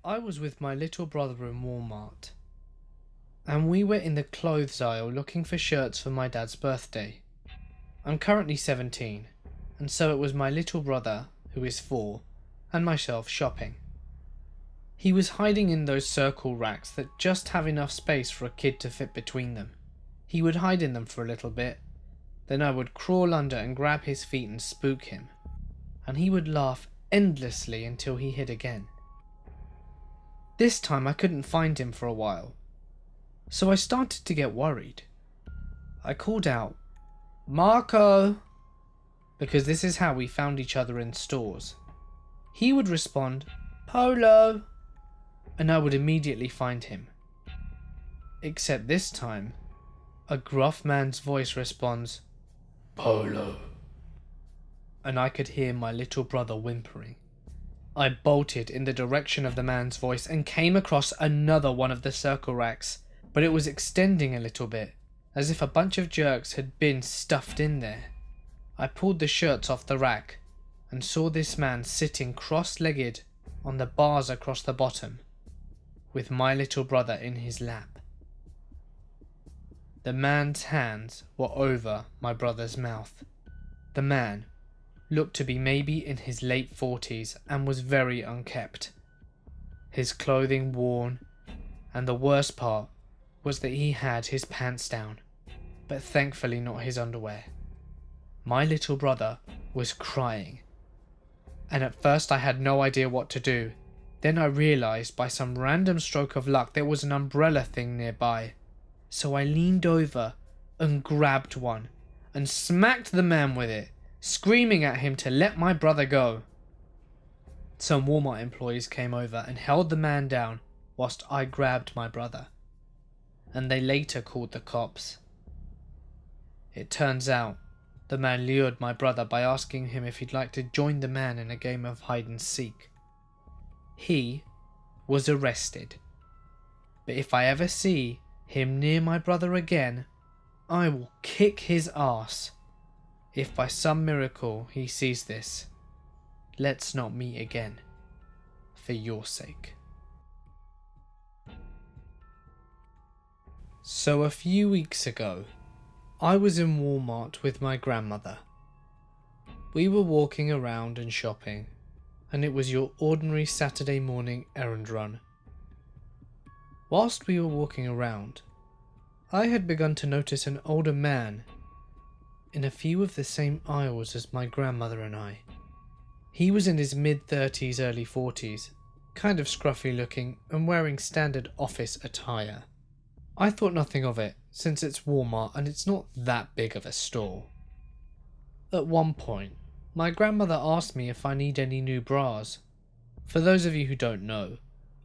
I was with my little brother in Walmart, and we were in the clothes aisle looking for shirts for my dad's birthday. I'm currently 17, and so it was my little brother, who is 4, and myself shopping. He was hiding in those circle racks that just have enough space for a kid to fit between them. He would hide in them for a little bit, then I would crawl under and grab his feet and spook him, and he would laugh endlessly until he hid again. This time I couldn't find him for a while, so I started to get worried. I called out, "Marco!" because this is how we found each other in stores. He would respond, "Polo!" and I would immediately find him. Except this time, a gruff man's voice responds, "Polo!" and I could hear my little brother whimpering. I bolted in the direction of the man's voice and came across another one of the circle racks, but it was extending a little bit, as if a bunch of jerks had been stuffed in there. I pulled the shirts off the rack and saw this man sitting cross-legged on the bars across the bottom, with my little brother in his lap. The man's hands were over my brother's mouth. The man looked to be maybe in his late 40s and was very unkempt. His clothing worn, and the worst part was that he had his pants down, but thankfully not his underwear. My little brother was crying, and at first I had no idea what to do. Then I realised by some random stroke of luck there was an umbrella thing nearby, so I leaned over and grabbed one and smacked the man with it, screaming at him to let my brother go. Some Walmart employees came over and held the man down whilst I grabbed my brother, and they later called the cops. It turns out the man lured my brother by asking him if he'd like to join the man in a game of hide and seek. He was arrested, but if I ever see him near my brother again, I will kick his ass. If by some miracle he sees this, let's not meet again, for your sake. So a few weeks ago, I was in Walmart with my grandmother. We were walking around and shopping, and it was your ordinary Saturday morning errand run. Whilst we were walking around, I had begun to notice an older man in a few of the same aisles as my grandmother and I. He was in his mid-30s, early 40s, kind of scruffy looking and wearing standard office attire. I thought nothing of it, since it's Walmart and it's not that big of a store. At one point, my grandmother asked me if I need any new bras. For those of you who don't know,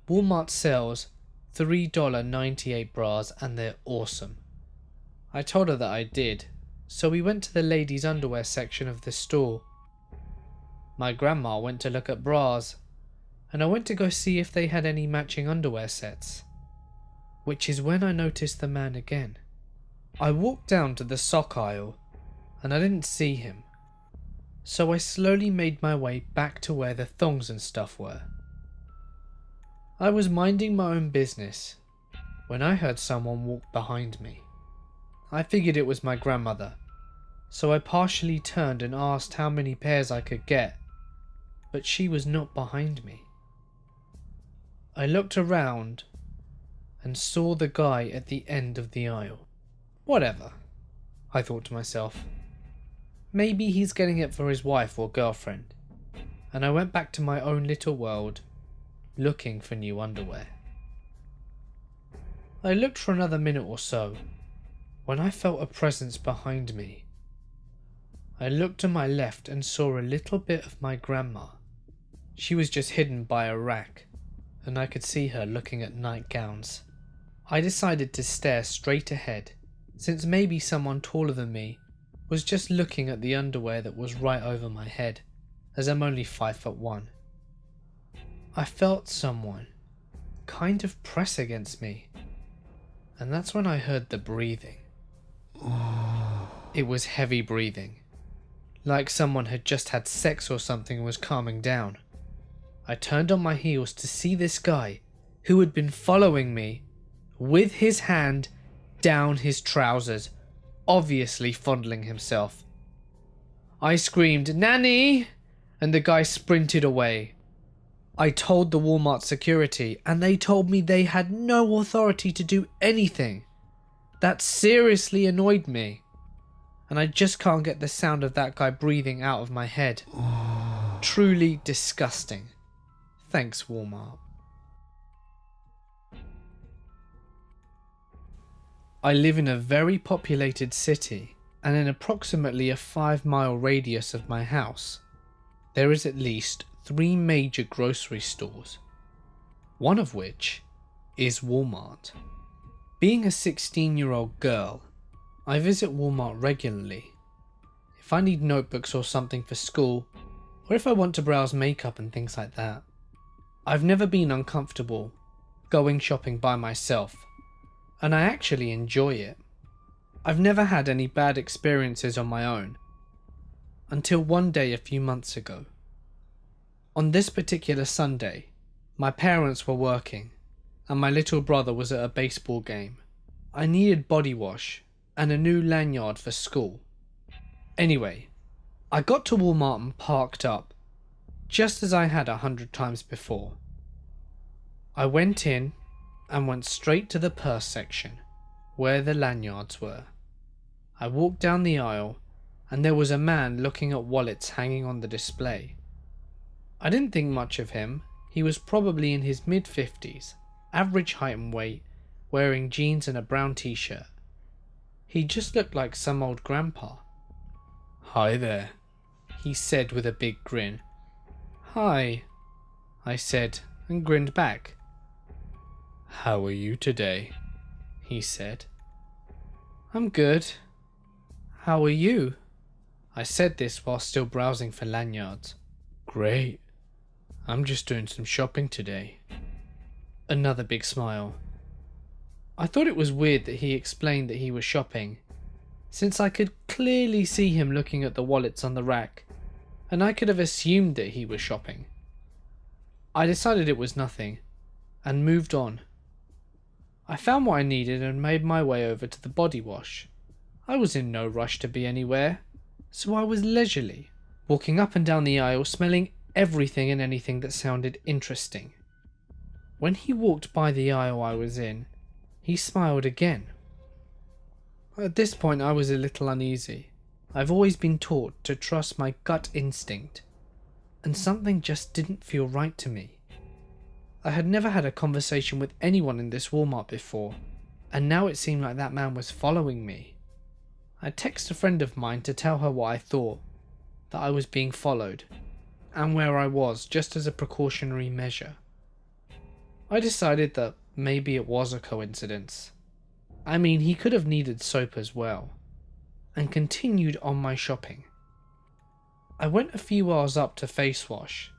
Walmart sells $3.98 bras and they're awesome. I told her that I did, so we went to the ladies' underwear section of the store. My grandma went to look at bras, and I went to go see if they had any matching underwear sets, which is when I noticed the man again. I walked down to the sock aisle, and I didn't see him, so I slowly made my way back to where the thongs and stuff were. I was minding my own business when I heard someone walk behind me. I figured it was my grandmother, so I partially turned and asked how many pairs I could get, but she was not behind me. I looked around and saw the guy at the end of the aisle. Whatever, I thought to myself. Maybe he's getting it for his wife or girlfriend, and I went back to my own little world, looking for new underwear. I looked for another minute or so, when I felt a presence behind me. I looked to my left and saw a little bit of my grandma. She was just hidden by a rack, and I could see her looking at nightgowns. I decided to stare straight ahead, since maybe someone taller than me was just looking at the underwear that was right over my head, as I'm only 5'1". I felt someone kind of press against me, and that's when I heard the breathing. It was heavy breathing, like someone had just had sex or something and was calming down. I turned on my heels to see this guy who had been following me with his hand down his trousers, obviously fondling himself. I screamed, "Nanny!" and the guy sprinted away. I told the Walmart security and they told me they had no authority to do anything. That seriously annoyed me. And I just can't get the sound of that guy breathing out of my head. Truly disgusting. Thanks, Walmart. I live in a very populated city, and in approximately a 5-mile radius of my house, there is at least 3 major grocery stores, one of which is Walmart. Being a 16-year-old girl, I visit Walmart regularly. If I need notebooks or something for school, or if I want to browse makeup and things like that. I've never been uncomfortable going shopping by myself, and I actually enjoy it. I've never had any bad experiences on my own, until one day a few months ago. On this particular Sunday, my parents were working, and my little brother was at a baseball game. I needed body wash and a new lanyard for school. Anyway, I got to Walmart and parked up, just as I had 100 times before. I went in and went straight to the purse section, where the lanyards were. I walked down the aisle, and there was a man looking at wallets hanging on the display. I didn't think much of him. He was probably in his mid-50s, average height and weight, wearing jeans and a brown t-shirt. He just looked like some old grandpa. "Hi there," he said with a big grin. "Hi," I said and grinned back. "How are you today?" he said. "I'm good. How are you?" I said this while still browsing for lanyards. "Great. I'm just doing some shopping today." Another big smile. I thought it was weird that he explained that he was shopping, since I could clearly see him looking at the wallets on the rack, and I could have assumed that he was shopping. I decided it was nothing, and moved on. I found what I needed and made my way over to the body wash. I was in no rush to be anywhere, so I was leisurely, walking up and down the aisle, smelling everything and anything that sounded interesting. When he walked by the aisle I was in, he smiled again. At this point I was a little uneasy. I've always been taught to trust my gut instinct, and something just didn't feel right to me. I had never had a conversation with anyone in this Walmart before, and now it seemed like that man was following me. I texted a friend of mine to tell her what I thought, that I was being followed, and where I was, just as a precautionary measure. I decided that maybe it was a coincidence. I mean, he could have needed soap as well, and continued on my shopping. I went a few aisles up to face wash,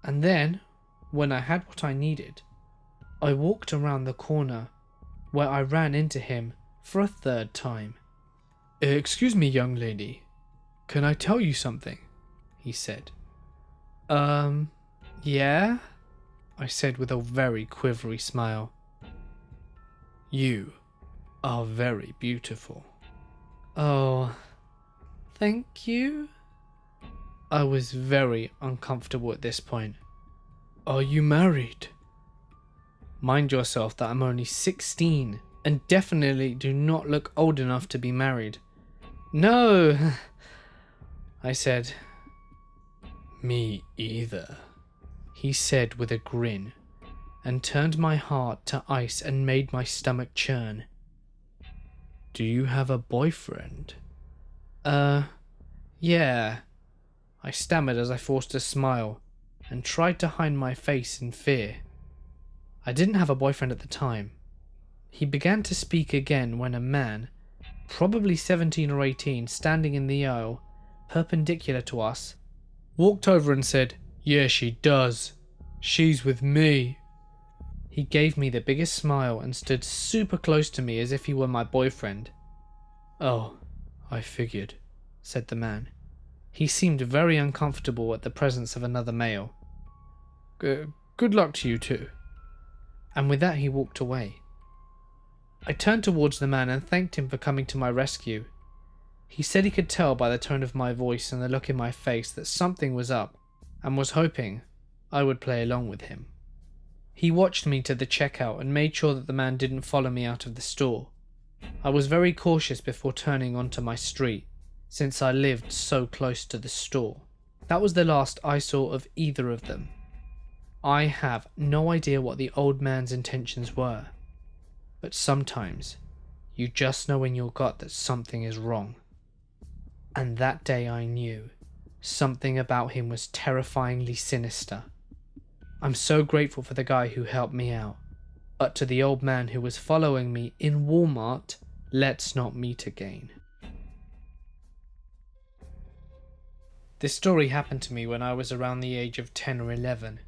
and then, when I had what I needed, I walked around the corner where I ran into him for a third time. "Excuse me, young lady, can I tell you something?" he said. Yeah?" I said with a very quivery smile. "You are very beautiful." "Oh, thank you." I was very uncomfortable at this point. "Are you married?" Mind yourself that I'm only 16 and definitely do not look old enough to be married. "No," I said. "Me either," he said with a grin, and turned my heart to ice and made my stomach churn. "Do you have a boyfriend?" Yeah," I stammered as I forced a smile and tried to hide my face in fear. I didn't have a boyfriend at the time. He began to speak again when a man, probably 17 or 18, standing in the aisle, perpendicular to us, walked over and said, "Yeah, she does. She's with me." He gave me the biggest smile and stood super close to me as if he were my boyfriend. "Oh, I figured," said the man. He seemed very uncomfortable at the presence of another male. Good luck to you too." And with that he walked away. I turned towards the man and thanked him for coming to my rescue. He said he could tell by the tone of my voice and the look in my face that something was up, and was hoping I would play along with him. He watched me to the checkout and made sure that the man didn't follow me out of the store. I was very cautious before turning onto my street, since I lived so close to the store. That was the last I saw of either of them. I have no idea what the old man's intentions were, but sometimes you just know in your gut that something is wrong. And that day I knew something about him was terrifyingly sinister. I'm so grateful for the guy who helped me out, but to the old man who was following me in Walmart, let's not meet again. This story happened to me when I was around the age of 10 or 11.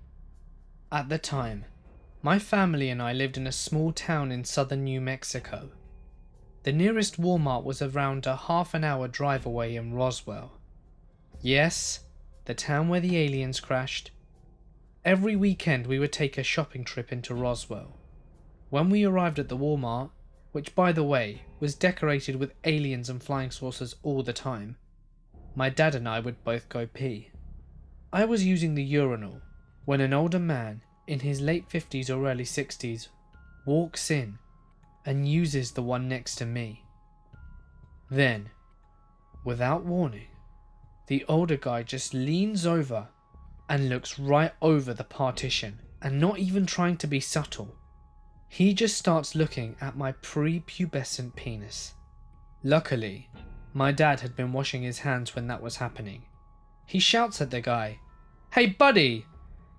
At the time, my family and I lived in a small town in southern New Mexico. The nearest Walmart was around a half-an-hour drive away in Roswell. Yes, the town where the aliens crashed. Every weekend we would take a shopping trip into Roswell. When we arrived at the Walmart, which by the way was decorated with aliens and flying saucers all the time, my dad and I would both go pee. I was using the urinal when an older man in his late 50s or early 60s walks in and uses the one next to me. Then, without warning, the older guy just leans over and looks right over the partition, and not even trying to be subtle. He just starts looking at my prepubescent penis. Luckily, my dad had been washing his hands when that was happening. He shouts at the guy, "Hey buddy,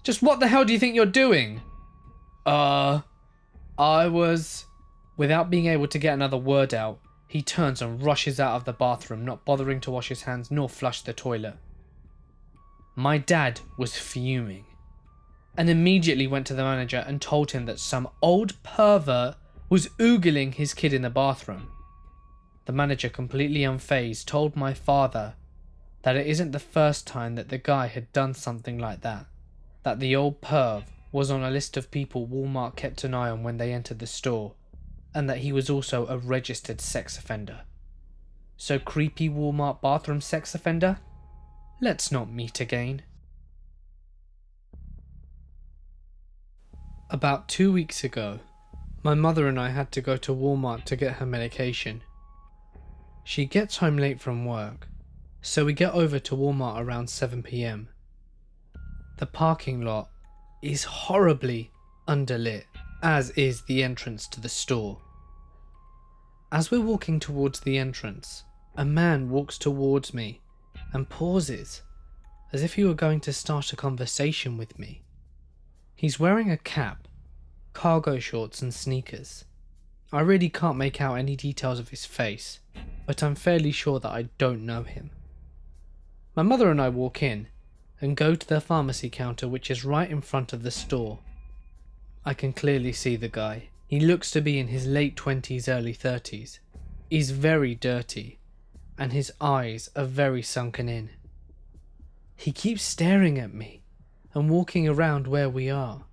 just what the hell do you think you're doing?" Without being able to get another word out, he turns and rushes out of the bathroom, not bothering to wash his hands nor flush the toilet. My dad was fuming, and immediately went to the manager and told him that some old pervert was oogling his kid in the bathroom. The manager, completely unfazed, told my father that it isn't the first time that the guy had done something like that the old perv was on a list of people Walmart kept an eye on when they entered the store, and that he was also a registered sex offender. So creepy Walmart bathroom sex offender? Let's not meet again. About 2 weeks ago, my mother and I had to go to Walmart to get her medication. She gets home late from work, so we get over to Walmart around 7 PM. The parking lot is horribly underlit, as is the entrance to the store. As we're walking towards the entrance, a man walks towards me and pauses, as if he were going to start a conversation with me. He's wearing a cap, cargo shorts and sneakers. I really can't make out any details of his face, but I'm fairly sure that I don't know him. My mother and I walk in and go to the pharmacy counter, which is right in front of the store. I can clearly see the guy. He looks to be in his late 20s, early 30s. He's very dirty, and his eyes are very sunken in. He keeps staring at me and walking around where we are.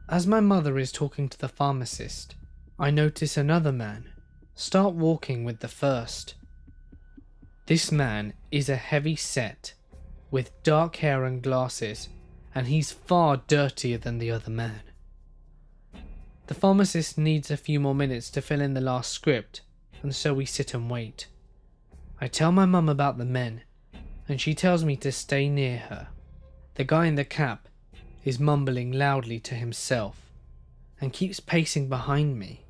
As my mother is talking to the pharmacist, I notice another man start walking with the first. This man is a heavy set, with dark hair and glasses, and he's far dirtier than the other man. The pharmacist needs a few more minutes to fill in the last script, and so we sit and wait. I tell my mum about the men, and she tells me to stay near her. The guy in the cap is mumbling loudly to himself, and keeps pacing behind me.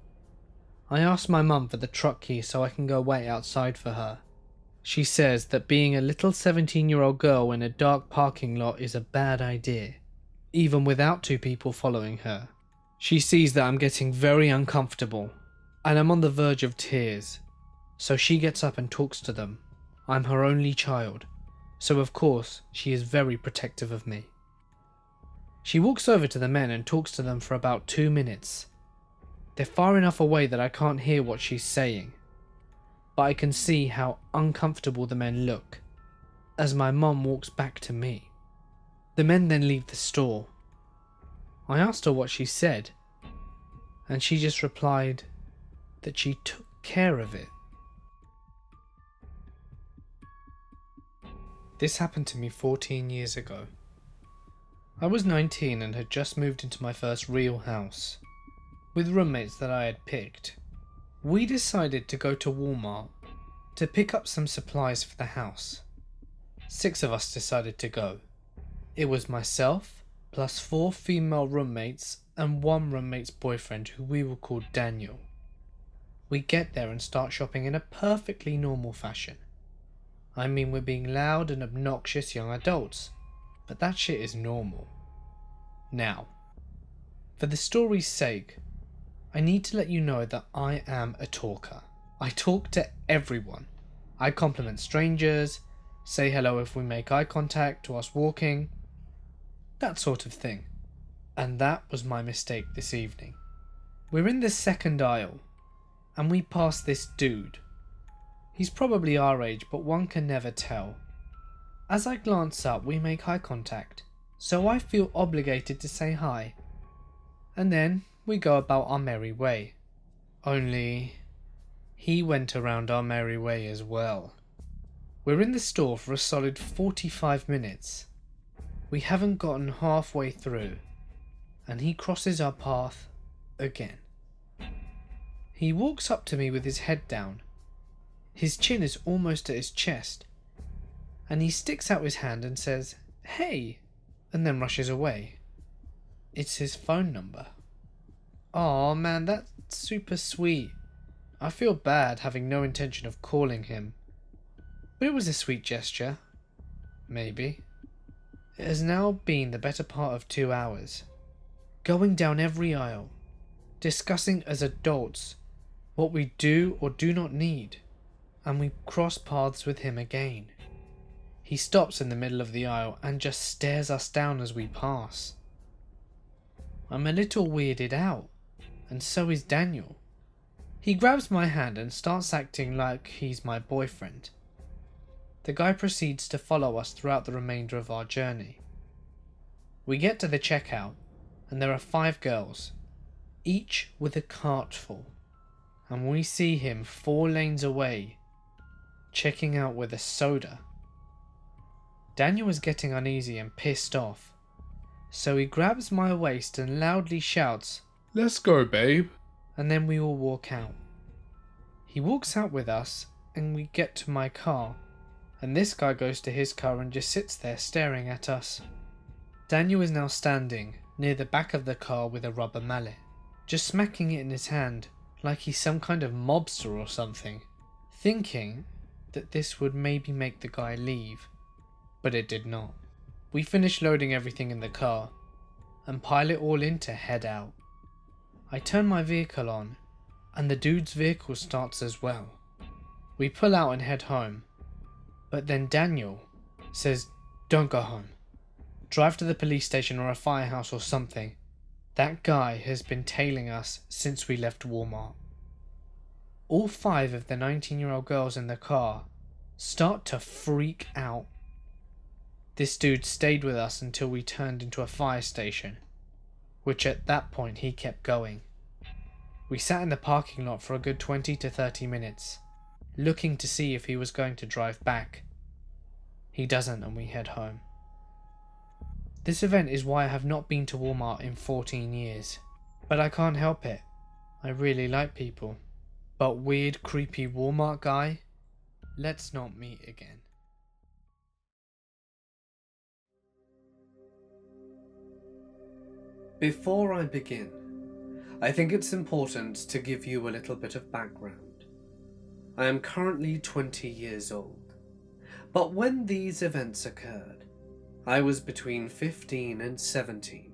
I ask my mum for the truck key so I can go wait outside for her. She says that being a little 17-year-old girl in a dark parking lot is a bad idea, even without two people following her. She sees that I'm getting very uncomfortable, and I'm on the verge of tears, so she gets up and talks to them. I'm her only child, so of course she is very protective of me. She walks over to the men and talks to them for about 2 minutes. They're far enough away that I can't hear what she's saying, but I can see how uncomfortable the men look as my mum walks back to me. The men then leave the store, I asked her what she said, and she just replied that she took care of it. This happened to me 14 years ago. I was 19 and had just moved into my first real house, with roommates that I had picked. We decided to go to Walmart to pick up some supplies for the house. 6 of us decided to go. It was myself, plus 4 female roommates and 1 roommate's boyfriend who we will call Daniel. We get there and start shopping in a perfectly normal fashion. I mean, we're being loud and obnoxious young adults, but that shit is normal. Now, for the story's sake, I need to let you know that I am a talker. I talk to everyone. I compliment strangers, say hello if we make eye contact whilst walking, that sort of thing. And that was my mistake this evening. We're in the second aisle, and we pass this dude. He's probably our age, but one can never tell. As I glance up, we make eye contact, so I feel obligated to say hi. And then we go about our merry way. Only he went around our merry way as well. We're in the store for a solid 45 minutes. We haven't gotten halfway through, and he crosses our path again. He walks up to me with his head down. His chin is almost at his chest, and he sticks out his hand and says, "Hey," and then rushes away. It's his phone number. Aw man, that's super sweet. I feel bad having no intention of calling him, but it was a sweet gesture. Maybe. It has now been the better part of 2 hours, going down every aisle, discussing as adults what we do or do not need, and we cross paths with him again. He stops in the middle of the aisle and just stares us down as we pass. I'm a little weirded out, and so is Daniel. He grabs my hand and starts acting like he's my boyfriend. The guy proceeds to follow us throughout the remainder of our journey. We get to the checkout, and there are 5 girls, each with a cart full, and we see him 4 lanes away, checking out with a soda. Daniel is getting uneasy and pissed off, so he grabs my waist and loudly shouts, "Let's go, babe." and then we all walk out. He walks out with us and we get to my car, and this guy goes to his car and just sits there staring at us. Daniel is now standing near the back of the car with a rubber mallet, just smacking it in his hand like he's some kind of mobster or something, thinking that this would maybe make the guy leave, but it did not. We finish loading everything in the car and pile it all in to head out. I turn my vehicle on and the dude's vehicle starts as well. We pull out and head home, but then Daniel says, "Don't go home. Drive to the police station or a firehouse or something. That guy has been tailing us since we left Walmart." All 5 of the 19-year-old girls in the car start to freak out. This dude stayed with us until we turned into a fire station, which at that point he kept going. We sat in the parking lot for a good 20 to 30 minutes, looking to see if he was going to drive back. He doesn't, and we head home. This event is why I have not been to Walmart in 14 years, but I can't help it. I really like people. But weird, creepy Walmart guy, let's not meet again. Before I begin, I think it's important to give you a little bit of background. I am currently 20 years old, but when these events occurred, I was between 15 and 17.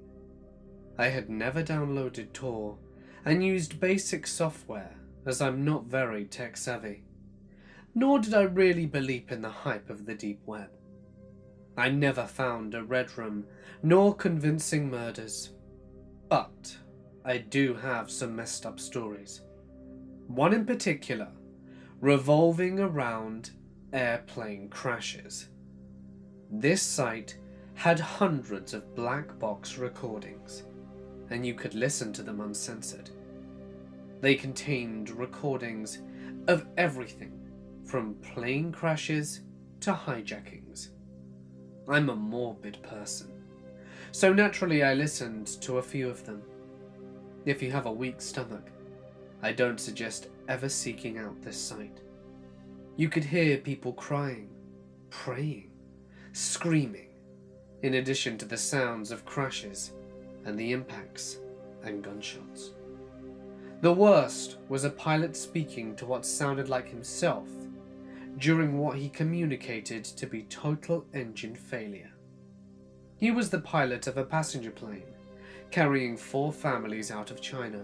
I had never downloaded Tor and used basic software, as I'm not very tech savvy, nor did I really believe in the hype of the deep web. I never found a red room, nor convincing murders, but I do have some messed up stories. One in particular, revolving around airplane crashes. This site had hundreds of black box recordings, and you could listen to them uncensored. They contained recordings of everything from plane crashes to hijackings. I'm a morbid person, so naturally I listened to a few of them. If you have a weak stomach, I don't suggest ever seeking out this site. You could hear people crying, praying, screaming, in addition to the sounds of crashes and the impacts and gunshots. The worst was a pilot speaking to what sounded like himself during what he communicated to be total engine failure. He was the pilot of a passenger plane carrying 4 families out of China.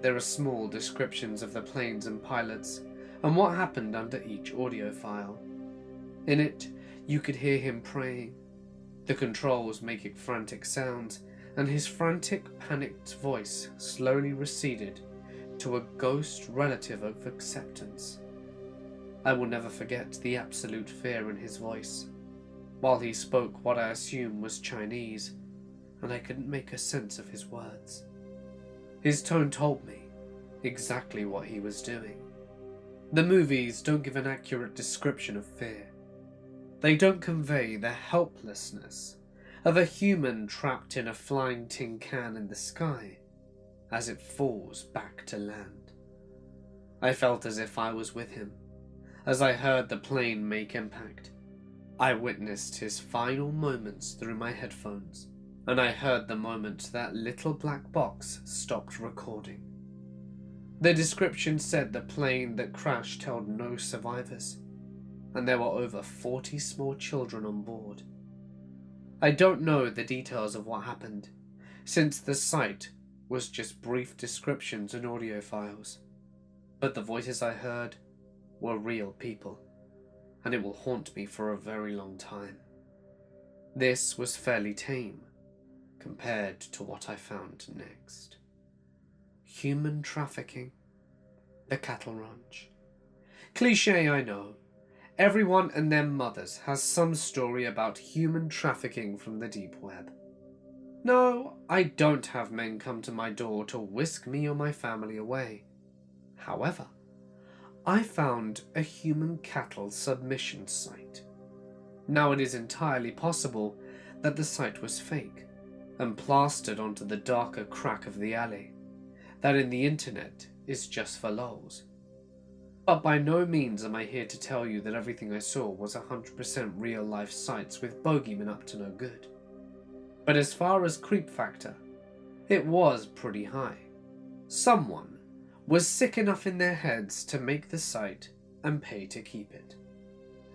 There are small descriptions of the planes and pilots and what happened under each audio file. In it, you could hear him praying, the controls making frantic sounds, and his frantic, panicked voice slowly receded to a ghost relative of acceptance. I will never forget the absolute fear in his voice, while he spoke what I assume was Chinese, and I couldn't make a sense of his words. His tone told me exactly what he was doing. The movies don't give an accurate description of fear. They don't convey the helplessness of a human trapped in a flying tin can in the sky as it falls back to land. I felt as if I was with him as I heard the plane make impact. I witnessed his final moments through my headphones, and I heard the moment that little black box stopped recording. The description said the plane that crashed held no survivors, and there were over 40 small children on board. I don't know the details of what happened, since the site was just brief descriptions and audio files, but the voices I heard were real people, and it will haunt me for a very long time. This was fairly tame compared to what I found next. Human trafficking, the cattle ranch. Cliché, I know. Everyone and their mothers has some story about human trafficking from the deep web. No, I don't have men come to my door to whisk me or my family away. However, I found a human cattle submission site. Now it is entirely possible that the site was fake and plastered onto the darker crack of the alley, that in the internet is just for lols. But by no means am I here to tell you that everything I saw was 100% real life sites with bogeymen up to no good. But as far as creep factor, it was pretty high. Someone was sick enough in their heads to make the site and pay to keep it.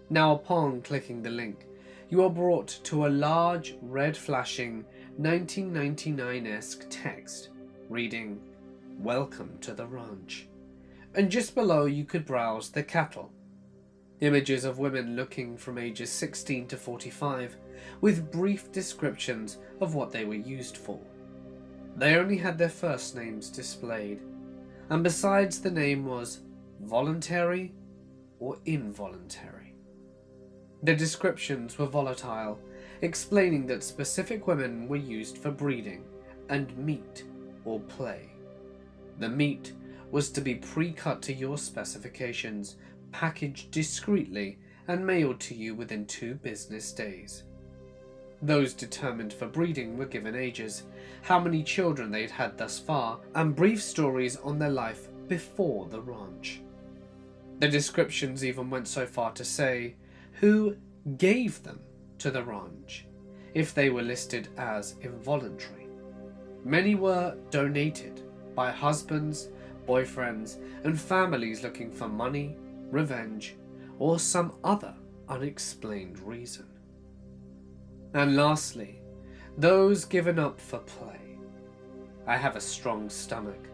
Now upon clicking the link, you are brought to a large red flashing 1999-esque text reading, "Welcome to the ranch." And just below you could browse the cattle. Images of women looking from ages 16 to 45 with brief descriptions of what they were used for. They only had their first names displayed, and besides the name was voluntary or involuntary. The descriptions were volatile, explaining that specific women were used for breeding and meat or play. The meat was to be pre-cut to your specifications, packaged discreetly, and mailed to you within 2 business days. Those determined for breeding were given ages, how many children they'd had thus far, and brief stories on their life before the ranch. The descriptions even went so far to say who gave them to the ranch, if they were listed as involuntary. Many were donated by husbands, boyfriends, and families looking for money, revenge, or some other unexplained reason. And lastly, those given up for play. I have a strong stomach,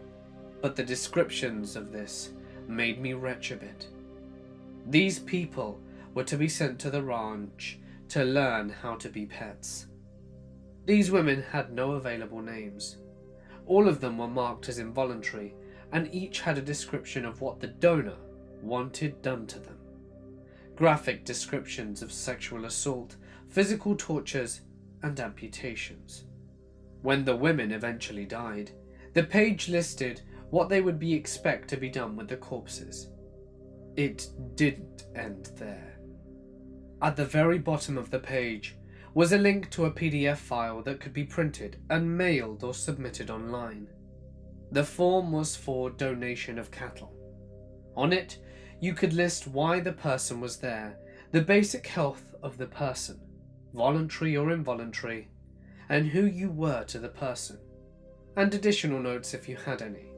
but the descriptions of this made me retch a bit. These people were to be sent to the ranch to learn how to be pets. These women had no available names. All of them were marked as involuntary, and each had a description of what the donor wanted done to them. Graphic descriptions of sexual assault, physical tortures, and amputations. When the women eventually died, the page listed what they would expect to be done with the corpses. It didn't end there. At the very bottom of the page was a link to a PDF file that could be printed and mailed or submitted online. The form was for donation of cattle. On it, you could list why the person was there, the basic health of the person, voluntary or involuntary, and who you were to the person, and additional notes if you had any.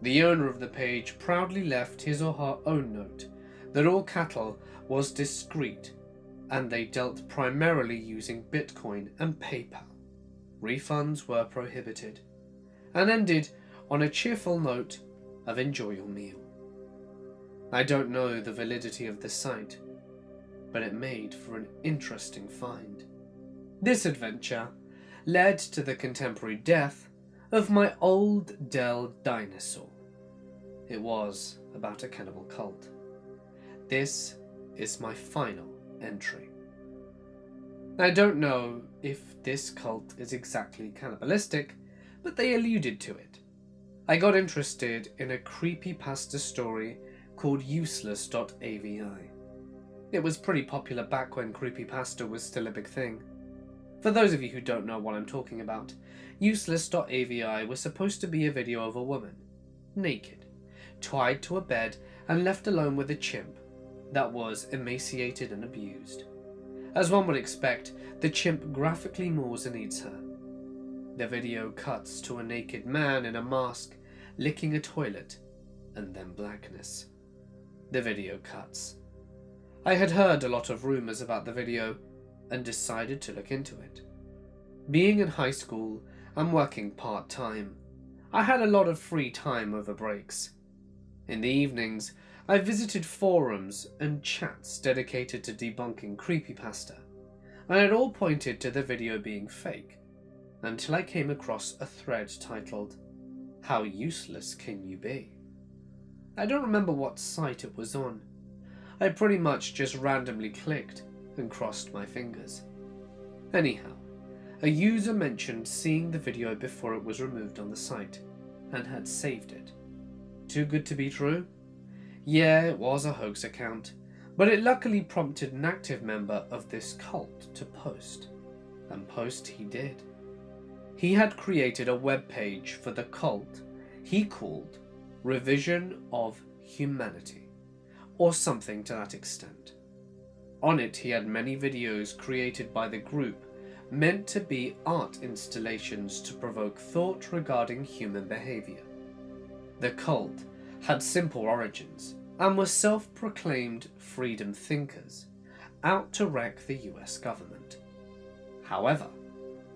The owner of the page proudly left his or her own note that all cattle was discreet and they dealt primarily using Bitcoin and PayPal. Refunds were prohibited, and ended on a cheerful note of enjoy your meal. I don't know the validity of the site, but it made for an interesting find. This adventure led to the contemporary death of my old Dell dinosaur. It was about a cannibal cult. This is my final entry. I don't know if this cult is exactly cannibalistic, but they alluded to it. I got interested in a creepypasta story called useless.avi. It was pretty popular back when creepypasta was still a big thing. For those of you who don't know what I'm talking about, useless.avi was supposed to be a video of a woman, naked, tied to a bed and left alone with a chimp that was emaciated and abused. As one would expect, the chimp graphically maws and eats her. The video cuts to a naked man in a mask licking a toilet, and then blackness. The video cuts. I had heard a lot of rumors about the video and decided to look into it. Being in high school and working part-time, I had a lot of free time over breaks. In the evenings, I visited forums and chats dedicated to debunking creepypasta, and it all pointed to the video being fake, until I came across a thread titled, "How Useless Can You Be?" I don't remember what site it was on. I pretty much just randomly clicked and crossed my fingers. Anyhow, a user mentioned seeing the video before it was removed on the site, and had saved it. Too good to be true? Yeah, it was a hoax account, but it luckily prompted an active member of this cult to post, and post he did. He had created a web page for the cult he called Revision of Humanity, or something to that extent. On it he had many videos created by the group meant to be art installations to provoke thought regarding human behavior. The cult had simple origins and were self-proclaimed freedom thinkers, out to wreck the US government. However,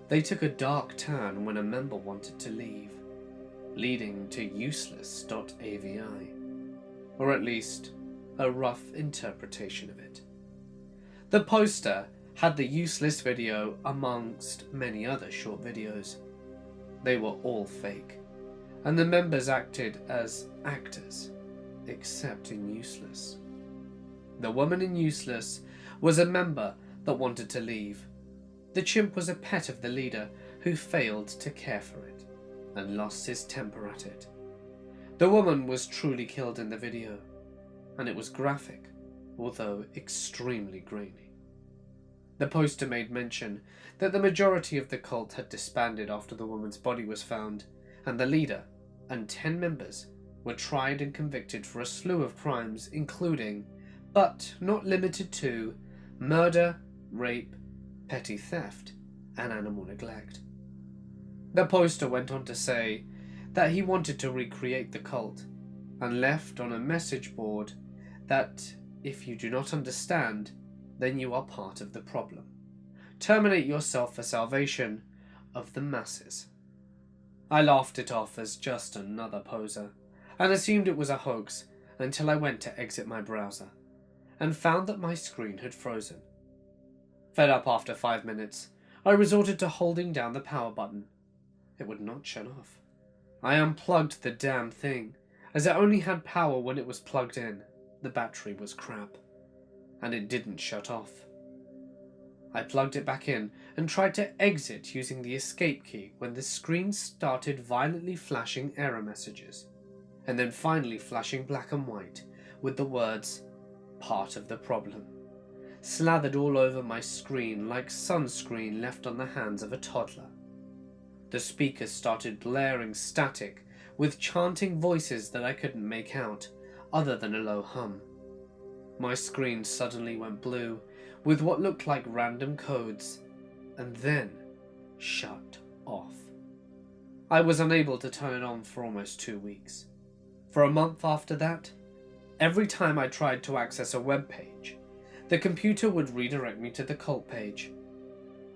they took a dark turn when a member wanted to leave, leading to useless.avi, or at least a rough interpretation of it. The poster had the useless video amongst many other short videos. They were all fake, and the members acted as actors, except in Useless. The woman in Useless was a member that wanted to leave. The chimp was a pet of the leader who failed to care for it and lost his temper at it. The woman was truly killed in the video, and it was graphic, although extremely grainy. The poster made mention that the majority of the cult had disbanded after the woman's body was found, and the leader and 10 members were tried and convicted for a slew of crimes including, but not limited to, murder, rape, petty theft, and animal neglect. The poster went on to say that he wanted to recreate the cult, and left on a message board that if you do not understand, then you are part of the problem. Terminate yourself for salvation of the masses. I laughed it off as just another poser, and assumed it was a hoax until I went to exit my browser, and found that my screen had frozen. Fed up after 5 minutes, I resorted to holding down the power button. It would not shut off. I unplugged the damn thing, as it only had power when it was plugged in. The battery was crap, and it didn't shut off. I plugged it back in and tried to exit using the escape key when the screen started violently flashing error messages, and then finally flashing black and white with the words, "part of the problem," slathered all over my screen like sunscreen left on the hands of a toddler. The speakers started blaring static with chanting voices that I couldn't make out, other than a low hum. My screen suddenly went blue with what looked like random codes, and then shut off. I was unable to turn it on for almost 2 weeks. For a month after that, every time I tried to access a web page, the computer would redirect me to the cult page.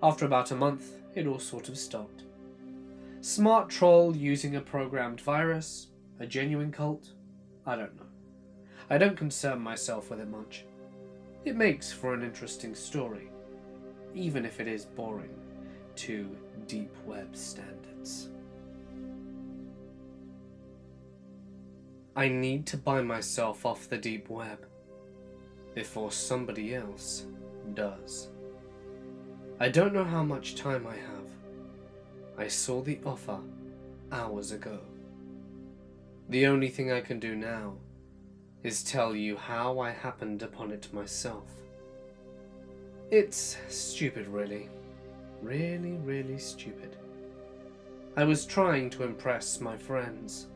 After about a month, it all sort of stopped. Smart troll using a programmed virus? A genuine cult? I don't know. I don't concern myself with it much. It makes for an interesting story, even if it is boring to deep web standards. I need to buy myself off the deep web before somebody else does. I don't know how much time I have. I saw the offer hours ago. The only thing I can do now is tell you how I happened upon it myself. It's stupid, really. Really stupid. I was trying to impress my friends.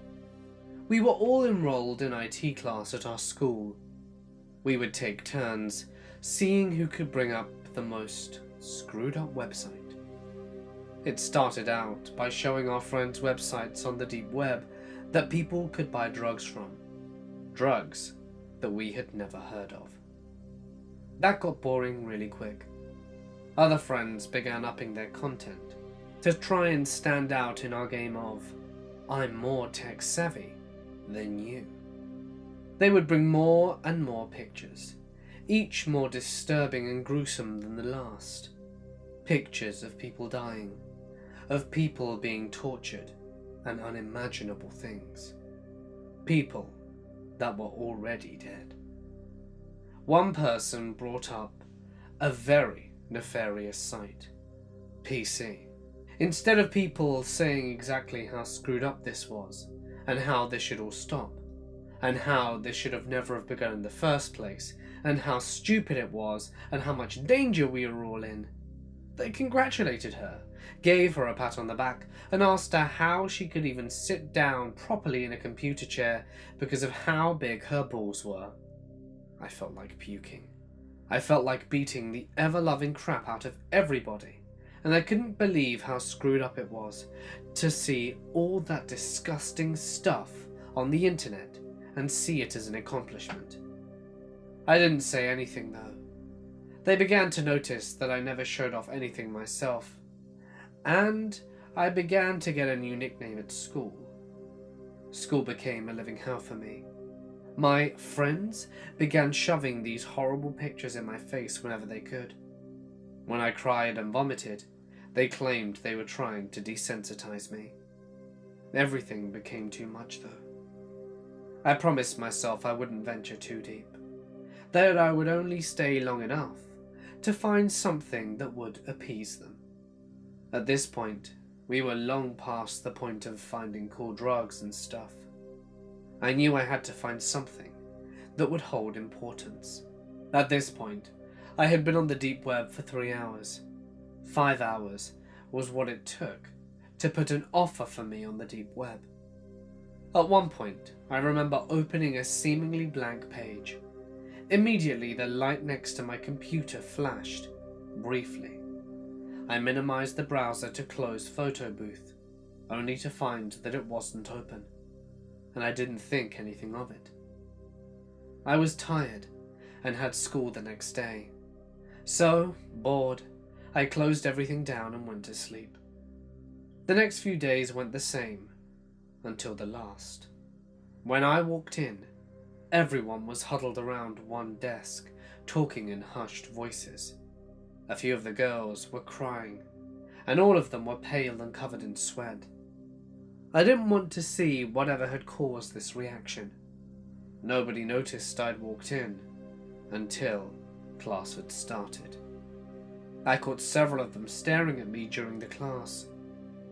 We were all enrolled in IT class at our school. We would take turns seeing who could bring up the most screwed up website. It started out by showing our friends websites on the deep web that people could buy drugs from. Drugs that we had never heard of. That got boring really quick. Other friends began upping their content to try and stand out in our game of "I'm more tech savvy than you." They would bring more and more pictures, each more disturbing and gruesome than the last. Pictures of people dying, of people being tortured, and unimaginable things. People that were already dead. One person brought up a very nefarious site, PC. Instead of people saying exactly how screwed up this was, and how this should all stop, and how this should have never have begun in the first place, and how stupid it was, and how much danger we were all in, they congratulated her, gave her a pat on the back, and asked her how she could even sit down properly in a computer chair because of how big her balls were. I felt like puking. I felt like beating the ever-loving crap out of everybody, and I couldn't believe how screwed up it was to see all that disgusting stuff on the internet and see it as an accomplishment. I didn't say anything though. They began to notice that I never showed off anything myself, and I began to get a new nickname at school. School became a living hell for me. My friends began shoving these horrible pictures in my face whenever they could. When I cried and vomited, they claimed they were trying to desensitize me. Everything became too much though. I promised myself I wouldn't venture too deep, that I would only stay long enough to find something that would appease them. At this point, we were long past the point of finding cool drugs and stuff. I knew I had to find something that would hold importance. At this point, I had been on the deep web for 3 hours. 5 hours was what it took to put an offer for me on the deep web. At one point, I remember opening a seemingly blank page. Immediately, the light next to my computer flashed, briefly. I minimized the browser to close Photo Booth, only to find that it wasn't open, and I didn't think anything of it. I was tired and had school the next day, so, bored, I closed everything down and went to sleep. The next few days went the same, until the last. When I walked in, everyone was huddled around one desk, talking in hushed voices. A few of the girls were crying, and all of them were pale and covered in sweat. I didn't want to see whatever had caused this reaction. Nobody noticed I'd walked in, until class had started. I caught several of them staring at me during the class.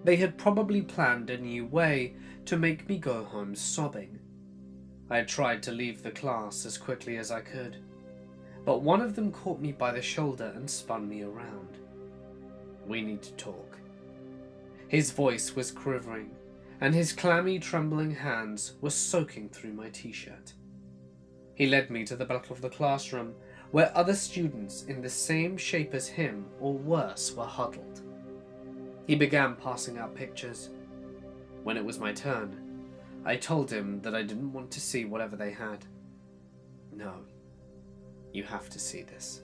They had probably planned a new way to make me go home sobbing. I tried to leave the class as quickly as I could, but one of them caught me by the shoulder and spun me around. "We need to talk." His voice was quivering, and his clammy, trembling hands were soaking through my t-shirt. He led me to the back of the classroom, where other students in the same shape as him, or worse, were huddled. He began passing out pictures. When it was my turn, I told him that I didn't want to see whatever they had. "No, you have to see this."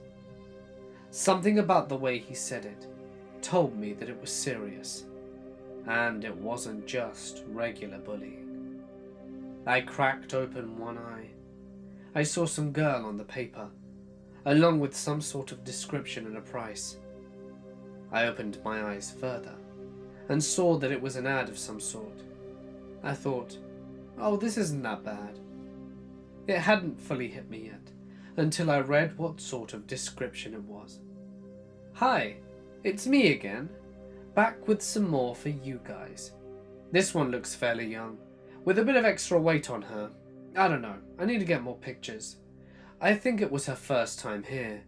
Something about the way he said it told me that it was serious, and it wasn't just regular bullying. I cracked open one eye. I saw some girl on the paper, along with some sort of description and a price. I opened my eyes further and saw that it was an ad of some sort. I thought, oh, this isn't that bad. It hadn't fully hit me yet until I read what sort of description it was. "Hi, it's me again, back with some more for you guys. This one looks fairly young, with a bit of extra weight on her. I don't know, I need to get more pictures. I think it was her first time here.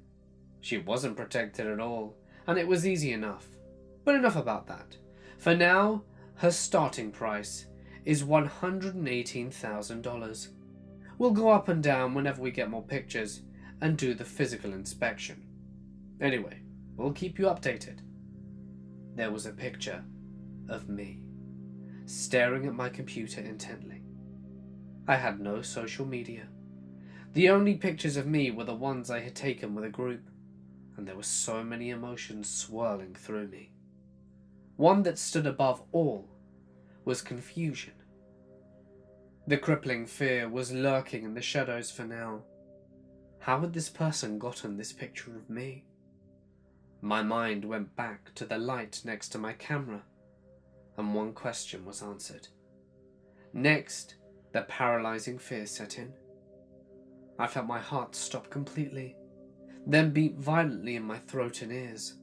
She wasn't protected at all, and it was easy enough. But enough about that. For now, her starting price is $118,000. We'll go up and down whenever we get more pictures and do the physical inspection. Anyway, we'll keep you updated." There was a picture of me, staring at my computer intently. I had no social media. The only pictures of me were the ones I had taken with a group, and there were so many emotions swirling through me. One that stood above all was confusion. The crippling fear was lurking in the shadows for now. How had this person gotten this picture of me? My mind went back to the light next to my camera, and one question was answered. Next, the paralyzing fear set in. I felt my heart stop completely, then beat violently in my throat and ears.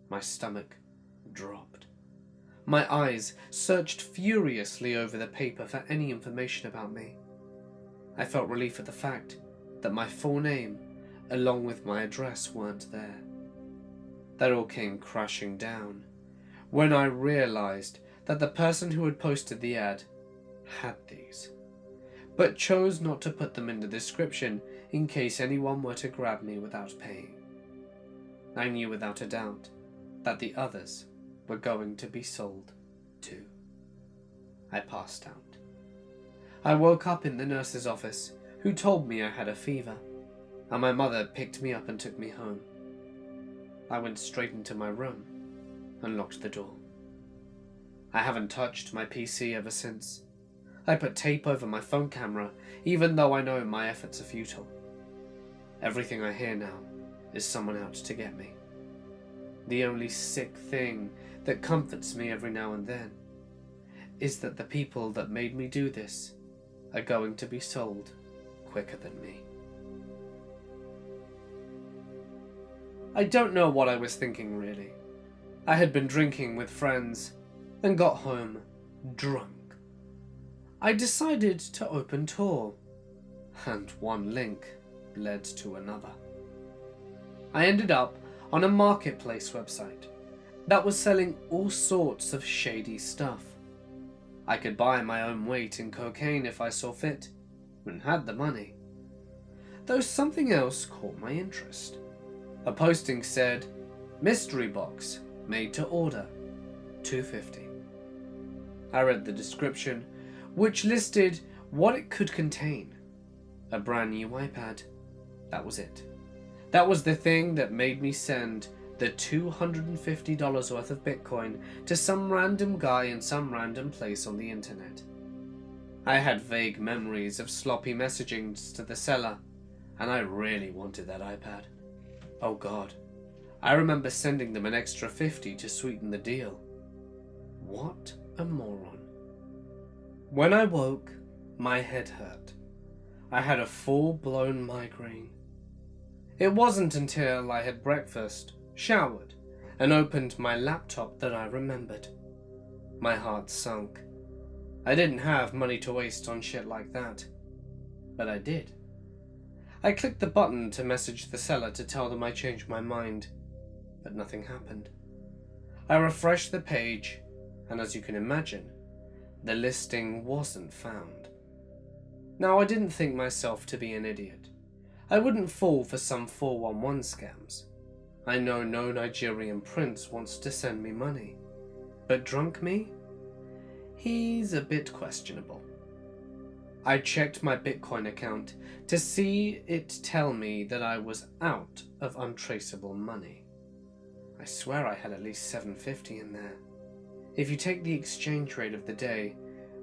My stomach dropped. My eyes searched furiously over the paper for any information about me. I felt relief at the fact that my full name, along with my address, weren't there. That all came crashing down when I realized that the person who had posted the ad had these, but chose not to put them in the description in case anyone were to grab me without paying. I knew without a doubt that the others were going to be sold too. I passed out. I woke up in the nurse's office, who told me I had a fever, and my mother picked me up and took me home. I went straight into my room and locked the door. I haven't touched my PC ever since. I put tape over my phone camera, even though I know my efforts are futile. Everything I hear now is someone out to get me. The only sick thing that comforts me every now and then is that the people that made me do this are going to be sold quicker than me. I don't know what I was thinking, really. I had been drinking with friends and got home drunk. I decided to open Tor, and one link led to another. I ended up on a marketplace website that was selling all sorts of shady stuff. I could buy my own weight in cocaine if I saw fit, and had the money. Though something else caught my interest. A posting said, "Mystery box, made to order, $2.50. I read the description, which listed what it could contain. A brand new iPad. That was it. That was the thing that made me send the $250 worth of Bitcoin to some random guy in some random place on the internet. I had vague memories of sloppy messaging to the seller, and I really wanted that iPad. Oh God, I remember sending them an extra $50 to sweeten the deal. What a moron. When I woke, my head hurt. I had a full-blown migraine. It wasn't until I had breakfast, showered, and opened my laptop that I remembered. My heart sunk. I didn't have money to waste on shit like that. But I did. I clicked the button to message the seller to tell them I changed my mind, but nothing happened. I refreshed the page, and as you can imagine, the listing wasn't found. Now, I didn't think myself to be an idiot. I wouldn't fall for some 411 scams. I know no Nigerian prince wants to send me money. But drunk me? He's a bit questionable. I checked my Bitcoin account to see it tell me that I was out of untraceable money. I swear I had at least $750 in there. If you take the exchange rate of the day,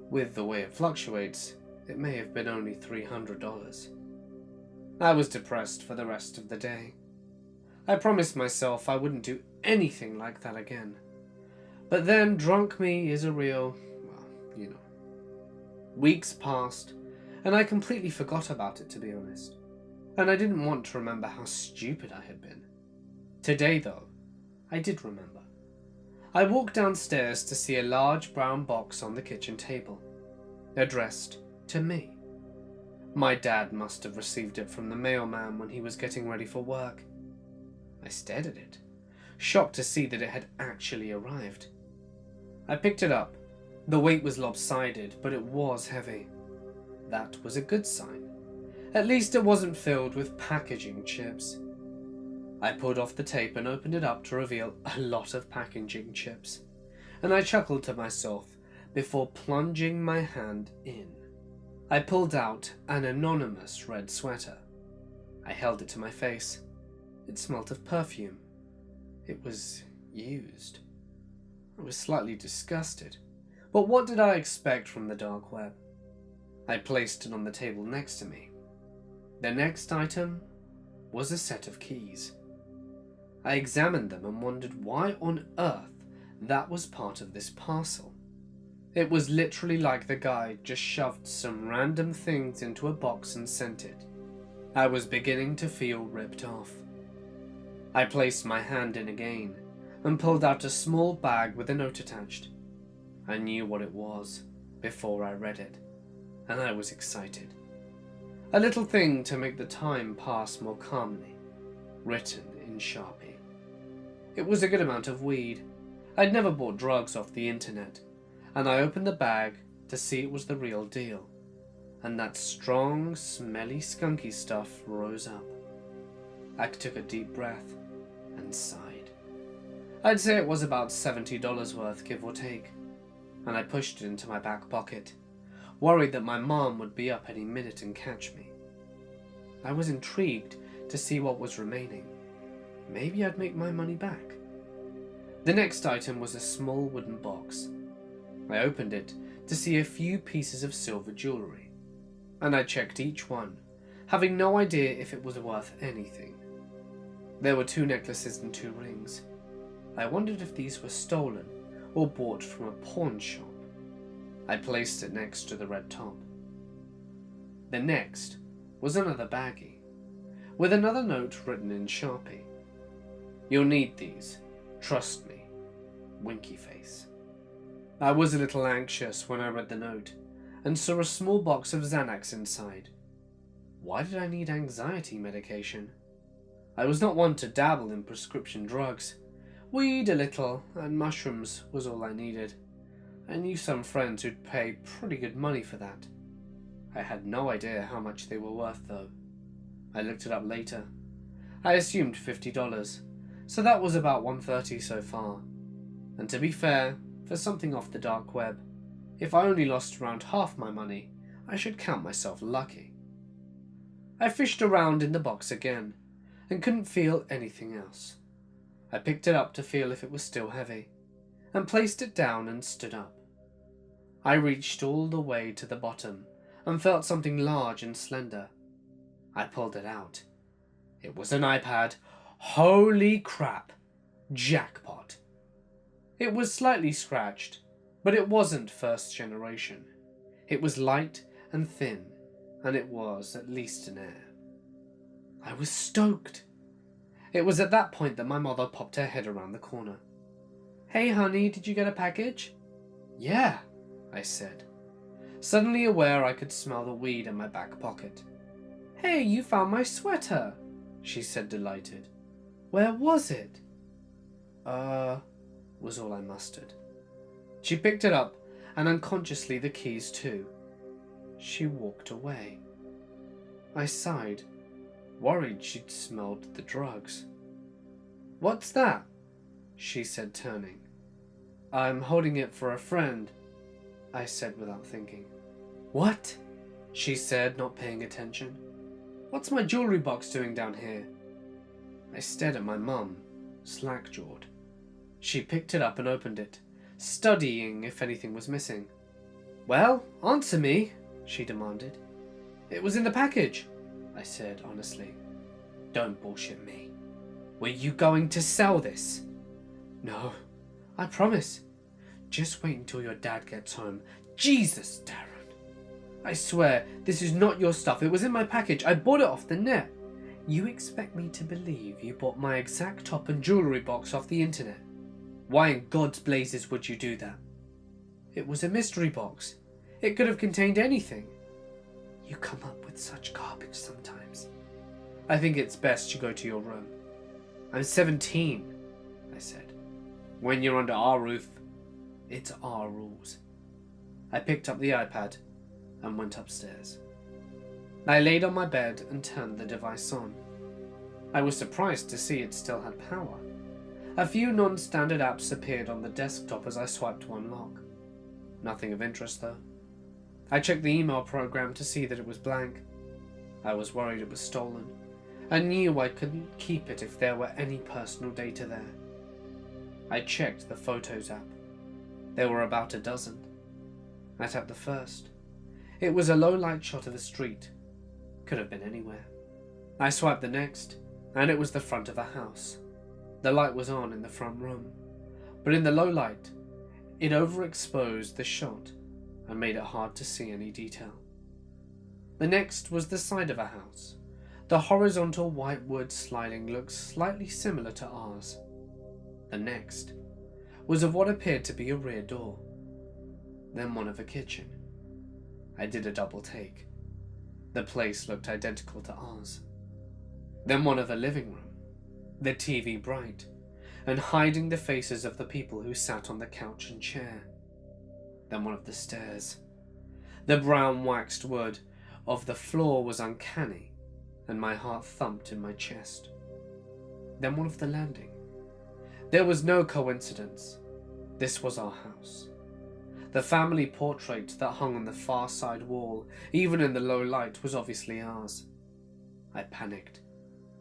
with the way it fluctuates, it may have been only $300. I was depressed for the rest of the day. I promised myself I wouldn't do anything like that again. But then drunk me is a real, well, you know. Weeks passed, and I completely forgot about it, to be honest. And I didn't want to remember how stupid I had been. Today, though, I did remember. I walked downstairs to see a large brown box on the kitchen table, addressed to me. My dad must have received it from the mailman when he was getting ready for work. I stared at it, shocked to see that it had actually arrived. I picked it up. The weight was lopsided, but it was heavy. That was a good sign. At least it wasn't filled with packaging chips. I pulled off the tape and opened it up to reveal a lot of packaging chips, and I chuckled to myself before plunging my hand in. I pulled out an anonymous red sweater. I held it to my face. It smelt of perfume. It was used. I was slightly disgusted, but what did I expect from the dark web? I placed it on the table next to me. The next item was a set of keys. I examined them and wondered why on earth that was part of this parcel. It was literally like the guy just shoved some random things into a box and sent it. I was beginning to feel ripped off. I placed my hand in again and pulled out a small bag with a note attached. I knew what it was before I read it, and I was excited. A little thing to make the time pass more calmly, written in Sharpie. It was a good amount of weed. I'd never bought drugs off the internet, and I opened the bag to see it was the real deal, and that strong, smelly, skunky stuff rose up. I took a deep breath and sighed. I'd say it was about $70 worth, give or take, and I pushed it into my back pocket, worried that my mom would be up any minute and catch me. I was intrigued to see what was remaining. Maybe I'd make my money back. The next item was a small wooden box. I opened it to see a few pieces of silver jewellery, and I checked each one, having no idea if it was worth anything. There were 2 necklaces and 2 rings. I wondered if these were stolen or bought from a pawn shop. I placed it next to the red top. The next was another baggie, with another note written in Sharpie. "You'll need these, trust me, winky face." I was a little anxious when I read the note and saw a small box of Xanax inside. Why did I need anxiety medication? I was not one to dabble in prescription drugs. Weed a little, and mushrooms was all I needed. I knew some friends who'd pay pretty good money for that. I had no idea how much they were worth, though. I looked it up later. I assumed $50, so that was about $130 so far. And to be fair, for something off the dark web, if I only lost around half my money, I should count myself lucky. I fished around in the box again, and couldn't feel anything else. I picked it up to feel if it was still heavy, and placed it down and stood up. I reached all the way to the bottom, and felt something large and slender. I pulled it out. It was an iPad. Holy crap! Jackpot! It was slightly scratched, but it wasn't first generation. It was light and thin, and it was at least an Air. I was stoked. It was at that point that my mother popped her head around the corner. "Hey honey, did you get a package?" "Yeah," I said, suddenly aware I could smell the weed in my back pocket. "Hey, you found my sweater," she said, delighted. "Where was it?" Was all I mustered. She picked it up, and unconsciously the keys too. She walked away. I sighed, worried she'd smelled the drugs. "What's that?" she said, turning. "I'm holding it for a friend," I said without thinking. "What?" she said, not paying attention. "What's my jewelry box doing down here?" I stared at my mum, slack-jawed. She picked it up and opened it, studying if anything was missing. "Well, answer me," she demanded. "It was in the package," I said honestly. "Don't bullshit me. Were you going to sell this?" "No, I promise. Just wait until your dad gets home." "Jesus, Darren. I swear, this is not your stuff. It was in my package. I bought it off the net." "You expect me to believe you bought my exact top and jewelry box off the internet? Why in God's blazes would you do that?" "It was a mystery box. It could have contained anything." "You come up with such garbage sometimes." "I think it's best you go to your room." "I'm 17, I said. "When you're under our roof, it's our rules." I picked up the iPad and went upstairs. I laid on my bed and turned the device on. I was surprised to see it still had power. A few non-standard apps appeared on the desktop as I swiped to unlock. Nothing of interest though. I checked the email program to see that it was blank. I was worried it was stolen. I knew I couldn't keep it if there were any personal data there. I checked the Photos app. There were about a dozen. I tapped the first. It was a low-light shot of a street. Could have been anywhere. I swiped the next, and it was the front of a house. The light was on in the front room, but in the low light, it overexposed the shot and made it hard to see any detail. The next was the side of a house. The horizontal white wood sliding looked slightly similar to ours. The next was of what appeared to be a rear door, then one of a kitchen. I did a double take. The place looked identical to ours. Then one of a living room, the TV bright, and hiding the faces of the people who sat on the couch and chair. Then one of the stairs. The brown waxed wood of the floor was uncanny, and my heart thumped in my chest. Then one of the landing. There was no coincidence. This was our house. The family portrait that hung on the far side wall, even in the low light, was obviously ours. I panicked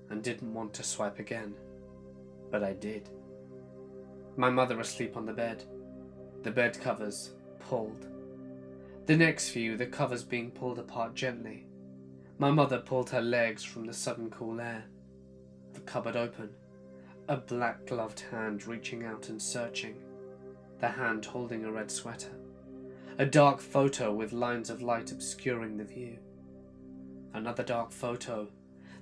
and didn't want to swipe again, but I did. My mother asleep on the bed, the bed covers pulled. The next few, the covers being pulled apart gently. My mother pulled her legs from the sudden cool air. The cupboard open, a black gloved hand reaching out and searching, the hand holding a red sweater. A dark photo with lines of light obscuring the view. Another dark photo.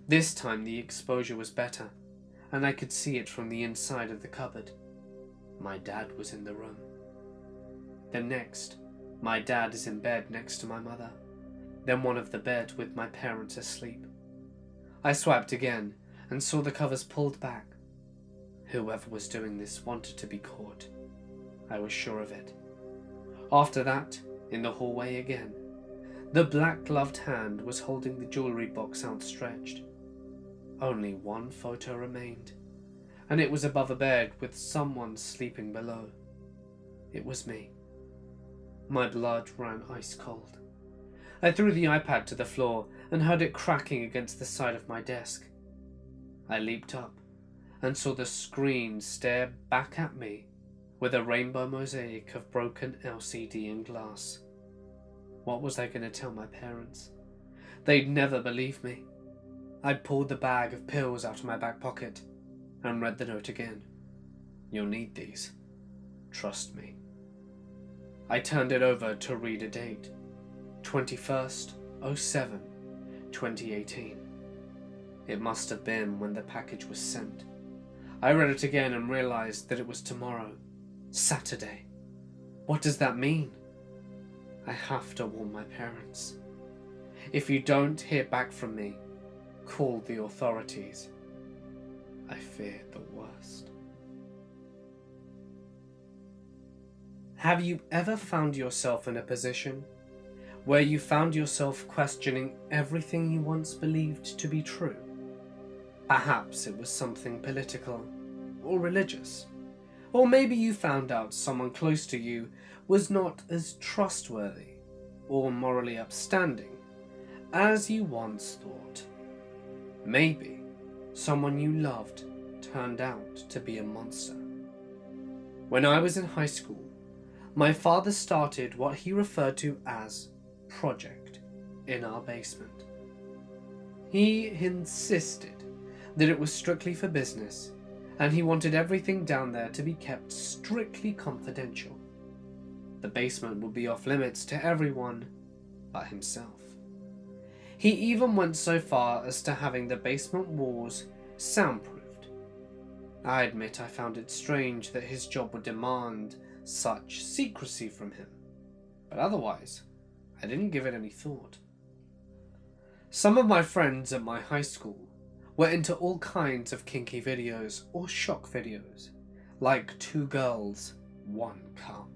This time the exposure was better, and I could see it from the inside of the cupboard. My dad was in the room. Then next, my dad is in bed next to my mother. Then one of the bed with my parents asleep. I swiped again and saw the covers pulled back. Whoever was doing this wanted to be caught. I was sure of it. After that, in the hallway again, the black-gloved hand was holding the jewelry box outstretched. Only one photo remained, and it was above a bed with someone sleeping below. It was me. My blood ran ice cold. I threw the iPad to the floor and heard it cracking against the side of my desk. I leaped up and saw the screen stare back at me with a rainbow mosaic of broken LCD and glass. What was I going to tell my parents? They'd never believe me. I'd pulled the bag of pills out of my back pocket and read the note again. "You'll need these. Trust me." I turned it over to read a date. 21/07/2018. It must have been when the package was sent. I read it again and realized that it was tomorrow, Saturday. What does that mean? I have to warn my parents. If you don't hear back from me, call the authorities. I fear the worst. Have you ever found yourself in a position where you found yourself questioning everything you once believed to be true? Perhaps it was something political or religious. Or maybe you found out someone close to you was not as trustworthy or morally upstanding as you once thought. Maybe someone you loved turned out to be a monster. When I was in high school, my father started what he referred to as Project in our basement. He insisted that it was strictly for business, and he wanted everything down there to be kept strictly confidential. The basement would be off limits to everyone but himself. He even went so far as to having the basement walls soundproofed. I admit I found it strange that his job would demand such secrecy from him, but otherwise, I didn't give it any thought. Some of my friends at my high school were into all kinds of kinky videos or shock videos, like 2 girls, 1 cup.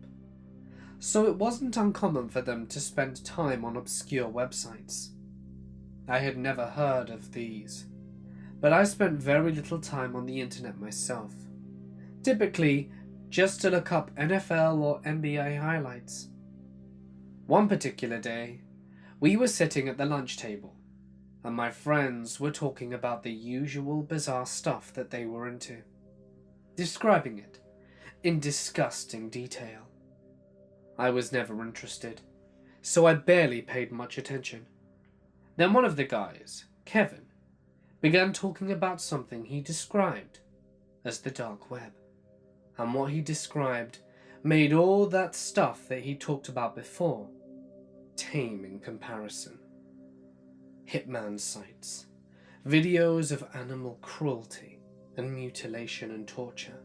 So it wasn't uncommon for them to spend time on obscure websites. I had never heard of these, but I spent very little time on the internet myself, typically just to look up NFL or NBA highlights. One particular day, we were sitting at the lunch table, and my friends were talking about the usual bizarre stuff that they were into, describing it in disgusting detail. I was never interested, so I barely paid much attention. Then one of the guys, Kevin, began talking about something he described as the dark web, and what he described made all that stuff that he talked about before tame in comparison. Hitman sites, videos of animal cruelty and mutilation and torture.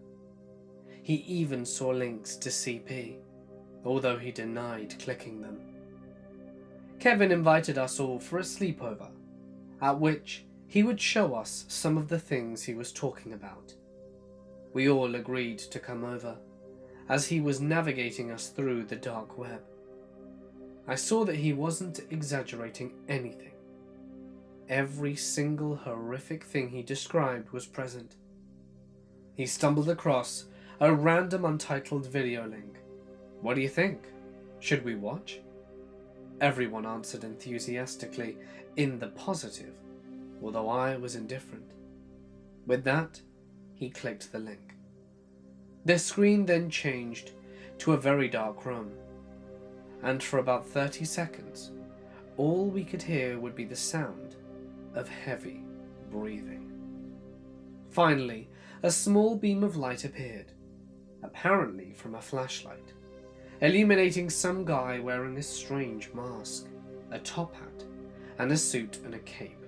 He even saw links to CP, although he denied clicking them. Kevin invited us all for a sleepover, at which he would show us some of the things he was talking about. We all agreed to come over, as he was navigating us through the dark web. I saw that he wasn't exaggerating anything. Every single horrific thing he described was present. He stumbled across a random untitled video link. What do you think? Should we watch? Everyone answered enthusiastically in the positive, although I was indifferent. With that, he clicked the link. The screen then changed to a very dark room, and for about 30 seconds, all we could hear would be the sound of heavy breathing. Finally, a small beam of light appeared, apparently from a flashlight, illuminating some guy wearing a strange mask, a top hat, and a suit and a cape.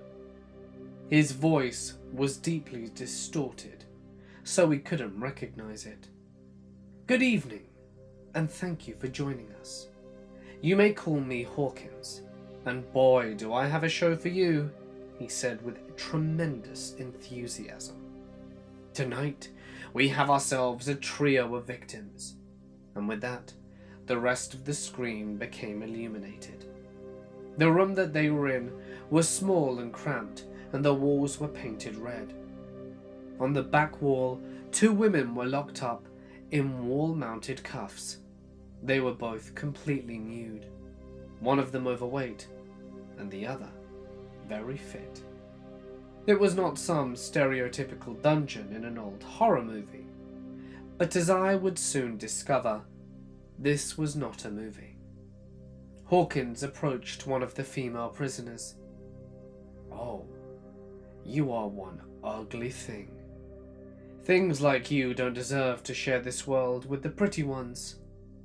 His voice was deeply distorted, so we couldn't recognize it. Good evening, and thank you for joining us. You may call me Hawkins, and boy do I have a show for you, he said with tremendous enthusiasm. Tonight, we have ourselves a trio of victims, and with that, the rest of the screen became illuminated. The room that they were in was small and cramped, and the walls were painted red. On the back wall, 2 women were locked up in wall-mounted cuffs. They were both completely nude, one of them overweight, and the other very fit. It was not some stereotypical dungeon in an old horror movie, but as I would soon discover, this was not a movie. Hawkins approached one of the female prisoners. "Oh, you are one ugly thing. Things like you don't deserve to share this world with the pretty ones."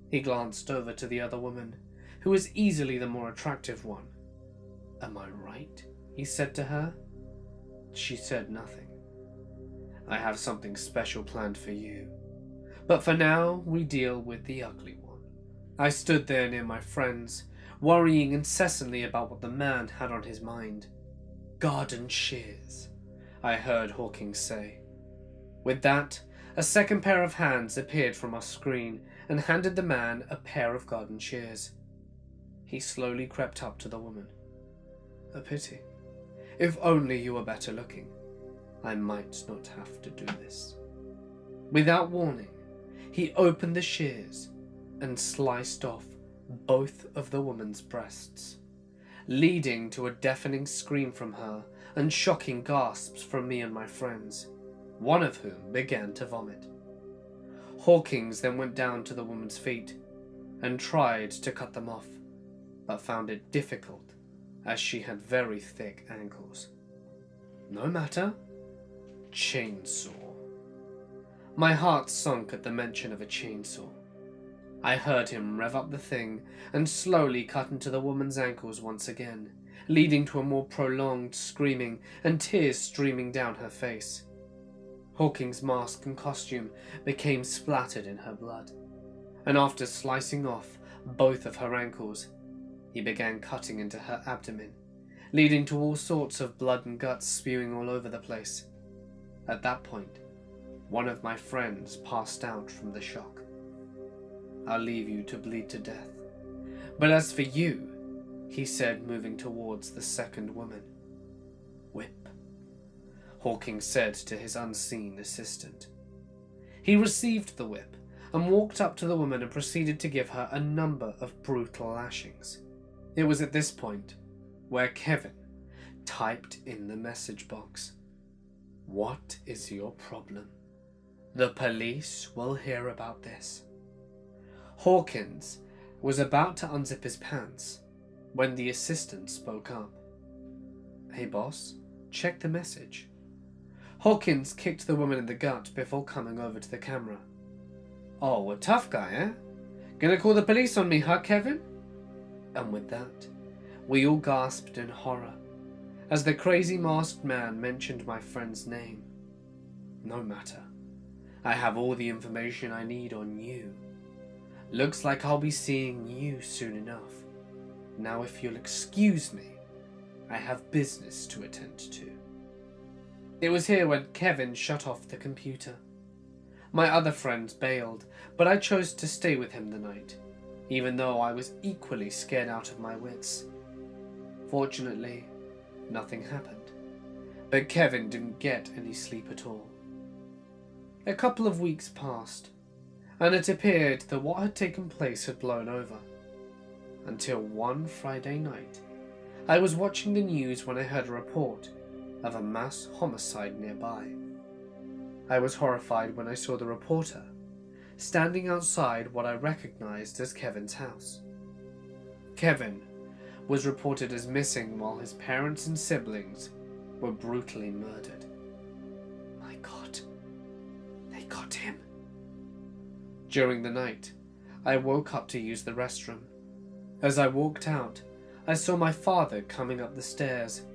He glanced over to the other woman, who was easily the more attractive one. "Am I right?" he said to her. She said nothing. I have something special planned for you. But for now, we deal with the ugly one. I stood there near my friends, worrying incessantly about what the man had on his mind. Garden shears, I heard Hawkins say. With that, a second pair of hands appeared from our screen and handed the man a pair of garden shears. He slowly crept up to the woman. A pity. If only you were better looking, I might not have to do this. Without warning, he opened the shears and sliced off both of the woman's breasts, leading to a deafening scream from her and shocking gasps from me and my friends, one of whom began to vomit. Hawkins then went down to the woman's feet and tried to cut them off, but found it difficult as she had very thick ankles. No matter. Chainsaw. My heart sunk at the mention of a chainsaw. I heard him rev up the thing and slowly cut into the woman's ankles once again, leading to a more prolonged screaming and tears streaming down her face. Hawkins' mask and costume became splattered in her blood, and after slicing off both of her ankles, he began cutting into her abdomen, leading to all sorts of blood and guts spewing all over the place. At that point, one of my friends passed out from the shock. I'll leave you to bleed to death. But as for you, he said, moving towards the second woman. Whip, Hawkins said to his unseen assistant. He received the whip and walked up to the woman and proceeded to give her a number of brutal lashings. It was at this point where Kevin typed in the message box, "What is your problem? The police will hear about this." Hawkins was about to unzip his pants when the assistant spoke up. "Hey boss, check the message." Hawkins kicked the woman in the gut before coming over to the camera. "Oh, a tough guy, eh? Gonna call the police on me, huh, Kevin?" And with that, we all gasped in horror as the crazy masked man mentioned my friend's name. No matter. I have all the information I need on you. Looks like I'll be seeing you soon enough. Now if you'll excuse me, I have business to attend to. It was here when Kevin shut off the computer. My other friends bailed, but I chose to stay with him the night, even though I was equally scared out of my wits. Fortunately, nothing happened, but Kevin didn't get any sleep at all. A couple of weeks passed, and it appeared that what had taken place had blown over. Until one Friday night, I was watching the news when I heard a report of a mass homicide nearby. I was horrified when I saw the reporter standing outside what I recognized as Kevin's house. Kevin was reported as missing while his parents and siblings were brutally murdered. My God, they got him. During the night, I woke up to use the restroom. As I walked out, I saw my father coming up the stairs,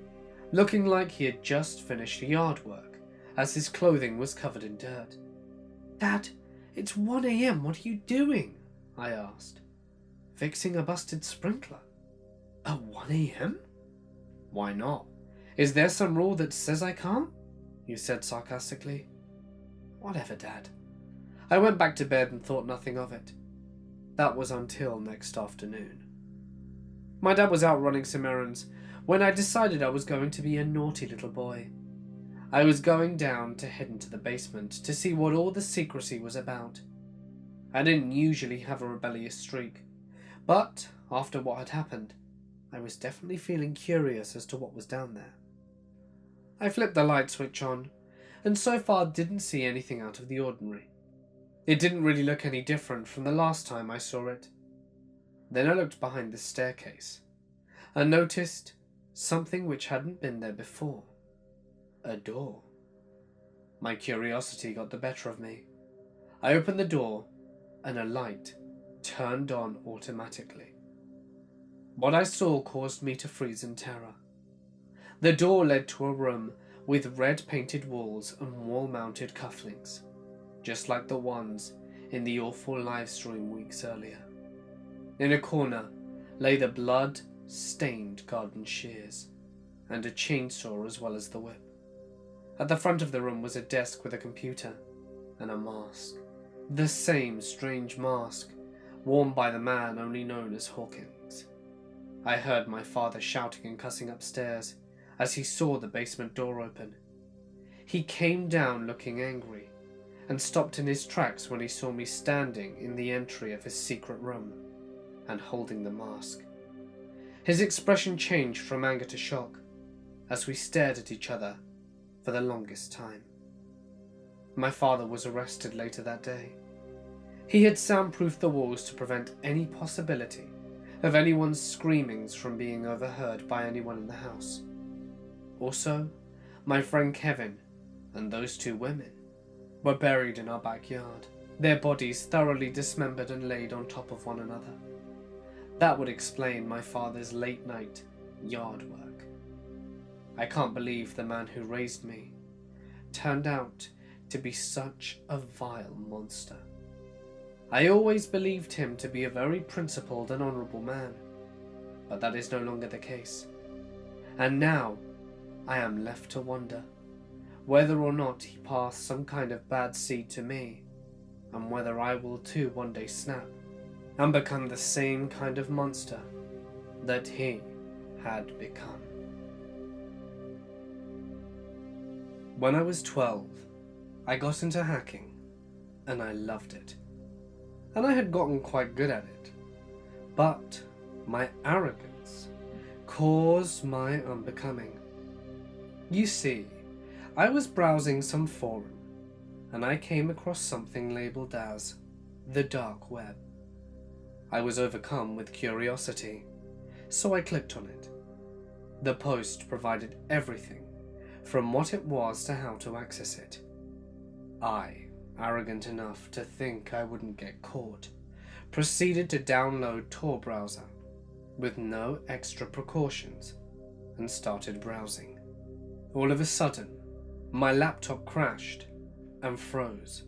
looking like he had just finished yard work, as his clothing was covered in dirt. "Dad, it's 1 a.m. What are you doing?" I asked. "Fixing a busted sprinkler." "At 1 a.m.? "Why not? Is there some rule that says I can't?" you said sarcastically. "Whatever, Dad." I went back to bed and thought nothing of it. That was until next afternoon. My dad was out running some errands when I decided I was going to be a naughty little boy. I was going down to head into the basement to see what all the secrecy was about. I didn't usually have a rebellious streak, but after what had happened, I was definitely feeling curious as to what was down there. I flipped the light switch on, and so far didn't see anything out of the ordinary. It didn't really look any different from the last time I saw it. Then I looked behind the staircase and noticed something which hadn't been there before. A door. My curiosity got the better of me. I opened the door and a light turned on automatically. What I saw caused me to freeze in terror. The door led to a room with red painted walls and wall-mounted cufflinks, just like the ones in the awful live stream weeks earlier. In a corner lay the blood-stained garden shears, and a chainsaw as well as the whip. At the front of the room was a desk with a computer and a mask. The same strange mask worn by the man only known as Hawkins. I heard my father shouting and cussing upstairs as he saw the basement door open. He came down looking angry and stopped in his tracks when he saw me standing in the entry of his secret room and holding the mask. His expression changed from anger to shock as we stared at each other for the longest time. My father was arrested later that day. He had soundproofed the walls to prevent any possibility of anyone's screamings from being overheard by anyone in the house. Also, my friend Kevin and those two women were buried in our backyard, their bodies thoroughly dismembered and laid on top of one another. That would explain my father's late-night yard work. I can't believe the man who raised me turned out to be such a vile monster. I always believed him to be a very principled and honourable man, but that is no longer the case. And now I am left to wonder whether or not he passed some kind of bad seed to me, and whether I will too one day snap and become the same kind of monster that he had become. When I was 12, I got into hacking, and I loved it. And I had gotten quite good at it. But my arrogance caused my unbecoming. You see, I was browsing some forum, and I came across something labelled as the dark web. I was overcome with curiosity, so I clicked on it. The post provided everything from what it was to how to access it. I, arrogant enough to think I wouldn't get caught, proceeded to download Tor browser with no extra precautions and started browsing. All of a sudden, my laptop crashed and froze,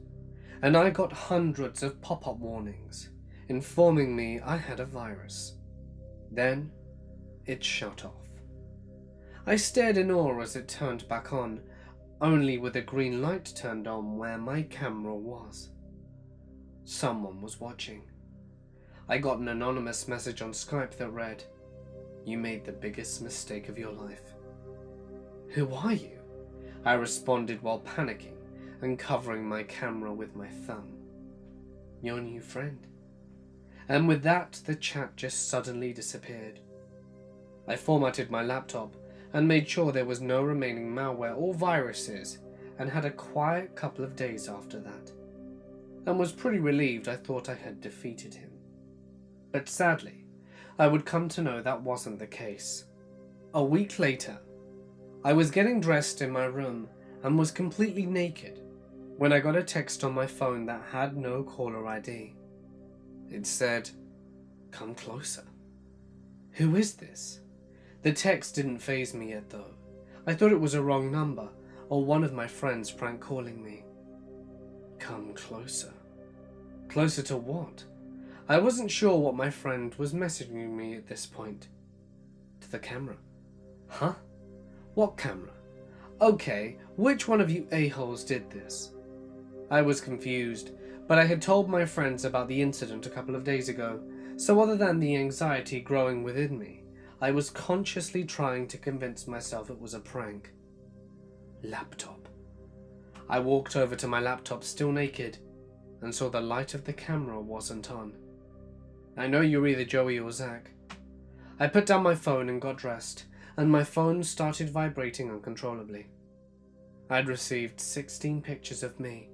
and I got hundreds of pop-up warnings informing me I had a virus. Then it shut off. I stared in awe as it turned back on, only with a green light turned on where my camera was. Someone was watching. I got an anonymous message on Skype that read, "You made the biggest mistake of your life." "Who are you?" I responded while panicking and covering my camera with my thumb. "Your new friend." And with that, the chat just suddenly disappeared. I formatted my laptop and made sure there was no remaining malware or viruses, and had a quiet couple of days after that, and was pretty relieved I thought I had defeated him. But sadly, I would come to know that wasn't the case. A week later, I was getting dressed in my room and was completely naked when I got a text on my phone that had no caller ID. It said, "Come closer." Who is this? The text didn't faze me yet though. I thought it was a wrong number, or one of my friends prank calling me. Come closer. Closer to what? I wasn't sure what my friend was messaging me at this point. To the camera. Huh? What camera? Okay, which one of you a-holes did this? I was confused, but I had told my friends about the incident a couple of days ago, so other than the anxiety growing within me, I was consciously trying to convince myself it was a prank. Laptop. I walked over to my laptop still naked and saw the light of the camera wasn't on. I know you're either Joey or Zach. I put down my phone and got dressed, and my phone started vibrating uncontrollably. I'd received 16 pictures of me,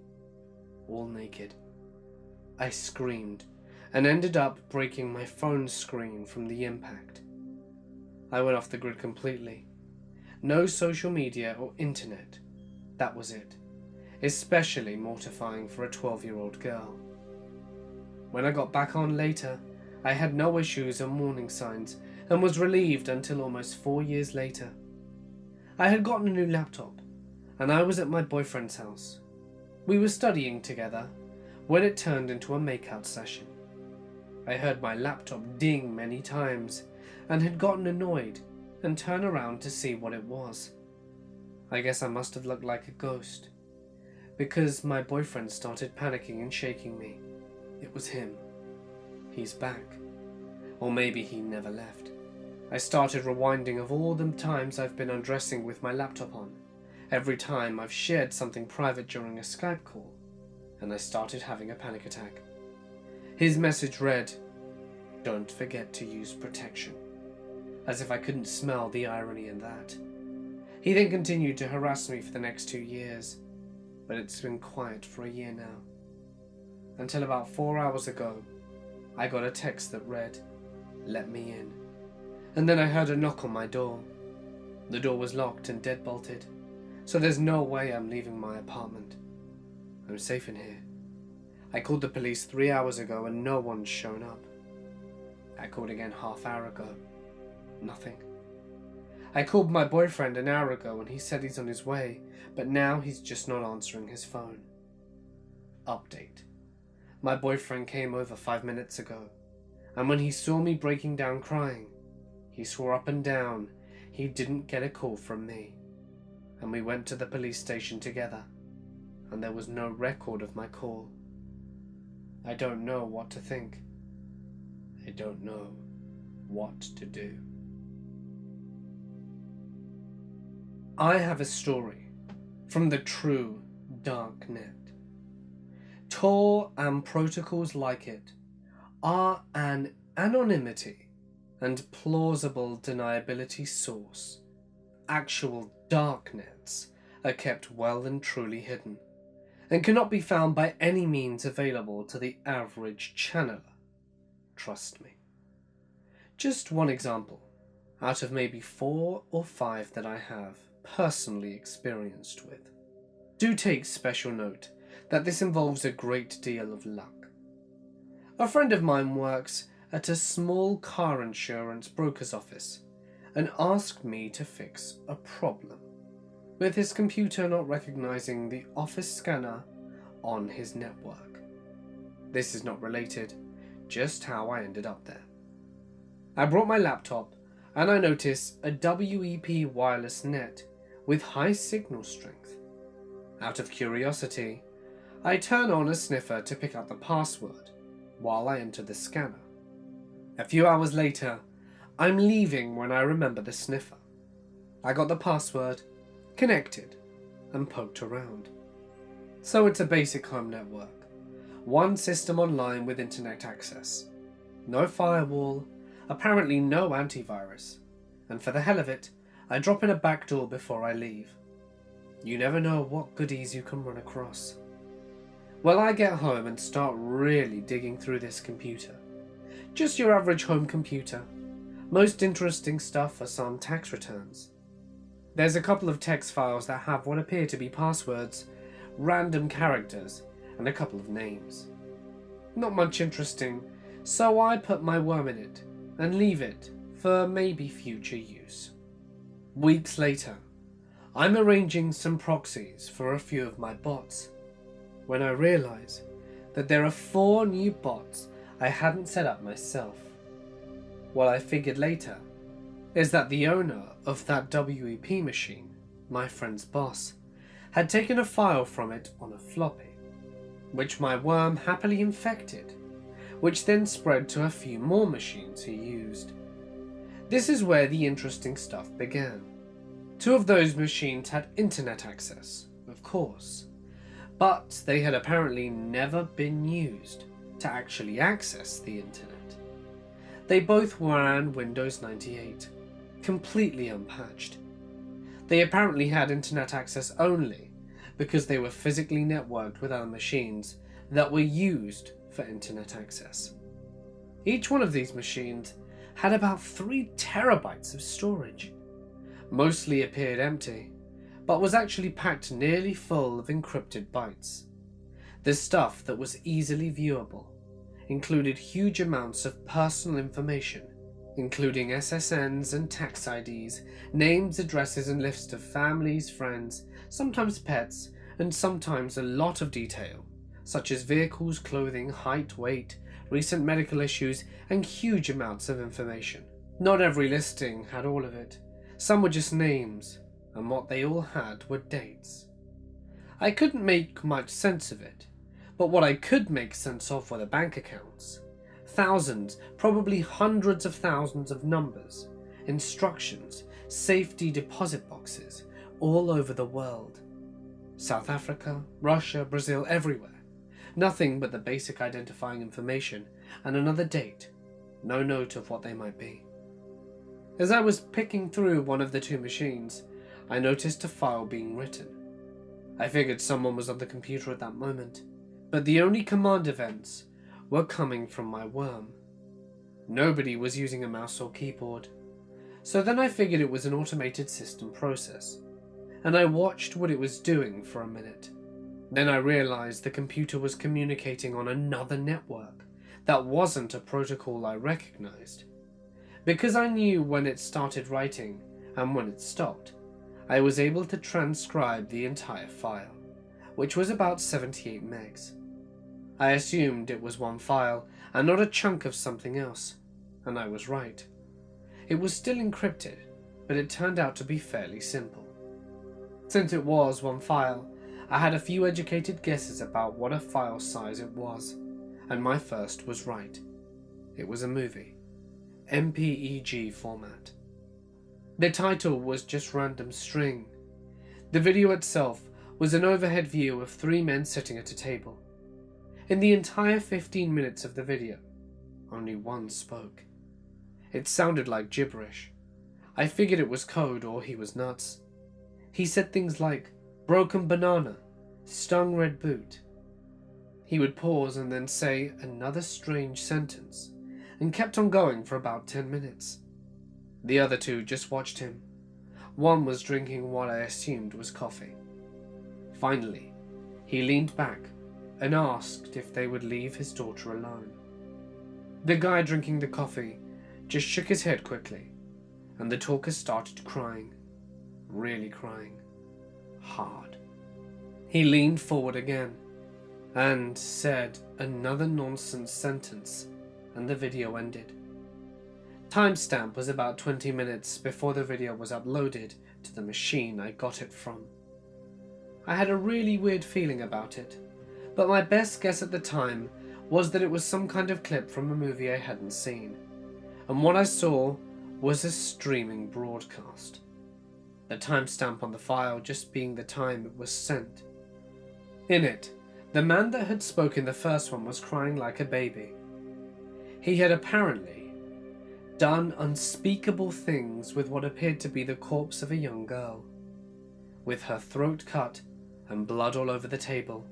all naked. I screamed and ended up breaking my phone screen from the impact. I went off the grid completely. No social media or internet. That was it. Especially mortifying for a 12-year-old girl. When I got back on later, I had no issues or warning signs and was relieved until almost 4 years later. I had gotten a new laptop and I was at my boyfriend's house. We were studying together when it turned into a makeout session. I heard my laptop ding many times and had gotten annoyed and turned around to see what it was. I guess I must have looked like a ghost, because my boyfriend started panicking and shaking me. It was him. He's back. Or maybe he never left. I started rewinding of all the times I've been undressing with my laptop on, every time I've shared something private during a Skype call, and I started having a panic attack. His message read, "Don't forget to use protection," as if I couldn't smell the irony in that. He then continued to harass me for the next 2 years, but it's been quiet for a year now. Until about 4 hours ago, I got a text that read, "Let me in." And then I heard a knock on my door. The door was locked and deadbolted, so there's no way I'm leaving my apartment. I'm safe in here. I called the police 3 hours ago and no one's shown up. I called again half-hour ago. Nothing. I called my boyfriend an hour ago and he said he's on his way, but now he's just not answering his phone. Update. My boyfriend came over 5 minutes ago, and when he saw me breaking down crying, he swore up and down he didn't get a call from me, and we went to the police station together, and there was no record of my call. I don't know what to think. I don't know what to do. I have a story from the true dark net. Tor and protocols like it are an anonymity and plausible deniability source. Actual darknets are kept well and truly hidden, and cannot be found by any means available to the average channeler. Trust me. Just one example, out of maybe 4 or 5 that I have personally experienced with. Do take special note that this involves a great deal of luck. A friend of mine works at a small car insurance broker's office and asked me to fix a problem with his computer not recognizing the office scanner on his network. This is not related, just how I ended up there. I brought my laptop and I noticed a WEP wireless net with high signal strength. Out of curiosity, I turn on a sniffer to pick out the password while I enter the scanner. A few hours later, I'm leaving when I remember the sniffer. I got the password, connected, and poked around. So it's a basic home network. One system online with internet access. No firewall, apparently no antivirus, and for the hell of it, I drop in a back door before I leave. You never know what goodies you can run across. Well, I get home and start really digging through this computer. Just your average home computer. Most interesting stuff are some tax returns. There's a couple of text files that have what appear to be passwords, random characters, and a couple of names. Not much interesting, so I put my worm in it and leave it for maybe future use. Weeks later, I'm arranging some proxies for a few of my bots, when I realize that there are 4 new bots I hadn't set up myself. What I figured later is that the owner of that WEP machine, my friend's boss, had taken a file from it on a floppy, which my worm happily infected, which then spread to a few more machines he used. This is where the interesting stuff began. 2 of those machines had internet access, of course, but they had apparently never been used to actually access the internet. They both ran Windows 98, completely unpatched. They apparently had internet access only because they were physically networked with other machines that were used for internet access. Each one of these machines had about 3 terabytes of storage. Mostly appeared empty, but was actually packed nearly full of encrypted bytes. The stuff that was easily viewable included huge amounts of personal information, including SSNs and tax IDs, names, addresses, and lists of families, friends, sometimes pets, and sometimes a lot of detail, such as vehicles, clothing, height, weight, recent medical issues, and huge amounts of information. Not every listing had all of it. Some were just names, and what they all had were dates. I couldn't make much sense of it, but what I could make sense of were the bank accounts. Thousands, probably hundreds of thousands of numbers, instructions, safety deposit boxes, all over the world. South Africa, Russia, Brazil, everywhere. Nothing but the basic identifying information and another date, no note of what they might be. As I was picking through one of the two machines, I noticed a file being written. I figured someone was on the computer at that moment, but the only command events were coming from my worm. Nobody was using a mouse or keyboard, so then I figured it was an automated system process, and I watched what it was doing for a minute. Then I realized the computer was communicating on another network that wasn't a protocol I recognized. Because I knew when it started writing and when it stopped, I was able to transcribe the entire file, which was about 78 megs. I assumed it was one file and not a chunk of something else, and I was right. It was still encrypted, but it turned out to be fairly simple. Since it was one file, I had a few educated guesses about what a file size it was, and my first was right. It was a movie, MPEG format. The title was just random string. The video itself was an overhead view of three men sitting at a table. In the entire 15 minutes of the video, only one spoke. It sounded like gibberish. I figured it was code or he was nuts. He said things like, broken banana, stung red boot. He would pause and then say another strange sentence, and kept on going for about 10 minutes. The other two just watched him. One was drinking what I assumed was coffee. Finally, he leaned back and asked if they would leave his daughter alone. The guy drinking the coffee just shook his head quickly, and the talker started crying, really crying, hard. He leaned forward again and said another nonsense sentence, and the video ended. Timestamp was about 20 minutes before the video was uploaded to the machine I got it from. I had a really weird feeling about it, but my best guess at the time was that it was some kind of clip from a movie I hadn't seen, and what I saw was a streaming broadcast. The timestamp on the file just being the time it was sent. In it, the man that had spoken the first one was crying like a baby. He had apparently done unspeakable things with what appeared to be the corpse of a young girl, with her throat cut and blood all over the table,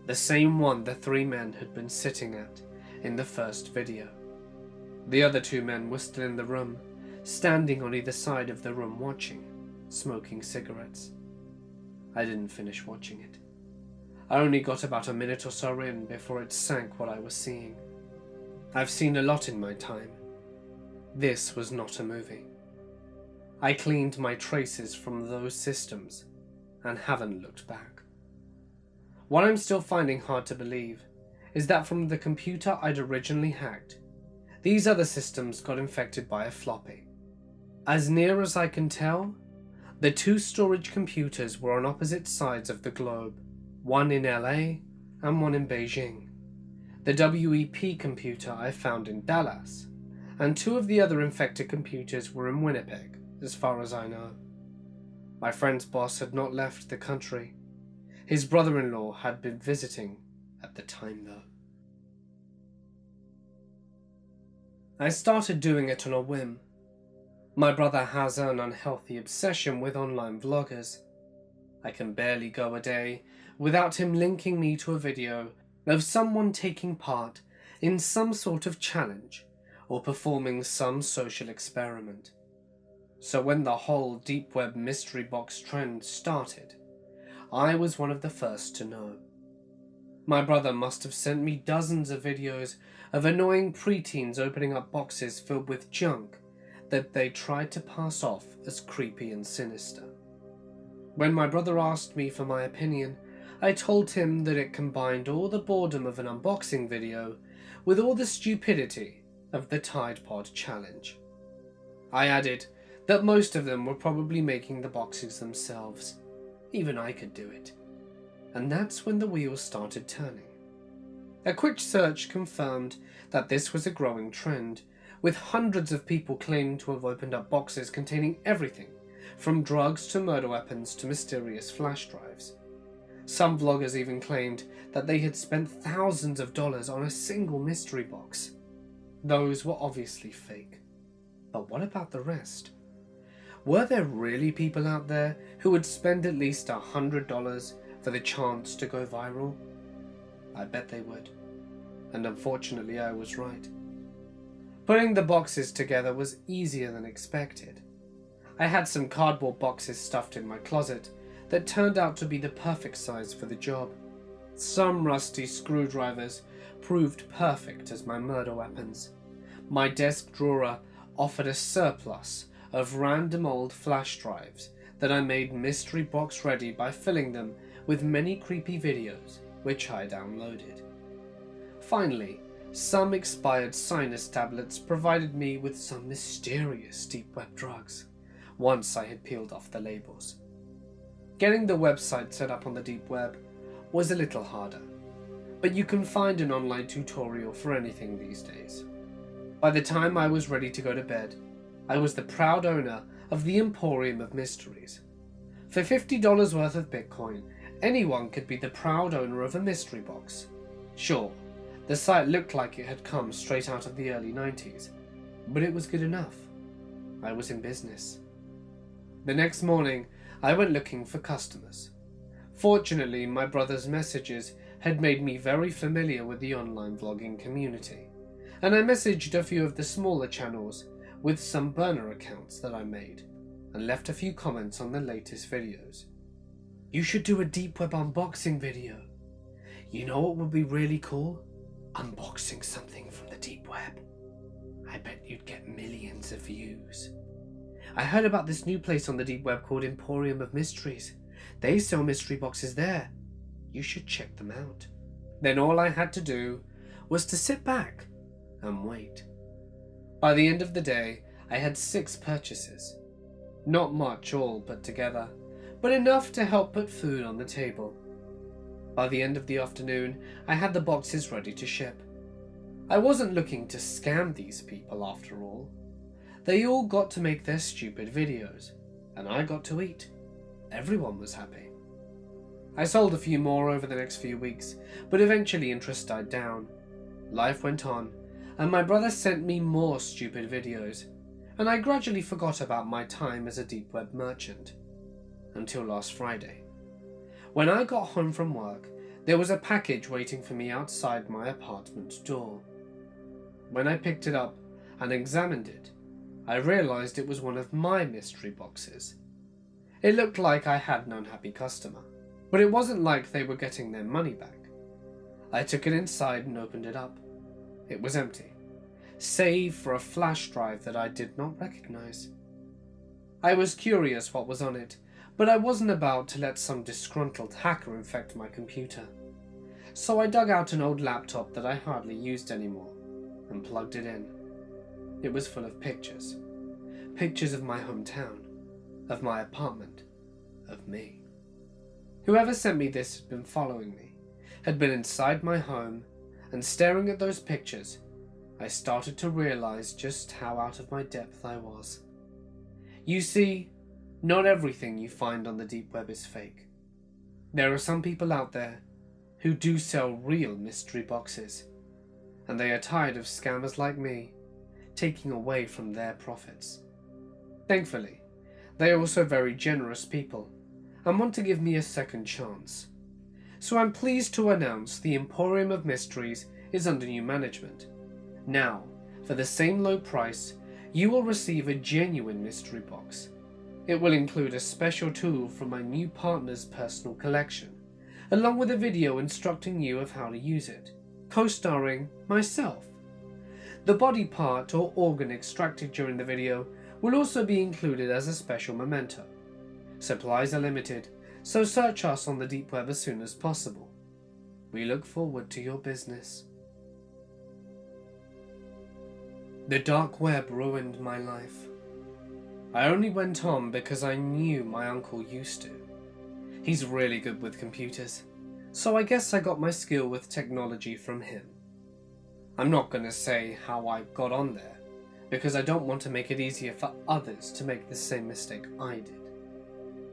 the same one the three men had been sitting at in the first video. The other two men were still in the room, standing on either side of the room watching, smoking cigarettes. I didn't finish watching it. I only got about a minute or so in before it sank what I was seeing. I've seen a lot in my time. This was not a movie. I cleaned my traces from those systems and haven't looked back. What I'm still finding hard to believe is that from the computer I'd originally hacked, these other systems got infected by a floppy. As near as I can tell, the two storage computers were on opposite sides of the globe, one in LA and one in Beijing. The WEP computer I found in Dallas, and two of the other infected computers were in Winnipeg, as far as I know. My friend's boss had not left the country. His brother-in-law had been visiting at the time, though. I started doing it on a whim. My brother has an unhealthy obsession with online vloggers. I can barely go a day without him linking me to a video of someone taking part in some sort of challenge or performing some social experiment. So when the whole deep web mystery box trend started, I was one of the first to know. My brother must have sent me dozens of videos of annoying preteens opening up boxes filled with junk that they tried to pass off as creepy and sinister. When my brother asked me for my opinion, I told him that it combined all the boredom of an unboxing video with all the stupidity of the Tide Pod challenge. I added that most of them were probably making the boxes themselves. Even I could do it. And that's when the wheels started turning. A quick search confirmed that this was a growing trend, with hundreds of people claiming to have opened up boxes containing everything, from drugs to murder weapons to mysterious flash drives. Some vloggers even claimed that they had spent thousands of dollars on a single mystery box. Those were obviously fake. But what about the rest? Were there really people out there who would spend at least $100 for the chance to go viral? I bet they would. And unfortunately, I was right. Putting the boxes together was easier than expected. I had some cardboard boxes stuffed in my closet that turned out to be the perfect size for the job. Some rusty screwdrivers proved perfect as my murder weapons. My desk drawer offered a surplus of random old flash drives that I made mystery box ready by filling them with many creepy videos which I downloaded. Finally, some expired sinus tablets provided me with some mysterious deep web drugs, once I had peeled off the labels. Getting the website set up on the deep web was a little harder, but you can find an online tutorial for anything these days. By the time I was ready to go to bed, I was the proud owner of the Emporium of Mysteries. For $50 worth of Bitcoin, anyone could be the proud owner of a mystery box. Sure, the site looked like it had come straight out of the early 90s, but it was good enough. I was in business. The next morning, I went looking for customers. Fortunately, my brother's messages had made me very familiar with the online vlogging community, and I messaged a few of the smaller channels with some burner accounts that I made, and left a few comments on the latest videos. You should do a deep web unboxing video. You know what would be really cool? Unboxing something from the deep web. I bet you'd get millions of views. I heard about this new place on the deep web called Emporium of Mysteries. They sell mystery boxes there. You should check them out. Then all I had to do was to sit back and wait. By the end of the day, I had 6 purchases. Not much all put together, but enough to help put food on the table. By the end of the afternoon, I had the boxes ready to ship. I wasn't looking to scam these people after all. They all got to make their stupid videos, and I got to eat. Everyone was happy. I sold a few more over the next few weeks, but eventually interest died down. Life went on, and my brother sent me more stupid videos, and I gradually forgot about my time as a deep web merchant. Until last Friday. When I got home from work, there was a package waiting for me outside my apartment door. When I picked it up and examined it, I realized it was one of my mystery boxes. It looked like I had an unhappy customer, but it wasn't like they were getting their money back. I took it inside and opened it up. It was empty, save for a flash drive that I did not recognize. I was curious what was on it, but I wasn't about to let some disgruntled hacker infect my computer. So I dug out an old laptop that I hardly used anymore and plugged it in. It was full of pictures. Pictures of my hometown, of my apartment, of me. Whoever sent me this had been following me, had been inside my home, and staring at those pictures, I started to realize just how out of my depth I was. You see, not everything you find on the deep web is fake. There are some people out there who do sell real mystery boxes, and they are tired of scammers like me taking away from their profits. Thankfully, they are also very generous people and want to give me a second chance. So I'm pleased to announce the Emporium of Mysteries is under new management. Now, for the same low price, you will receive a genuine mystery box. It will include a special tool from my new partner's personal collection, along with a video instructing you of how to use it, co-starring myself. The body part or organ extracted during the video will also be included as a special memento. Supplies are limited, so search us on the deep web as soon as possible. We look forward to your business. The dark web ruined my life. I only went on because I knew my uncle used to. He's really good with computers, so I guess I got my skill with technology from him. I'm not going to say how I got on there, because I don't want to make it easier for others to make the same mistake I did.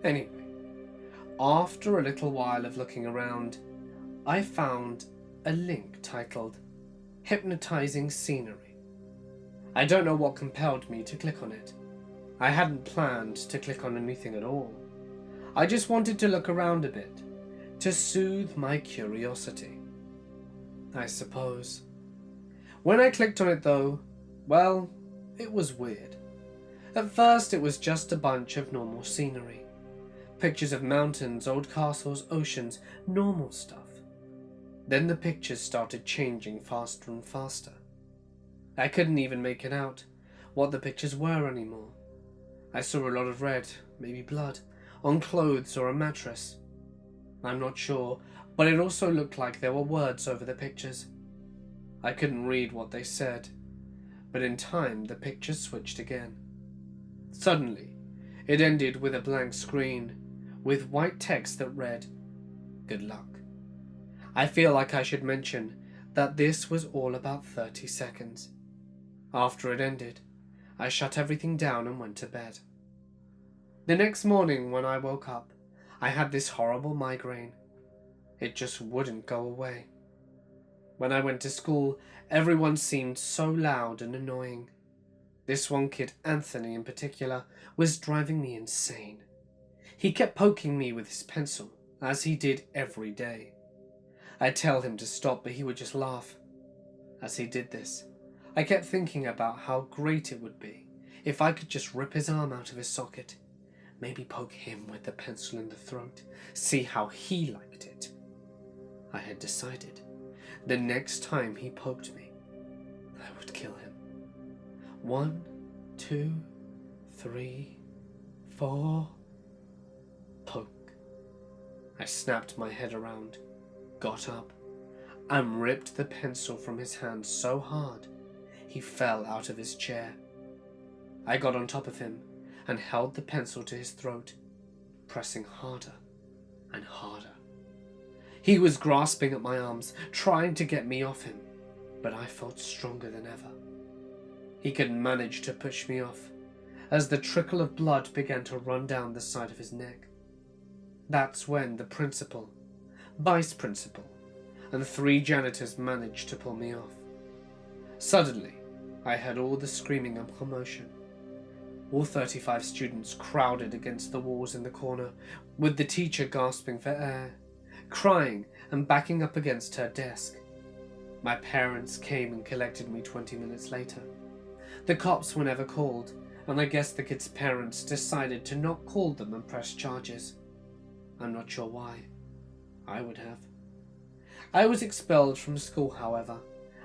Anyway, after a little while of looking around, I found a link titled Hypnotizing Scenery. I don't know what compelled me to click on it. I hadn't planned to click on anything at all. I just wanted to look around a bit, to soothe my curiosity, I suppose. When I clicked on it though, well, it was weird. At first it was just a bunch of normal scenery. Pictures of mountains, old castles, oceans, normal stuff. Then the pictures started changing faster and faster. I couldn't even make it out what the pictures were anymore. I saw a lot of red, maybe blood, on clothes or a mattress. I'm not sure, but it also looked like there were words over the pictures. I couldn't read what they said, but in time the pictures switched again. Suddenly, it ended with a blank screen, with white text that read, "Good luck." I feel like I should mention that this was all about 30 seconds. After it ended, I shut everything down and went to bed. The next morning when I woke up, I had this horrible migraine. It just wouldn't go away. When I went to school, everyone seemed so loud and annoying. This one kid, Anthony in particular, was driving me insane. He kept poking me with his pencil, as he did every day. I'd tell him to stop, but he would just laugh. As he did this, I kept thinking about how great it would be if I could just rip his arm out of his socket, maybe poke him with the pencil in the throat, see how he liked it. I had decided the next time he poked me, I would kill him. 1, 2, 3, 4. Poke. I snapped my head around, got up, and ripped the pencil from his hand so hard he fell out of his chair. I got on top of him and held the pencil to his throat, pressing harder and harder. He was grasping at my arms, trying to get me off him, but I felt stronger than ever. He could manage to push me off, as the trickle of blood began to run down the side of his neck. That's when the principal, vice principal, and 3 janitors managed to pull me off. Suddenly, I heard all the screaming and commotion. All 35 students crowded against the walls in the corner, with the teacher gasping for air, crying and backing up against her desk. My parents came and collected me 20 minutes later. The cops were never called, and I guess the kids' parents decided to not call them and press charges. I'm not sure why. I would have. I was expelled from school, however,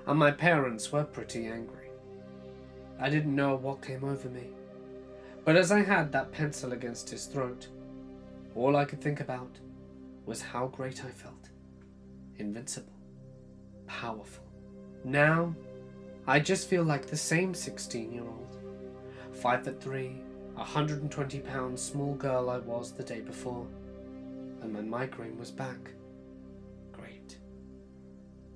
and my parents were pretty angry. I didn't know what came over me, but as I had that pencil against his throat, all I could think about was how great I felt. Invincible. Powerful. Now, I just feel like the same 16-year-old. 5'3", 120 pounds small girl I was the day before, and my migraine was back. Great.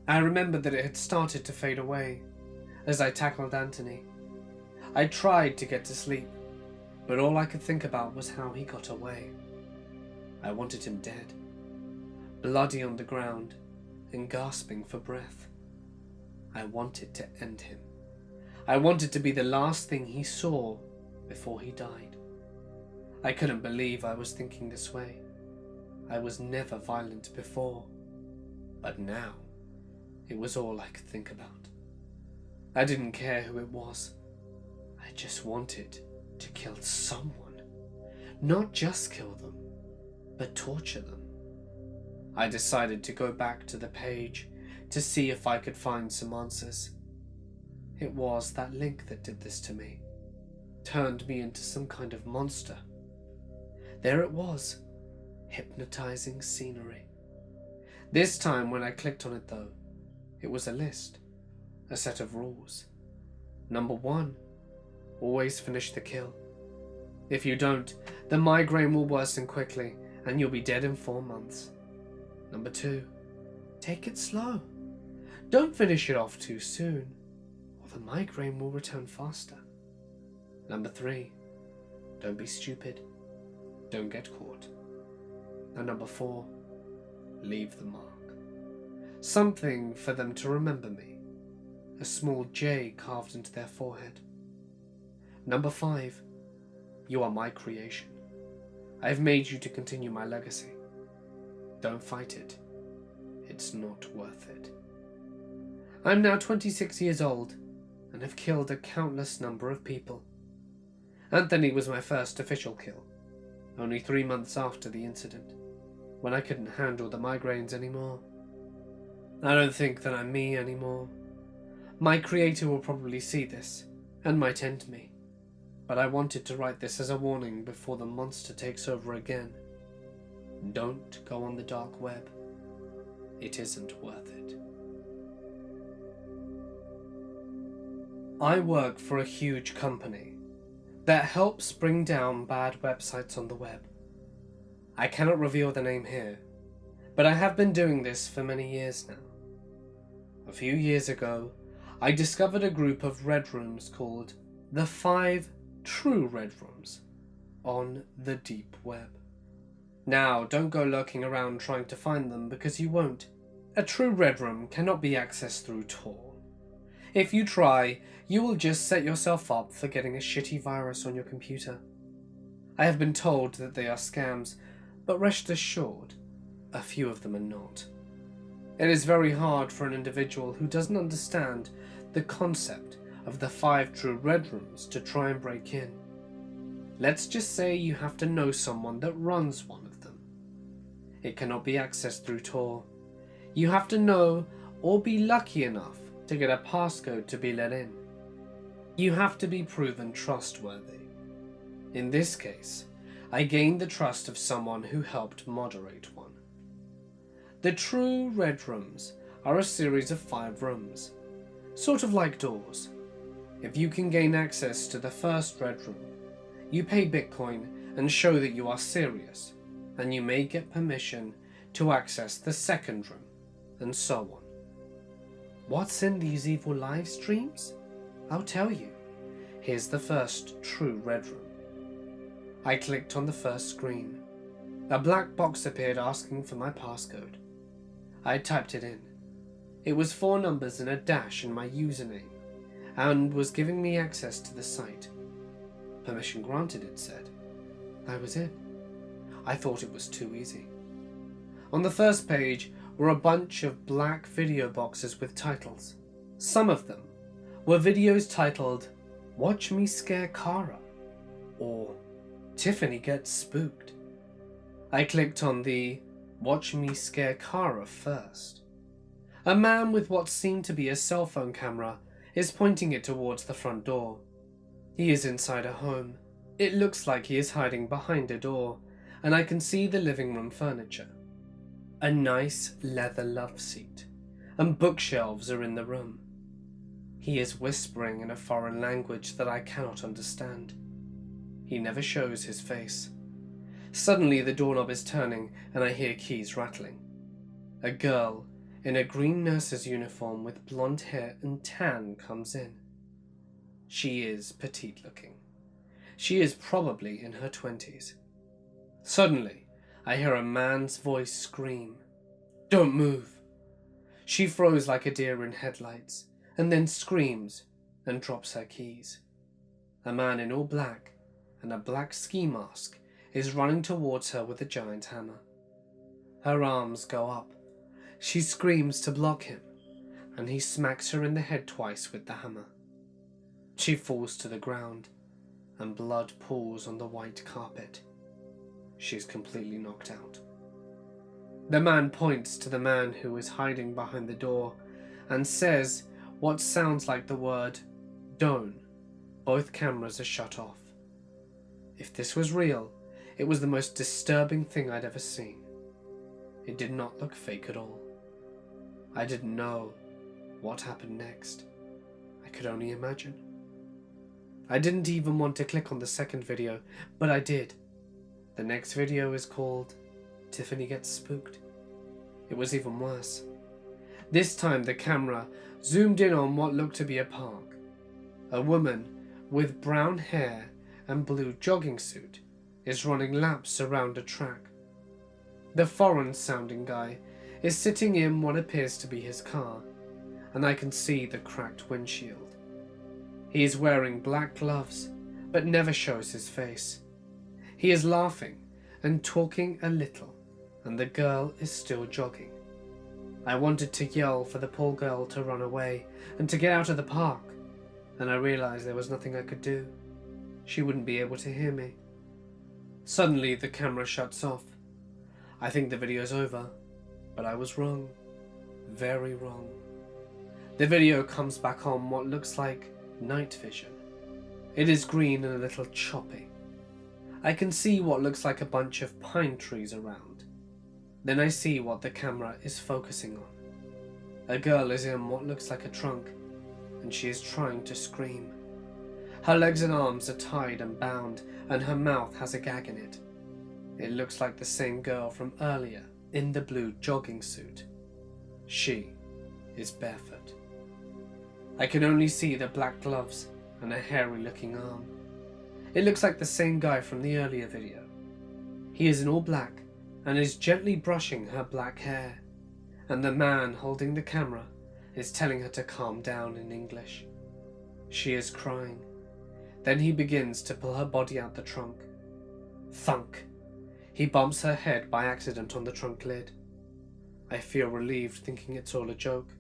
I remembered that it had started to fade away as I tackled Anthony. I tried to get to sleep, but all I could think about was how he got away. I wanted him dead, bloody on the ground and gasping for breath. I wanted to end him. I wanted to be the last thing he saw before he died. I couldn't believe I was thinking this way. I was never violent before, but now it was all I could think about. I didn't care who it was. I just wanted to kill someone. Not just kill them, but torture them. I decided to go back to the page to see if I could find some answers. It was that link that did this to me. turned me into some kind of monster. There it was, hypnotizing scenery. This time when I clicked on it though, it was a list, a set of rules. Number 1, always finish the kill. If you don't, the migraine will worsen quickly and you'll be dead in 4 months. Number 2, take it slow. Don't finish it off too soon, or the migraine will return faster. Number 3, don't be stupid. Don't get caught. And number 4, leave the mark. Something for them to remember me. A small J carved into their forehead. Number 5, you are my creation. I have made you to continue my legacy. Don't fight it. It's not worth it. I'm now 26 years old and have killed a countless number of people. Anthony was my first official kill, only 3 months after the incident, when I couldn't handle the migraines anymore. I don't think that I'm me anymore. My creator will probably see this and might end me, but I wanted to write this as a warning before the monster takes over again. Don't go on the dark web. It isn't worth it. I work for a huge company that helps bring down bad websites on the web. I cannot reveal the name here, but I have been doing this for many years now. A few years ago, I discovered a group of red rooms called the 5 True Red Rooms on the deep web. Now, don't go lurking around trying to find them because you won't. A true red room cannot be accessed througtor. If you try, you will just set yourself up for getting a shitty virus on your computer. I have been told that they are scams, but rest assured, a few of them are not. It is very hard for an individual who doesn't understand the concept of the 5 true red rooms to try and break in. Let's just say you have to know someone that runs one of them. It cannot be accessed through Tor. You have to know or be lucky enough to get a passcode to be let in. You have to be proven trustworthy. In this case, I gained the trust of someone who helped moderate one. The true red rooms are a series of 5 rooms, sort of like doors. If you can gain access to the first red room, you pay Bitcoin and show that you are serious, and you may get permission to access the second room, and so on. What's in these evil live streams? I'll tell you. Here's the first true red room. I clicked on the first screen. A black box appeared asking for my passcode. I typed it in. It was 4 numbers and a dash in my username, and was giving me access to the site. Permission granted, it said. I was in. I thought it was too easy. On the first page were a bunch of black video boxes with titles. Some of them were videos titled, "Watch Me Scare Kara," or "Tiffany Gets Spooked." I clicked on the "Watch Me Scare Kara" first. A man with what seemed to be a cell phone camera is pointing it towards the front door. He is inside a home. It looks like he is hiding behind a door, and I can see the living room furniture. A nice leather love seat, and bookshelves are in the room. He is whispering in a foreign language that I cannot understand. He never shows his face. Suddenly the doorknob is turning and I hear keys rattling. A girl in a green nurse's uniform with blonde hair and tan comes in. She is petite looking. She is probably in her 20s. Suddenly, I hear a man's voice scream, "Don't move!" She froze like a deer in headlights, and then screams and drops her keys. A man in all black and a black ski mask is running towards her with a giant hammer. Her arms go up. She screams to block him, and he smacks her in the head twice with the hammer. She falls to the ground, and blood pools on the white carpet. She is completely knocked out. The man points to the man who is hiding behind the door and says what sounds like the word "Don't," both cameras are shut off. If this was real, it was the most disturbing thing I'd ever seen. It did not look fake at all. I didn't know what happened next. I could only imagine. I didn't even want to click on the second video, but I did. The next video is called Tiffany Gets Spooked. It was even worse. This time the camera zoomed in on what looked to be a park. A woman with brown hair and blue jogging suit is running laps around a track. The foreign-sounding guy is sitting in what appears to be his car, and I can see the cracked windshield. He is wearing black gloves, but never shows his face. He is laughing and talking a little, and the girl is still jogging. I wanted to yell for the poor girl to run away and to get out of the park, and I realized there was nothing I could do. She wouldn't be able to hear me. Suddenly the camera shuts off. I think the video's over, but I was wrong. Very wrong. The video comes back on what looks like night vision. It is green and a little choppy. I can see what looks like a bunch of pine trees around. Then I see what the camera is focusing on. A girl is in what looks like a trunk, and she is trying to scream. Her legs and arms are tied and bound, and her mouth has a gag in it. It looks like the same girl from earlier in the blue jogging suit. She is barefoot. I can only see the black gloves and a hairy looking arm. It looks like the same guy from the earlier video. He is in all black and is gently brushing her black hair, and the man holding the camera is telling her to calm down in English. She is crying. Then he begins to pull her body out the trunk. Thunk! He bumps her head by accident on the trunk lid. I feel relieved, thinking it's all a joke,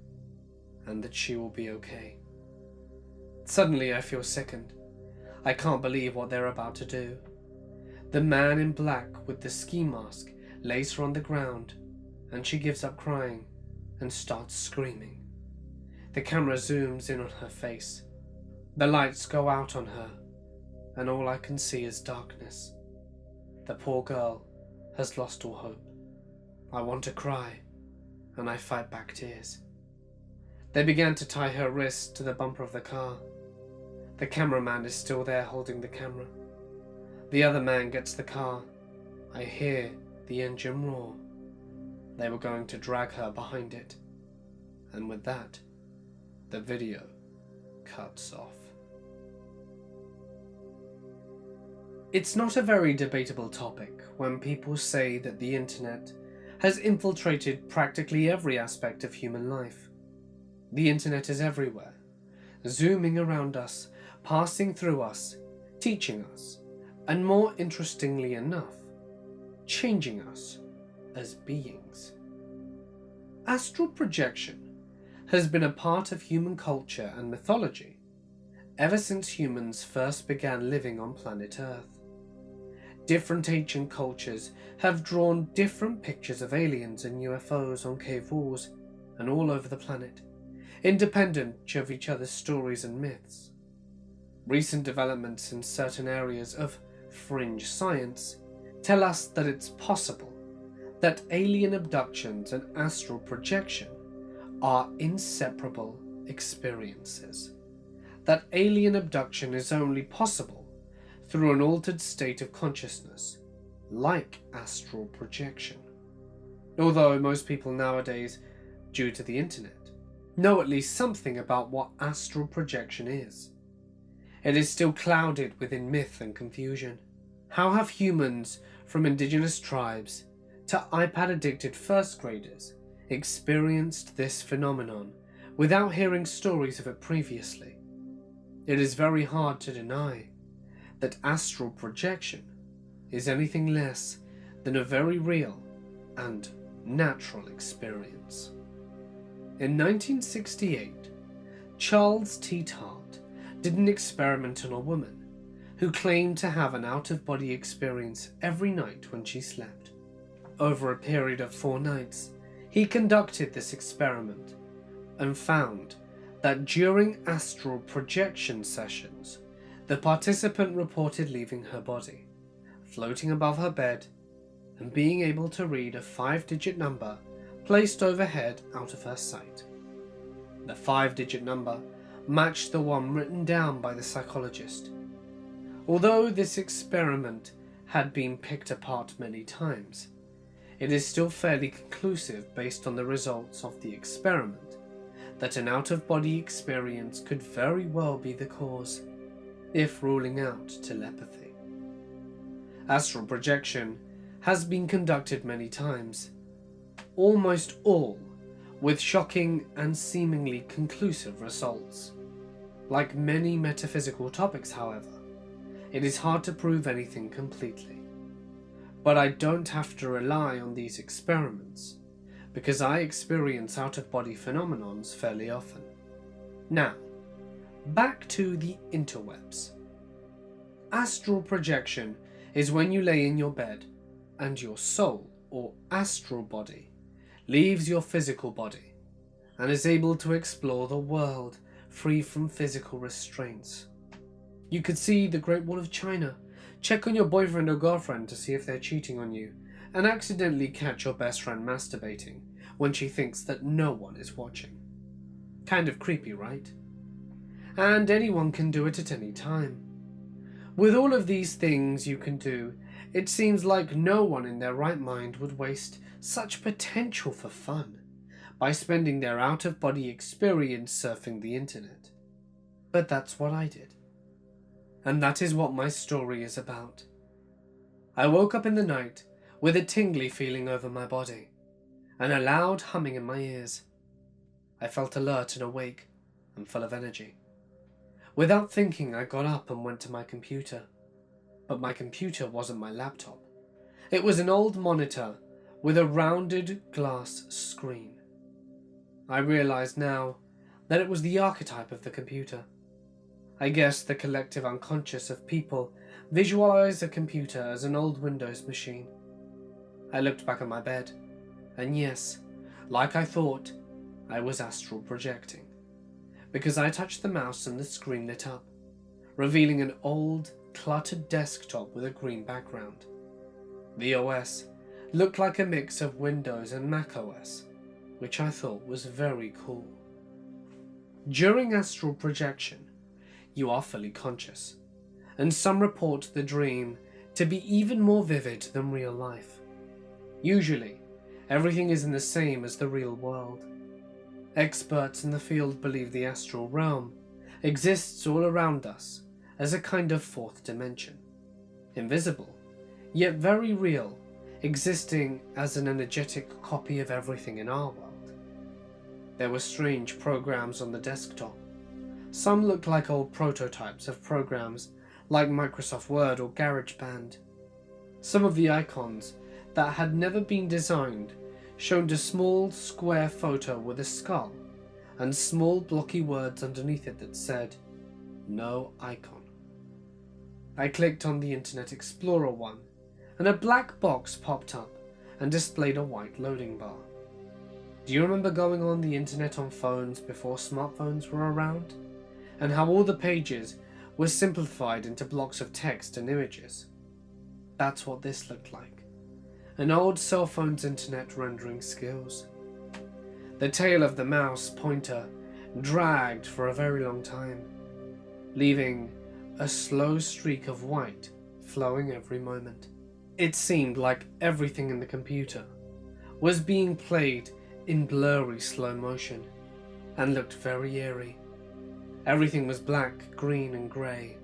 and that she will be okay. Suddenly I feel sickened. I can't believe what they're about to do. The man in black with the ski mask lays her on the ground, and she gives up crying and starts screaming. The camera zooms in on her face. The lights go out on her, and all I can see is darkness. The poor girl has lost all hope. I want to cry, and I fight back tears. They began to tie her wrists to the bumper of the car. The cameraman is still there holding the camera. The other man gets the car. I hear the engine roar. They were going to drag her behind it. And with that, the video cuts off. It's not a very debatable topic when people say that the internet has infiltrated practically every aspect of human life. The internet is everywhere, zooming around us, passing through us, teaching us, and more interestingly enough, changing us as beings. Astral projection has been a part of human culture and mythology ever since humans first began living on planet Earth. Different ancient cultures have drawn different pictures of aliens and UFOs on cave walls and all over the planet, independent of each other's stories and myths. Recent developments in certain areas of fringe science tell us that it's possible that alien abductions and astral projection are inseparable experiences. That alien abduction is only possible through an altered state of consciousness, like astral projection. Although most people nowadays, due to the internet, know at least something about what astral projection is, it is still clouded within myth and confusion. How have humans from indigenous tribes to iPad-addicted first graders experienced this phenomenon without hearing stories of it previously? It is very hard to deny that astral projection is anything less than a very real and natural experience. In 1968, Charles T. Tart did an experiment on a woman who claimed to have an out-of-body experience every night when she slept. Over a period of 4 nights, he conducted this experiment and found that during astral projection sessions, The participant reported leaving her body, floating above her bed, and being able to read a 5-digit number placed overhead out of her sight. The 5-digit number matched the one written down by the psychologist. Although this experiment had been picked apart many times, it is still fairly conclusive based on the results of the experiment that an out-of-body experience could very well be the cause, if ruling out telepathy. Astral projection has been conducted many times, almost all with shocking and seemingly conclusive results. Like many metaphysical topics, however, it is hard to prove anything completely. But I don't have to rely on these experiments, because I experience out-of-body phenomenons fairly often. Now, back to the interwebs. Astral projection is when you lay in your bed and your soul, or astral body, leaves your physical body and is able to explore the world free from physical restraints. You could see the Great Wall of China, check on your boyfriend or girlfriend to see if they're cheating on you, and accidentally catch your best friend masturbating when she thinks that no one is watching. Kind of creepy, right? And anyone can do it at any time. With all of these things you can do, it seems like no one in their right mind would waste such potential for fun by spending their out-of-body experience surfing the internet. But that's what I did. And that is what my story is about. I woke up in the night with a tingly feeling over my body and a loud humming in my ears. I felt alert and awake and full of energy. Without thinking, I got up and went to my computer. But my computer wasn't my laptop. It was an old monitor with a rounded glass screen. I realized now that it was the archetype of the computer. I guess the collective unconscious of people visualize a computer as an old Windows machine. I looked back at my bed, and yes, like I thought, I was astral projecting, because I touched the mouse and the screen lit up, revealing an old, cluttered desktop with a green background. The OS looked like a mix of Windows and Mac OS, which I thought was very cool. During astral projection, you are fully conscious, and some report the dream to be even more vivid than real life. Usually, everything isn't the same as the real world. Experts in the field believe the astral realm exists all around us as a kind of fourth dimension, invisible, yet very real, existing as an energetic copy of everything in our world. There were strange programs on the desktop. Some looked like old prototypes of programs like Microsoft Word or GarageBand. Some of the icons that had never been designed showed a small square photo with a skull and small blocky words underneath it that said, "No icon." I clicked on the Internet Explorer one, and a black box popped up and displayed a white loading bar. Do you remember going on the internet on phones before smartphones were around? And how all the pages were simplified into blocks of text and images? That's what this looked like. An old cell phone's internet rendering skills. The tail of the mouse pointer dragged for a very long time, leaving a slow streak of white flowing every moment. It seemed like everything in the computer was being played in blurry slow motion and looked very eerie. Everything was black, green and grey.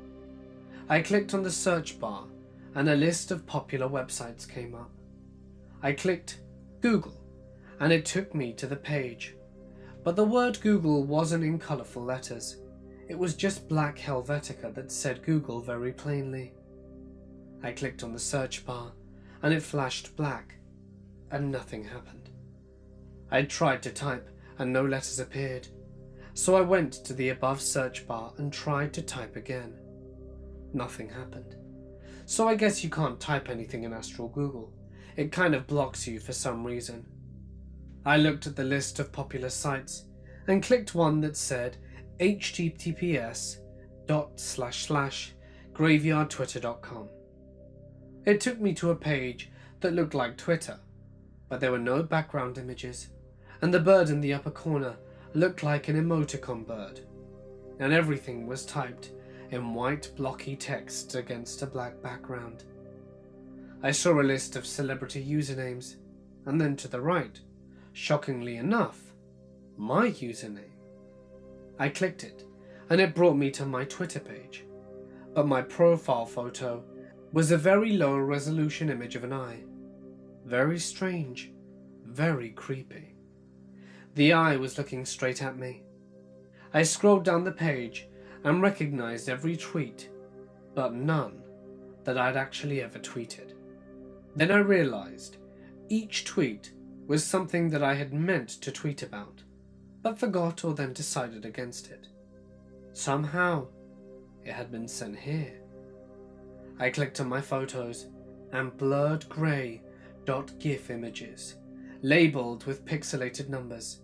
I clicked on the search bar and a list of popular websites came up. I clicked Google and it took me to the page, but the word Google wasn't in colourful letters. It was just black Helvetica that said Google very plainly. I clicked on the search bar and it flashed black and nothing happened. I tried to type and no letters appeared. So I went to the above search bar and tried to type again. Nothing happened. So I guess you can't type anything in Astral Google. It kind of blocks you for some reason. I looked at the list of popular sites and clicked one that said https graveyardtwitter.com. It took me to a page that looked like Twitter, but there were no background images, and the bird in the upper corner looked like an emoticon bird, and everything was typed in white blocky text against a black background. I saw a list of celebrity usernames, and then to the right, shockingly enough, my username. I clicked it, and it brought me to my Twitter page, but my profile photo was a very low resolution image of an eye. Very strange, very creepy. The eye was looking straight at me. I scrolled down the page and recognized every tweet, but none that I'd actually ever tweeted. Then I realized each tweet was something that I had meant to tweet about, but forgot or then decided against it. Somehow, it had been sent here. I clicked on my photos and blurred grey .gif images, labelled with pixelated numbers.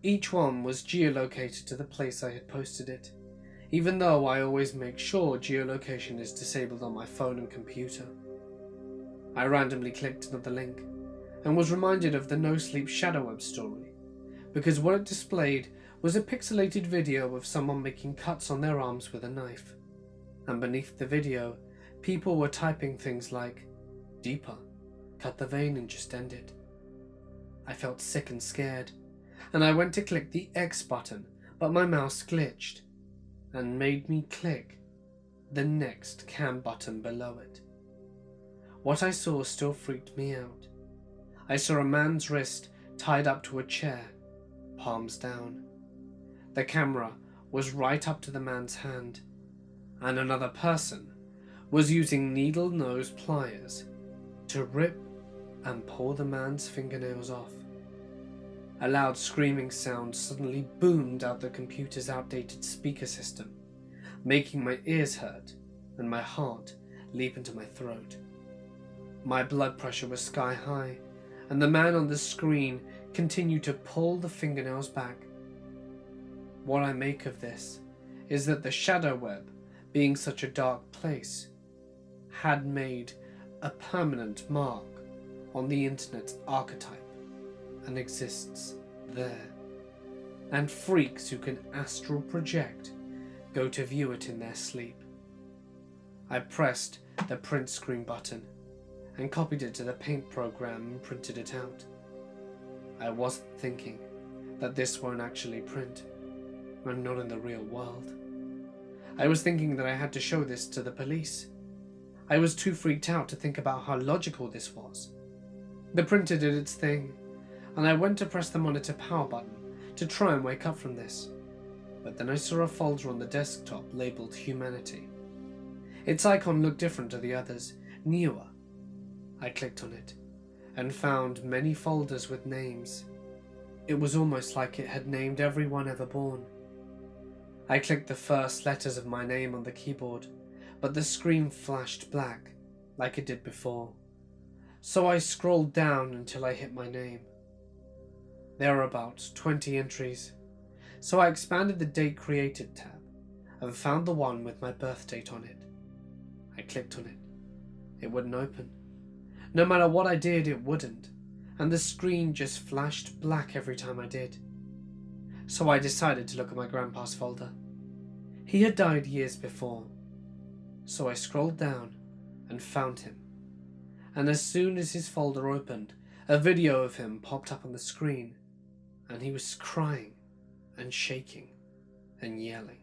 Each one was geolocated to the place I had posted it, even though I always make sure geolocation is disabled on my phone and computer. I randomly clicked another link and was reminded of the No Sleep Shadowweb story, because what it displayed was a pixelated video of someone making cuts on their arms with a knife, and beneath the video, people were typing things like, "Deeper, cut the vein and just end it." I felt sick and scared, and I went to click the X button, but my mouse glitched and made me click the next cam button below it. What I saw still freaked me out. I saw a man's wrist tied up to a chair, palms down. The camera was right up to the man's hand, and another person was using needle-nose pliers to rip and pull the man's fingernails off. A loud screaming sound suddenly boomed out the computer's outdated speaker system, making my ears hurt and my heart leap into my throat. My blood pressure was sky high, and the man on the screen continued to pull the fingernails back. What I make of this is that the shadow web, being such a dark place, had made a permanent mark on the internet's archetype and exists there, and freaks who can astral project go to view it in their sleep. I pressed the print screen button and copied it to the Paint program and printed it out. I wasn't thinking that this won't actually print. I'm not in the real world. I was thinking that I had to show this to the police. I was too freaked out to think about how logical this was. The printer did its thing, and I went to press the monitor power button to try and wake up from this. But then I saw a folder on the desktop labelled Humanity. Its icon looked different to the others, newer. I clicked on it and found many folders with names. It was almost like it had named everyone ever born. I clicked the first letters of my name on the keyboard, but the screen flashed black like it did before. So I scrolled down until I hit my name. There were about 20 entries, so I expanded the Date Created tab and found the one with my birth date on it. I clicked on it. It wouldn't open. No matter what I did, it wouldn't, and the screen just flashed black every time I did. So I decided to look at my grandpa's folder. He had died years before, so I scrolled down and found him. And as soon as his folder opened, a video of him popped up on the screen, and he was crying and shaking and yelling.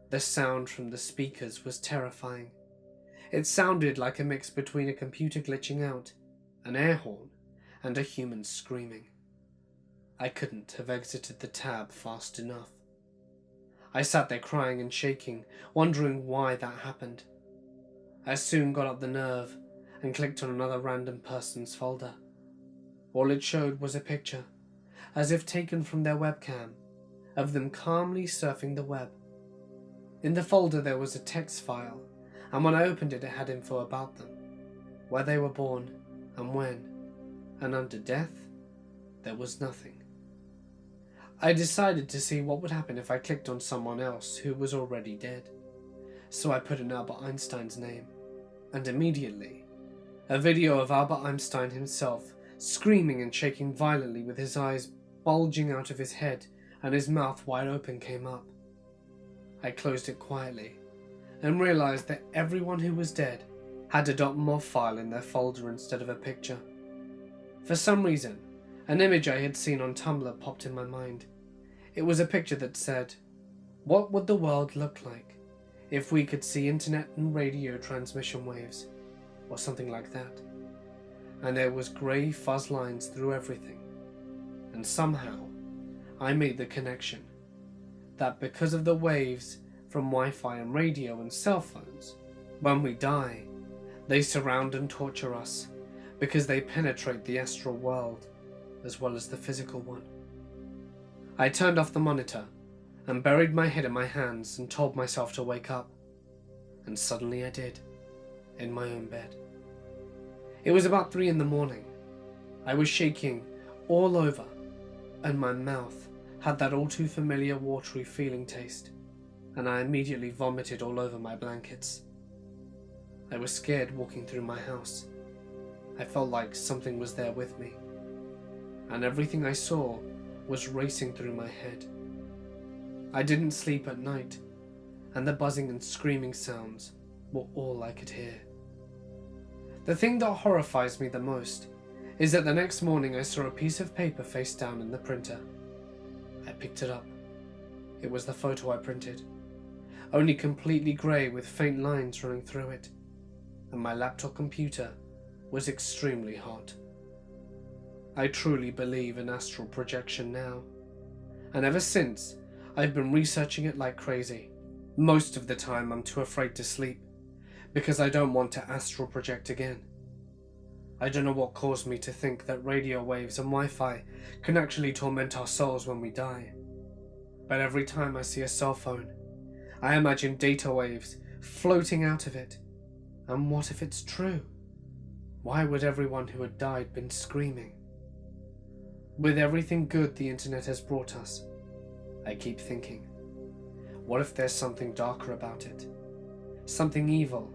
The sound from the speakers was terrifying. It sounded like a mix between a computer glitching out, an air horn, and a human screaming. I couldn't have exited the tab fast enough. I sat there crying and shaking, wondering why that happened. I soon got up the nerve and clicked on another random person's folder. All it showed was a picture, as if taken from their webcam, of them calmly surfing the web. In the folder there was a text file, and when I opened it, it had info about them, where they were born and when, and under death, there was nothing. I decided to see what would happen if I clicked on someone else who was already dead. So I put in Albert Einstein's name, and immediately, a video of Albert Einstein himself screaming and shaking violently with his eyes bulging out of his head and his mouth wide open came up. I closed it quietly and realized that everyone who was dead had a .mov file in their folder instead of a picture. For some reason, an image I had seen on Tumblr popped in my mind. It was a picture that said, "What would the world look like if we could see internet and radio transmission waves?" or something like that. And there was grey fuzz lines through everything. And somehow, I made the connection that because of the waves from Wi-Fi and radio and cell phones, when we die, they surround and torture us because they penetrate the astral world as well as the physical one. I turned off the monitor and buried my head in my hands and told myself to wake up. And suddenly I did, in my own bed. It was about 3 a.m. I was shaking all over, and my mouth had that all too familiar watery feeling taste, and I immediately vomited all over my blankets. I was scared walking through my house. I felt like something was there with me, and everything I saw was racing through my head. I didn't sleep at night, and the buzzing and screaming sounds were all I could hear. The thing that horrifies me the most is that the next morning I saw a piece of paper face down in the printer. I picked it up. It was the photo I printed, only completely grey with faint lines running through it, and my laptop computer was extremely hot. I truly believe in astral projection now, and ever since I've been researching it like crazy. Most of the time I'm too afraid to sleep, because I don't want to astral project again. I don't know what caused me to think that radio waves and Wi-Fi can actually torment our souls when we die. But every time I see a cell phone, I imagine data waves floating out of it. And what if it's true? Why would everyone who had died been screaming? With everything good the internet has brought us, I keep thinking, what if there's something darker about it? Something evil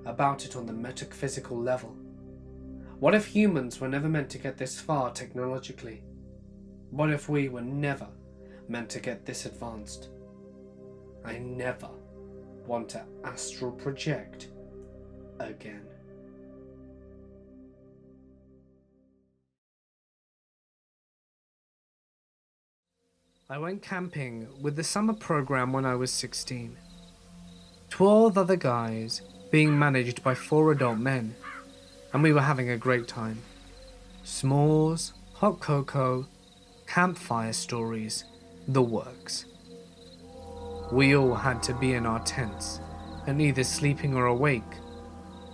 about it on the metaphysical level? What if humans were never meant to get this far technologically? What if we were never meant to get this advanced? I never want to astral project again. I went camping with the summer program when I was 16. 12 other guys being managed by 4 adult men, and we were having a great time. S'mores, hot cocoa, campfire stories, the works. We all had to be in our tents and either sleeping or awake,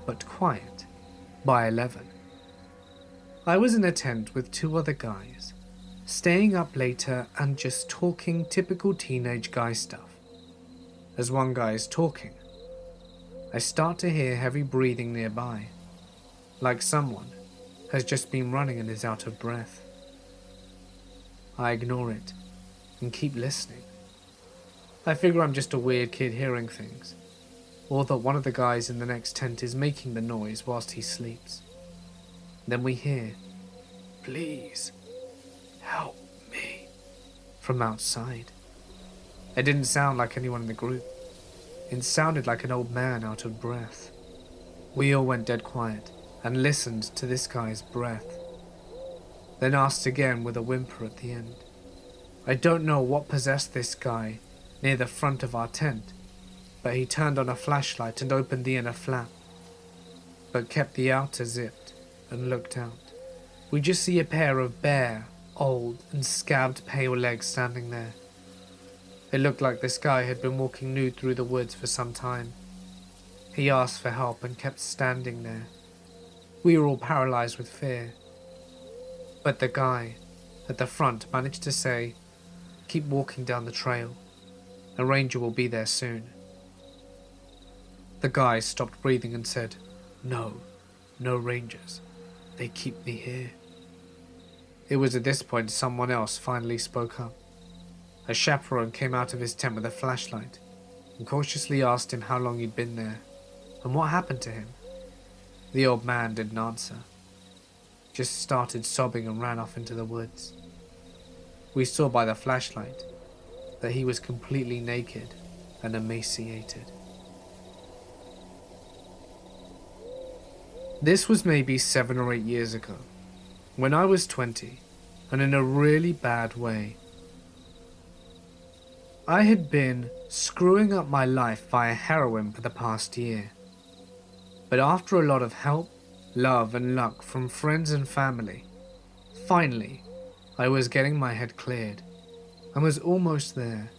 but quiet, by 11. I was in a tent with 2 other guys, staying up later and just talking typical teenage guy stuff. As one guy is talking, I start to hear heavy breathing nearby, like someone has just been running and is out of breath. I ignore it and keep listening. I figure I'm just a weird kid hearing things, or that one of the guys in the next tent is making the noise whilst he sleeps. Then we hear, "Please, help me," from outside. It didn't sound like anyone in the group. It sounded like an old man out of breath. We all went dead quiet and listened to this guy's breath, then asked again with a whimper at the end. I don't know what possessed this guy near the front of our tent, but he turned on a flashlight and opened the inner flap, but kept the outer zipped and looked out. We just see a pair of bare, old and scabbed pale legs standing there. It looked like this guy had been walking nude through the woods for some time. He asked for help and kept standing there. We were all paralyzed with fear. But the guy at the front managed to say, "Keep walking down the trail. A ranger will be there soon." The guy stopped breathing and said, No rangers. They keep me here." It was at this point someone else finally spoke up. A chaperone came out of his tent with a flashlight and cautiously asked him how long he'd been there and what happened to him. The old man didn't answer, just started sobbing and ran off into the woods. We saw by the flashlight that he was completely naked and emaciated. This was maybe 7 or 8 years ago, when I was 20, and in a really bad way. I had been screwing up my life via heroin for the past year. But after a lot of help, love and luck from friends and family, finally, I was getting my head cleared and was almost there,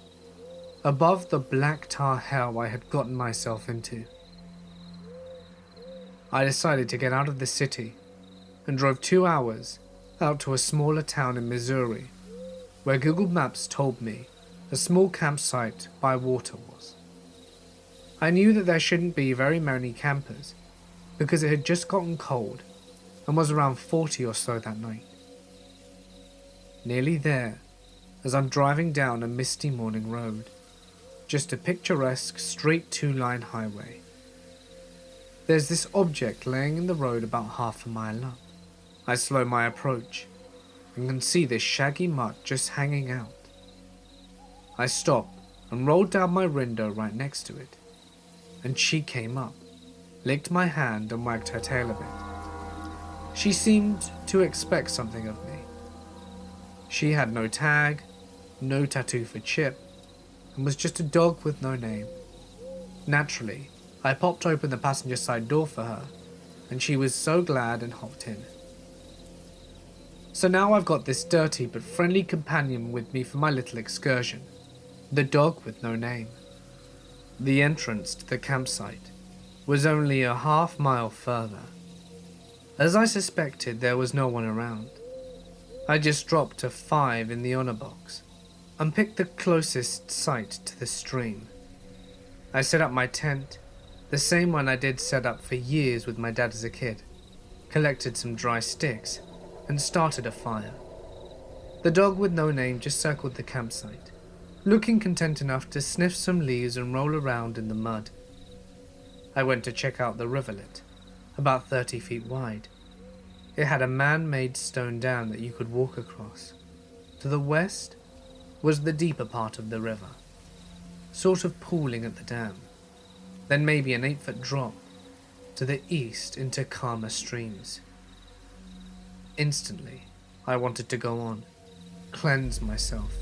above the black tar hell I had gotten myself into. I decided to get out of the city and drove 2 hours out to a smaller town in Missouri, where Google Maps told me a small campsite by water was. I knew that there shouldn't be very many campers because it had just gotten cold and was around 40 or so that night. Nearly there, as I'm driving down a misty morning road, just a picturesque straight 2-line highway. There's this object laying in the road about half a mile up. I slow my approach and can see this shaggy mutt just hanging out. I stop and rolled down my window right next to it, and she came up, licked my hand and wagged her tail a bit. She seemed to expect something of me. She had no tag, no tattoo for Chip, and was just a dog with no name. Naturally, I popped open the passenger side door for her, and she was so glad and hopped in. So now I've got this dirty but friendly companion with me for my little excursion, the dog with no name. The entrance to the campsite was only a half-mile further. As I suspected, there was no one around. I just dropped a 5 in the honor box and picked the closest site to the stream. I set up my tent, the same one I did set up for years with my dad as a kid, collected some dry sticks, and started a fire. The dog with no name just circled the campsite, looking content enough to sniff some leaves and roll around in the mud. I went to check out the rivulet, about 30 feet wide. It had a man-made stone dam that you could walk across. To the west was the deeper part of the river, sort of pooling at the dam. Then maybe an 8-foot drop to the east into calmer streams. Instantly, I wanted to go on, cleanse myself,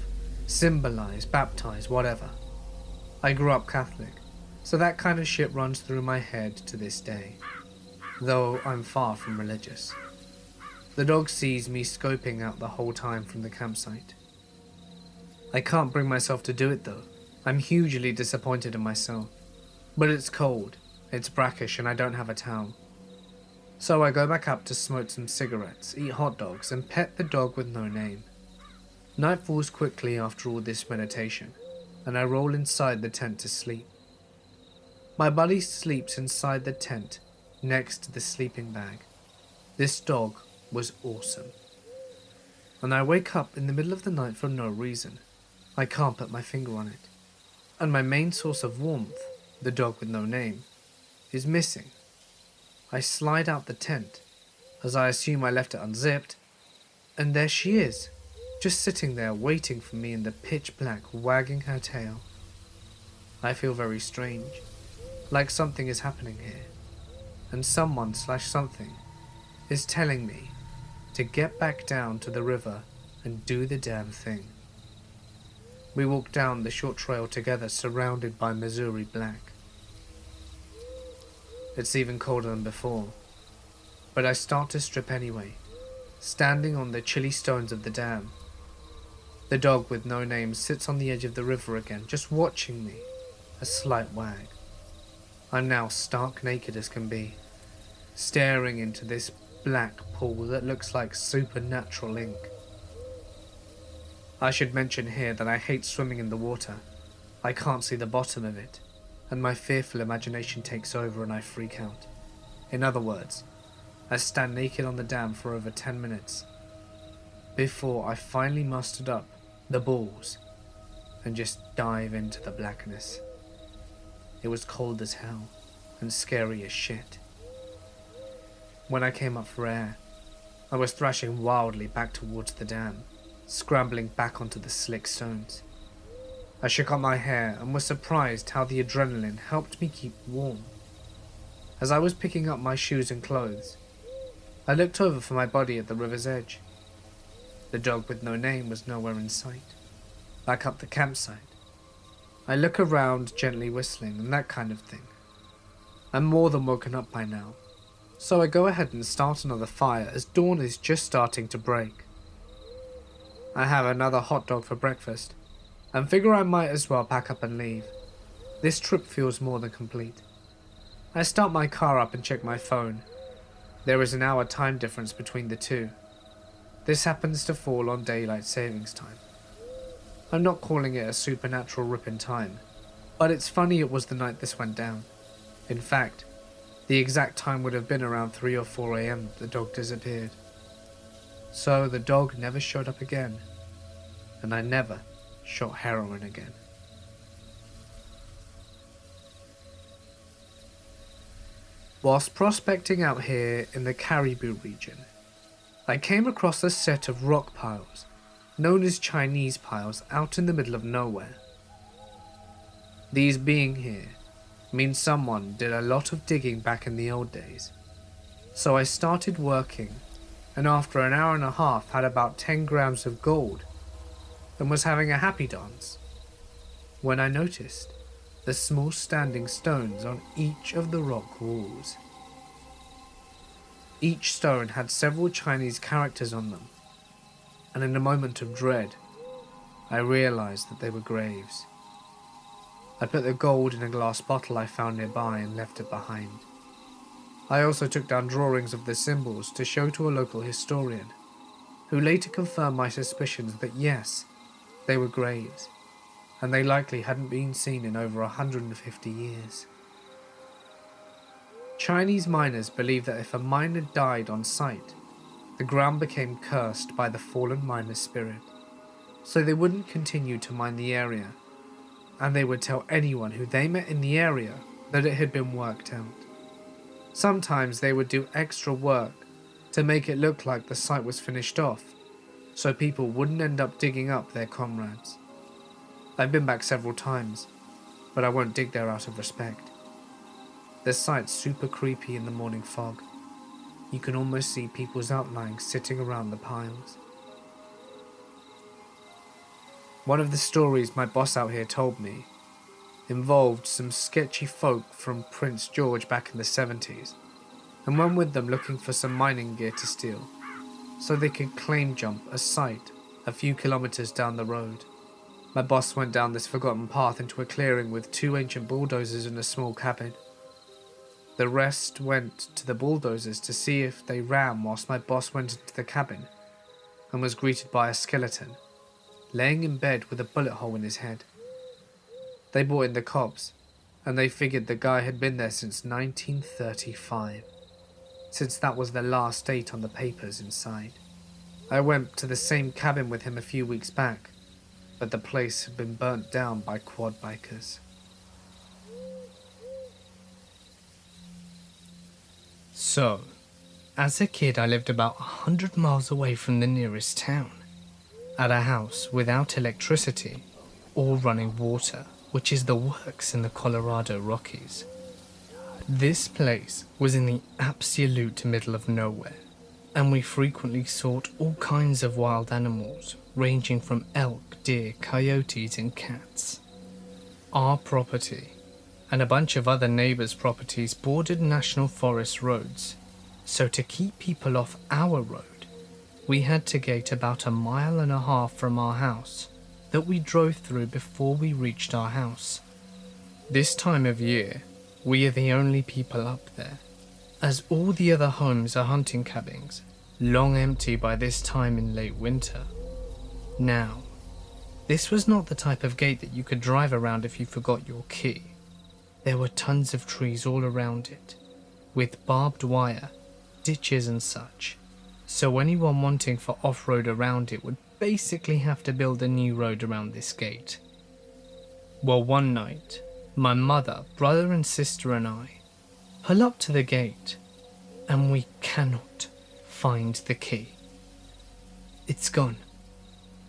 symbolize, baptize, whatever. I grew up Catholic, so that kind of shit runs through my head to this day, though I'm far from religious. The dog sees me scoping out the whole time from the campsite. I can't bring myself to do it though. I'm hugely disappointed in myself. But it's cold, it's brackish, and I don't have a towel. So I go back up to smoke some cigarettes, eat hot dogs, and pet the dog with no name. Night falls quickly after all this meditation, and I roll inside the tent to sleep. My buddy sleeps inside the tent, next to the sleeping bag. This dog was awesome. And I wake up in the middle of the night for no reason. I can't put my finger on it. And my main source of warmth, the dog with no name, is missing. I slide out the tent, as I assume I left it unzipped, and there she is, just sitting there waiting for me in the pitch black, wagging her tail. I feel very strange, like something is happening here, and someone/something is telling me to get back down to the river and do the damn thing. We walk down the short trail together, surrounded by Missouri black. It's even colder than before, but I start to strip anyway, standing on the chilly stones of the dam. The dog with no name sits on the edge of the river again, just watching me, a slight wag. I'm now stark naked as can be, staring into this black pool that looks like supernatural ink. I should mention here that I hate swimming in the water. I can't see the bottom of it, and my fearful imagination takes over and I freak out. In other words, I stand naked on the dam for over 10 minutes, before I finally mustered up the balls and just dive into the blackness. It was cold as hell and scary as shit. When I came up for air, I was thrashing wildly back towards the dam, scrambling back onto the slick stones. I shook out my hair and was surprised how the adrenaline helped me keep warm. As I was picking up my shoes and clothes, I looked over for my buddy at the river's edge. The dog with no name was nowhere in sight. Back up the campsite, I look around, gently whistling and that kind of thing. I'm more than woken up by now, so I go ahead and start another fire as dawn is just starting to break. I have another hot dog for breakfast, and figure I might as well pack up and leave. This trip feels more than complete. I start my car up and check my phone. There is an hour time difference between the two. This happens to fall on daylight savings time. I'm not calling it a supernatural rip in time, but it's funny it was the night this went down. In fact, the exact time would have been around 3 or 4 a.m. the dog disappeared. So the dog never showed up again, and I never shot heroin again. Whilst prospecting out here in the Caribou region, I came across a set of rock piles, known as Chinese piles, out in the middle of nowhere. These being here means someone did a lot of digging back in the old days. So I started working, and after an hour and a half had about 10 grams of gold and was having a happy dance, when I noticed the small standing stones on each of the rock walls. Each stone had several Chinese characters on them, and in a moment of dread, I realized that they were graves. I put the gold in a glass bottle I found nearby and left it behind. I also took down drawings of the symbols to show to a local historian, who later confirmed my suspicions that yes, they were graves, and they likely hadn't been seen in over 150 years. Chinese miners believe that if a miner died on site, the ground became cursed by the fallen miner's spirit, so they wouldn't continue to mine the area, and they would tell anyone who they met in the area that it had been worked out. Sometimes they would do extra work to make it look like the site was finished off, so people wouldn't end up digging up their comrades. I've been back several times, but I won't dig there out of respect. The site's super creepy in the morning fog. You can almost see people's outlines sitting around the piles. One of the stories my boss out here told me involved some sketchy folk from Prince George back in the 70s, and went with them looking for some mining gear to steal, so they could claim jump a site a few kilometers down the road. My boss went down this forgotten path into a clearing with 2 ancient bulldozers and a small cabin. The rest went to the bulldozers to see if they ran whilst my boss went into the cabin and was greeted by a skeleton, laying in bed with a bullet hole in his head. They brought in the cops, and they figured the guy had been there since 1935, since that was the last date on the papers inside. I went to the same cabin with him a few weeks back, but the place had been burnt down by quad bikers. So, as a kid I lived about 100 miles away from the nearest town, at a house without electricity or running water, which is the works in the Colorado Rockies. This place was in the absolute middle of nowhere, and we frequently sought all kinds of wild animals, ranging from elk, deer, coyotes and cats. Our property and a bunch of other neighbours' properties bordered national forest roads, so to keep people off our road, we had to gate about 1.5 miles from our house that we drove through before we reached our house. This time of year, we are the only people up there, as all the other homes are hunting cabins, long empty by this time in late winter. Now, this was not the type of gate that you could drive around if you forgot your key. There were tons of trees all around it, with barbed wire, ditches and such, so anyone wanting for off-road around it would basically have to build a new road around this gate. Well, one night, my mother, brother and sister and I pull up to the gate and we cannot find the key. It's gone.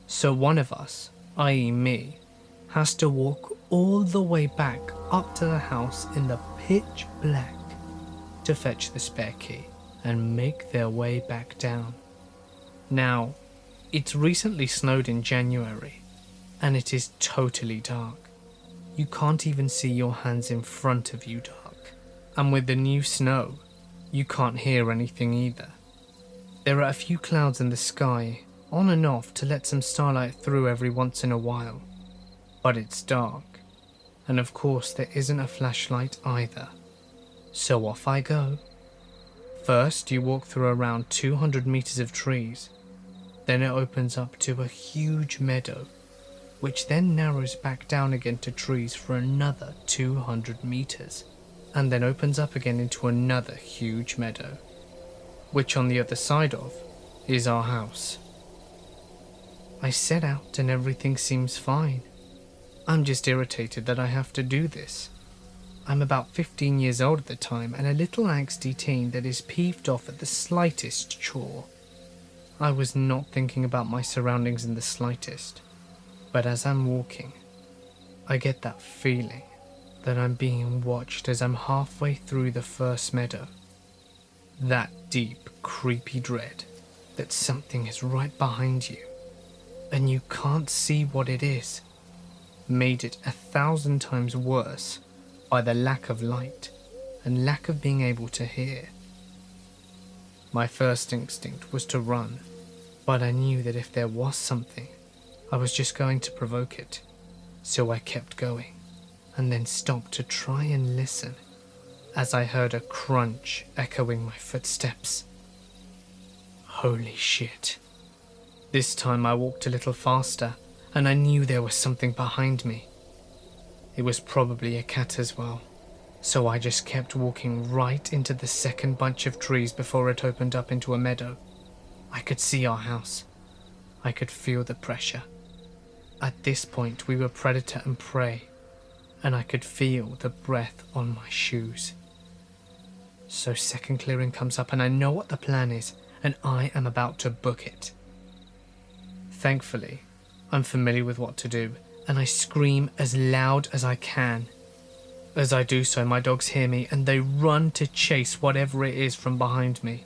So one of us, i.e. me, has to walk all the way back up to the house in the pitch black to fetch the spare key and make their way back down. Now, it's recently snowed in January and it is totally dark. You can't even see your hands in front of you dark. And with the new snow, you can't hear anything either. There are a few clouds in the sky, on and off to let some starlight through every once in a while. But it's dark, and of course there isn't a flashlight either. So off I go. First you walk through around 200 meters of trees, then it opens up to a huge meadow, which then narrows back down again to trees for another 200 meters, and then opens up again into another huge meadow, which on the other side of is our house. I set out and everything seems fine. I'm just irritated that I have to do this. I'm about 15 years old at the time and a little angsty teen that is peeved off at the slightest chore. I was not thinking about my surroundings in the slightest, but as I'm walking, I get that feeling that I'm being watched as I'm halfway through the first meadow. That deep, creepy dread that something is right behind you and you can't see what it is, made it 1,000 times worse by the lack of light and lack of being able to hear. My first instinct was to run, but I knew that if there was something, I was just going to provoke it, so I kept going, and then stopped to try and listen, as I heard a crunch echoing my footsteps. Holy shit. This time I walked a little faster, and I knew there was something behind me. It was probably a cat as well, so I just kept walking right into the second bunch of trees before it opened up into a meadow. I could see our house. I could feel the pressure. At this point we were predator and prey, and I could feel the breath on my shoes. So second clearing comes up and I know what the plan is, and I am about to book it. Thankfully, I'm familiar with what to do, and I scream as loud as I can. As I do so, my dogs hear me and they run to chase whatever it is from behind me.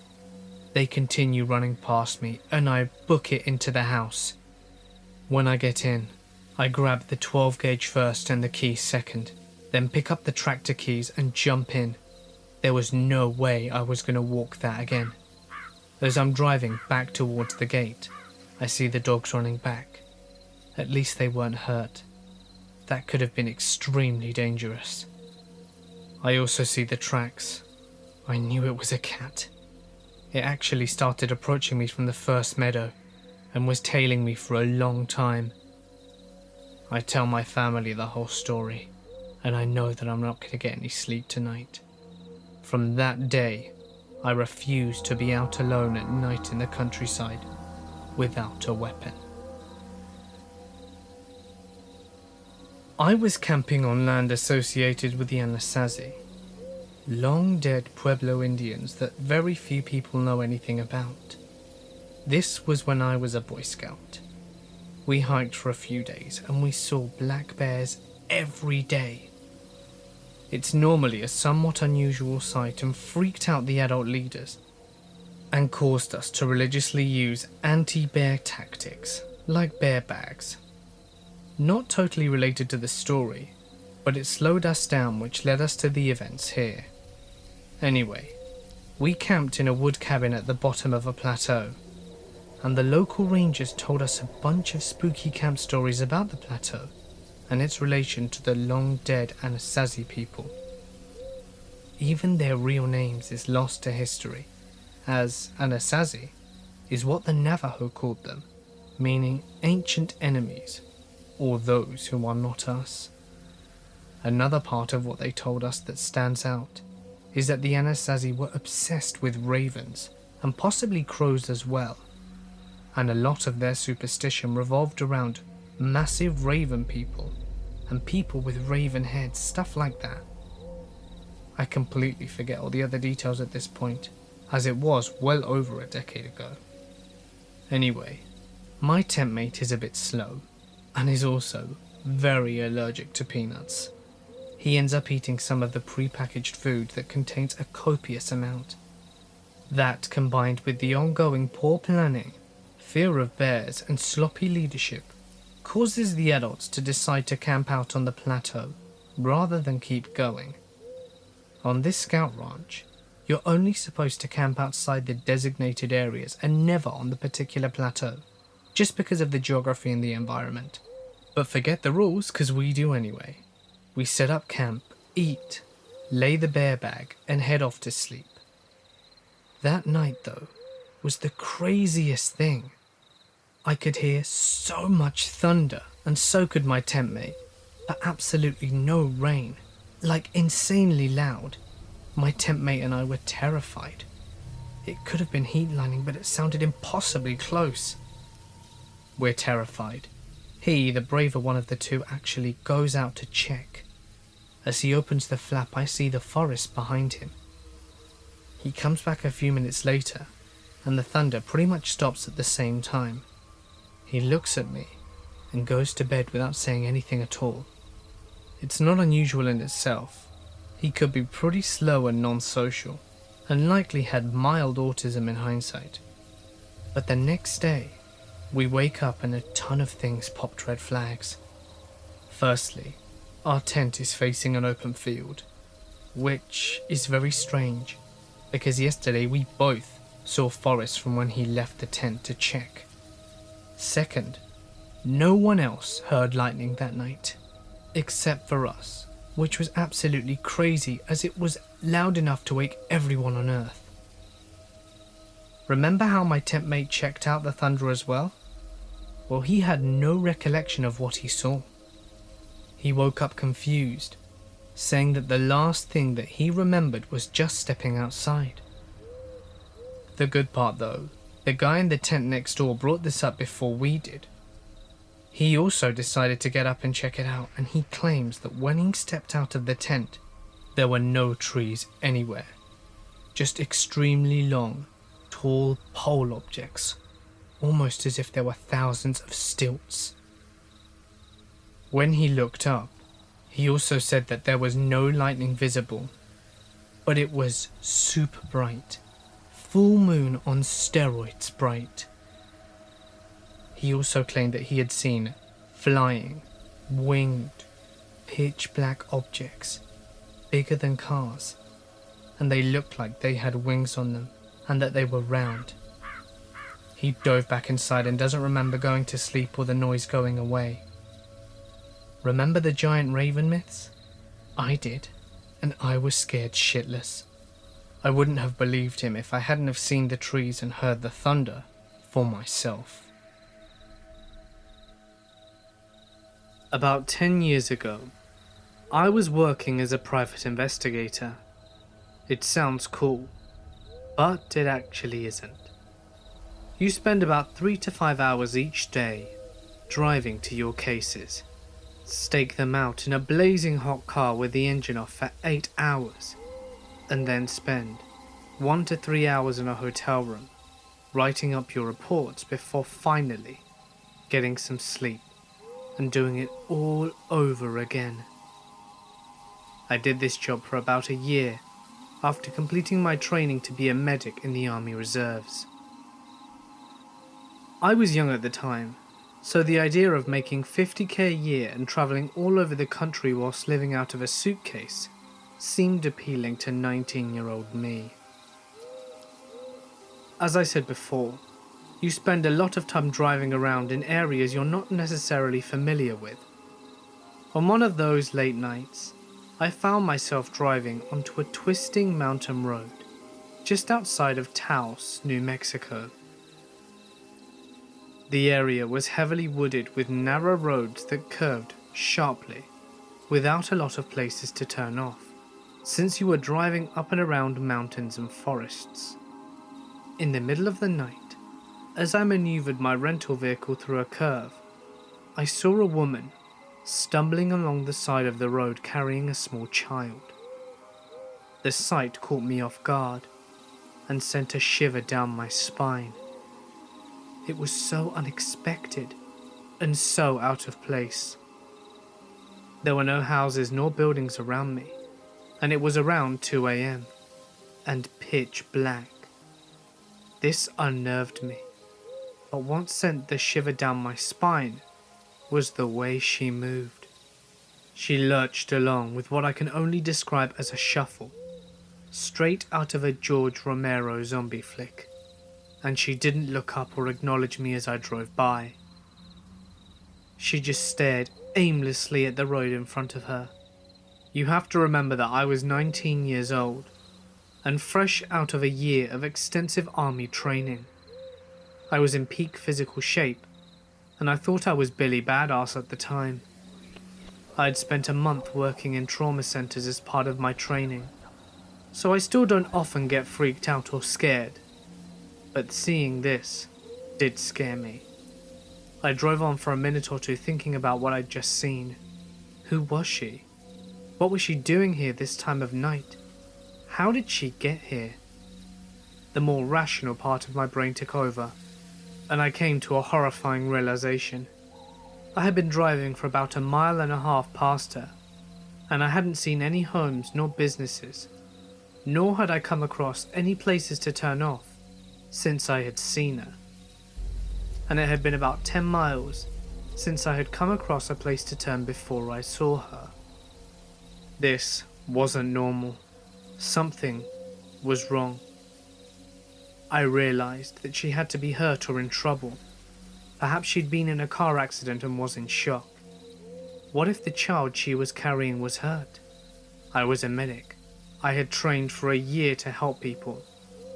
They continue running past me and I book it into the house. When I get in, I grab the 12 gauge first and the keys second, then pick up the tractor keys and jump in. There was no way I was going to walk that again. As I'm driving back towards the gate, I see the dogs running back. At least they weren't hurt. That could have been extremely dangerous. I also see the tracks. I knew it was a cat. It actually started approaching me from the first meadow and was tailing me for a long time. I tell my family the whole story, and I know that I'm not going to get any sleep tonight. From that day, I refused to be out alone at night in the countryside without a weapon. I was camping on land associated with the Anasazi, long dead Pueblo Indians that very few people know anything about. This was when I was a Boy Scout. We hiked for a few days and we saw black bears every day. It's normally a somewhat unusual sight and freaked out the adult leaders and caused us to religiously use anti-bear tactics like bear bags. Not totally related to the story, but it slowed us down, which led us to the events here. Anyway, we camped in a wood cabin at the bottom of a plateau, and the local rangers told us a bunch of spooky camp stories about the plateau and its relation to the long-dead Anasazi people. Even their real names is lost to history, as Anasazi is what the Navajo called them, meaning ancient enemies, or those who are not us. Another part of what they told us that stands out is that the Anasazi were obsessed with ravens, and possibly crows as well, and a lot of their superstition revolved around massive raven people and people with raven heads, stuff like that. I completely forget all the other details at this point, as it was well over a decade ago. Anyway, my tent mate is a bit slow, and is also very allergic to peanuts. He ends up eating some of the pre-packaged food that contains a copious amount. That, combined with the ongoing poor planning, fear of bears, and sloppy leadership, causes the adults to decide to camp out on the plateau rather than keep going. On this scout ranch, you're only supposed to camp outside the designated areas and never on the particular plateau, just because of the geography and the environment. But forget the rules, because we do anyway. We set up camp, eat, lay the bear bag, and head off to sleep. That night, though, was the craziest thing. I could hear so much thunder, and so could my tent mate, but absolutely no rain, like insanely loud. My tent mate and I were terrified. It could have been heat lining, but it sounded impossibly close. We're terrified. He, the braver one of the two, actually goes out to check. As he opens the flap, I see the forest behind him. He comes back a few minutes later, and the thunder pretty much stops at the same time. He looks at me and goes to bed without saying anything at all. It's not unusual in itself. He could be pretty slow and non-social, and likely had mild autism in hindsight. But the next day, we wake up and a ton of things popped red flags. Firstly, our tent is facing an open field, which is very strange, because yesterday we both saw Forrest from when he left the tent to check. Second, no one else heard lightning that night, except for us, which was absolutely crazy as it was loud enough to wake everyone on Earth. Remember how my tent mate checked out the thunder as well? Well, he had no recollection of what he saw. He woke up confused, saying that the last thing that he remembered was just stepping outside. The good part though, the guy in the tent next door brought this up before we did. He also decided to get up and check it out, and he claims that when he stepped out of the tent, there were no trees anywhere. Just extremely long, tall pole objects, almost as if there were thousands of stilts. When he looked up, he also said that there was no lightning visible, but it was super bright, full moon on steroids bright. He also claimed that he had seen flying, winged, pitch black objects, bigger than cars, and they looked like they had wings on them, and that they were round. He dove back inside and doesn't remember going to sleep or the noise going away. Remember the giant raven myths? I did, and I was scared shitless. I wouldn't have believed him if I hadn't have seen the trees and heard the thunder for myself. About 10 years ago, I was working as a private investigator. It sounds cool, but it actually isn't. You spend about 3 to 5 hours each day driving to your cases, stake them out in a blazing hot car with the engine off for 8 hours, and then spend 1 to 3 hours in a hotel room writing up your reports before finally getting some sleep and doing it all over again. I did this job for about a year after completing my training to be a medic in the Army Reserves. I was young at the time, so the idea of making $50,000 a year and travelling all over the country whilst living out of a suitcase seemed appealing to 19-year-old me. As I said before, you spend a lot of time driving around in areas you're not necessarily familiar with. On one of those late nights, I found myself driving onto a twisting mountain road just outside of Taos, New Mexico. The area was heavily wooded with narrow roads that curved sharply, without a lot of places to turn off, since you were driving up and around mountains and forests. In the middle of the night, as I maneuvered my rental vehicle through a curve, I saw a woman stumbling along the side of the road carrying a small child. The sight caught me off guard and sent a shiver down my spine. It was so unexpected and so out of place. There were no houses nor buildings around me, and it was around 2 a.m. and pitch black. This unnerved me, but what sent the shiver down my spine was the way she moved. She lurched along with what I can only describe as a shuffle, straight out of a George Romero zombie flick, and she didn't look up or acknowledge me as I drove by. She just stared aimlessly at the road in front of her. You have to remember that I was 19 years old, and fresh out of a year of extensive army training. I was in peak physical shape, and I thought I was Billy Badass at the time. I had spent a month working in trauma centers as part of my training, so I still don't often get freaked out or scared, but seeing this did scare me. I drove on for a minute or two thinking about what I'd just seen. Who was she? What was she doing here this time of night? How did she get here? The more rational part of my brain took over, and I came to a horrifying realization. I had been driving for about 1.5 miles past her, and I hadn't seen any homes nor businesses, nor had I come across any places to turn off since I had seen her. And it had been about 10 miles since I had come across a place to turn before I saw her. This wasn't normal. Something was wrong. I realized that she had to be hurt or in trouble. Perhaps she'd been in a car accident and was in shock. What if the child she was carrying was hurt? I was a medic. I had trained for a year to help people.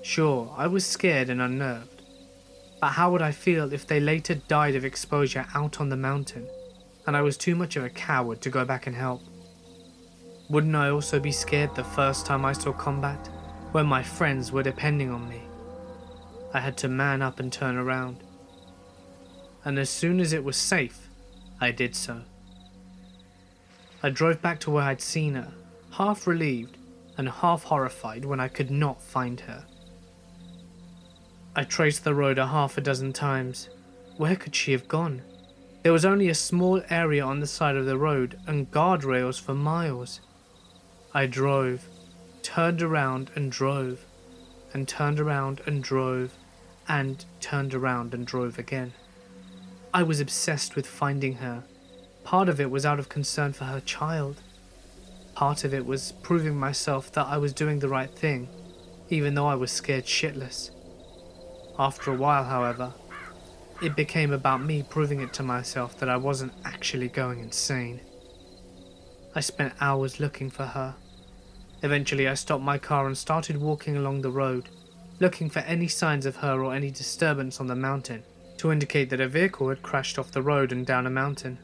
Sure, I was scared and unnerved. But how would I feel if they later died of exposure out on the mountain, and I was too much of a coward to go back and help? Wouldn't I also be scared the first time I saw combat, when my friends were depending on me? I had to man up and turn around. And as soon as it was safe, I did so. I drove back to where I'd seen her, half relieved and half horrified when I could not find her. I traced the road 6 times. Where could she have gone? There was only a small area on the side of the road and guardrails for miles. I drove, turned around and drove, and turned around and drove, and turned around and drove again. I was obsessed with finding her. Part of it was out of concern for her child. Part of it was proving myself that I was doing the right thing, even though I was scared shitless. After a while, however, it became about me proving it to myself that I wasn't actually going insane. I spent hours looking for her. Eventually I stopped my car and started walking along the road, looking for any signs of her or any disturbance on the mountain to indicate that a vehicle had crashed off the road and down a mountain.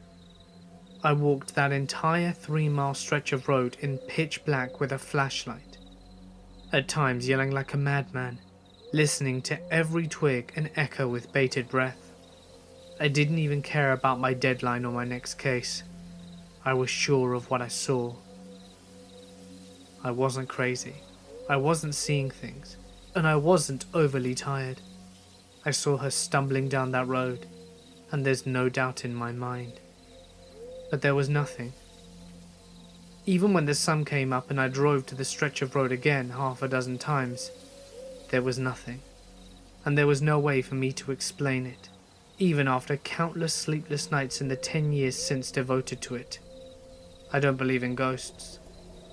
I walked that entire 3-mile stretch of road in pitch black with a flashlight, at times yelling like a madman, listening to every twig and echo with bated breath. I didn't even care about my deadline or my next case. I was sure of what I saw. I wasn't crazy. I wasn't seeing things, and I wasn't overly tired. I saw her stumbling down that road, and there's no doubt in my mind. But there was nothing. Even when the sun came up and I drove to the stretch of road again 6 times, there was nothing, and there was no way for me to explain it, even after countless sleepless nights in the 10 years since devoted to it. I don't believe in ghosts.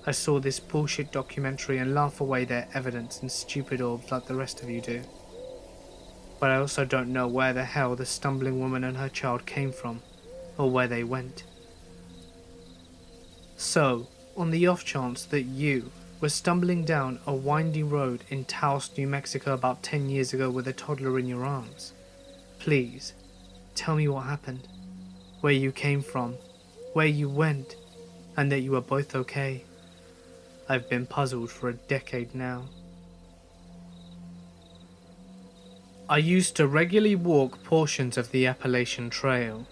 I saw this bullshit documentary and laugh away their evidence in stupid orbs like the rest of you do. But I also don't know where the hell the stumbling woman and her child came from, or where they went. So, on the off chance that you were stumbling down a windy road in Taos, New Mexico about 10 years ago with a toddler in your arms, please, tell me what happened, where you came from, where you went, and that you are both okay. I've been puzzled for a decade now. I used to regularly walk portions of the Appalachian Trail,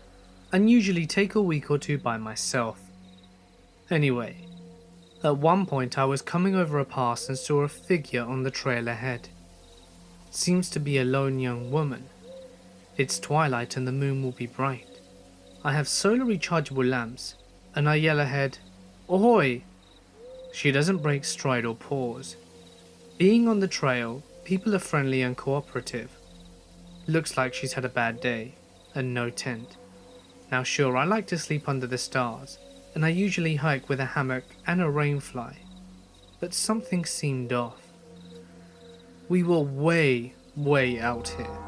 and usually take a week or two by myself. Anyway, at one point I was coming over a pass and saw a figure on the trail ahead. Seems to be a lone young woman. It's twilight and the moon will be bright. I have solar rechargeable lamps, and I yell ahead, "Ahoy!" She doesn't break stride or pause. Being on the trail, people are friendly and cooperative. Looks like she's had a bad day, and no tent. Now sure, I like to sleep under the stars, and I usually hike with a hammock and a rainfly, but something seemed off. We were way out here.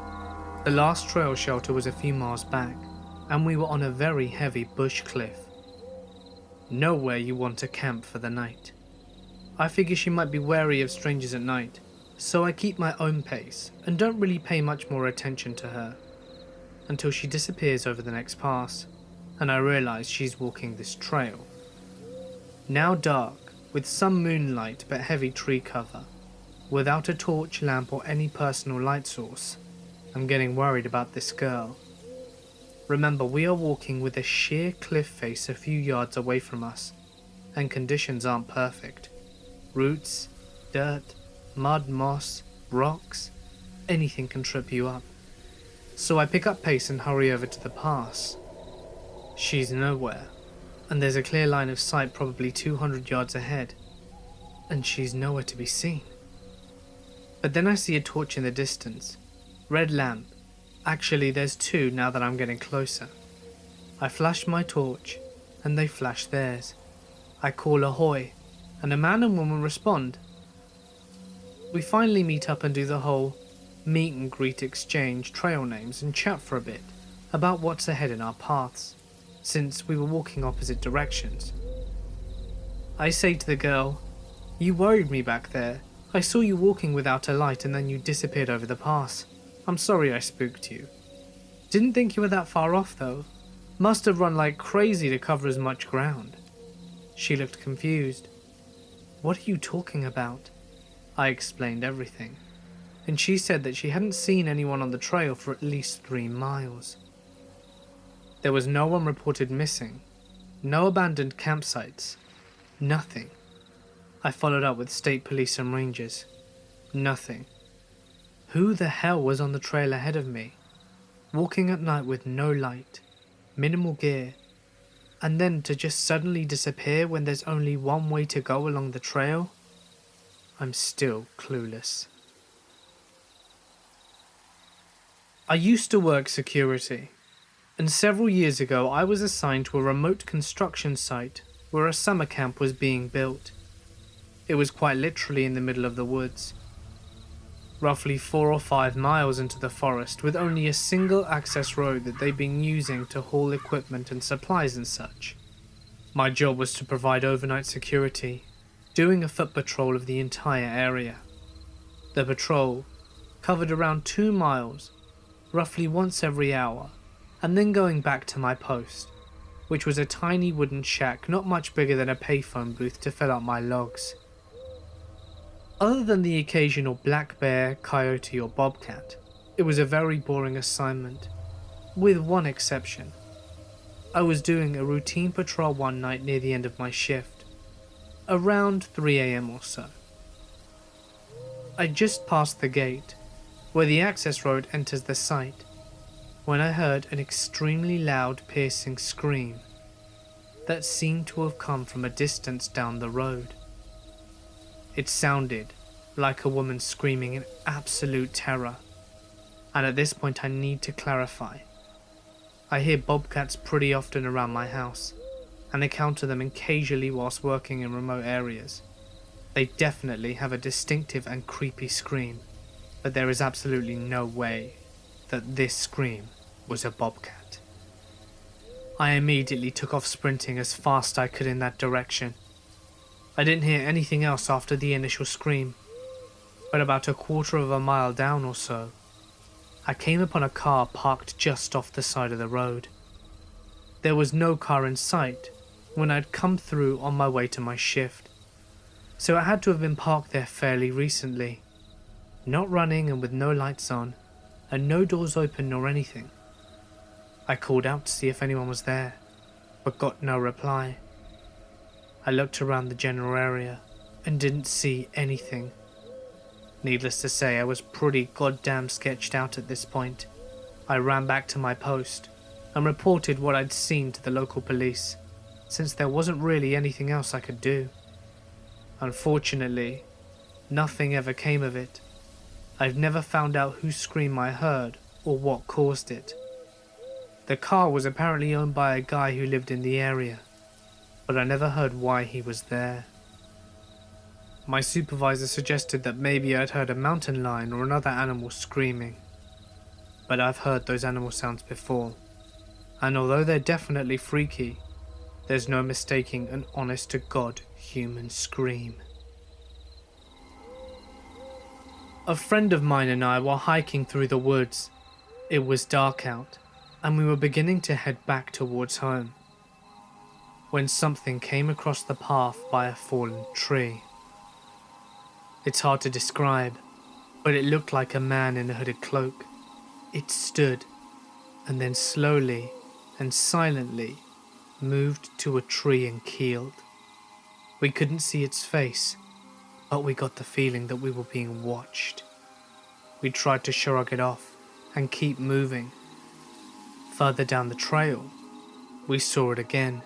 The last trail shelter was a few miles back, and we were on a very heavy bush cliff. Nowhere you want to camp for the night. I figure she might be wary of strangers at night, so I keep my own pace and don't really pay much more attention to her until she disappears over the next pass, and I realize she's walking this trail. Now dark, with some moonlight but heavy tree cover, without a torch, lamp or any personal light source. I'm getting worried about this girl. Remember, we are walking with a sheer cliff face a few yards away from us, and conditions aren't perfect. Roots, dirt, mud, moss, rocks, anything can trip you up. So I pick up pace and hurry over to the pass. She's nowhere, and there's a clear line of sight probably 200 yards ahead, and she's nowhere to be seen. But then I see a torch in the distance. Red lamp. Actually, there's two now that I'm getting closer. I flash my torch, and they flash theirs. I call ahoy, and a man and woman respond. We finally meet up and do the whole meet and greet, exchange trail names and chat for a bit about what's ahead in our paths, since we were walking opposite directions. I say to the girl, "You worried me back there. I saw you walking without a light and then you disappeared over the pass. I'm sorry I spooked you. Didn't think you were that far off though. Must have run like crazy to cover as much ground." She looked confused. "What are you talking about?" I explained everything, and she said that she hadn't seen anyone on the trail for at least 3 miles. There was no one reported missing, no abandoned campsites, nothing. I followed up with state police and rangers. Nothing. Who the hell was on the trail ahead of me, walking at night with no light, minimal gear, and then to just suddenly disappear when there's only one way to go along the trail? I'm still clueless. I used to work security, and several years ago I was assigned to a remote construction site where a summer camp was being built. It was quite literally in the middle of the woods, roughly 4 or 5 miles into the forest, with only a single access road that they'd been using to haul equipment and supplies and such. My job was to provide overnight security, doing a foot patrol of the entire area. The patrol covered around 2 miles, roughly once every hour, and then going back to my post, which was a tiny wooden shack not much bigger than a payphone booth to fill out my logs. Other than the occasional black bear, coyote or bobcat, it was a very boring assignment, with one exception. I was doing a routine patrol one night near the end of my shift, around 3 AM or so. I just passed the gate, where the access road enters the site, when I heard an extremely loud piercing scream that seemed to have come from a distance down the road. It sounded like a woman screaming in absolute terror, and at this point I need to clarify. I hear bobcats pretty often around my house, and encounter them occasionally whilst working in remote areas. They definitely have a distinctive and creepy scream, but there is absolutely no way that this scream was a bobcat. I immediately took off sprinting as fast as I could in that direction. I didn't hear anything else after the initial scream, but about a quarter of a mile down or so, I came upon a car parked just off the side of the road. There was no car in sight when I'd come through on my way to my shift, so it had to have been parked there fairly recently, not running and with no lights on, and no doors open nor anything. I called out to see if anyone was there, but got no reply. I looked around the general area and didn't see anything. Needless to say, I was pretty goddamn sketched out at this point. I ran back to my post and reported what I'd seen to the local police, since there wasn't really anything else I could do. Unfortunately, nothing ever came of it. I've never found out whose scream I heard or what caused it. The car was apparently owned by a guy who lived in the area, but I never heard why he was there. My supervisor suggested that maybe I'd heard a mountain lion or another animal screaming, but I've heard those animal sounds before, and although they're definitely freaky, there's no mistaking an honest-to-God human scream. A friend of mine and I were hiking through the woods. It was dark out, and we were beginning to head back towards home, when something came across the path by a fallen tree. It's hard to describe, but it looked like a man in a hooded cloak. It stood, and then slowly and silently moved to a tree and keeled. We couldn't see its face, but we got the feeling that we were being watched. We tried to shrug it off and keep moving. Further down the trail, we saw it again.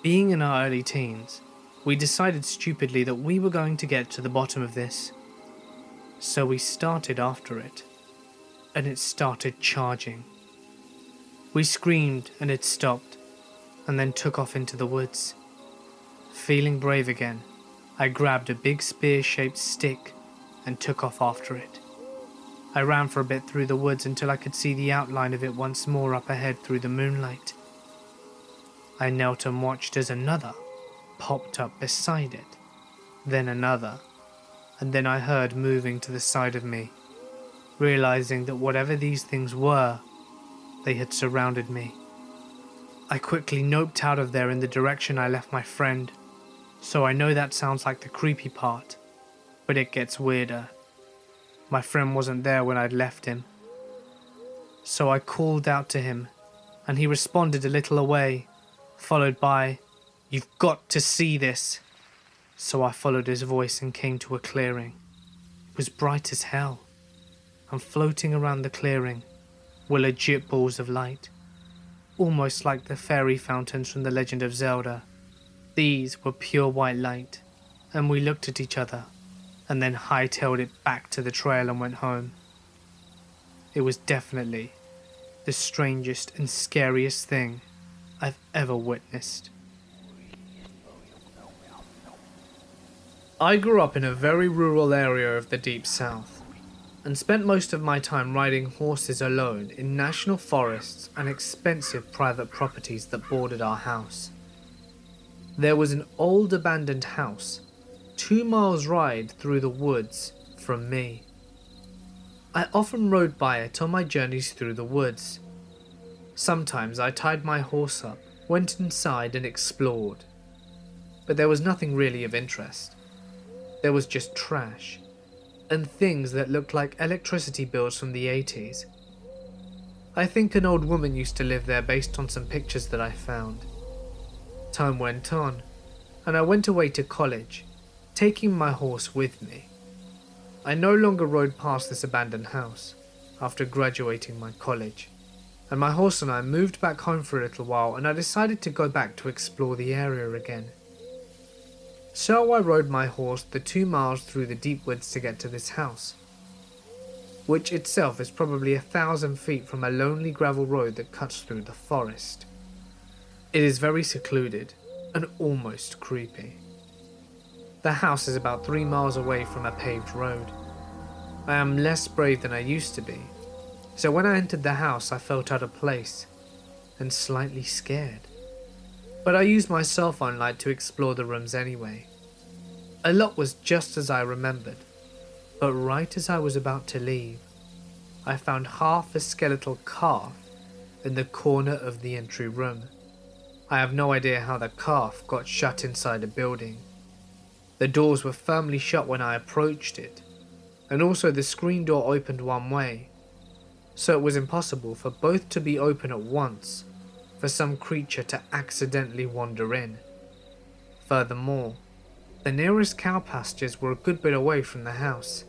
Being in our early teens, we decided stupidly that we were going to get to the bottom of this. So we started after it, and it started charging. We screamed and it stopped, and then took off into the woods. Feeling brave again, I grabbed a big spear-shaped stick and took off after it. I ran for a bit through the woods until I could see the outline of it once more up ahead through the moonlight. I knelt and watched as another popped up beside it, then another, and then I heard moving to the side of me, realizing that whatever these things were, they had surrounded me. I quickly noped out of there in the direction I left my friend, so I know that sounds like the creepy part, but it gets weirder. My friend wasn't there when I'd left him, so I called out to him, and he responded a little away, followed by, "You've got to see this." So I followed his voice and came to a clearing. It was bright as hell, and floating around the clearing were legit balls of light, almost like the fairy fountains from The Legend of Zelda. These were pure white light, and we looked at each other, and then hightailed it back to the trail and went home. It was definitely the strangest and scariest thing I've ever witnessed. I grew up in a very rural area of the Deep South, and spent most of my time riding horses alone in national forests and expensive private properties that bordered our house. There was an old abandoned house 2 miles ride through the woods from me. I often rode by it on my journeys through the woods. Sometimes I tied my horse up, went inside and explored, but there was nothing really of interest. There was just trash, and things that looked like electricity bills from the 80s. I think an old woman used to live there based on some pictures that I found. Time went on, and I went away to college, taking my horse with me. I no longer rode past this abandoned house after graduating my college, and my horse and I moved back home for a little while, and I decided to go back to explore the area again. So I rode my horse the 2 miles through the deep woods to get to this house, which itself is probably 1,000 feet from a lonely gravel road that cuts through the forest. It is very secluded and almost creepy. The house is about 3 miles away from a paved road. I am less brave than I used to be, so when I entered the house I felt out of place and slightly scared. But I used my cell phone light to explore the rooms anyway. A lot was just as I remembered, but right as I was about to leave, I found half a skeletal calf in the corner of the entry room. I have no idea how the calf got shut inside a building. The doors were firmly shut when I approached it, and also the screen door opened one way, so it was impossible for both to be open at once for some creature to accidentally wander in. Furthermore, the nearest cow pastures were a good bit away from the house.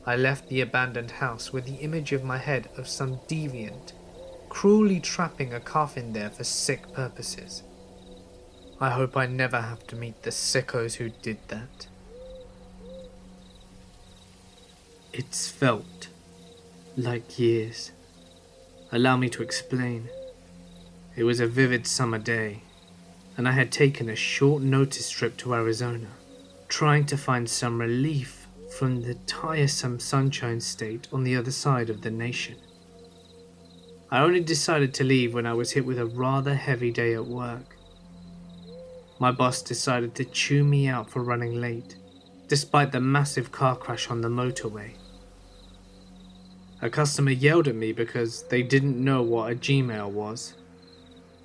I left the abandoned house with the image of my head of some deviant, cruelly trapping a calf in there for sick purposes. I hope I never have to meet the sickos who did that. It's felt like years. Allow me to explain. It was a vivid summer day, and I had taken a short notice trip to Arizona, trying to find some relief from the tiresome sunshine state on the other side of the nation. I only decided to leave when I was hit with a rather heavy day at work. My boss decided to chew me out for running late, despite the massive car crash on the motorway. A customer yelled at me because they didn't know what a Gmail was.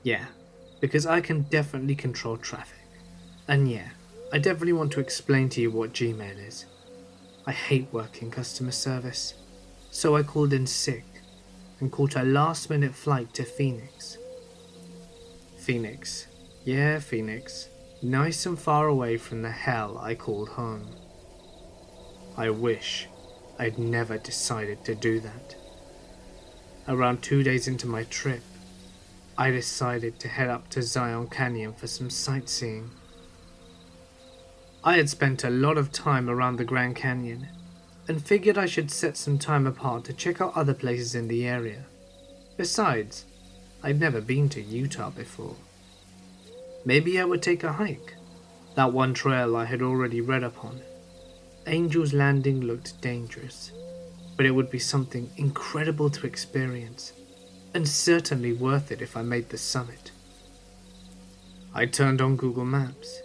Yeah, because I can definitely control traffic. And yeah, I definitely want to explain to you what Gmail is. I hate working customer service, so I called in sick and caught a last-minute flight to Phoenix. Phoenix. Yeah, Phoenix. Nice and far away from the hell I called home. I wish I'd never decided to do that. Around 2 days into my trip, I decided to head up to Zion Canyon for some sightseeing. I had spent a lot of time around the Grand Canyon and figured I should set some time apart to check out other places in the area. Besides, I'd never been to Utah before. Maybe I would take a hike, that one trail I had already read upon. Angel's Landing looked dangerous, but it would be something incredible to experience, and certainly worth it if I made the summit. I turned on Google Maps,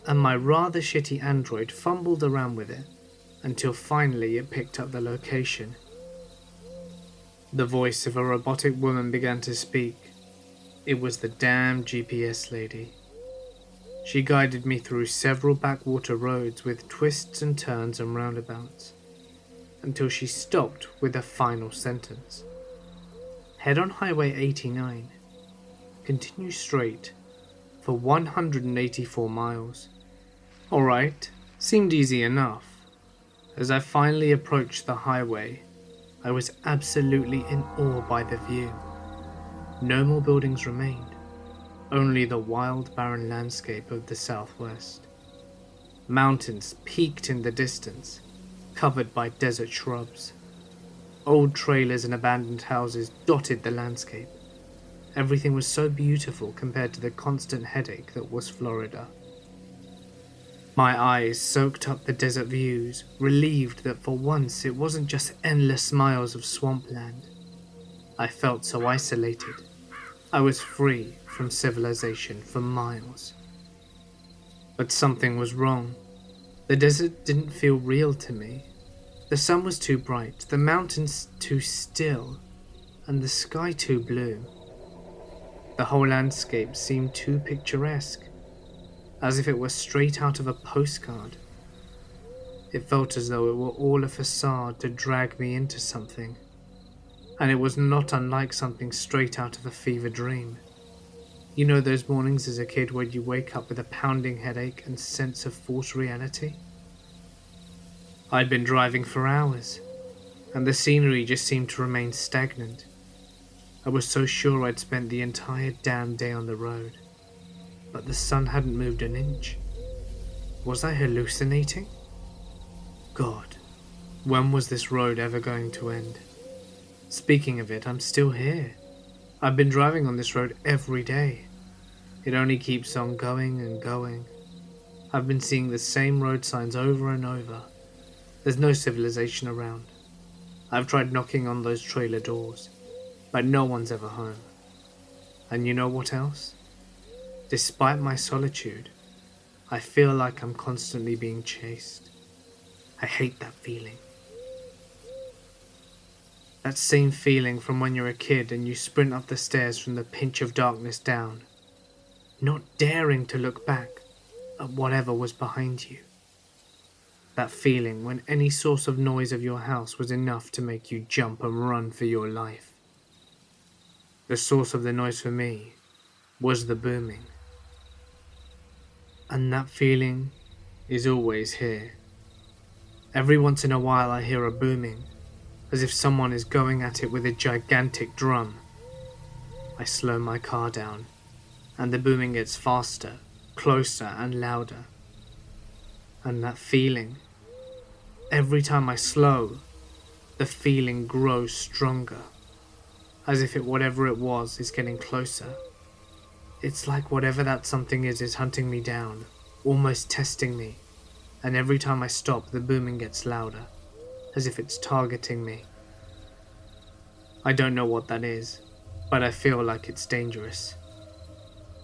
and my rather shitty Android fumbled around with it until finally it picked up the location. The voice of a robotic woman began to speak. It was the damn GPS lady. She guided me through several backwater roads with twists and turns and roundabouts, until she stopped with a final sentence. Head on Highway 89. Continue straight for 184 miles. Alright, seemed easy enough. As I finally approached the highway, I was absolutely in awe by the view. No more buildings remained, only the wild, barren landscape of the southwest. Mountains peaked in the distance, covered by desert shrubs. Old trailers and abandoned houses dotted the landscape. Everything was so beautiful compared to the constant headache that was Florida. My eyes soaked up the desert views, relieved that for once it wasn't just endless miles of swampland. I felt so isolated. I was free from civilization for miles. But something was wrong. The desert didn't feel real to me. The sun was too bright, the mountains too still, and the sky too blue. The whole landscape seemed too picturesque, as if it were straight out of a postcard. It felt as though it were all a facade to drag me into something, and it was not unlike something straight out of a fever dream. You know those mornings as a kid where you wake up with a pounding headache and sense of false reality? I'd been driving for hours, and the scenery just seemed to remain stagnant. I was so sure I'd spent the entire damn day on the road, but the sun hadn't moved an inch. Was I hallucinating? God, when was this road ever going to end? Speaking of it, I'm still here. I've been driving on this road every day. It only keeps on going and going. I've been seeing the same road signs over and over. There's no civilization around. I've tried knocking on those trailer doors, but no one's ever home. And you know what else? Despite my solitude, I feel like I'm constantly being chased. I hate that feeling. That same feeling from when you're a kid and you sprint up the stairs from the pinch of darkness down, not daring to look back at whatever was behind you. That feeling when any source of noise of your house was enough to make you jump and run for your life. The source of the noise for me was the booming. And that feeling is always here. Every once in a while I hear a booming, as if someone is going at it with a gigantic drum. I slow my car down, and the booming gets faster, closer and louder. And that feeling, every time I slow, the feeling grows stronger, as if whatever it was is getting closer. It's like whatever that something is hunting me down, almost testing me, and every time I stop the booming gets louder, as if it's targeting me. I don't know what that is, but I feel like it's dangerous.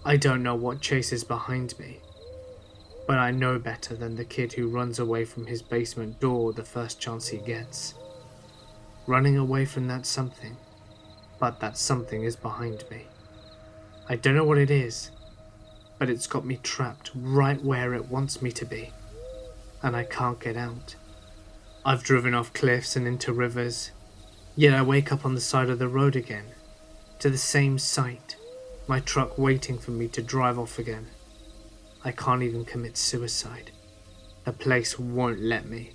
I don't know what chases behind me, but I know better than the kid who runs away from his basement door the first chance he gets. Running away from that something, but that something is behind me. I don't know what it is, but it's got me trapped right where it wants me to be, and I can't get out. I've driven off cliffs and into rivers, yet I wake up on the side of the road again, to the same sight, my truck waiting for me to drive off again. I can't even commit suicide. The place won't let me.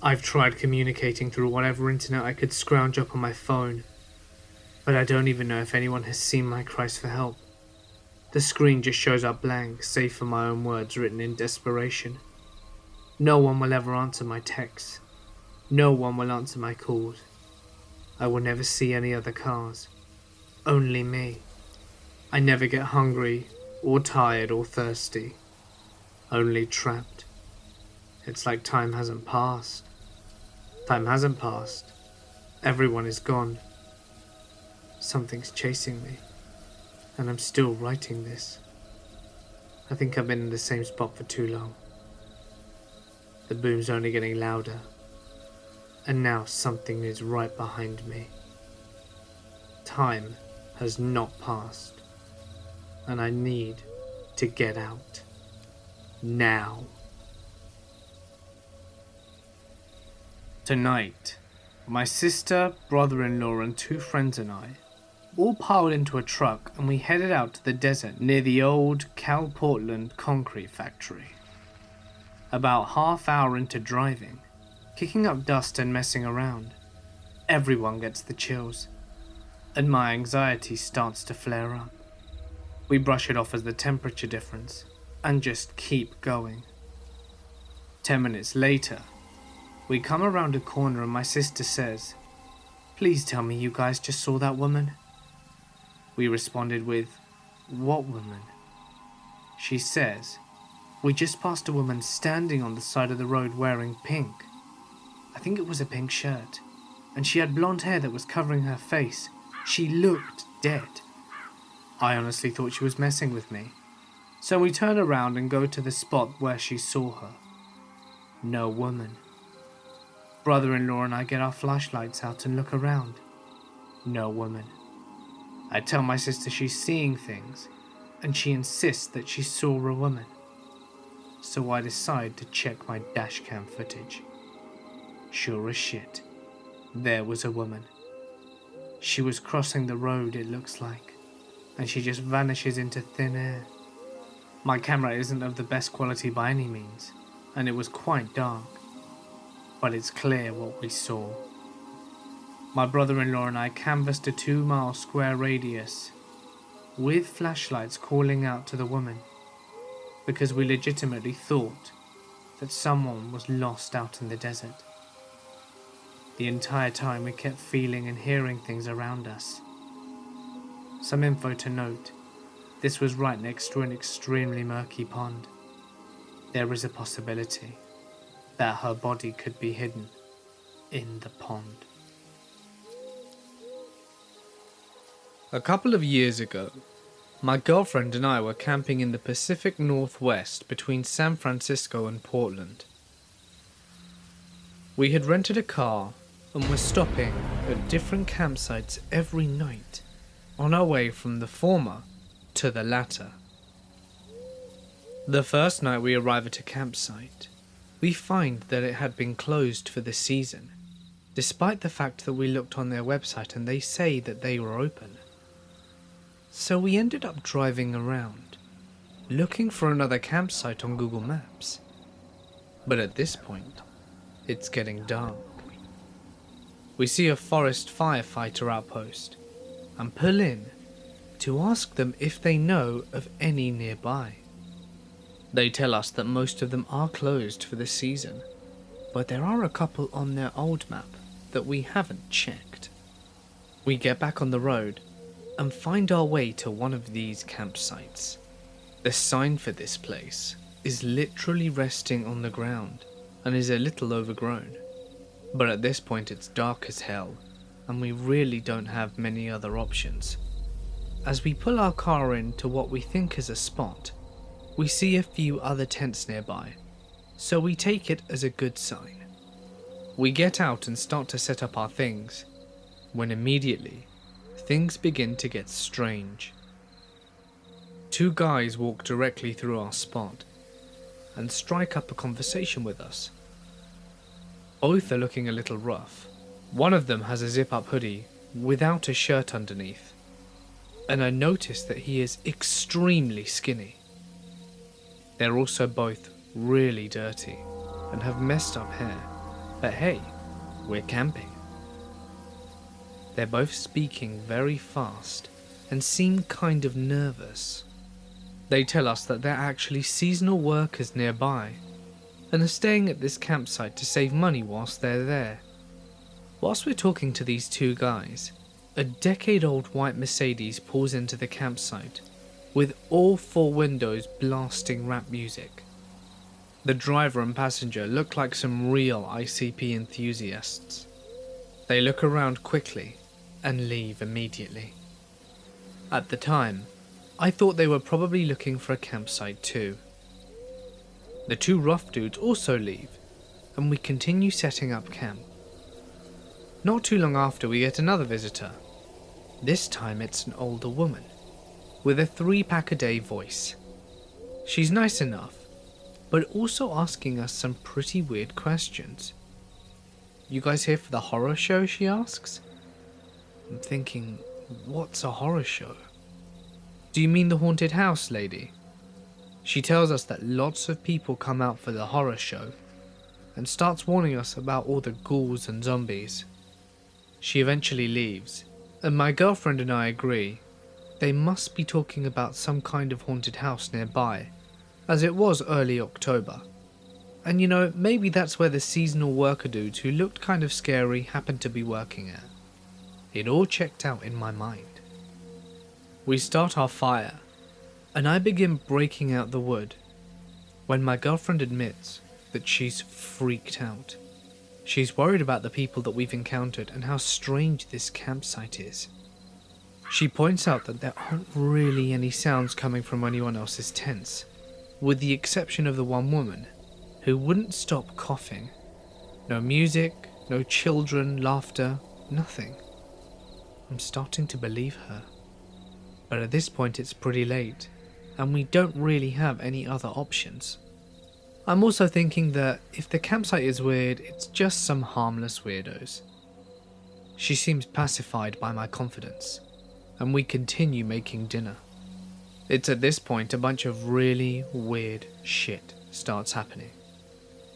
I've tried communicating through whatever internet I could scrounge up on my phone, but I don't even know if anyone has seen my cries for help. The screen just shows up blank, save for my own words written in desperation. No one will ever answer my texts. No one will answer my calls. I will never see any other cars. Only me. I never get hungry, or tired, or thirsty. Only trapped. It's like time hasn't passed. Time hasn't passed. Everyone is gone. Something's chasing me, and I'm still writing this. I think I've been in the same spot for too long. The boom's only getting louder, and now something is right behind me. Time has not passed, and I need to get out. Now. Tonight, my sister, brother-in-law and 2 friends and I all piled into a truck and we headed out to the desert near the old Cal Portland concrete factory. About half hour into driving, kicking up dust and messing around, everyone gets the chills, and my anxiety starts to flare up. We brush it off as the temperature difference and just keep going. 10 minutes later, we come around a corner and my sister says, "Please tell me you guys just saw that woman." We responded with, "What woman?" She says, "We just passed a woman standing on the side of the road wearing pink. I think it was a pink shirt, and she had blonde hair that was covering her face. She looked dead." I honestly thought she was messing with me, so we turn around and go to the spot where she saw her. No woman. Brother-in-law and I get our flashlights out and look around. No woman. I tell my sister she's seeing things, and she insists that she saw a woman. So I decide to check my dashcam footage. Sure as shit, there was a woman. She was crossing the road, it looks like, and she just vanishes into thin air. My camera isn't of the best quality by any means, and it was quite dark, but it's clear what we saw. My brother-in-law and I canvassed a 2-mile square radius with flashlights calling out to the woman, because we legitimately thought that someone was lost out in the desert. The entire time we kept feeling and hearing things around us. Some info to note, this was right next to an extremely murky pond. There is a possibility that her body could be hidden in the pond. A couple of years ago, my girlfriend and I were camping in the Pacific Northwest between San Francisco and Portland. We had rented a car and were stopping at different campsites every night on our way from the former to the latter. The first night we arrive at a campsite, we find that it had been closed for the season, despite the fact that we looked on their website and they say that they were open. So we ended up driving around, looking for another campsite on Google Maps. But at this point, it's getting dark. We see a forest firefighter outpost and pull in to ask them if they know of any nearby. They tell us that most of them are closed for the season, but there are a couple on their old map that we haven't checked. We get back on the road and find our way to one of these campsites. The sign for this place is literally resting on the ground and is a little overgrown. But at this point it's dark as hell and we really don't have many other options. As we pull our car into what we think is a spot, we see a few other tents nearby, so we take it as a good sign. We get out and start to set up our things, when immediately, things begin to get strange. Two guys walk directly through our spot and strike up a conversation with us. Both are looking a little rough. One of them has a zip-up hoodie without a shirt underneath, and I notice that he is extremely skinny. They're also both really dirty and have messed up hair, but hey, we're camping. They're both speaking very fast and seem kind of nervous. They tell us that they're actually seasonal workers nearby and are staying at this campsite to save money whilst they're there. Whilst we're talking to these two guys, a decade-old white Mercedes pulls into the campsite with all four windows blasting rap music. The driver and passenger look like some real ICP enthusiasts. They look around quickly and leave immediately. At the time, I thought they were probably looking for a campsite too. The two rough dudes also leave, and we continue setting up camp. Not too long after, we get another visitor. This time it's an older woman, with a 3-pack-a-day voice. She's nice enough, but also asking us some pretty weird questions. "You guys here for the horror show?" she asks. I'm thinking, what's a horror show? "Do you mean the haunted house, lady?" She tells us that lots of people come out for the horror show and starts warning us about all the ghouls and zombies. She eventually leaves, and my girlfriend and I agree they must be talking about some kind of haunted house nearby, as it was early October. And you know, maybe that's where the seasonal worker dudes who looked kind of scary happened to be working at. It all checked out in my mind. We start our fire, and I begin breaking out the wood, when my girlfriend admits that she's freaked out. She's worried about the people that we've encountered and how strange this campsite is. She points out that there aren't really any sounds coming from anyone else's tents, with the exception of the one woman, who wouldn't stop coughing. No music, no children, laughter, nothing. I'm starting to believe her. But at this point it's pretty late, and we don't really have any other options. I'm also thinking that if the campsite is weird, it's just some harmless weirdos. She seems pacified by my confidence, and we continue making dinner. It's at this point a bunch of really weird shit starts happening.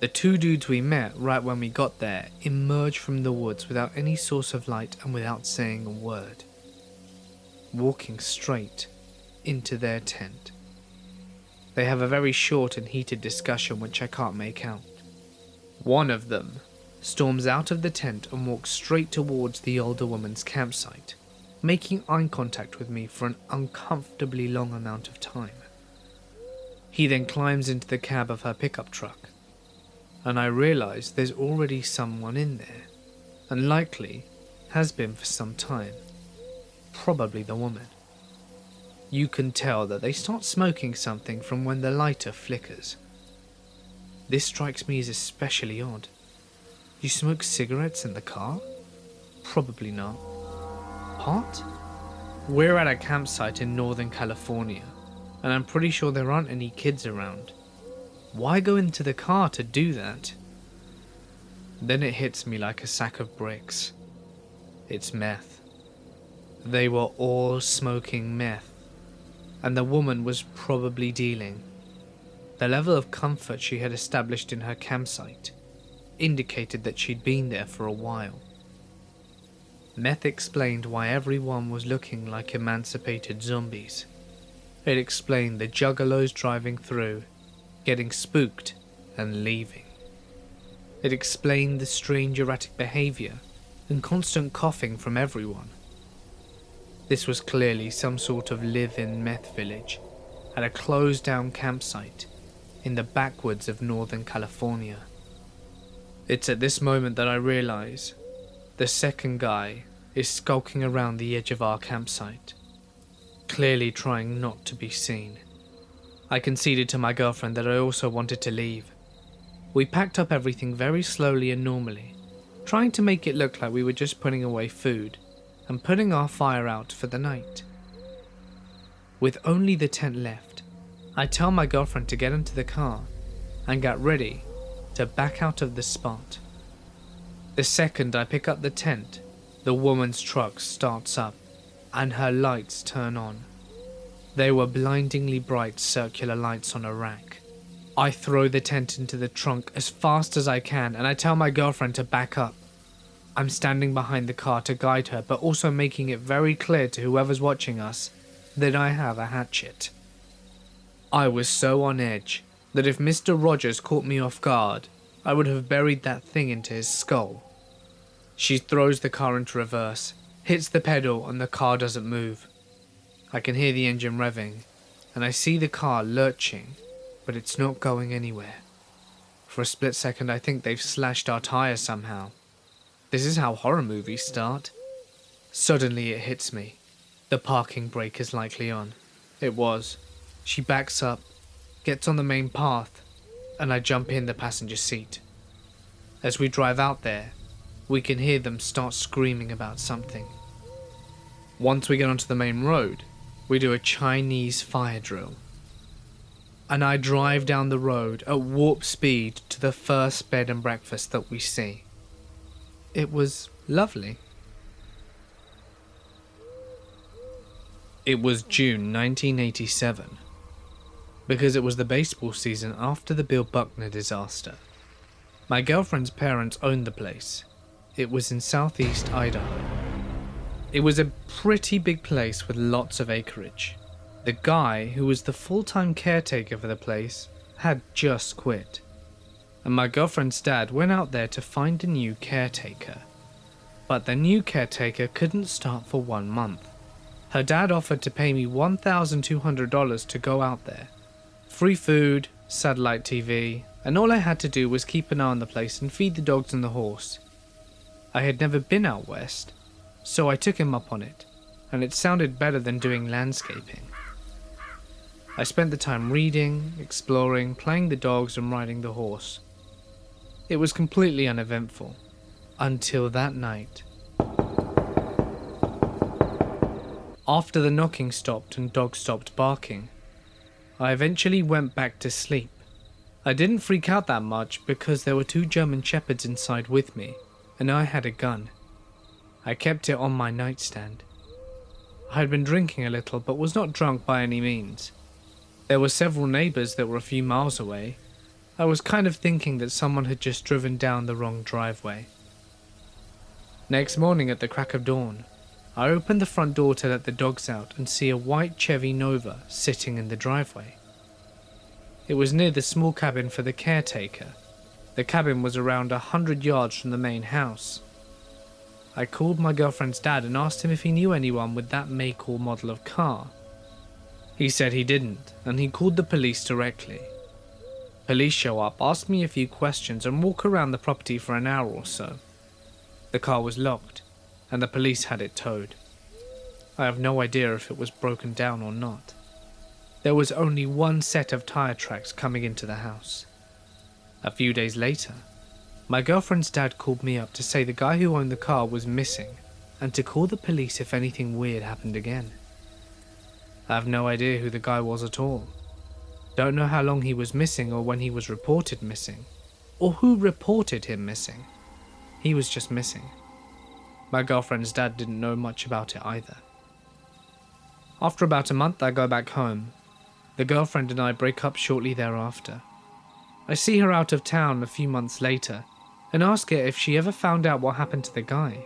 The two dudes we met right when we got there emerge from the woods without any source of light and without saying a word, walking straight into their tent. They have a very short and heated discussion which I can't make out. One of them storms out of the tent and walks straight towards the older woman's campsite, making eye contact with me for an uncomfortably long amount of time. He then climbs into the cab of her pickup truck, and I realise there's already someone in there, and likely has been for some time, probably the woman. You can tell that they start smoking something from when the lighter flickers. This strikes me as especially odd. You smoke cigarettes in the car? Probably not. Pot? We're at a campsite in Northern California, and I'm pretty sure there aren't any kids around. Why go into the car to do that? Then it hits me like a sack of bricks. It's meth. They were all smoking meth, and the woman was probably dealing. The level of comfort she had established in her campsite indicated that she'd been there for a while. Meth explained why everyone was looking like emancipated zombies. It explained the juggalos driving through, getting spooked, and leaving. It explained the strange erratic behavior and constant coughing from everyone. This was clearly some sort of live-in meth village at a closed-down campsite in the backwoods of Northern California. It's at this moment that I realize the second guy is skulking around the edge of our campsite, clearly trying not to be seen. I conceded to my girlfriend that I also wanted to leave. We packed up everything very slowly and normally, trying to make it look like we were just putting away food and putting our fire out for the night. With only the tent left, I tell my girlfriend to get into the car and get ready to back out of the spot. The second I pick up the tent, the woman's truck starts up and her lights turn on. They were blindingly bright circular lights on a rack. I throw the tent into the trunk as fast as I can and I tell my girlfriend to back up. I'm standing behind the car to guide her, but also making it very clear to whoever's watching us that I have a hatchet. I was so on edge that if Mr. Rogers caught me off guard, I would have buried that thing into his skull. She throws the car into reverse, hits the pedal, and the car doesn't move. I can hear the engine revving, and I see the car lurching, but it's not going anywhere. For a split second I think they've slashed our tires somehow. This is how horror movies start. Suddenly it hits me. The parking brake is likely on. It was. She backs up, gets on the main path, and I jump in the passenger seat. As we drive out there, we can hear them start screaming about something. Once we get onto the main road, we do a Chinese fire drill. And I drive down the road at warp speed to the first bed and breakfast that we see. It was lovely. It was June 1987, because it was the baseball season after the Bill Buckner disaster. My girlfriend's parents owned the place. It was in southeast Idaho. It was a pretty big place with lots of acreage. The guy who was the full-time caretaker for the place had just quit, and my girlfriend's dad went out there to find a new caretaker. But the new caretaker couldn't start for 1 month. Her dad offered to pay me $1,200 to go out there. Free food, satellite TV, and all I had to do was keep an eye on the place and feed the dogs and the horse. I had never been out west, so I took him up on it, and it sounded better than doing landscaping. I spent the time reading, exploring, playing the dogs and riding the horse. It was completely uneventful, until that night. After the knocking stopped and dogs stopped barking, I eventually went back to sleep. I didn't freak out that much because there were 2 German Shepherds inside with me, and I had a gun. I kept it on my nightstand. I had been drinking a little but was not drunk by any means. There were several neighbours that were a few miles away. I was kind of thinking that someone had just driven down the wrong driveway. Next morning at the crack of dawn, I opened the front door to let the dogs out and see a white Chevy Nova sitting in the driveway. It was near the small cabin for the caretaker. The cabin was around 100 yards from the main house. I called my girlfriend's dad and asked him if he knew anyone with that make or model of car. He said he didn't, and he called the police directly. Police show up, ask me a few questions, and walk around the property for an hour or so. The car was locked, and the police had it towed. I have no idea if it was broken down or not. There was only 1 set of tire tracks coming into the house. A few days later, my girlfriend's dad called me up to say the guy who owned the car was missing, and to call the police if anything weird happened again. I have no idea who the guy was at all. Don't know how long he was missing or when he was reported missing, or who reported him missing. He was just missing. My girlfriend's dad didn't know much about it either. After about a month, I go back home. The girlfriend and I break up shortly thereafter. I see her out of town a few months later and ask her if she ever found out what happened to the guy.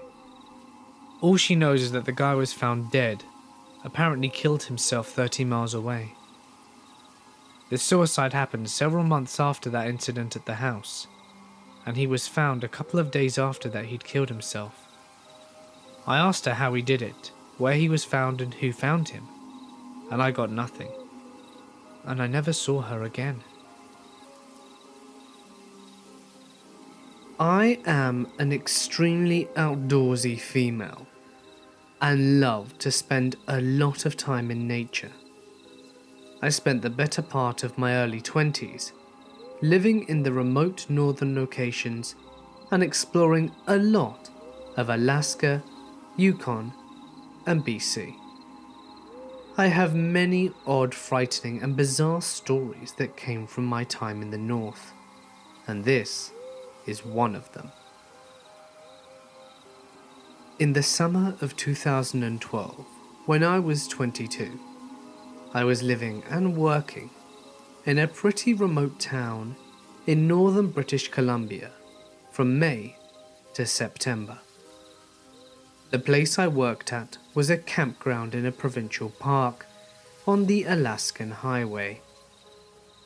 All she knows is that the guy was found dead, apparently killed himself 30 miles away. The suicide happened several months after that incident at the house, and he was found a couple of days after that he'd killed himself. I asked her how he did it, where he was found and who found him, and I got nothing. And I never saw her again. I am an extremely outdoorsy female and love to spend a lot of time in nature. I spent the better part of my early 20s living in the remote northern locations and exploring a lot of Alaska, Yukon, and BC. I have many odd, frightening, and bizarre stories that came from my time in the north, and this is one of them. In the summer of 2012, when I was 22, I was living and working in a pretty remote town in northern British Columbia from May to September. The place I worked at was a campground in a provincial park on the Alaskan Highway,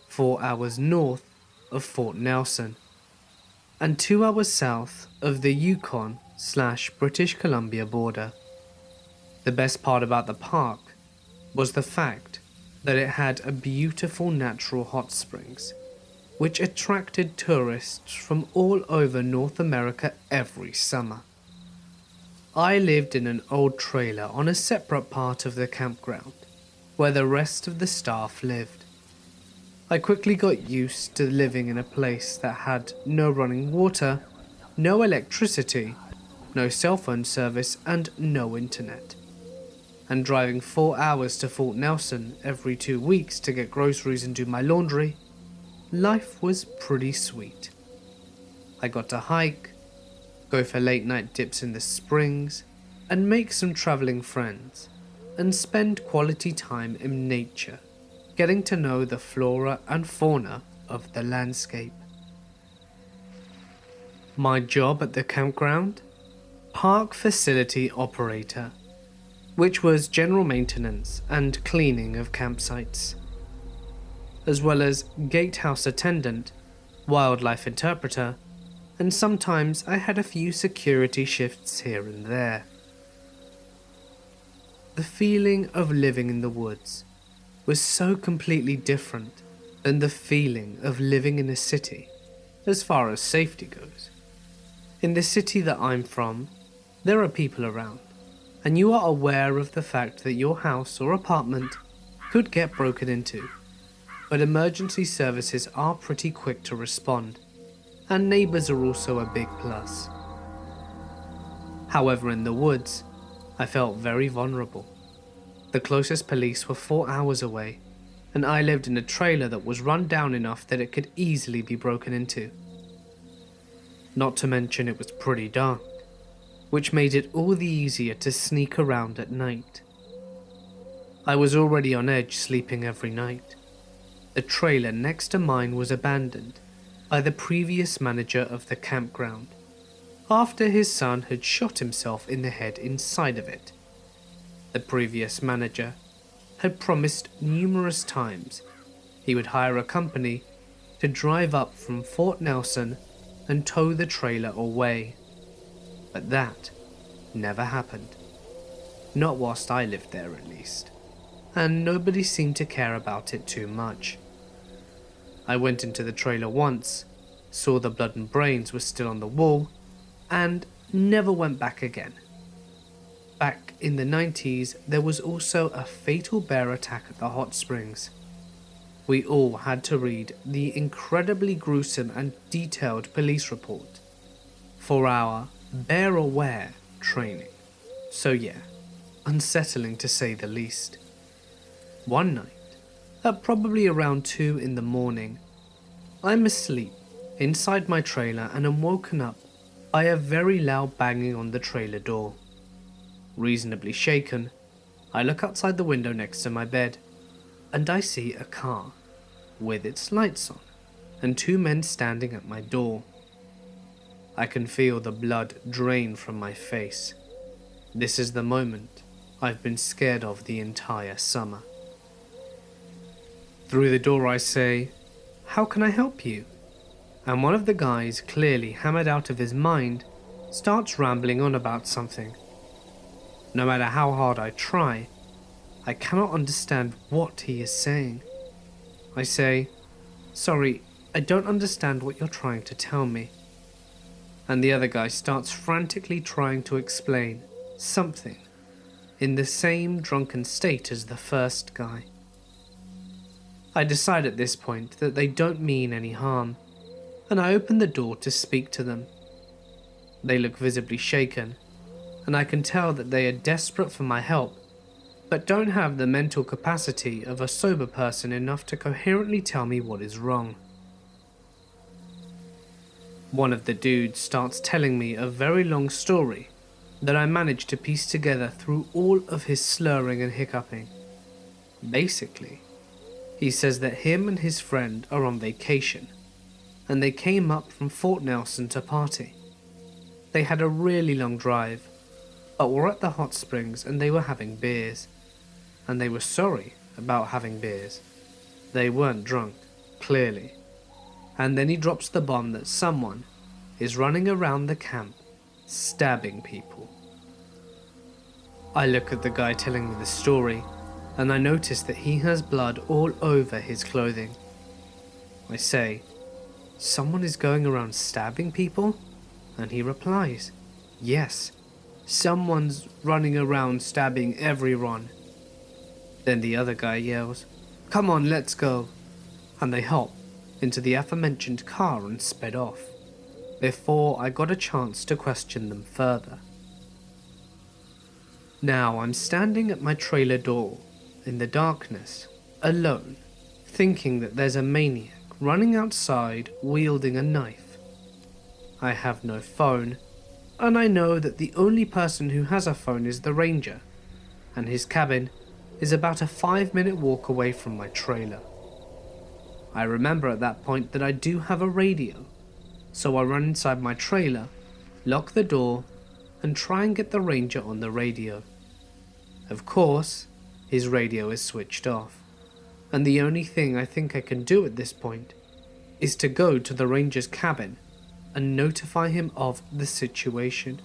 4 hours north of Fort Nelson, and 2 hours south of the Yukon/British Columbia border. The best part about the park was the fact that it had a beautiful natural hot springs, which attracted tourists from all over North America every summer. I lived in an old trailer on a separate part of the campground, where the rest of the staff lived. I quickly got used to living in a place that had no running water, no electricity, no cell phone service, and no internet. And driving 4 hours to Fort Nelson every 2 weeks to get groceries and do my laundry, life was pretty sweet. I got to hike, go for late night dips in the springs, and make some traveling friends, and spend quality time in nature, getting to know the flora and fauna of the landscape. My job at the campground? Park facility operator, which was general maintenance and cleaning of campsites, as well as gatehouse attendant, wildlife interpreter, and sometimes I had a few security shifts here and there. The feeling of living in the woods was so completely different than the feeling of living in a city, as far as safety goes. In the city that I'm from, there are people around, and you are aware of the fact that your house or apartment could get broken into, but emergency services are pretty quick to respond, and neighbours are also a big plus. However, in the woods, I felt very vulnerable. The closest police were 4 hours away, and I lived in a trailer that was run down enough that it could easily be broken into. Not to mention it was pretty dark, which made it all the easier to sneak around at night. I was already on edge sleeping every night. The trailer next to mine was abandoned by the previous manager of the campground, after his son had shot himself in the head inside of it. The previous manager had promised numerous times he would hire a company to drive up from Fort Nelson and tow the trailer away, but that never happened. Not whilst I lived there, at least, and nobody seemed to care about it too much. I went into the trailer once, saw the blood and brains were still on the wall, and never went back again. Back in the 90s, there was also a fatal bear attack at the hot springs. We all had to read the incredibly gruesome and detailed police report for our bear aware training. So yeah, unsettling to say the least. One night, at probably around 2 in the morning. I'm asleep inside my trailer and am woken up by a very loud banging on the trailer door. Reasonably shaken, I look outside the window next to my bed, and I see a car with its lights on and 2 men standing at my door. I can feel the blood drain from my face. This is the moment I've been scared of the entire summer. Through the door I say, "How can I help you?" And one of the guys, clearly hammered out of his mind, starts rambling on about something. No matter how hard I try, I cannot understand what he is saying. I say, "Sorry, I don't understand what you're trying to tell me." And the other guy starts frantically trying to explain something in the same drunken state as the first guy. I decide at this point that they don't mean any harm, and I open the door to speak to them. They look visibly shaken, and I can tell that they are desperate for my help, but don't have the mental capacity of a sober person enough to coherently tell me what is wrong. One of the dudes starts telling me a very long story that I managed to piece together through all of his slurring and hiccuping. Basically, he says that him and his friend are on vacation, and they came up from Fort Nelson to party. They had a really long drive, but were at the hot springs and they were having beers. And they were sorry about having beers. They weren't drunk, clearly. And then he drops the bomb that someone is running around the camp, stabbing people. I look at the guy telling me the story, and I notice that he has blood all over his clothing. I say, "Someone is going around stabbing people?" And he replies, "Yes, someone's running around stabbing everyone." Then the other guy yells, "Come on, let's go." And they hop into the aforementioned car and sped off, before I got a chance to question them further. Now I'm standing at my trailer door, in the darkness, alone, thinking that there's a maniac running outside wielding a knife. I have no phone, and I know that the only person who has a phone is the ranger, and his cabin is about a 5-minute walk away from my trailer. I remember at that point that I do have a radio, so I run inside my trailer, lock the door, and try and get the ranger on the radio. Of course, his radio is switched off, and the only thing I think I can do at this point is to go to the ranger's cabin and notify him of the situation.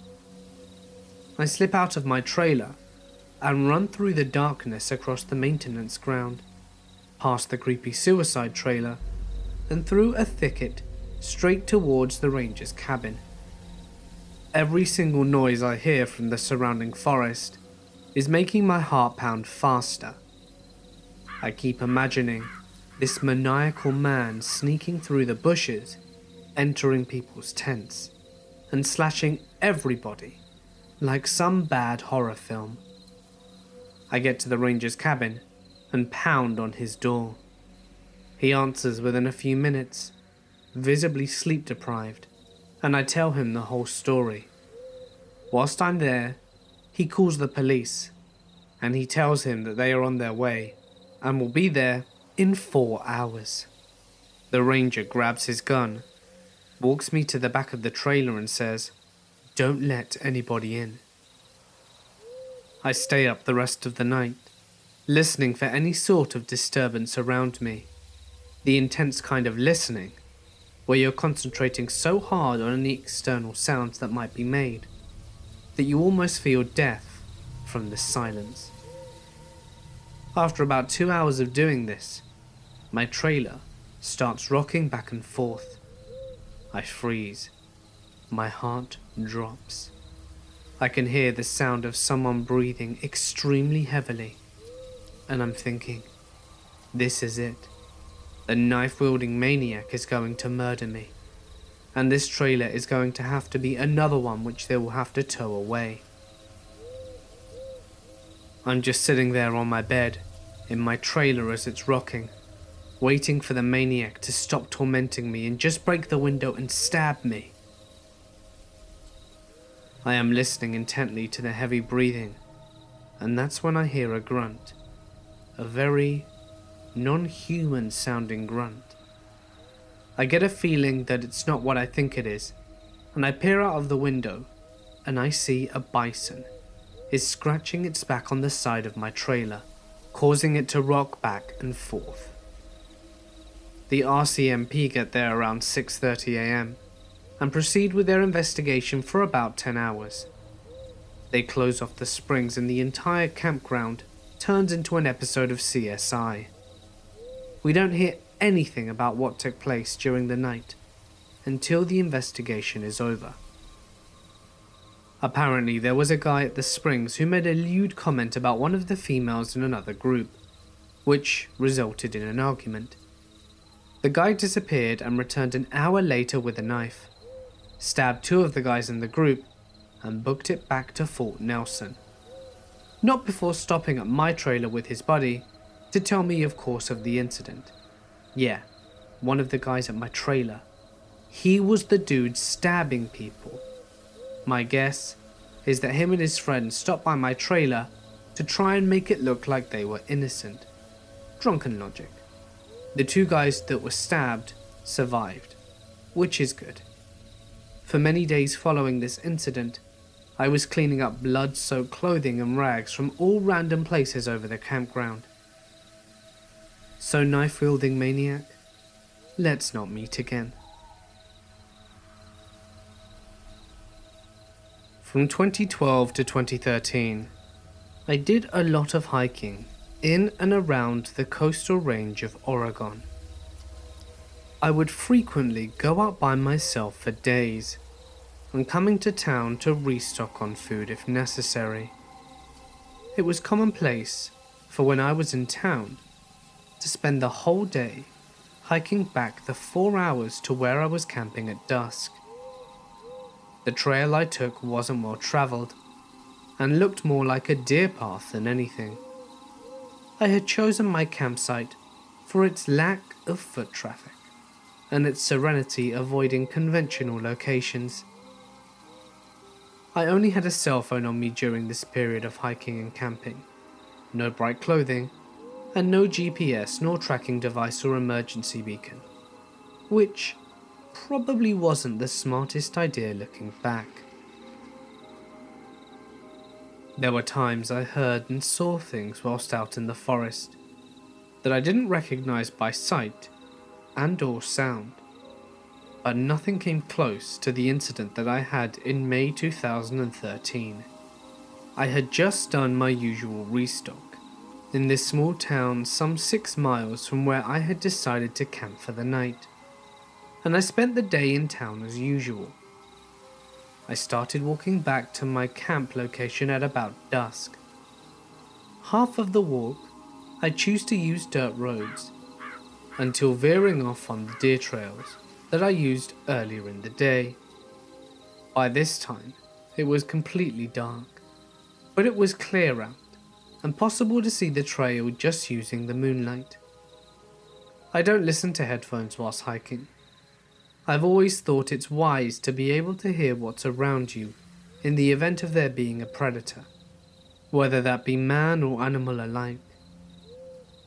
I slip out of my trailer and run through the darkness across the maintenance ground, past the creepy suicide trailer, and through a thicket straight towards the ranger's cabin. Every single noise I hear from the surrounding forest is making my heart pound faster. I keep imagining this maniacal man sneaking through the bushes, entering people's tents, and slashing everybody like some bad horror film. I get to the ranger's cabin and pound on his door. He answers within a few minutes, visibly sleep deprived, and I tell him the whole story. Whilst I'm there, he calls the police, and he tells him that they are on their way and will be there in 4 hours. The ranger grabs his gun, walks me to the back of the trailer and says, "Don't let anybody in." I stay up the rest of the night, listening for any sort of disturbance around me. The intense kind of listening, where you're concentrating so hard on any external sounds that might be made, that you almost feel death from the silence. After about 2 hours of doing this, my trailer starts rocking back and forth. I freeze. My heart drops. I can hear the sound of someone breathing extremely heavily, and I'm thinking, this is it. The knife-wielding maniac is going to murder me, and this trailer is going to have to be another one which they will have to tow away. I'm just sitting there on my bed, in my trailer as it's rocking, waiting for the maniac to stop tormenting me and just break the window and stab me. I am listening intently to the heavy breathing, and that's when I hear a grunt, a very non-human sounding grunt. I get a feeling that it's not what I think it is, and I peer out of the window, and I see a bison is scratching its back on the side of my trailer, causing it to rock back and forth. The RCMP get there around 6:30 AM and proceed with their investigation for about 10 hours. They close off the springs and the entire campground turns into an episode of CSI. We don't hear anything about what took place during the night until the investigation is over. Apparently, there was a guy at the springs who made a lewd comment about one of the females in another group, which resulted in an argument. The guy disappeared and returned an hour later with a knife, stabbed 2 of the guys in the group, and booked it back to Fort Nelson. Not before stopping at my trailer with his buddy to tell me, of course, of the incident. Yeah, one of the guys at my trailer. He was the dude stabbing people. My guess is that him and his friend stopped by my trailer to try and make it look like they were innocent. Drunken logic. The 2 guys that were stabbed survived, which is good. For many days following this incident, I was cleaning up blood-soaked clothing and rags from all random places over the campground. So, knife-wielding maniac, let's not meet again. From 2012 to 2013, I did a lot of hiking in and around the coastal range of Oregon. I would frequently go out by myself for days, and coming to town to restock on food if necessary. It was commonplace for when I was in town to spend the whole day hiking back the 4 hours to where I was camping at dusk. The trail I took wasn't well traveled and looked more like a deer path than anything. I had chosen my campsite for its lack of foot traffic and its serenity avoiding conventional locations. I only had a cell phone on me during this period of hiking and camping, no bright clothing, and no GPS nor tracking device or emergency beacon, which probably wasn't the smartest idea looking back. There were times I heard and saw things whilst out in the forest that I didn't recognize by sight and or sound, but nothing came close to the incident that I had in May 2013. I had just done my usual restock in this small town some 6 miles from where I had decided to camp for the night, and I spent the day in town as usual. I started walking back to my camp location at about dusk. Half of the walk, I choose to use dirt roads, until veering off on the deer trails that I used earlier in the day. By this time, it was completely dark, but it was clear out and possible to see the trail just using the moonlight. I don't listen to headphones whilst hiking. I've always thought it's wise to be able to hear what's around you in the event of there being a predator, whether that be man or animal alike.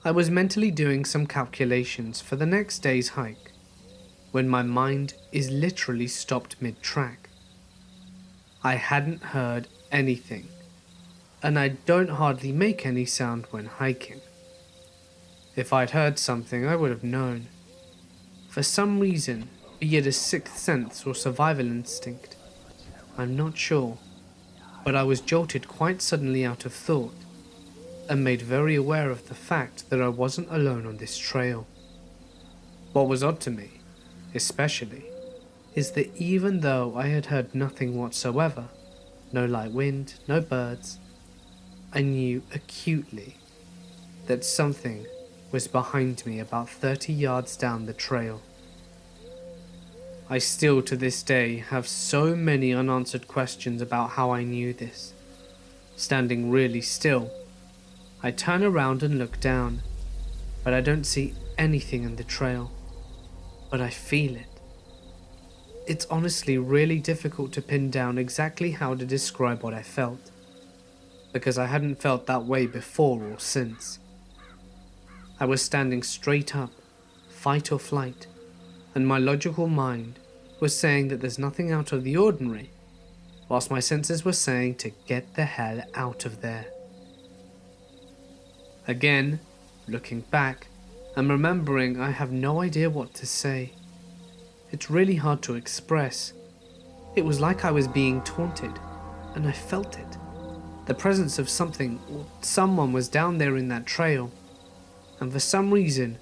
I was mentally doing some calculations for the next day's hike when my mind is literally stopped mid-track. I hadn't heard anything, and I don't hardly make any sound when hiking. If I'd heard something, I would have known. For some reason, be it a sixth sense or survival instinct, I'm not sure, but I was jolted quite suddenly out of thought and made very aware of the fact that I wasn't alone on this trail. What was odd to me, especially, is that even though I had heard nothing whatsoever, no light wind, no birds, I knew acutely that something was behind me about 30 yards down the trail. I still to this day have so many unanswered questions about how I knew this. Standing really still, I turn around and look down, but I don't see anything in the trail. But I feel it. It's honestly really difficult to pin down exactly how to describe what I felt, because I hadn't felt that way before or since. I was standing straight up, fight or flight, and my logical mind was saying that there's nothing out of the ordinary, whilst my senses were saying to get the hell out of there. Again, looking back, I'm remembering I have no idea what to say. It's really hard to express. It was like I was being taunted, and I felt it. The presence of something or someone was down there in that trail, and for some reason,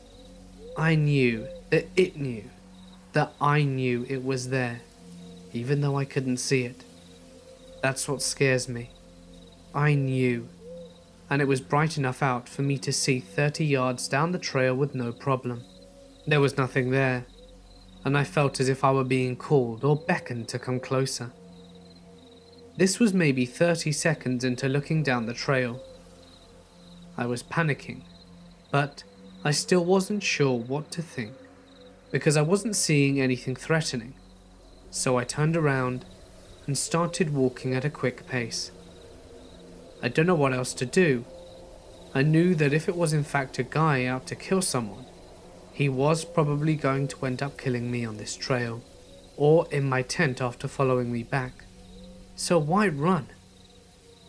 I knew that it knew that I knew it was there, even though I couldn't see it. That's what scares me. I knew, and it was bright enough out for me to see 30 yards down the trail with no problem. There was nothing there, and I felt as if I were being called or beckoned to come closer. This was maybe 30 seconds into looking down the trail. I was panicking, but I still wasn't sure what to think, because I wasn't seeing anything threatening. So I turned around and started walking at a quick pace. I don't know what else to do. I knew that if it was in fact a guy out to kill someone, he was probably going to end up killing me on this trail, or in my tent after following me back. So why run?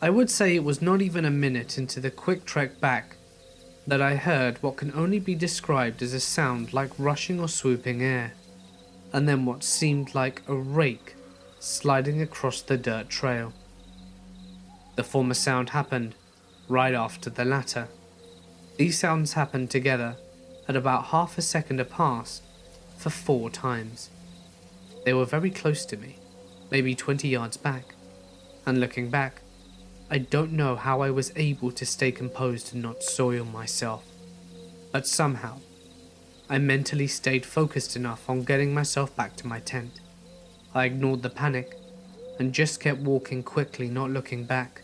I would say it was not even a minute into the quick trek back that I heard what can only be described as a sound like rushing or swooping air, and then what seemed like a rake sliding across the dirt trail. The former sound happened right after the latter. These sounds happened together at about half a second apart for 4 times. They were very close to me, maybe 20 yards back, and looking back, I don't know how I was able to stay composed and not soil myself, but somehow I mentally stayed focused enough on getting myself back to my tent. I ignored the panic and just kept walking quickly, not looking back.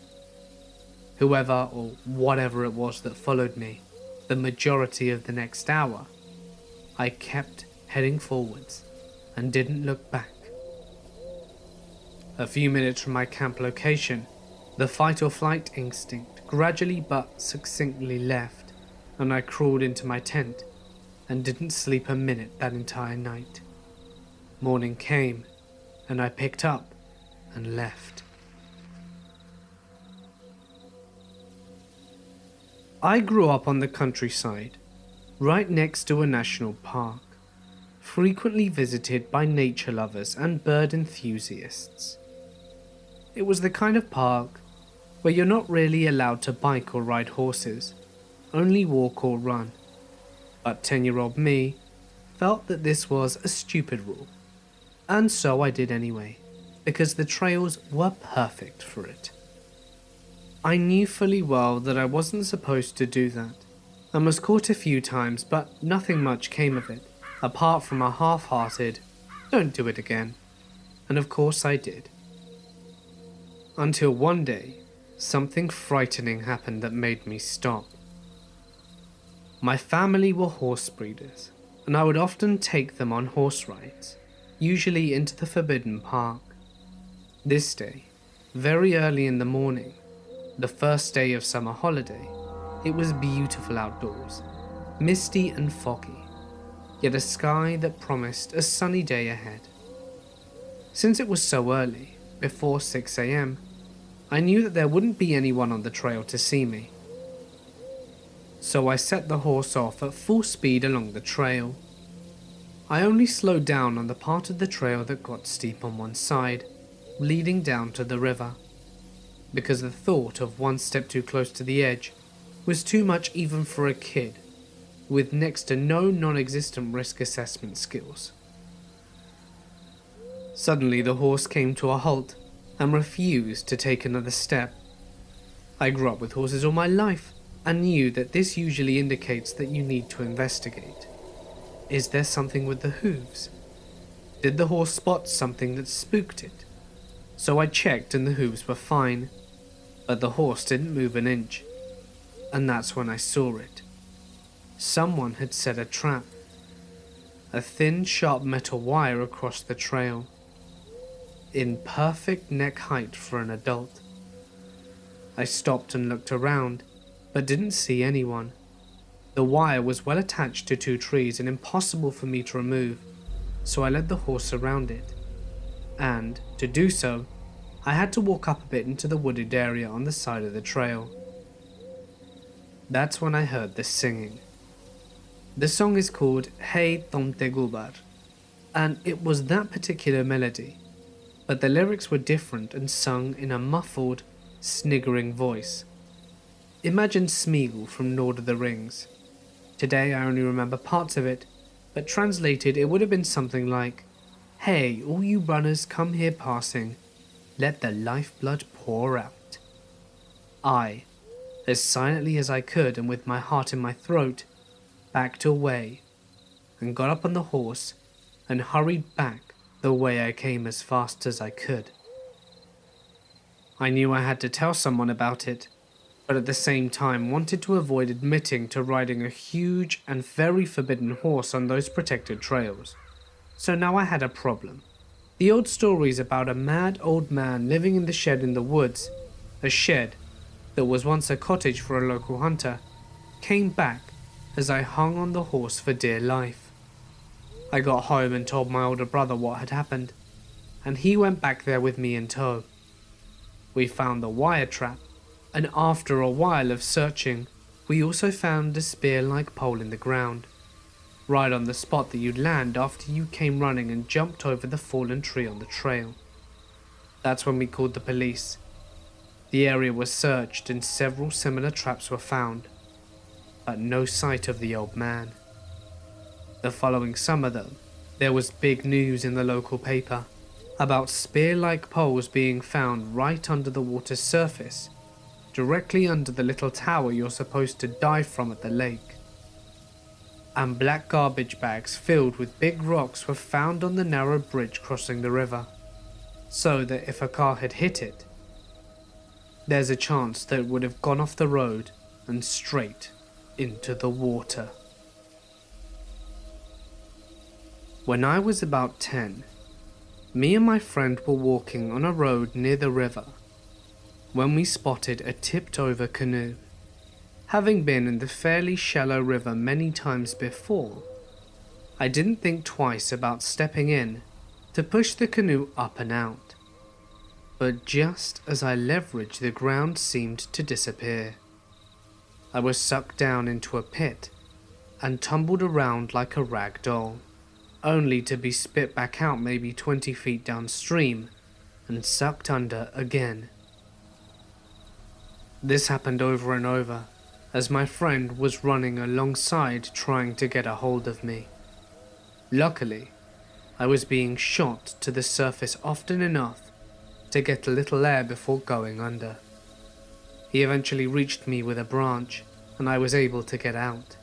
Whoever or whatever it was that followed me the majority of the next hour, I kept heading forwards and didn't look back. A few minutes from my camp location, the fight or flight instinct gradually but succinctly left, and I crawled into my tent and didn't sleep a minute that entire night. Morning came, and I picked up and left. I grew up on the countryside, right next to a national park, frequently visited by nature lovers and bird enthusiasts. It was the kind of park where you're not really allowed to bike or ride horses, only walk or run. But 10-year-old me felt that this was a stupid rule, and so I did anyway, because the trails were perfect for it. I knew fully well that I wasn't supposed to do that, and was caught a few times, but nothing much came of it, apart from a half-hearted, "Don't do it again." And of course I did. Until one day, something frightening happened that made me stop. My family were horse breeders, and I would often take them on horse rides, usually into the Forbidden Park. This day, very early in the morning, the first day of summer holiday, it was beautiful outdoors, misty and foggy, yet a sky that promised a sunny day ahead. Since it was so early, before 6 a.m, I knew that there wouldn't be anyone on the trail to see me. So I set the horse off at full speed along the trail. I only slowed down on the part of the trail that got steep on one side, leading down to the river, because the thought of one step too close to the edge was too much even for a kid with next to no non-existent risk assessment skills. Suddenly the horse came to a halt and refused to take another step. I grew up with horses all my life and knew that this usually indicates that you need to investigate. Is there something with the hooves? Did the horse spot something that spooked it? So I checked and the hooves were fine, but the horse didn't move an inch. and that's when I saw it. Someone had set a trap. A thin, sharp metal wire across the trail, in perfect neck height for an adult. I stopped and looked around, but didn't see anyone. The wire was well attached to 2 trees and impossible for me to remove, so I led the horse around it. And, to do so, I had to walk up a bit into the wooded area on the side of the trail. That's when I heard the singing. The song is called Hey Tom Tegubar, and it was that particular melody, but the lyrics were different and sung in a muffled, sniggering voice. Imagine Smeagol from Lord of the Rings. Today I only remember parts of it, but translated it would have been something like, "Hey, all you runners come here passing, let the lifeblood pour out." I, as silently as I could and with my heart in my throat, backed away and got up on the horse and hurried back the way I came as fast as I could. I knew I had to tell someone about it, but at the same time wanted to avoid admitting to riding a huge and very forbidden horse on those protected trails. So now I had a problem. The old stories about a mad old man living in the shed in the woods, a shed that was once a cottage for a local hunter, came back as I hung on the horse for dear life. I got home and told my older brother what had happened, and he went back there with me in tow. We found the wire trap, and after a while of searching, we also found a spear-like pole in the ground, right on the spot that you'd land after you came running and jumped over the fallen tree on the trail. That's when we called the police. The area was searched and several similar traps were found, but no sight of the old man. The following summer though, there was big news in the local paper about spear-like poles being found right under the water's surface, directly under the little tower you're supposed to dive from at the lake. And black garbage bags filled with big rocks were found on the narrow bridge crossing the river, so that if a car had hit it, there's a chance that it would have gone off the road and straight into the water. When I was about 10, me and my friend were walking on a road near the river when we spotted a tipped-over canoe. Having been in the fairly shallow river many times before, I didn't think twice about stepping in to push the canoe up and out. But just as I leveraged, the ground seemed to disappear. I was sucked down into a pit and tumbled around like a rag doll, only to be spit back out maybe 20 feet downstream and sucked under again. This happened over and over, as my friend was running alongside trying to get a hold of me. Luckily, I was being shot to the surface often enough to get a little air before going under. He eventually reached me with a branch, and I was able to get out.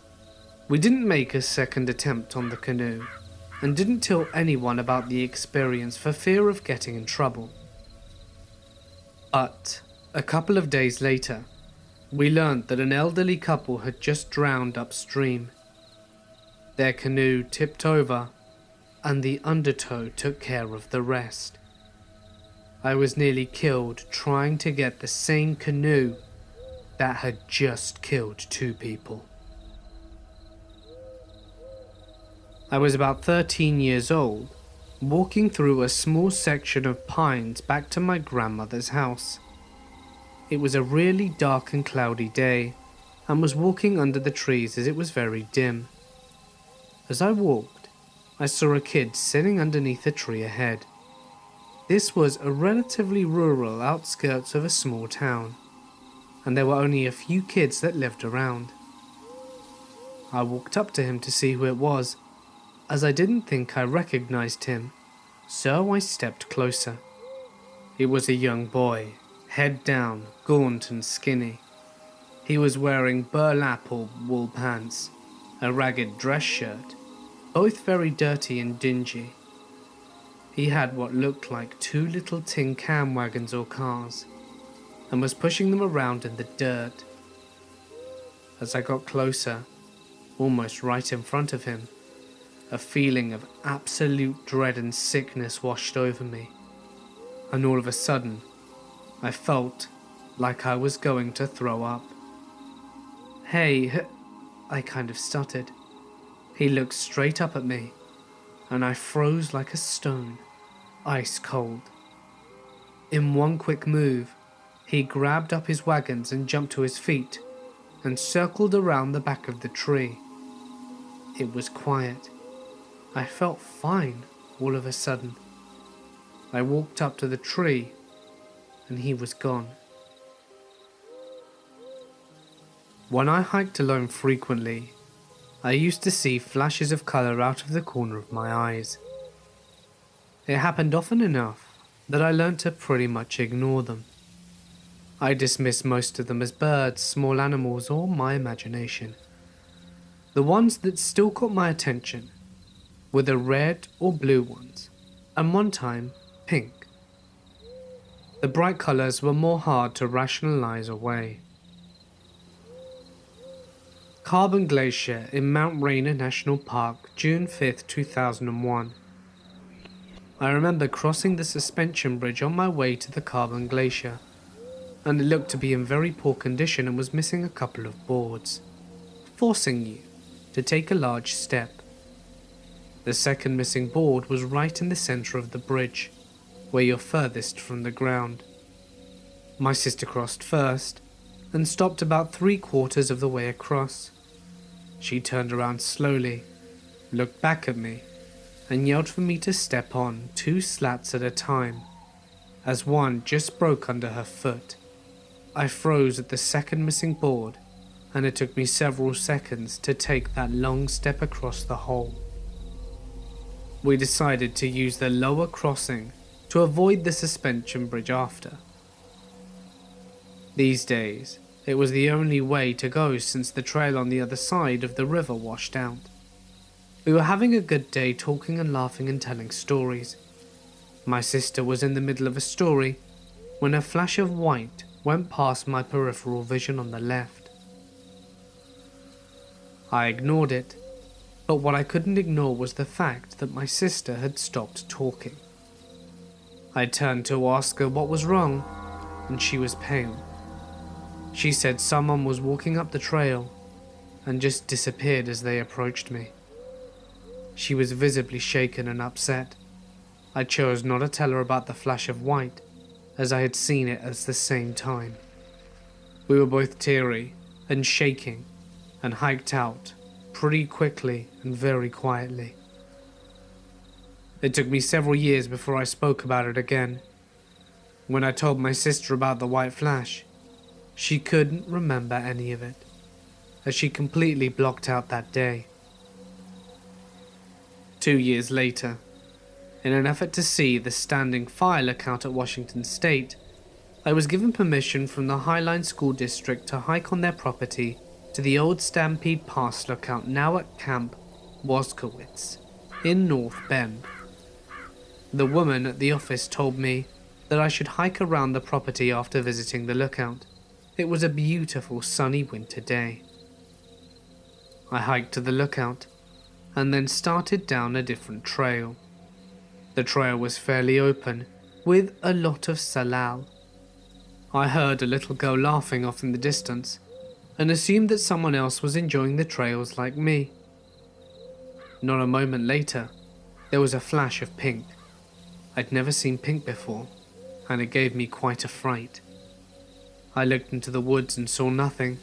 We didn't make a second attempt on the canoe, and didn't tell anyone about the experience for fear of getting in trouble. But a couple of days later, we learned that an elderly couple had just drowned upstream. Their canoe tipped over, and the undertow took care of the rest. I was nearly killed trying to get the same canoe that had just killed 2 people. I was about 13 years old, walking through a small section of pines back to my grandmother's house. It was a really dark and cloudy day, and was walking under the trees as it was very dim. As I walked, I saw a kid sitting underneath a tree ahead. This was a relatively rural outskirts of a small town, and there were only a few kids that lived around. I walked up to him to see who it was, as I didn't think I recognized him, so I stepped closer. It was a young boy, head down, gaunt and skinny. He was wearing burlap or wool pants, a ragged dress shirt, both very dirty and dingy. He had what looked like 2 little tin can wagons or cars, and was pushing them around in the dirt. as I got closer, almost right in front of him. A feeling of absolute dread and sickness washed over me, and all of a sudden, I felt like I was going to throw up. "Hey," I kind of stuttered. He looked straight up at me, and I froze like a stone, ice cold. In one quick move, he grabbed up his wagons and jumped to his feet, and circled around the back of the tree. It was quiet. I felt fine all of a sudden. I walked up to the tree, and he was gone. When I hiked alone frequently, I used to see flashes of colour out of the corner of my eyes. It happened often enough that I learnt to pretty much ignore them. I dismissed most of them as birds, small animals, or my imagination. The ones that still caught my attention were the red or blue ones, and one time, pink. The bright colours were more hard to rationalise away. Carbon Glacier in Mount Rainier National Park, June 5th, 2001. I remember crossing the suspension bridge on my way to the Carbon Glacier, and it looked to be in very poor condition and was missing a couple of boards, forcing you to take a large step. The second missing board was right in the centre of the bridge, where you're furthest from the ground. My sister crossed first, and stopped about 3/4 of the way across. She turned around slowly, looked back at me, and yelled for me to step on 2 slats at a time, as one just broke under her foot. I froze at the second missing board, and it took me several seconds to take that long step across the hole. We decided to use the lower crossing to avoid the suspension bridge after. These days, it was the only way to go since the trail on the other side of the river washed out. We were having a good day talking and laughing and telling stories. My sister was in the middle of a story when a flash of white went past my peripheral vision on the left. I ignored it, but what I couldn't ignore was the fact that my sister had stopped talking. I turned to ask her what was wrong, and she was pale. She said someone was walking up the trail and just disappeared as they approached me. She was visibly shaken and upset. I chose not to tell her about the flash of white, as I had seen it at the same time. We were both teary and shaking, and hiked out pretty quickly and very quietly. It took me several years before I spoke about it again. When I told my sister about the white flash, she couldn't remember any of it, as she completely blocked out that day. 2 years later, in an effort to see the standing file account at Washington State, I was given permission from the Highline School District to hike on their property to the old Stampede Pass lookout, now at Camp Woskowitz in North Bend. The woman at the office told me that I should hike around the property after visiting the lookout. It was a beautiful sunny winter day. I hiked to the lookout and then started down a different trail. The trail was fairly open, with a lot of salal. I heard a little girl laughing off in the distance, and assumed that someone else was enjoying the trails like me. Not a moment later, there was a flash of pink. I'd never seen pink before, and it gave me quite a fright. I looked into the woods and saw nothing.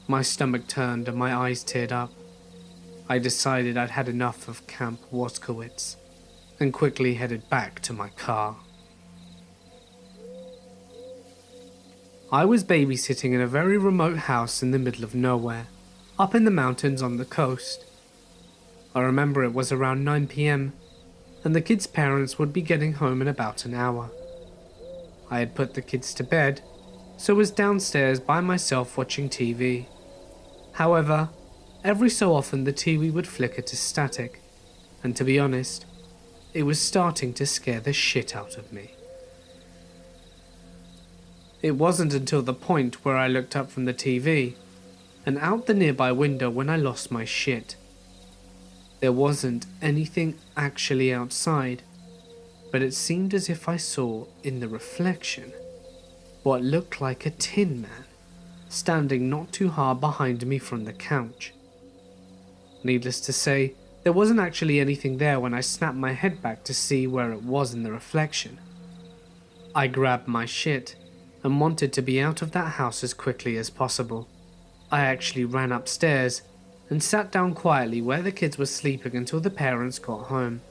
My stomach turned and my eyes teared up. I decided I'd had enough of Camp Woskowitz, and quickly headed back to my car. I was babysitting in a very remote house in the middle of nowhere, up in the mountains on the coast. I remember it was around 9 p.m, and the kids' parents would be getting home in about an hour. I had put the kids to bed, so was downstairs by myself watching TV. However, every so often the TV would flicker to static, and to be honest, it was starting to scare the shit out of me. It wasn't until the point where I looked up from the TV and out the nearby window when I lost my shit. There wasn't anything actually outside, but it seemed as if I saw in the reflection what looked like a Tin Man standing not too far behind me from the couch. Needless to say, there wasn't actually anything there when I snapped my head back to see where it was in the reflection. I grabbed my shit and wanted to be out of that house as quickly as possible. I actually ran upstairs and sat down quietly where the kids were sleeping until the parents got home.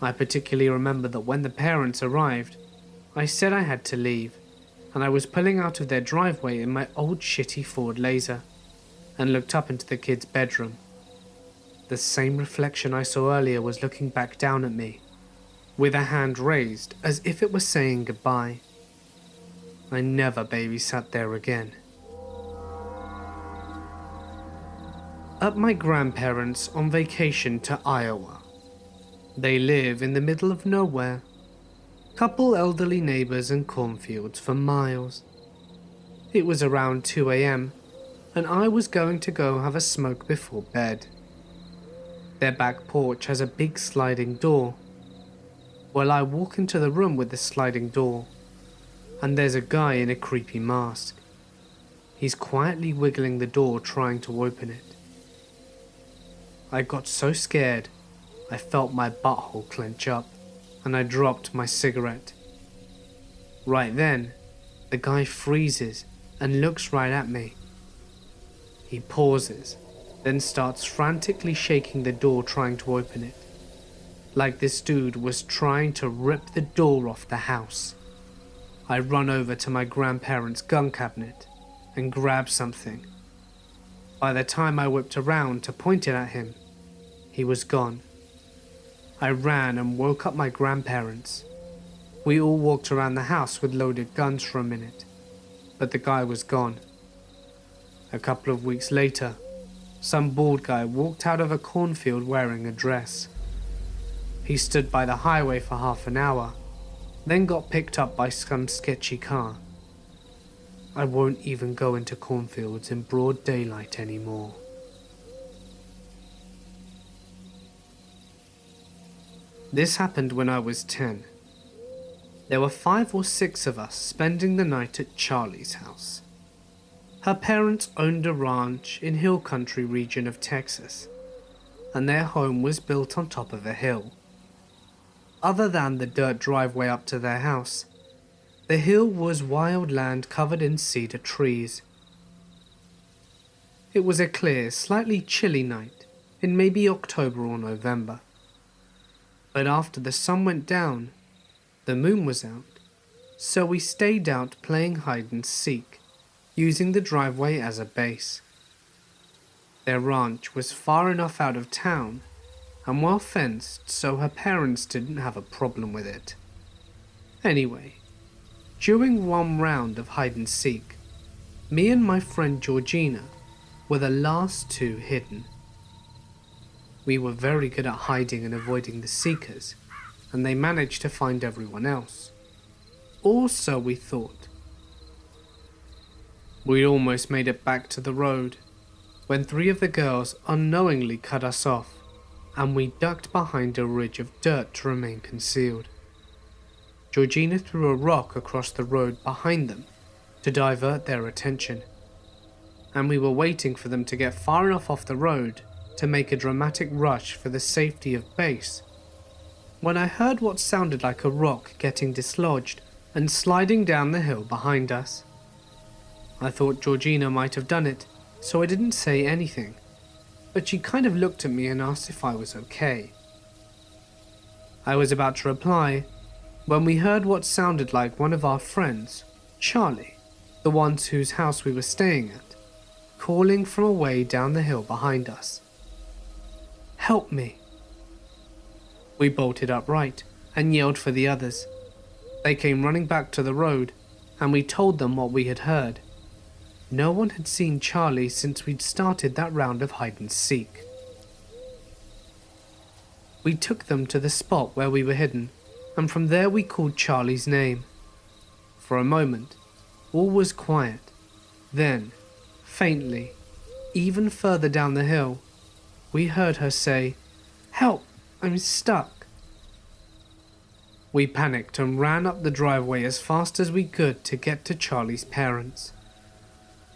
I particularly remember that when the parents arrived, I said I had to leave, and I was pulling out of their driveway in my old shitty Ford Laser and looked up into the kids' bedroom. The same reflection I saw earlier was looking back down at me, with a hand raised as if it was saying goodbye. I never babysat there again. At my grandparents' on vacation to Iowa. They live in the middle of nowhere. Couple elderly neighbors and cornfields for miles. It was around 2 a.m. and I was going to go have a smoke before bed. Their back porch has a big sliding door. Well, I walk into the room with the sliding door, and there's a guy in a creepy mask. He's quietly wiggling the door trying to open it. I got so scared, I felt my butthole clench up, and I dropped my cigarette. Right then, the guy freezes and looks right at me. He pauses, then starts frantically shaking the door trying to open it, like this dude was trying to rip the door off the house. I run over to my grandparents' gun cabinet and grab something. By the time I whipped around to point it at him, he was gone. I ran and woke up my grandparents. We all walked around the house with loaded guns for a minute, but the guy was gone. A couple of weeks later, some bald guy walked out of a cornfield wearing a dress. He stood by the highway for half an hour, then got picked up by some sketchy car. I won't even go into cornfields in broad daylight anymore. This happened when I was 10. There were 5 or 6 of us spending the night at Charlie's house. Her parents owned a ranch in hill country region of Texas, and their home was built on top of a hill. Other than the dirt driveway up to their house, the hill was wild land covered in cedar trees. It was a clear, slightly chilly night in maybe October or November. But after the sun went down, the moon was out, so we stayed out playing hide and seek, using the driveway as a base. Their ranch was far enough out of town and well fenced, so her parents didn't have a problem with it. Anyway, during one round of hide and seek, me and my friend Georgina were the last 2 hidden. We were very good at hiding and avoiding the seekers, and they managed to find everyone else. Or so we thought. We almost made it back to the road, when 3 of the girls unknowingly cut us off, and we ducked behind a ridge of dirt to remain concealed. Georgina threw a rock across the road behind them to divert their attention, and we were waiting for them to get far enough off the road to make a dramatic rush for the safety of base, when I heard what sounded like a rock getting dislodged and sliding down the hill behind us. I thought Georgina might have done it, so I didn't say anything, but she kind of looked at me and asked if I was okay. I was about to reply when we heard what sounded like one of our friends, Charlie, the ones whose house we were staying at, calling from away down the hill behind us. "Help me." We bolted upright and yelled for the others. They came running back to the road, and we told them what we had heard. No one had seen Charlie since we'd started that round of hide and seek. We took them to the spot where we were hidden, and from there we called Charlie's name. For a moment, all was quiet. Then, faintly, even further down the hill, we heard her say, "Help, I'm stuck." We panicked and ran up the driveway as fast as we could to get to Charlie's parents.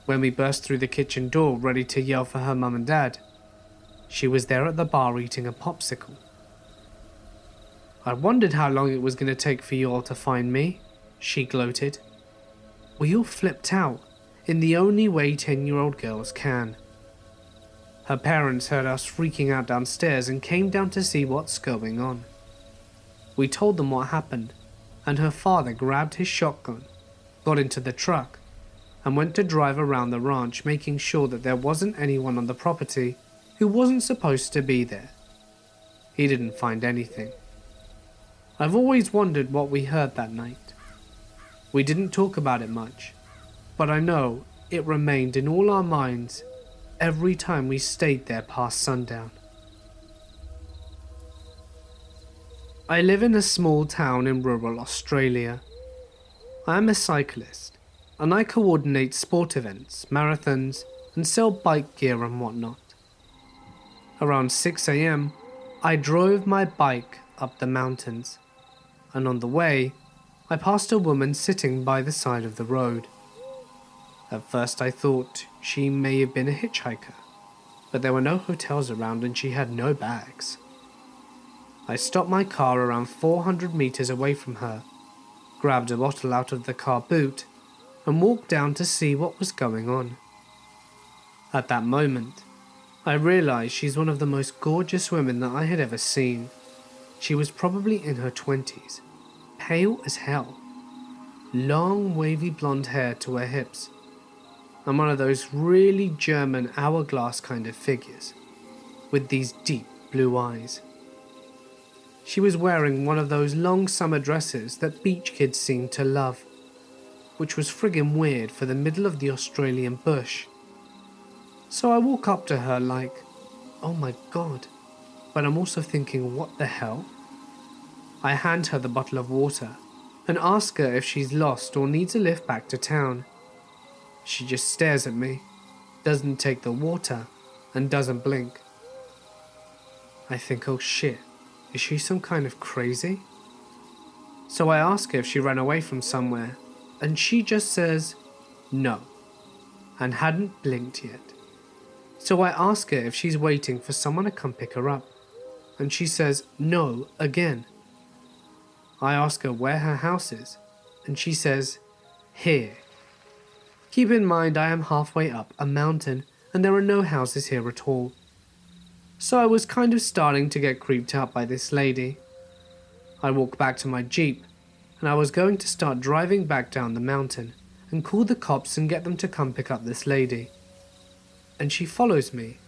When we burst through the kitchen door ready to yell for her mum and dad, she was there at the bar eating a popsicle. "I wondered how long it was going to take for you all to find me," she gloated. We all flipped out, in the only way 10-year-old girls can. Her parents heard us freaking out downstairs and came down to see what's going on. We told them what happened, and her father grabbed his shotgun, got into the truck, and went to drive around the ranch, making sure that there wasn't anyone on the property who wasn't supposed to be there. He didn't find anything. I've always wondered what we heard that night. We didn't talk about it much, but I know it remained in all our minds every time we stayed there past sundown. I live in a small town in rural Australia. I am a cyclist, and I coordinate sport events, marathons, and sell bike gear and whatnot. Around 6 a.m, I drove my bike up the mountains, and on the way, I passed a woman sitting by the side of the road. At first I thought she may have been a hitchhiker, but there were no hotels around and she had no bags. I stopped my car around 400 meters away from her, grabbed a bottle out of the car boot, and walked down to see what was going on. At that moment, I realized she's one of the most gorgeous women that I had ever seen. She was probably in her 20s, pale as hell, long wavy blonde hair to her hips, and one of those really German hourglass kind of figures, with these deep blue eyes. She was wearing one of those long summer dresses that beach kids seem to love, which was friggin' weird for the middle of the Australian bush. So I walk up to her like, oh my god, but I'm also thinking, what the hell? I hand her the bottle of water and ask her if she's lost or needs a lift back to town. She just stares at me, doesn't take the water, and doesn't blink. I think, oh shit, is she some kind of crazy? So I ask her if she ran away from somewhere, and she just says, no, and hadn't blinked yet. So I ask her if she's waiting for someone to come pick her up, and she says no again. I ask her where her house is, and she says, here. Keep in mind I am halfway up a mountain, and there are no houses here at all. So I was kind of starting to get creeped out by this lady. I walk back to my Jeep, and I was going to start driving back down the mountain and call the cops and get them to come pick up this lady. And she follows me.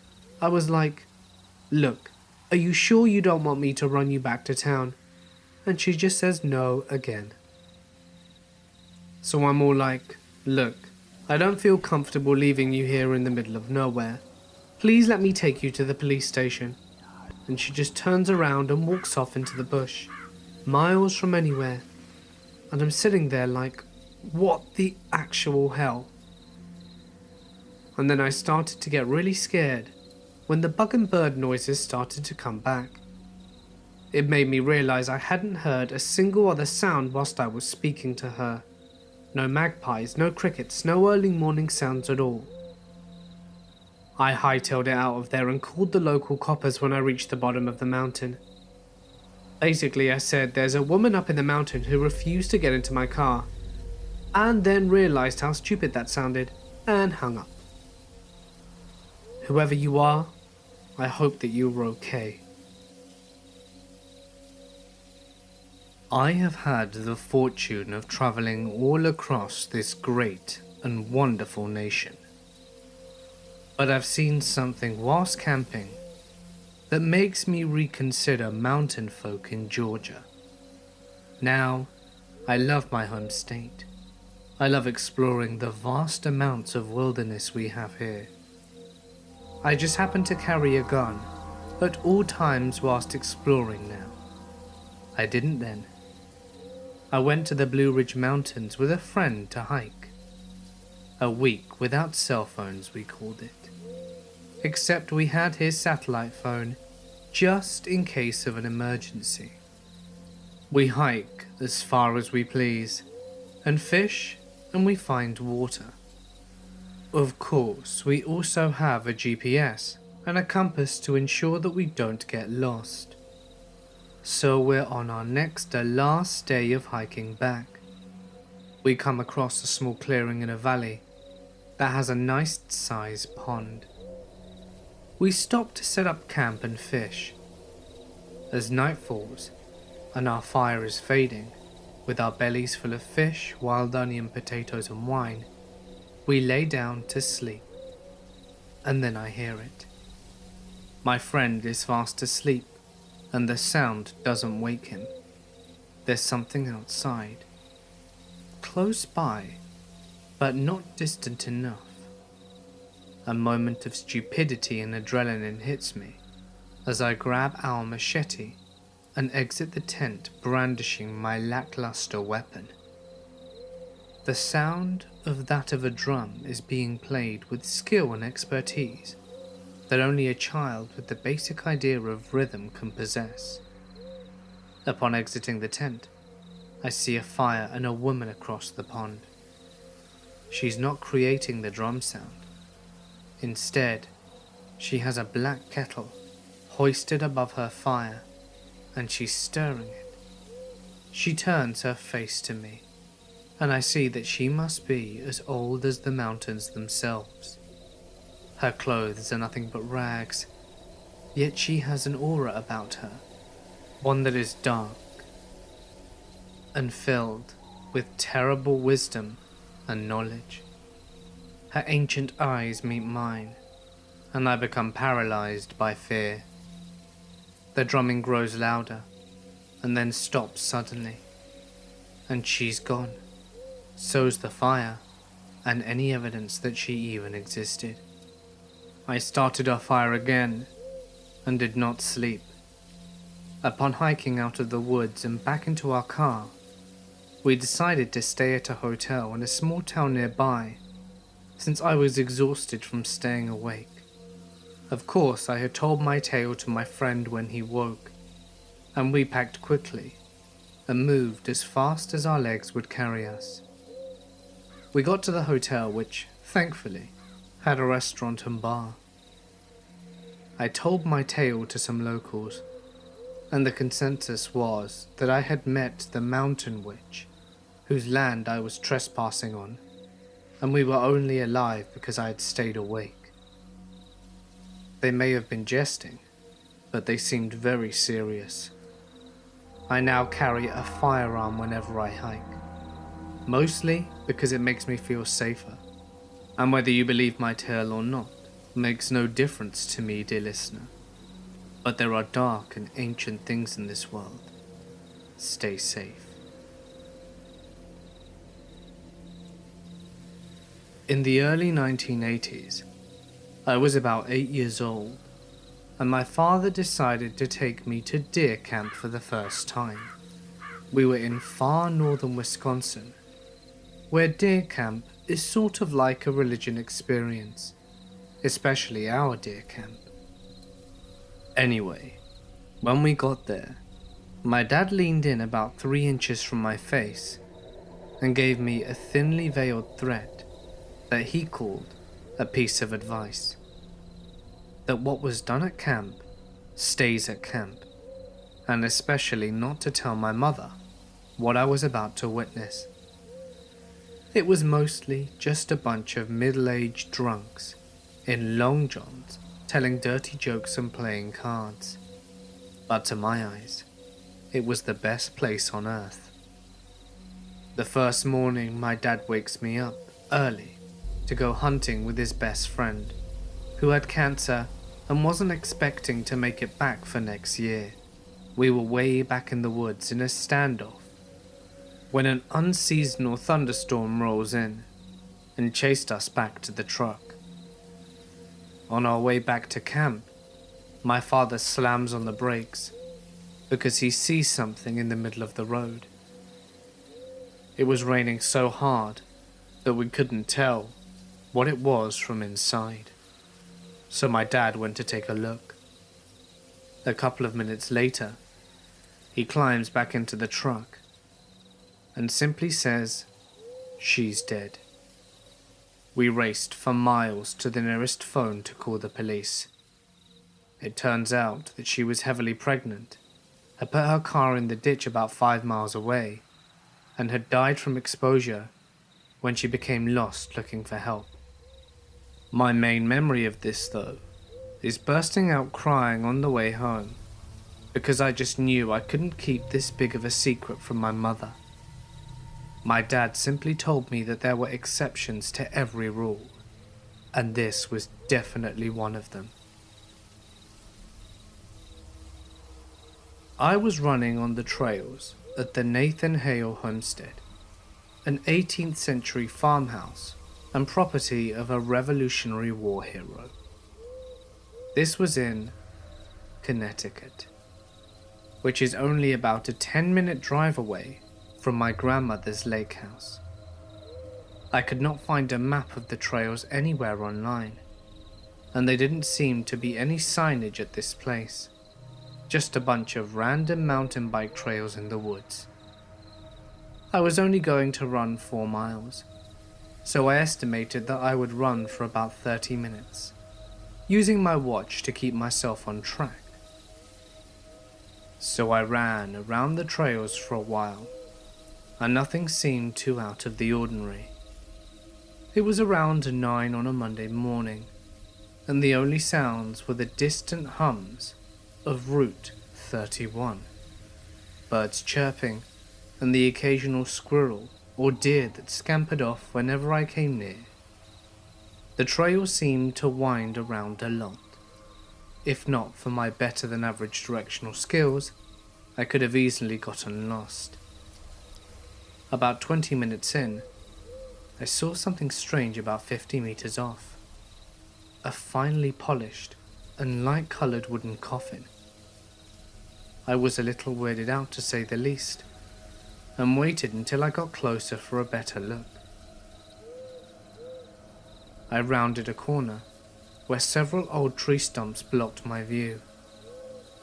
I was like, look, are you sure you don't want me to run you back to town? And she just says no again. So I'm all like, look, I don't feel comfortable leaving you here in the middle of nowhere. Please let me take you to the police station. And she just turns around and walks off into the bush, miles from anywhere. And I'm sitting there like, what the actual hell? And then I started to get really scared when the bug and bird noises started to come back. It made me realize I hadn't heard a single other sound whilst I was speaking to her. No magpies, no crickets, no early morning sounds at all. I hightailed it out of there and called the local coppers when I reached the bottom of the mountain. Basically, I said there's a woman up in the mountain who refused to get into my car, and then realized how stupid that sounded and hung up. Whoever you are, I hope that you're okay. I have had the fortune of traveling all across this great and wonderful nation. But I've seen something whilst camping that makes me reconsider mountain folk in Georgia. Now, I love my home state. I love exploring the vast amounts of wilderness we have here. I just happen to carry a gun at all times whilst exploring now. I didn't then. I went to the Blue Ridge Mountains with a friend to hike. A week without cell phones, we called it. Except we had his satellite phone, just in case of an emergency. We hike as far as we please, and fish, and we find water. Of course, we also have a GPS and a compass to ensure that we don't get lost. So we're on our next to last day of hiking back. We come across a small clearing in a valley that has a nice sized pond. We stop to set up camp and fish. As night falls and our fire is fading, with our bellies full of fish, wild onion, potatoes and wine, we lay down to sleep. And then I hear it. My friend is fast asleep, and the sound doesn't wake him. There's something outside, close by, but not distant enough. A moment of stupidity and adrenaline hits me as I grab our machete and exit the tent brandishing my lackluster weapon. The sound of that of a drum is being played with skill and expertise that only a child with the basic idea of rhythm can possess. Upon exiting the tent, I see a fire and a woman across the pond. She's not creating the drum sound. Instead, she has a black kettle hoisted above her fire, and she's stirring it. She turns her face to me, and I see that she must be as old as the mountains themselves. Her clothes are nothing but rags, yet she has an aura about her, one that is dark and filled with terrible wisdom and knowledge. Her ancient eyes meet mine, and I become paralyzed by fear. The drumming grows louder, and then stops suddenly, and she's gone. So's the fire, and any evidence that she even existed. I started our fire again, and did not sleep. Upon hiking out of the woods and back into our car, we decided to stay at a hotel in a small town nearby, since I was exhausted from staying awake. Of course, I had told my tale to my friend when he woke, and we packed quickly and moved as fast as our legs would carry us. We got to the hotel, which, thankfully, had a restaurant and bar. I told my tale to some locals, and the consensus was that I had met the mountain witch, whose land I was trespassing on, and we were only alive because I had stayed awake. They may have been jesting, but they seemed very serious. I now carry a firearm whenever I hike, mostly because it makes me feel safer. And whether you believe my tale or not makes no difference to me, dear listener. But there are dark and ancient things in this world. Stay safe. In the early 1980s, I was about 8 years old, and my father decided to take me to deer camp for the first time. We were in far northern Wisconsin, where deer camp is sort of like a religion experience, especially our deer camp. Anyway, when we got there, my dad leaned in about 3 inches from my face and gave me a thinly veiled threat that he called a piece of advice. That what was done at camp stays at camp, and especially not to tell my mother what I was about to witness. It was mostly just a bunch of middle-aged drunks in long johns telling dirty jokes and playing cards. But to my eyes, it was the best place on earth. The first morning, my dad wakes me up early to go hunting with his best friend, who had cancer and wasn't expecting to make it back for next year. We were way back in the woods in a standoff when an unseasonal thunderstorm rolls in and chased us back to the truck. On our way back to camp, my father slams on the brakes because he sees something in the middle of the road. It was raining so hard that we couldn't tell what it was from inside. So my dad went to take a look. A couple of minutes later, he climbs back into the truck and simply says, "She's dead." We raced for miles to the nearest phone to call the police. It turns out that she was heavily pregnant, had put her car in the ditch about 5 miles away, and had died from exposure when she became lost looking for help. My main memory of this, though, is bursting out crying on the way home, because I just knew I couldn't keep this big of a secret from my mother. My dad simply told me that there were exceptions to every rule, and this was definitely one of them. I was running on the trails at the Nathan Hale homestead, an 18th century farmhouse and property of a Revolutionary War hero. This was in Connecticut, which is only about a 10-minute drive away from my grandmother's lake house. I could not find a map of the trails anywhere online, and there didn't seem to be any signage at this place, just a bunch of random mountain bike trails in the woods. I was only going to run 4 miles, so I estimated that I would run for about 30 minutes, using my watch to keep myself on track. So I ran around the trails for a while, and nothing seemed too out of the ordinary. It was around 9 on a Monday morning, and the only sounds were the distant hums of Route 31, birds chirping, and the occasional squirrel or deer that scampered off whenever I came near. The trail seemed to wind around a lot. If not for my better than average directional skills, I could have easily gotten lost. About 20 minutes in, I saw something strange about 50 meters off. A finely polished and light-colored wooden coffin. I was a little weirded out, to say the least, and waited until I got closer for a better look. I rounded a corner where several old tree stumps blocked my view,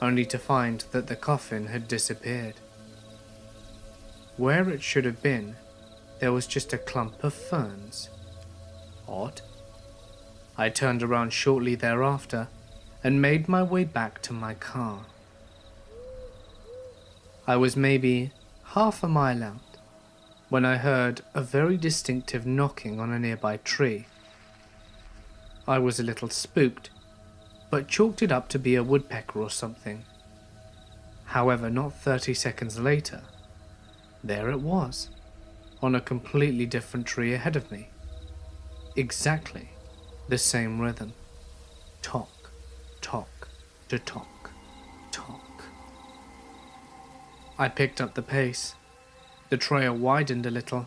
only to find that the coffin had disappeared. Where it should have been, there was just a clump of ferns. Odd. I turned around shortly thereafter and made my way back to my car. I was maybe half a mile out when I heard a very distinctive knocking on a nearby tree. I was a little spooked, but chalked it up to be a woodpecker or something. However, not 30 seconds later, there it was, on a completely different tree ahead of me. Exactly the same rhythm. Tock, tock, to tock, tock. I picked up the pace. The trail widened a little,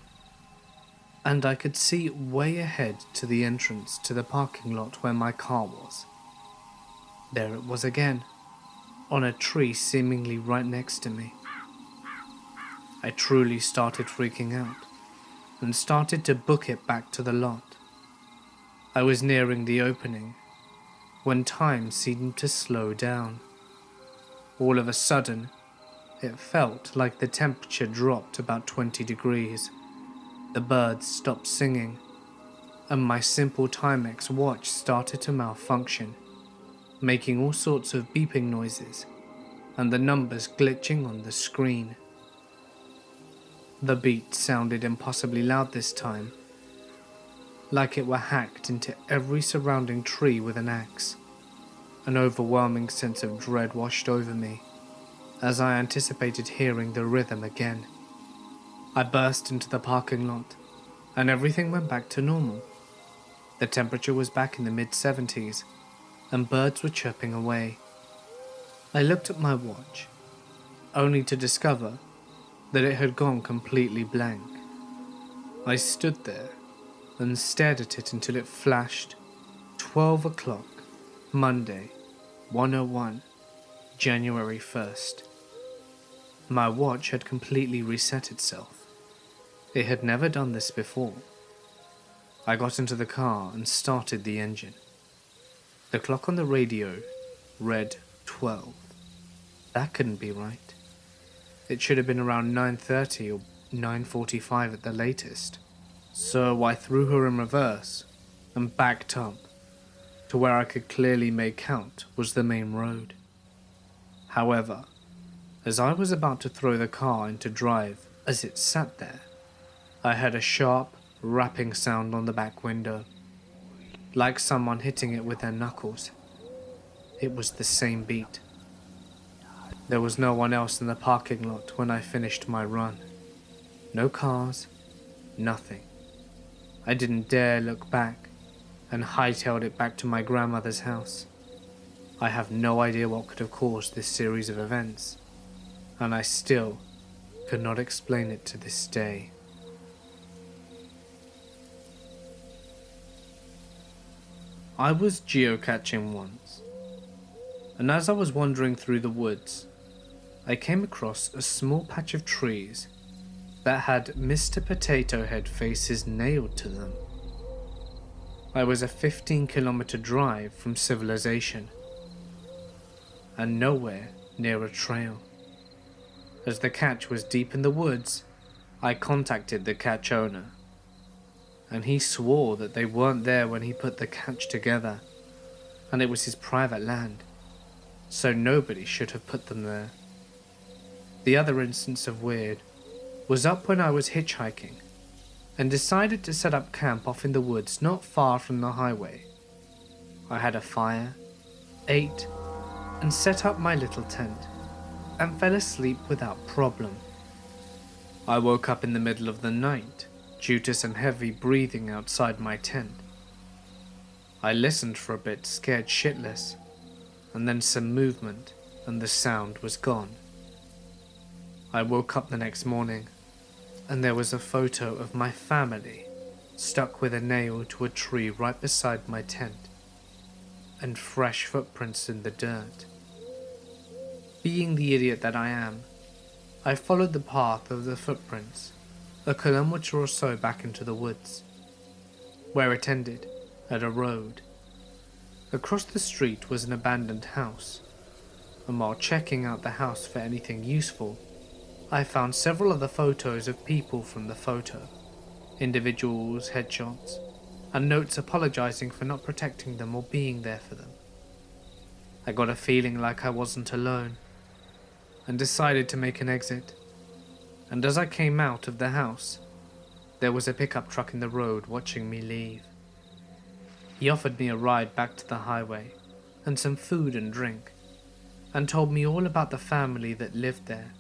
and I could see way ahead to the entrance to the parking lot where my car was. There it was again, on a tree seemingly right next to me. I truly started freaking out, and started to book it back to the lot. I was nearing the opening, when time seemed to slow down. All of a sudden, it felt like the temperature dropped about 20 degrees. The birds stopped singing, and my simple Timex watch started to malfunction, making all sorts of beeping noises, and the numbers glitching on the screen. The beat sounded impossibly loud this time, like it were hacked into every surrounding tree with an axe. An overwhelming sense of dread washed over me, as I anticipated hearing the rhythm again. I burst into the parking lot, and everything went back to normal. The temperature was back in the mid-70s, and birds were chirping away. I looked at my watch, only to discover that it had gone completely blank. I stood there and stared at it until it flashed 12 o'clock, Monday, 1:01, January 1st. My watch had completely reset itself. It had never done this before. I got into the car and started the engine. The clock on the radio read 12. That couldn't be right. It should have been around 9:30 or 9:45 at the latest. So I threw her in reverse and backed up to where I could clearly make out was the main road. However, as I was about to throw the car into drive as it sat there, I heard a sharp, rapping sound on the back window, like someone hitting it with their knuckles. It was the same beat. There was no one else in the parking lot when I finished my run. No cars, nothing. I didn't dare look back and hightailed it back to my grandmother's house. I have no idea what could have caused this series of events, and I still could not explain it to this day. I was geocaching once, and as I was wandering through the woods, I came across a small patch of trees that had Mr. Potato Head faces nailed to them. I was a 15-kilometer drive from civilization, and nowhere near a trail. As the cache was deep in the woods, I contacted the cache owner, and he swore that they weren't there when he put the cache together, and it was his private land, so nobody should have put them there. The other instance of weird was up when I was hitchhiking, and decided to set up camp off in the woods not far from the highway. I had a fire, ate, and set up my little tent, and fell asleep without problem. I woke up in the middle of the night due to some heavy breathing outside my tent. I listened for a bit, scared shitless, and then some movement, and the sound was gone. I woke up the next morning, and there was a photo of my family stuck with a nail to a tree right beside my tent, and fresh footprints in the dirt. Being the idiot that I am, I followed the path of the footprints, a kilometer or so back into the woods, where it ended at a road. Across the street was an abandoned house, and while checking out the house for anything useful, I found several other photos of people from the photo, individuals, headshots, and notes apologizing for not protecting them or being there for them. I got a feeling like I wasn't alone, and decided to make an exit. And as I came out of the house, there was a pickup truck in the road watching me leave. He offered me a ride back to the highway, and some food and drink, and told me all about the family that lived there,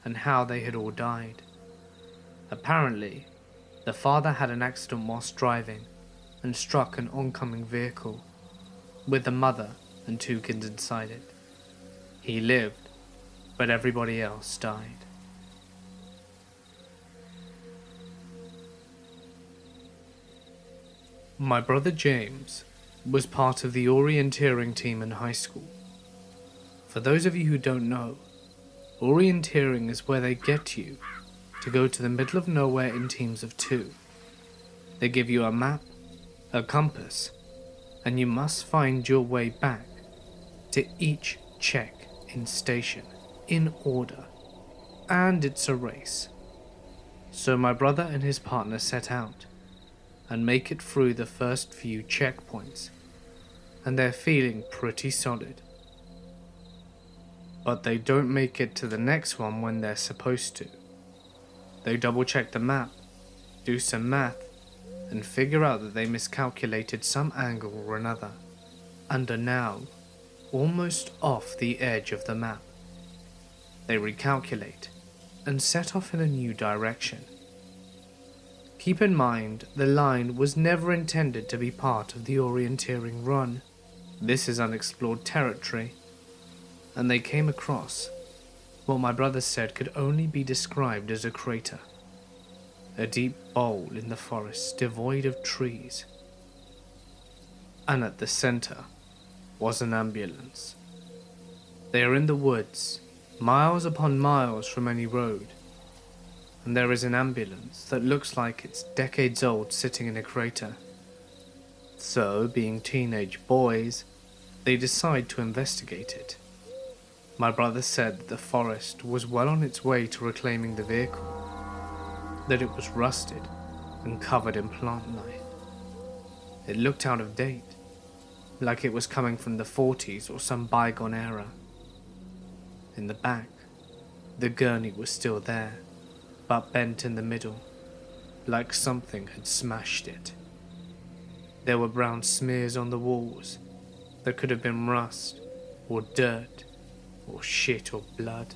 and how they had all died. Apparently, the father had an accident whilst driving, and struck an oncoming vehicle, with the mother and 2 kids inside it. He lived, but everybody else died. My brother James was part of the orienteering team in high school. For those of you who don't know, orienteering is where they get you to go to the middle of nowhere in teams of 2. They give you a map, a compass, and you must find your way back to each check-in station in order, and it's a race. So my brother and his partner set out and make it through the first few checkpoints, and they're feeling pretty solid. But they don't make it to the next one when they're supposed to. They double check the map, do some math, and figure out that they miscalculated some angle or another, and are now almost off the edge of the map. They recalculate and set off in a new direction. Keep in mind, the line was never intended to be part of the orienteering run. This is unexplored territory, and they came across what my brother said could only be described as a crater. A deep bowl in the forest devoid of trees. And at the center was an ambulance. They are in the woods, miles upon miles from any road, and there is an ambulance that looks like it's decades old sitting in a crater. So, being teenage boys, they decide to investigate it. My brother said that the forest was well on its way to reclaiming the vehicle, that it was rusted and covered in plant life. It looked out of date, like it was coming from the 40s or some bygone era. In the back, the gurney was still there, but bent in the middle, like something had smashed it. There were brown smears on the walls that could have been rust or dirt or shit or blood.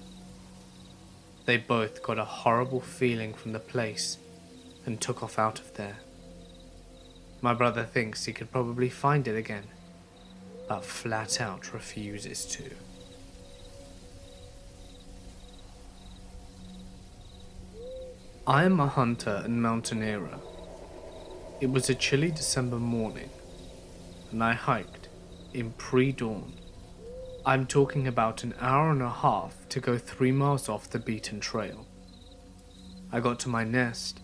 They both got a horrible feeling from the place and took off out of there. My brother thinks he could probably find it again, but flat out refuses to. I am a hunter and mountaineer. It was a chilly December morning, and I hiked in pre-dawn. I'm talking about an hour and a half to go 3 miles off the beaten trail. I got to my nest,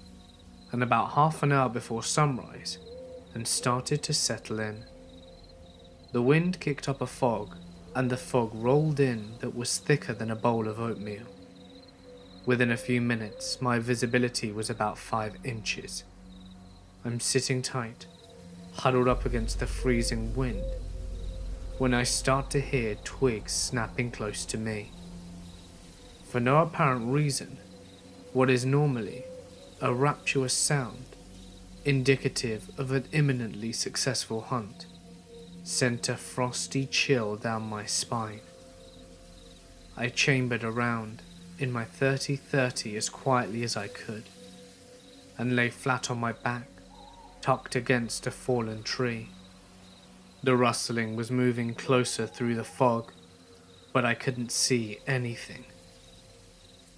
and about half an hour before sunrise, and started to settle in. The wind kicked up a fog, and the fog rolled in that was thicker than a bowl of oatmeal. Within a few minutes, my visibility was about 5 inches. I'm sitting tight, huddled up against the freezing wind, when I start to hear twigs snapping close to me. For no apparent reason, what is normally a rapturous sound, indicative of an imminently successful hunt, sent a frosty chill down my spine. I chambered around in my 30-30 as quietly as I could, and lay flat on my back, tucked against a fallen tree. The rustling was moving closer through the fog, but I couldn't see anything.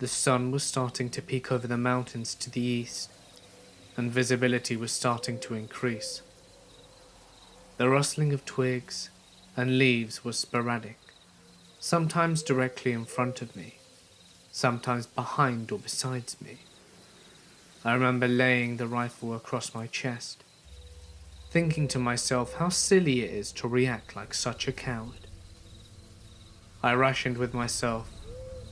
The sun was starting to peek over the mountains to the east, and visibility was starting to increase. The rustling of twigs and leaves was sporadic, sometimes directly in front of me, sometimes behind or beside me. I remember laying the rifle across my chest, thinking to myself how silly it is to react like such a coward. I rationed with myself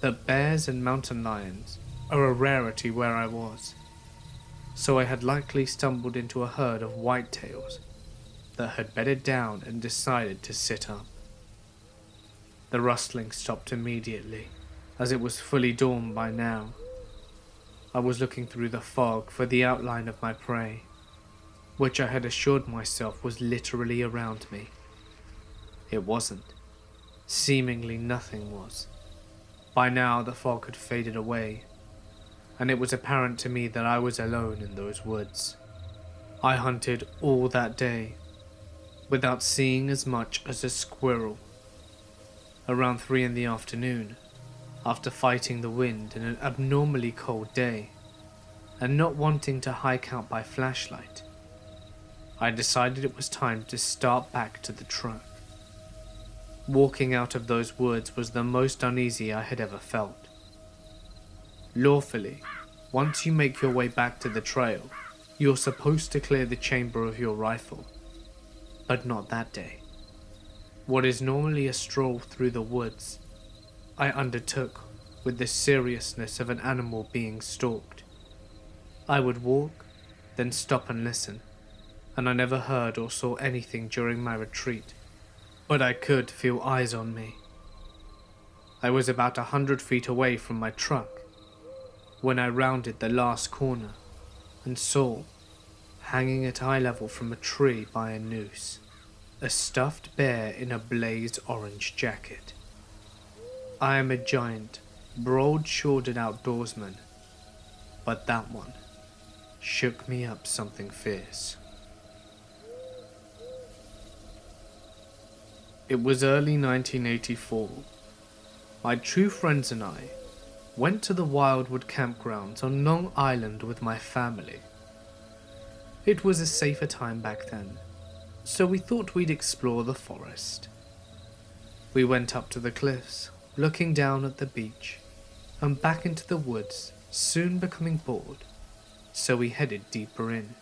that bears and mountain lions are a rarity where I was, so I had likely stumbled into a herd of whitetails that had bedded down and decided to sit up. The rustling stopped immediately, as it was fully dawn by now. I was looking through the fog for the outline of my prey, which I had assured myself was literally around me. It wasn't. Seemingly nothing was. By now the fog had faded away, and it was apparent to me that I was alone in those woods. I hunted all that day, without seeing as much as a squirrel. Around 3 in the afternoon, after fighting the wind in an abnormally cold day, and not wanting to hike out by flashlight, I decided it was time to start back to the truck. Walking out of those woods was the most uneasy I had ever felt. Lawfully, once you make your way back to the trail, you're supposed to clear the chamber of your rifle. But not that day. What is normally a stroll through the woods, I undertook with the seriousness of an animal being stalked. I would walk, then stop and listen, and I never heard or saw anything during my retreat, but I could feel eyes on me. I was about 100 feet away from my truck when I rounded the last corner and saw, hanging at eye level from a tree by a noose, a stuffed bear in a blazed orange jacket. I am a giant, broad-shouldered outdoorsman, but that one shook me up something fierce. It was early 1984. My two friends and I went to the Wildwood campgrounds on Long Island with my family. It was a safer time back then, so we thought we'd explore the forest. We went up to the cliffs, looking down at the beach, and back into the woods, soon becoming bored, so we headed deeper in.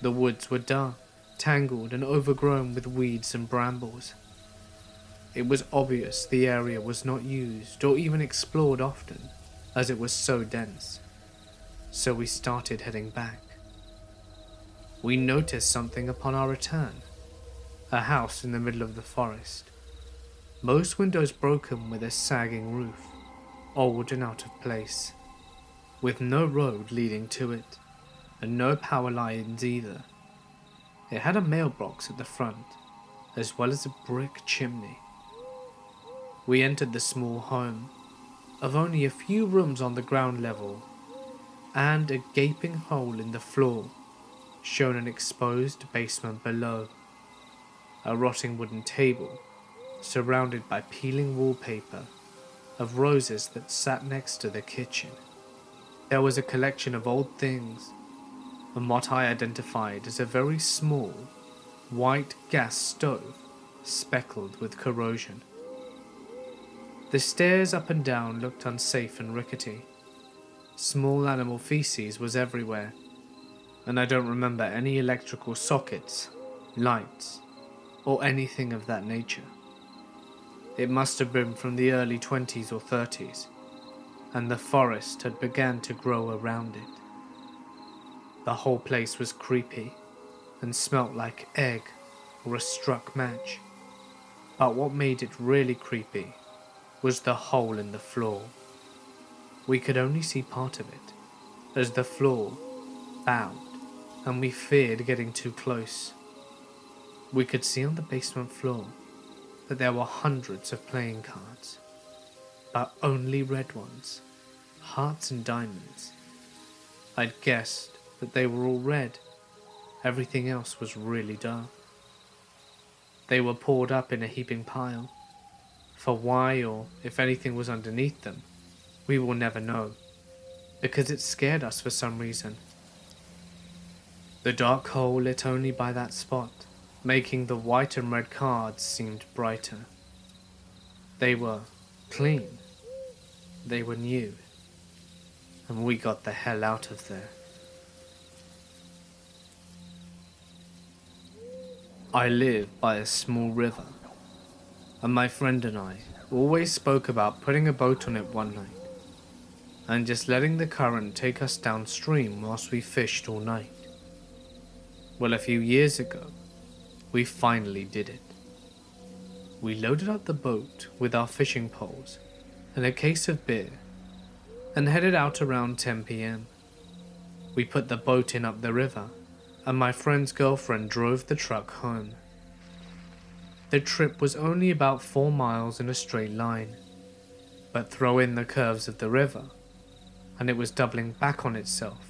The woods were dark, tangled and overgrown with weeds and brambles. It was obvious the area was not used or even explored often, as it was so dense, so we started heading back. We noticed something upon our return, a house in the middle of the forest, most windows broken with a sagging roof, old and out of place, with no road leading to it, and no power lines either. It had a mailbox at the front, as well as a brick chimney. We entered the small home, of only a few rooms on the ground level, and a gaping hole in the floor showed an exposed basement below. A rotting wooden table, surrounded by peeling wallpaper of roses that sat next to the kitchen. There was a collection of old things, and what I identified as a very small, white gas stove speckled with corrosion. The stairs up and down looked unsafe and rickety. Small animal feces was everywhere, and I don't remember any electrical sockets, lights, or anything of that nature. It must have been from the early 20s or 30s, and the forest had begun to grow around it. The whole place was creepy and smelt like egg or a struck match, but what made it really creepy was the hole in the floor. We could only see part of it, as the floor bowed, and we feared getting too close. We could see on the basement floor that there were hundreds of playing cards, but only red ones, hearts and diamonds. I'd guessed that they were all red, everything else was really dark. They were poured up in a heaping pile. For why, or if anything was underneath them, we will never know, because it scared us for some reason. The dark hole lit only by that spot, making the white and red cards seem brighter. They were clean, they were new, and we got the hell out of there. I live by a small river, and my friend and I always spoke about putting a boat on it one night, and just letting the current take us downstream whilst we fished all night. Well, a few years ago, we finally did it. We loaded up the boat with our fishing poles and a case of beer, and headed out around 10 p.m. We put the boat in up the river, and my friend's girlfriend drove the truck home. The trip was only about 4 miles in a straight line, but throw in the curves of the river, and it was doubling back on itself.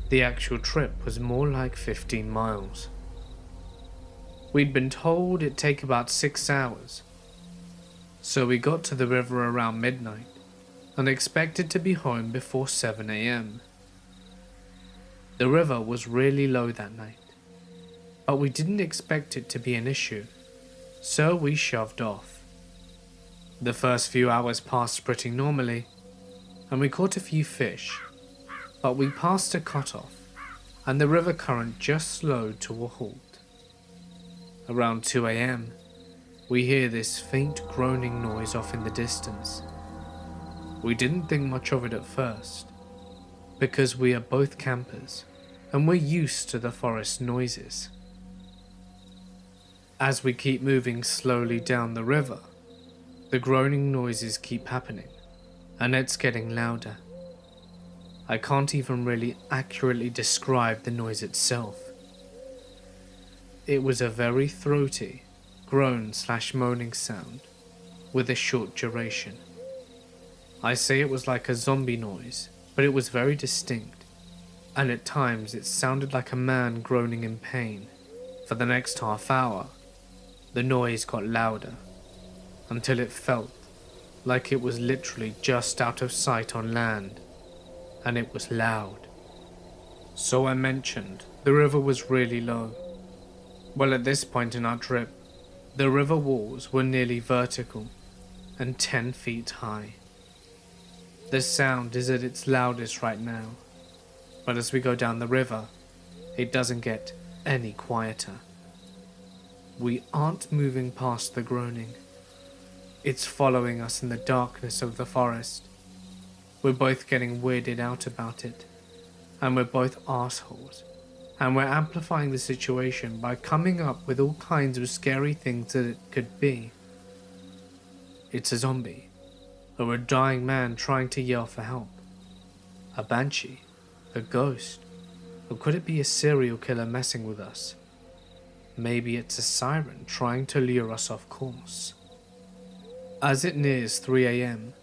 The actual trip was more like 15 miles. We'd been told it'd take about 6 hours, so we got to the river around midnight and expected to be home before 7 a.m. The river was really low that night, but we didn't expect it to be an issue. So we shoved off. The first few hours passed pretty normally, and we caught a few fish, but we passed a cutoff, and the river current just slowed to a halt. Around 2 a.m, we hear this faint groaning noise off in the distance. We didn't think much of it at first, because we are both campers, and we're used to the forest noises. As we keep moving slowly down the river, the groaning noises keep happening, and it's getting louder. I can't even really accurately describe the noise itself. It was a very throaty, groan/moaning sound, with a short duration. I say it was like a zombie noise, but it was very distinct, and at times it sounded like a man groaning in pain. For the next half hour, the noise got louder, until it felt like it was literally just out of sight on land, and it was loud. So I mentioned the river was really low. Well, at this point in our trip, the river walls were nearly vertical and 10 feet high. The sound is at its loudest right now, but as we go down the river, it doesn't get any quieter. We aren't moving past the groaning. It's following us in the darkness of the forest. We're both getting weirded out about it, and we're both assholes, and we're amplifying the situation by coming up with all kinds of scary things that it could be. It's a zombie, or a dying man trying to yell for help, a banshee, a ghost, or could it be a serial killer messing with us? Maybe it's a siren trying to lure us off course. As it nears 3 AM,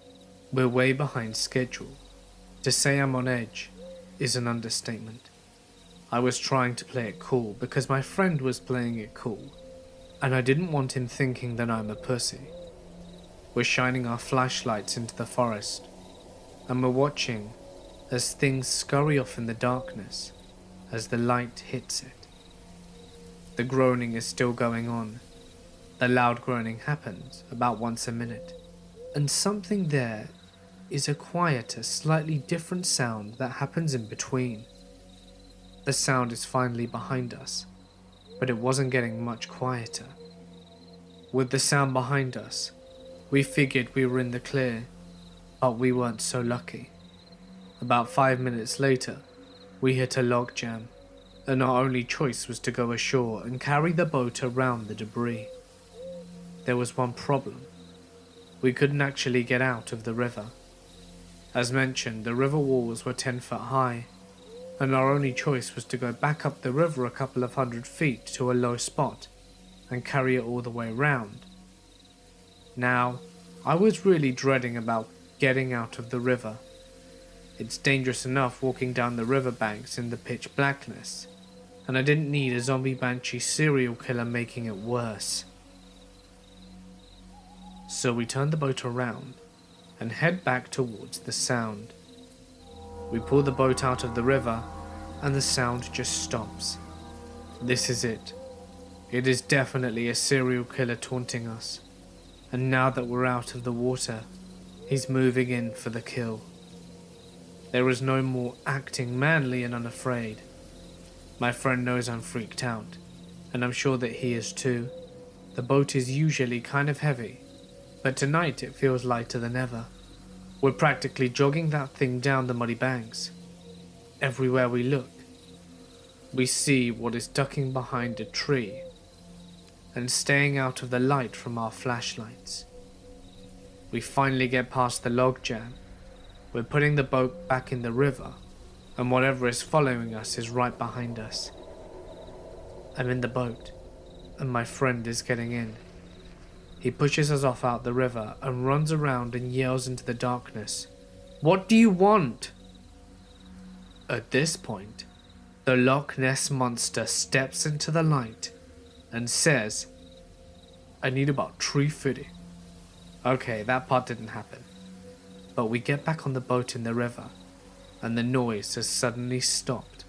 we're way behind schedule. To say I'm on edge is an understatement. I was trying to play it cool because my friend was playing it cool, and I didn't want him thinking that I'm a pussy. We're shining our flashlights into the forest, and we're watching as things scurry off in the darkness as the light hits it. The groaning is still going on. The loud groaning happens about once a minute, and something there is a quieter, slightly different sound that happens in between. The sound is finally behind us, but it wasn't getting much quieter. With the sound behind us, we figured we were in the clear, but we weren't so lucky. About 5 minutes later, we hit a log jam, and our only choice was to go ashore and carry the boat around the debris. There was one problem. We couldn't actually get out of the river. As mentioned, the river walls were 10 foot high, and our only choice was to go back up the river a couple of 100 feet to a low spot and carry it all the way around. Now, I was really dreading about getting out of the river. It's dangerous enough walking down the riverbanks in the pitch blackness, and I didn't need a zombie banshee serial killer making it worse. So we turn the boat around and head back towards the sound. We pull the boat out of the river and the sound just stops. This is it. It is definitely a serial killer taunting us. And now that we're out of the water, he's moving in for the kill. There is no more acting manly and unafraid. My friend knows I'm freaked out, and I'm sure that he is too. The boat is usually kind of heavy, but tonight it feels lighter than ever. We're practically jogging that thing down the muddy banks. Everywhere we look, we see what is ducking behind a tree and staying out of the light from our flashlights. We finally get past the log jam. We're putting the boat back in the river, and whatever is following us is right behind us. I'm in the boat, and my friend is getting in. He pushes us off out the river and runs around and yells into the darkness, "What do you want?" At this point, the Loch Ness Monster steps into the light and says, "I need about 350. Okay, that part didn't happen. But we get back on the boat in the river, and the noise has suddenly stopped.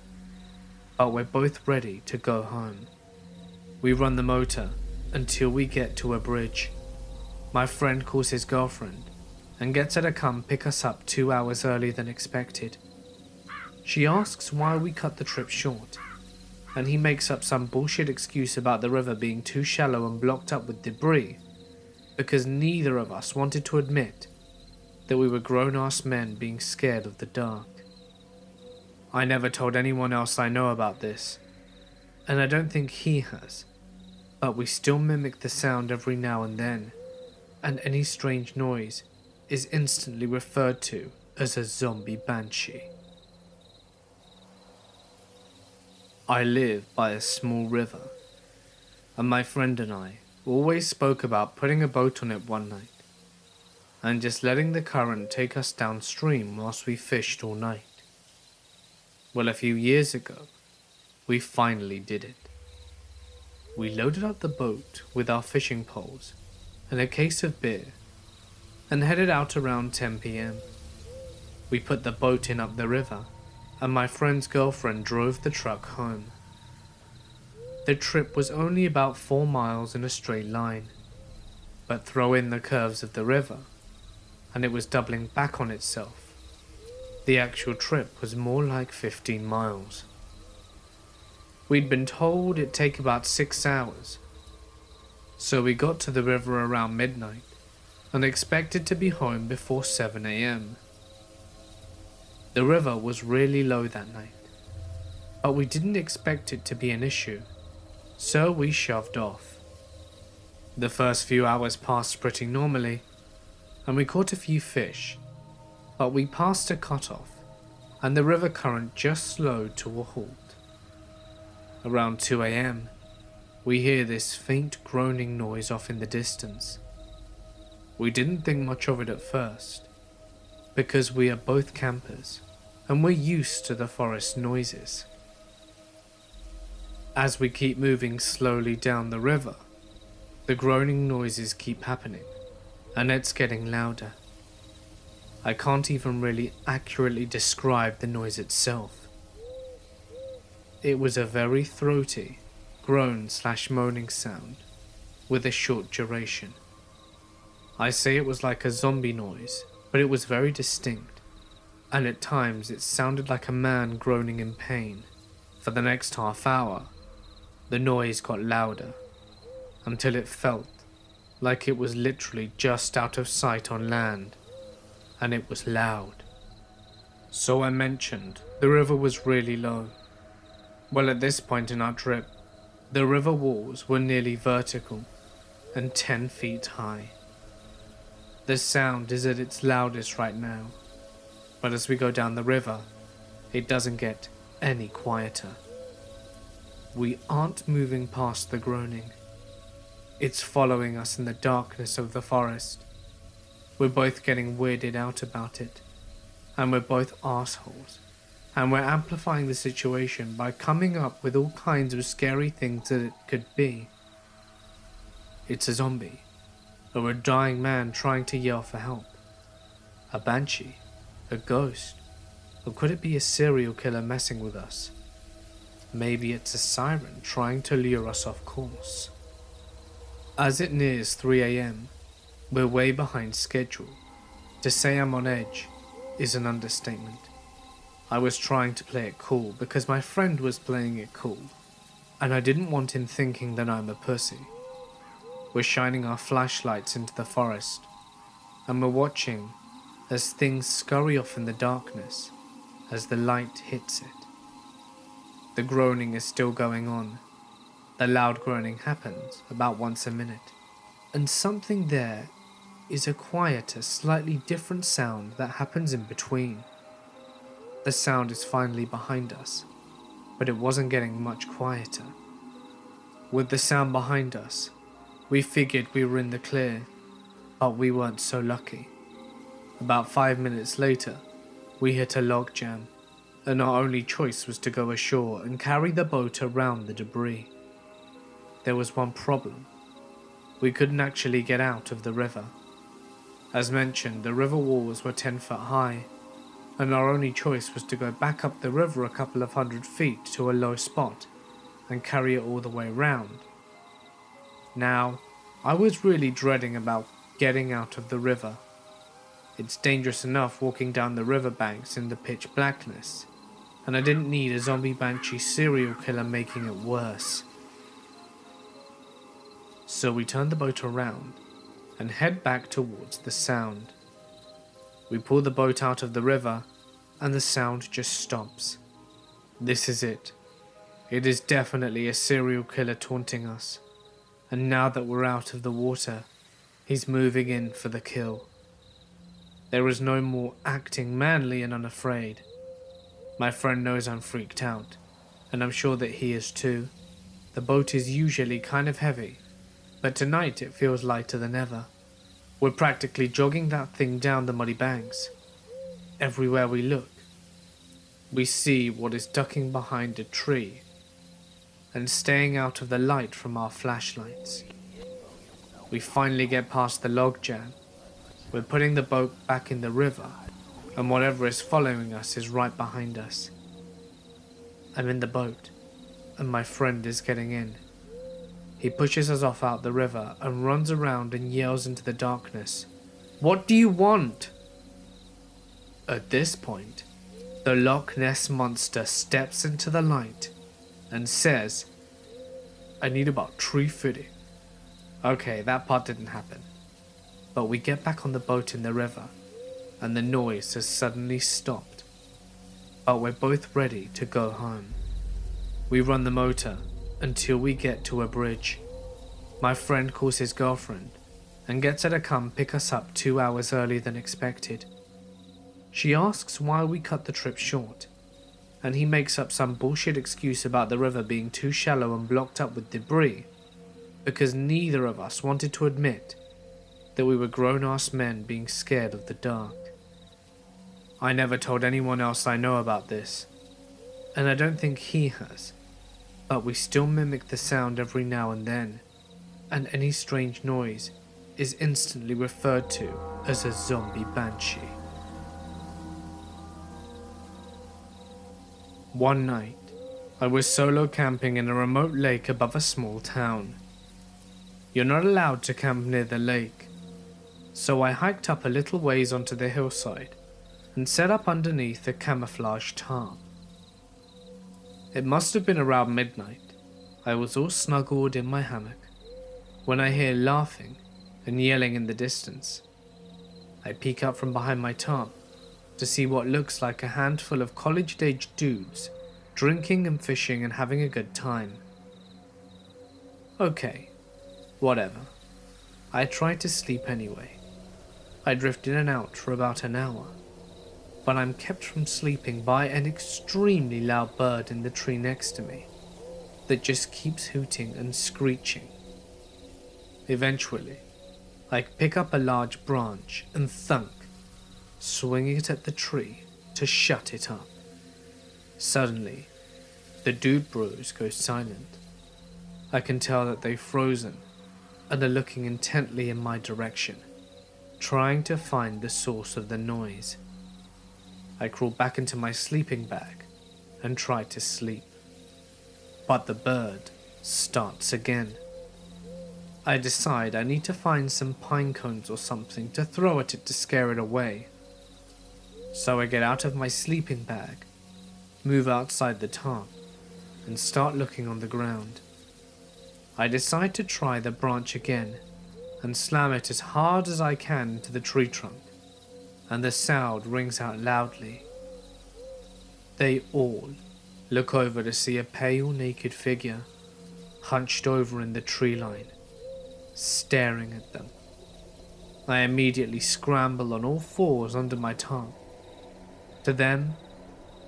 But we're both ready to go home. We run the motor until we get to a bridge. My friend calls his girlfriend and gets her to come pick us up 2 hours earlier than expected. She asks why we cut the trip short, and he makes up some bullshit excuse about the river being too shallow and blocked up with debris, because neither of us wanted to admit that we were grown-ass men being scared of the dark. I never told anyone else I know about this, and I don't think he has, but we still mimic the sound every now and then, and any strange noise is instantly referred to as a zombie banshee. I live by a small river, and my friend and I always spoke about putting a boat on it one night, and just letting the current take us downstream whilst we fished all night. Well, a few years ago, we finally did it. We loaded up the boat with our fishing poles and a case of beer, and headed out around 10 PM. We put the boat in up the river, and my friend's girlfriend drove the truck home. The trip was only about 4 miles in a straight line, but throw in the curves of the river, and it was doubling back on itself The actual trip was more like 15 miles. We'd been told it'd take about 6 hours, so we got to the river around midnight and expected to be home before 7 a.m. The river was really low that night, but we didn't expect it to be an issue, so we shoved off. The first few hours passed pretty normally, and we caught a few fish, but we passed a cutoff, and the river current just slowed to a halt. Around 2 a.m, we hear this faint groaning noise off in the distance. We didn't think much of it at first, because we are both campers, and we're used to the forest noises. As we keep moving slowly down the river, the groaning noises keep happening, and it's getting louder. I can't even really accurately describe the noise itself. It was a very throaty, groan/moaning sound, with a short duration. I say it was like a zombie noise, but it was very distinct, and at times it sounded like a man groaning in pain. For the next half hour, the noise got louder, until it felt like it was literally just out of sight on land, and it was loud. So I mentioned the river was really low. Well, at this point in our trip, the river walls were nearly vertical and 10 feet high. The sound is at its loudest right now, but as we go down the river, it doesn't get any quieter. We aren't moving past the groaning. It's following us in the darkness of the forest. We're both getting weirded out about it, and we're both assholes, and we're amplifying the situation by coming up with all kinds of scary things that it could be. It's a zombie, or a dying man trying to yell for help, a banshee, a ghost, or could it be a serial killer messing with us? Maybe it's a siren trying to lure us off course. As it nears 3 a.m, we're way behind schedule. To say I'm on edge is an understatement. I was trying to play it cool because my friend was playing it cool, and I didn't want him thinking that I'm a pussy. We're shining our flashlights into the forest, and we're watching as things scurry off in the darkness as the light hits it. The groaning is still going on. The loud groaning happens about once a minute, and something there is a quieter, slightly different sound that happens in between. The sound is finally behind us, but it wasn't getting much quieter. With the sound behind us, we figured we were in the clear, but we weren't so lucky. About 5 minutes later, we hit a log jam, and our only choice was to go ashore and carry the boat around the debris. There was one problem. We couldn't actually get out of the river. As mentioned, the river walls were 10 foot high, and our only choice was to go back up the river a couple of 100 feet to a low spot and carry it all the way round. Now, I was really dreading about getting out of the river. It's dangerous enough walking down the riverbanks in the pitch blackness, and I didn't need a zombie banshee serial killer making it worse. So we turned the boat around and head back towards the sound. We pull the boat out of the river, and the sound just stops. This is it. It is definitely a serial killer taunting us, and now that we're out of the water, he's moving in for the kill. There is no more acting manly and unafraid. My friend knows I'm freaked out, and I'm sure that he is too. The boat is usually kind of heavy, but tonight it feels lighter than ever. We're practically jogging that thing down the muddy banks. Everywhere we look, we see what is ducking behind a tree and staying out of the light from our flashlights. We finally get past the log jam. We're putting the boat back in the river, and whatever is following us is right behind us. I'm in the boat, and my friend is getting in. He pushes us off out the river and runs around and yells into the darkness, "What do you want?" At this point, the Loch Ness Monster steps into the light and says, "I need about 350. Okay, that part didn't happen. But we get back on the boat in the river, and the noise has suddenly stopped. But we're both ready to go home. We run the motor until we get to a bridge. My friend calls his girlfriend and gets her to come pick us up 2 hours earlier than expected. She asks why we cut the trip short, and he makes up some bullshit excuse about the river being too shallow and blocked up with debris, because neither of us wanted to admit that we were grown-ass men being scared of the dark. I never told anyone else I know about this, and I don't think he has, but we still mimic the sound every now and then, and any strange noise is instantly referred to as a zombie banshee. One night, I was solo camping in a remote lake above a small town. You're not allowed to camp near the lake, so I hiked up a little ways onto the hillside and set up underneath a camouflage tarp. It must have been around midnight. I was all snuggled in my hammock when I hear laughing and yelling in the distance. I peek up from behind my tarp to see what looks like a handful of college-aged dudes drinking and fishing and having a good time. Okay, whatever. I tried to sleep anyway. I drift in and out for about an hour, but I'm kept from sleeping by an extremely loud bird in the tree next to me that just keeps hooting and screeching. Eventually, I pick up a large branch and thunk, swinging it at the tree to shut it up. Suddenly, the dude bros go silent. I can tell that they've frozen and are looking intently in my direction, trying to find the source of the noise. I crawl back into my sleeping bag and try to sleep, but the bird starts again. I decide I need to find some pine cones or something to throw at it to scare it away. So I get out of my sleeping bag, move outside the tarp, and start looking on the ground. I decide to try the branch again and slam it as hard as I can into the tree trunk, and the sound rings out loudly. They all look over to see a pale, naked figure hunched over in the tree line, staring at them. I immediately scramble on all fours under my tarp. To them,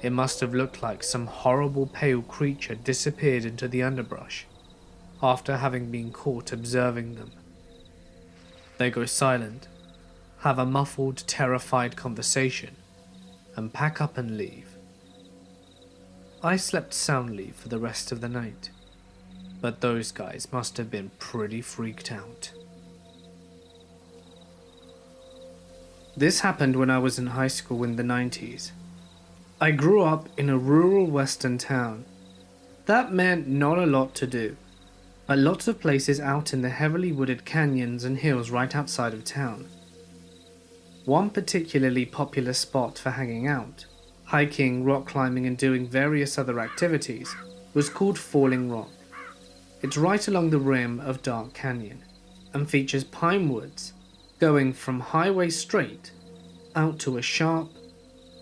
it must have looked like some horrible pale creature disappeared into the underbrush after having been caught observing them. They go silent, have a muffled, terrified conversation, and pack up and leave. I slept soundly for the rest of the night, but those guys must have been pretty freaked out. This happened when I was in high school in the 90s. I grew up in a rural western town. That meant not a lot to do, but lots of places out in the heavily wooded canyons and hills right outside of town. One particularly popular spot for hanging out, hiking, rock climbing and doing various other activities was called Falling Rock. It's right along the rim of Dark Canyon and features pine woods going from highway straight out to a sharp,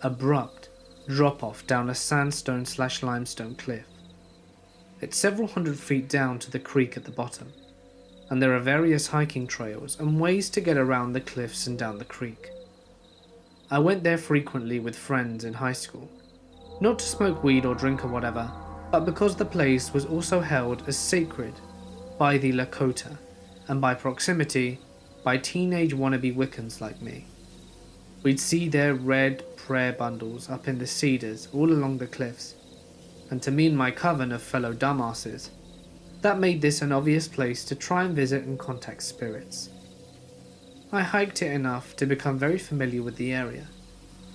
abrupt drop-off down a sandstone/limestone cliff. It's several hundred feet down to the creek at the bottom, and there are various hiking trails and ways to get around the cliffs and down the creek. I went there frequently with friends in high school, not to smoke weed or drink or whatever, but because the place was also held as sacred by the Lakota, and by proximity, by teenage wannabe Wiccans like me. We'd see their red prayer bundles up in the cedars all along the cliffs, and to me and my coven of fellow dumbasses, that made this an obvious place to try and visit and contact spirits. I hiked it enough to become very familiar with the area,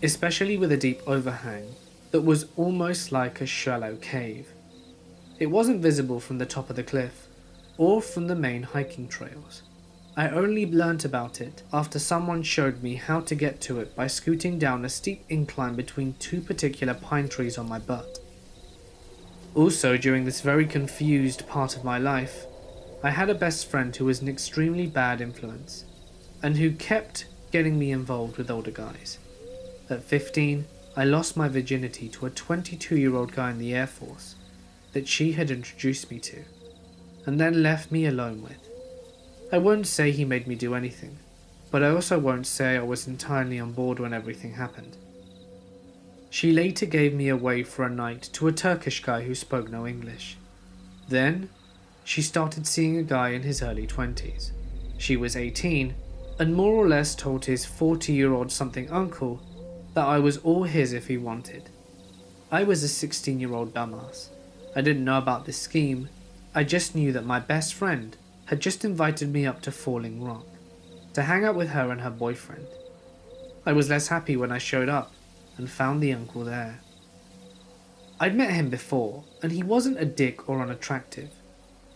especially with a deep overhang that was almost like a shallow cave. It wasn't visible from the top of the cliff or from the main hiking trails, I only learnt about it after someone showed me how to get to it by scooting down a steep incline between two particular pine trees on my butt. Also, during this very confused part of my life, I had a best friend who was an extremely bad influence, and who kept getting me involved with older guys. At 15, I lost my virginity to a 22-year-old guy in the Air Force that she had introduced me to, and then left me alone with. I won't say he made me do anything, but I also won't say I was entirely on board when everything happened. She later gave me away for a night to a Turkish guy who spoke no English. Then, she started seeing a guy in his early 20s. She was 18, and more or less told his 40-year-old something uncle that I was all his if he wanted. I was a 16-year-old dumbass. I didn't know about this scheme. I just knew that my best friend had just invited me up to Falling Rock to hang out with her and her boyfriend. I was less happy when I showed up and found the uncle there. I'd met him before, and he wasn't a dick or unattractive.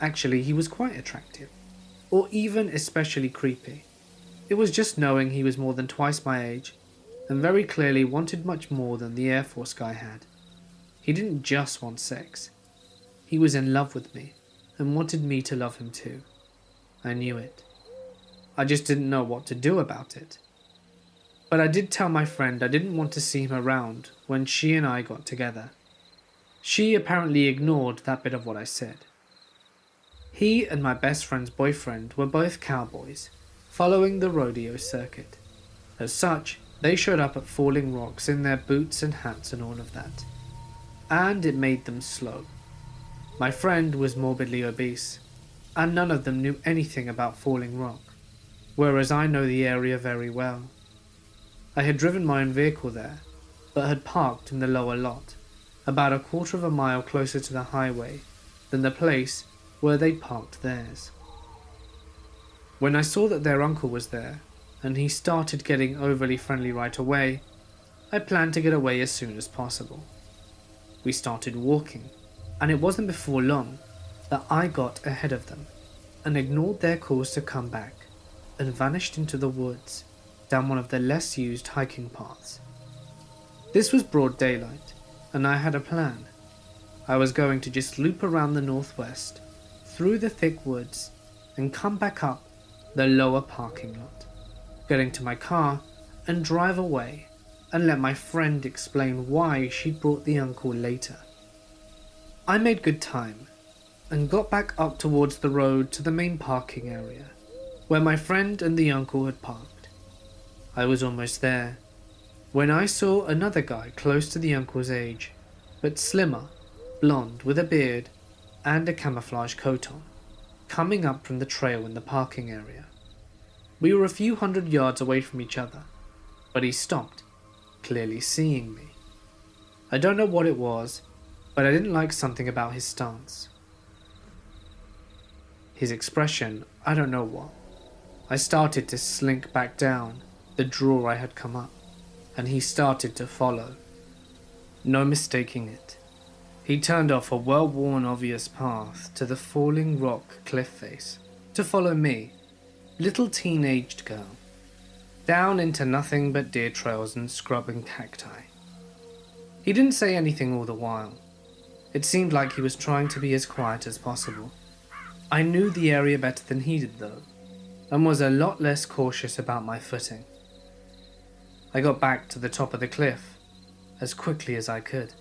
Actually, he was quite attractive, or even especially creepy. It was just knowing he was more than twice my age, and very clearly wanted much more than the Air Force guy had. He didn't just want sex. He was in love with me, and wanted me to love him too. I knew it. I just didn't know what to do about it. But I did tell my friend I didn't want to see him around when she and I got together. She apparently ignored that bit of what I said. He and my best friend's boyfriend were both cowboys, following the rodeo circuit. As such, they showed up at Falling Rocks in their boots and hats and all of that. And it made them slow. My friend was morbidly obese, and none of them knew anything about Falling Rock, whereas I know the area very well. I had driven my own vehicle there, but had parked in the lower lot, about a quarter of a mile closer to the highway than the place where they parked theirs. When I saw that their uncle was there, and he started getting overly friendly right away, I planned to get away as soon as possible. We started walking, and it wasn't before long that I got ahead of them and ignored their calls to come back and vanished into the woods down one of the less used hiking paths. This was broad daylight, and I had a plan. I was going to just loop around the northwest, through the thick woods, and come back up the lower parking lot, get into my car and drive away and let my friend explain why she'd brought the uncle later. I made good time and got back up towards the road to the main parking area where my friend and the uncle had parked. I was almost there when I saw another guy close to the uncle's age, but slimmer, blonde with a beard and a camouflage coat on, coming up from the trail in the parking area. We were a few hundred yards away from each other, but he stopped, clearly seeing me. I don't know what it was, but I didn't like something about his stance. His expression, I don't know what. I started to slink back down the draw I had come up, and he started to follow. No mistaking it. He turned off a well-worn obvious path to the Falling Rock cliff face to follow me, little teen-aged girl, down into nothing but deer trails and scrub and cacti. He didn't say anything all the while. It seemed like he was trying to be as quiet as possible. I knew the area better than he did though, and was a lot less cautious about my footing. I got back to the top of the cliff as quickly as I could,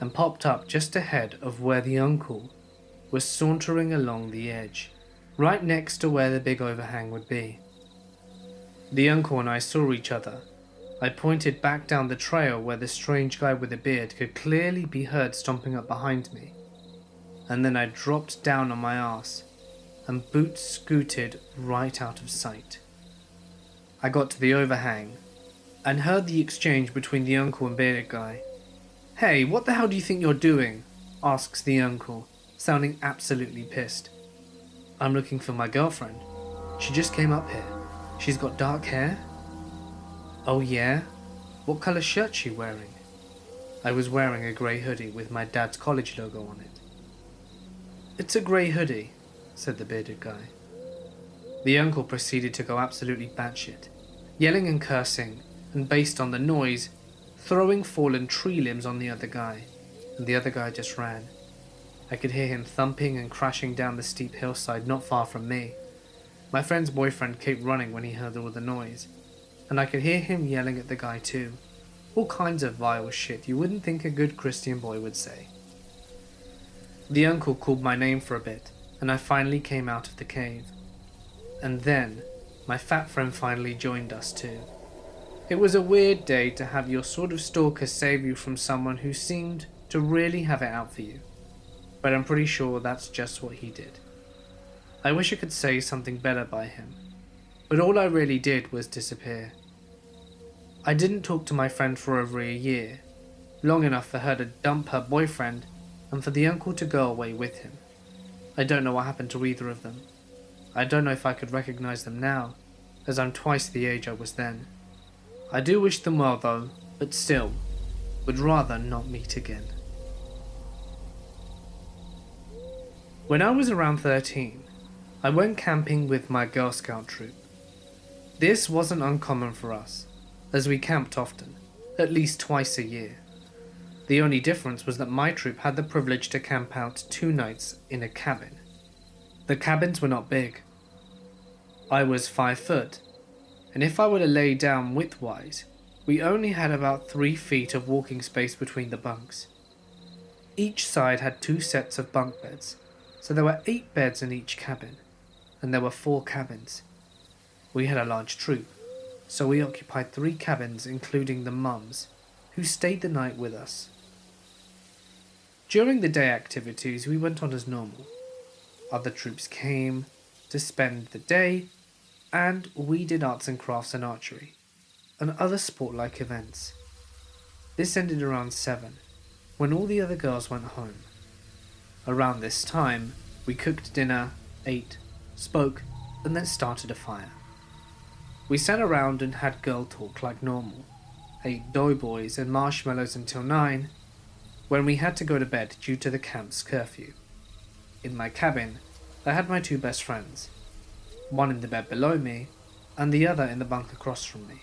and popped up just ahead of where the uncle was sauntering along the edge, right next to where the big overhang would be. The uncle and I saw each other. I pointed back down the trail where the strange guy with the beard could clearly be heard stomping up behind me, and then I dropped down on my ass and boots scooted right out of sight. I got to the overhang and heard the exchange between the uncle and bearded guy. "Hey, what the hell do you think you're doing?" asks the uncle, sounding absolutely pissed. "I'm looking for my girlfriend. She just came up here. She's got dark hair." "Oh yeah? What colour shirt's she wearing?" I was wearing a grey hoodie with my dad's college logo on it. "It's a grey hoodie," said the bearded guy. The uncle proceeded to go absolutely batshit, yelling and cursing, and based on the noise, throwing fallen tree limbs on the other guy, and the other guy just ran. I could hear him thumping and crashing down the steep hillside not far from me. My friend's boyfriend kept running when he heard all the noise, and I could hear him yelling at the guy too. All kinds of vile shit you wouldn't think a good Christian boy would say. The uncle called my name for a bit, and I finally came out of the cave. And then, my fat friend finally joined us too. It was a weird day to have your sort of stalker save you from someone who seemed to really have it out for you. But I'm pretty sure that's just what he did. I wish I could say something better by him, but all I really did was disappear. I didn't talk to my friend for over a year, long enough for her to dump her boyfriend and for the uncle to go away with him. I don't know what happened to either of them. I don't know if I could recognize them now, as I'm twice the age I was then. I do wish them well though, but still, would rather not meet again. When I was around 13, I went camping with my Girl Scout troop. This wasn't uncommon for us, as we camped often, at least twice a year. The only difference was that my troop had the privilege to camp out 2 nights in a cabin. The cabins were not big. I was 5 foot, and if I were to lay down widthwise, we only had about 3 feet of walking space between the bunks. Each side had 2 sets of bunk beds, so there were 8 beds in each cabin, and there were 4 cabins. We had a large troop, so we occupied 3 cabins including the mums, who stayed the night with us. During the day activities we went on as normal. Other troops came to spend the day, and we did arts and crafts and archery, and other sport-like events. This ended around 7, when all the other girls went home. Around this time, we cooked dinner, ate, spoke, and then started a fire. We sat around and had girl talk like normal, ate doughboys and marshmallows until 9, when we had to go to bed due to the camp's curfew. In my cabin, I had my 2 best friends, one in the bed below me, and the other in the bunk across from me.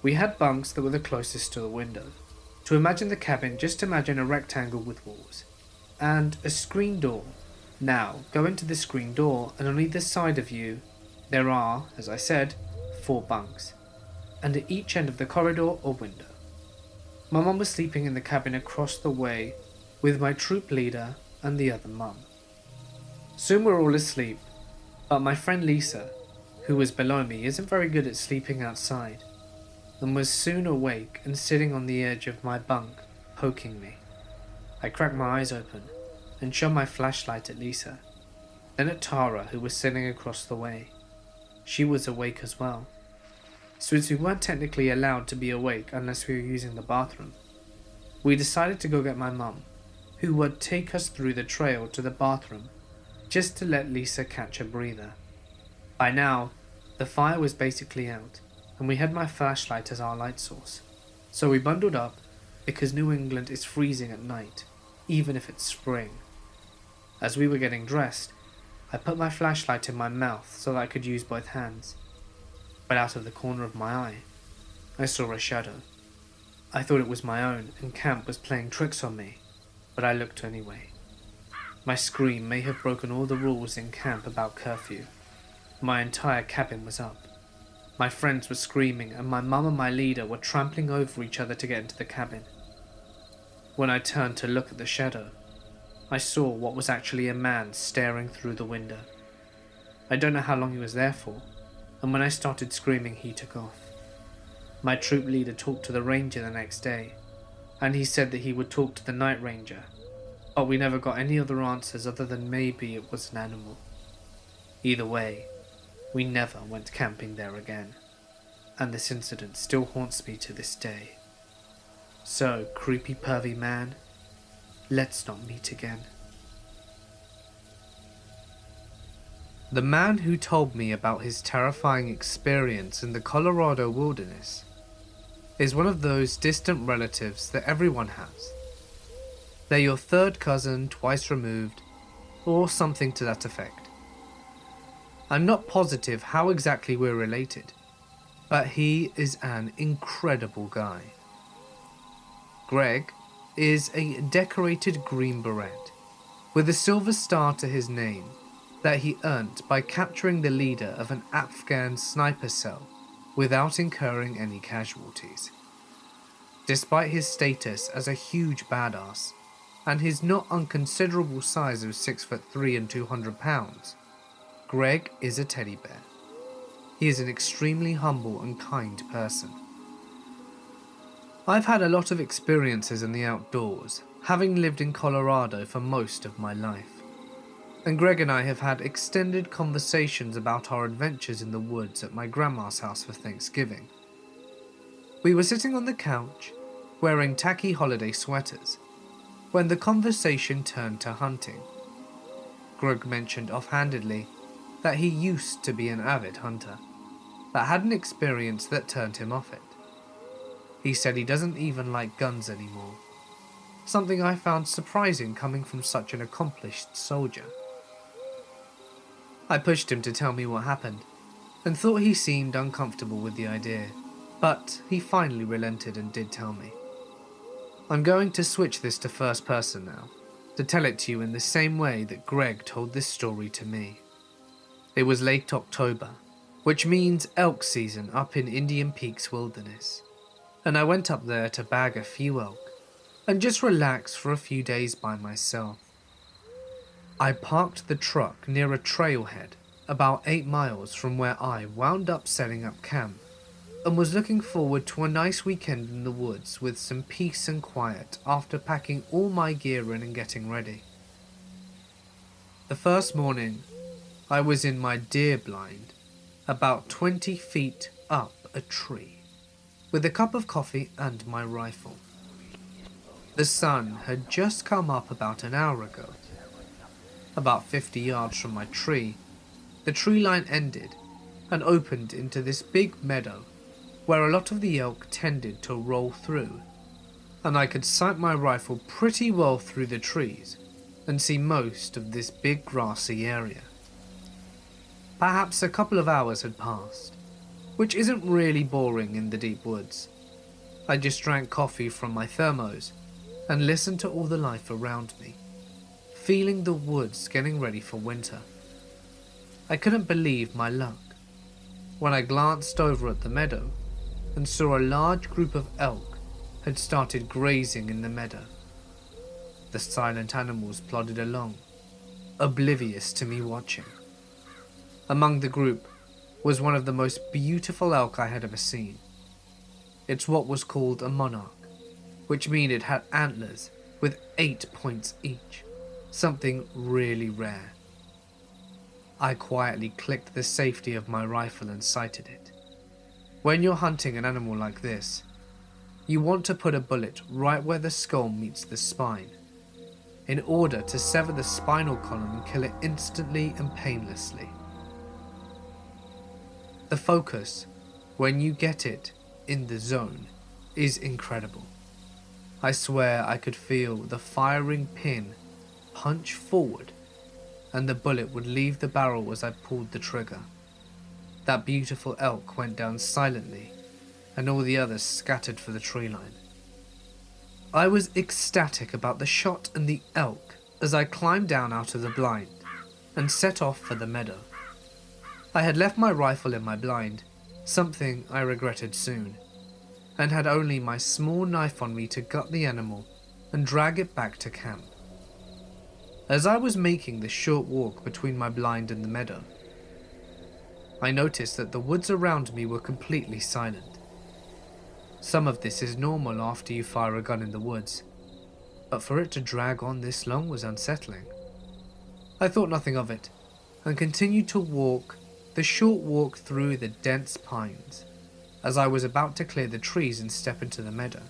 We had bunks that were the closest to the window. To imagine the cabin, just imagine a rectangle with walls, and a screen door. Now, go into the screen door, and on either side of you, there are, as I said, 4 bunks, and at each end of the corridor or window. My mum was sleeping in the cabin across the way with my troop leader and the other mum. Soon we're all asleep, but my friend Lisa, who was below me, isn't very good at sleeping outside, and was soon awake and sitting on the edge of my bunk, poking me. I cracked my eyes open and shone my flashlight at Lisa, then at Tara, who was sitting across the way. She was awake as well. Since we weren't technically allowed to be awake unless we were using the bathroom, we decided to go get my mum, who would take us through the trail to the bathroom just to let Lisa catch a breather. By now, the fire was basically out, and we had my flashlight as our light source. So we bundled up, because New England is freezing at night, even if it's spring. As we were getting dressed, I put my flashlight in my mouth so that I could use both hands. But out of the corner of my eye, I saw a shadow. I thought it was my own, and Camp was playing tricks on me, but I looked anyway. My scream may have broken all the rules in camp about curfew. My entire cabin was up. My friends were screaming, and my mum and my leader were trampling over each other to get into the cabin. When I turned to look at the shadow, I saw what was actually a man staring through the window. I don't know how long he was there for, and when I started screaming, he took off. My troop leader talked to the ranger the next day, and he said that he would talk to the night ranger, but we never got any other answers other than maybe it was an animal. Either way, we never went camping there again, and this incident still haunts me to this day. So, creepy pervy man, let's not meet again. The man who told me about his terrifying experience in the Colorado wilderness is one of those distant relatives that everyone has. They're your third cousin twice removed, or something to that effect. I'm not positive how exactly we're related, but he is an incredible guy. Greg is a decorated Green Beret with a silver star to his name that he earned by capturing the leader of an Afghan sniper cell without incurring any casualties. Despite his status as a huge badass and his not unconsiderable size of 6'3" and 200 pounds, Greg is a teddy bear. He is an extremely humble and kind person. I've had a lot of experiences in the outdoors, having lived in Colorado for most of my life. And Greg and I have had extended conversations about our adventures in the woods at my grandma's house for Thanksgiving. We were sitting on the couch, wearing tacky holiday sweaters, when the conversation turned to hunting. Greg mentioned offhandedly that he used to be an avid hunter, but had an experience that turned him off it. He said he doesn't even like guns anymore, something I found surprising coming from such an accomplished soldier. I pushed him to tell me what happened, and thought he seemed uncomfortable with the idea, but he finally relented and did tell me. I'm going to switch this to first person now, to tell it to you in the same way that Greg told this story to me. It was late October, which means elk season up in Indian Peaks Wilderness, and I went up there to bag a few elk and just relax for a few days by myself. I parked the truck near a trailhead about 8 miles from where I wound up setting up camp, and was looking forward to a nice weekend in the woods with some peace and quiet after packing all my gear in and getting ready. The first morning, I was in my deer blind, about 20 feet up a tree, with a cup of coffee and my rifle. The sun had just come up about an hour ago. About 50 yards from my tree, the tree line ended and opened into this big meadow where a lot of the elk tended to roll through, and I could sight my rifle pretty well through the trees and see most of this big grassy area. Perhaps a couple of hours had passed, which isn't really boring in the deep woods. I just drank coffee from my thermos and listened to all the life around me, feeling the woods getting ready for winter. I couldn't believe my luck when I glanced over at the meadow and saw a large group of elk had started grazing in the meadow. The silent animals plodded along, oblivious to me watching. Among the group was one of the most beautiful elk I had ever seen. It's what was called a monarch, which means it had antlers with 8 points each, something really rare. I quietly clicked the safety of my rifle and sighted it. When you're hunting an animal like this, you want to put a bullet right where the skull meets the spine, in order to sever the spinal column and kill it instantly and painlessly. The focus, when you get it in the zone, is incredible. I swear I could feel the firing pin punch forward, and the bullet would leave the barrel as I pulled the trigger. That beautiful elk went down silently, and all the others scattered for the tree line. I was ecstatic about the shot and the elk as I climbed down out of the blind and set off for the meadow. I had left my rifle in my blind, something I regretted soon, and had only my small knife on me to gut the animal and drag it back to camp. As I was making the short walk between my blind and the meadow, I noticed that the woods around me were completely silent. Some of this is normal after you fire a gun in the woods, but for it to drag on this long was unsettling. I thought nothing of it, and continued to walk the short walk through the dense pines. As I was about to clear the trees and step into the meadow,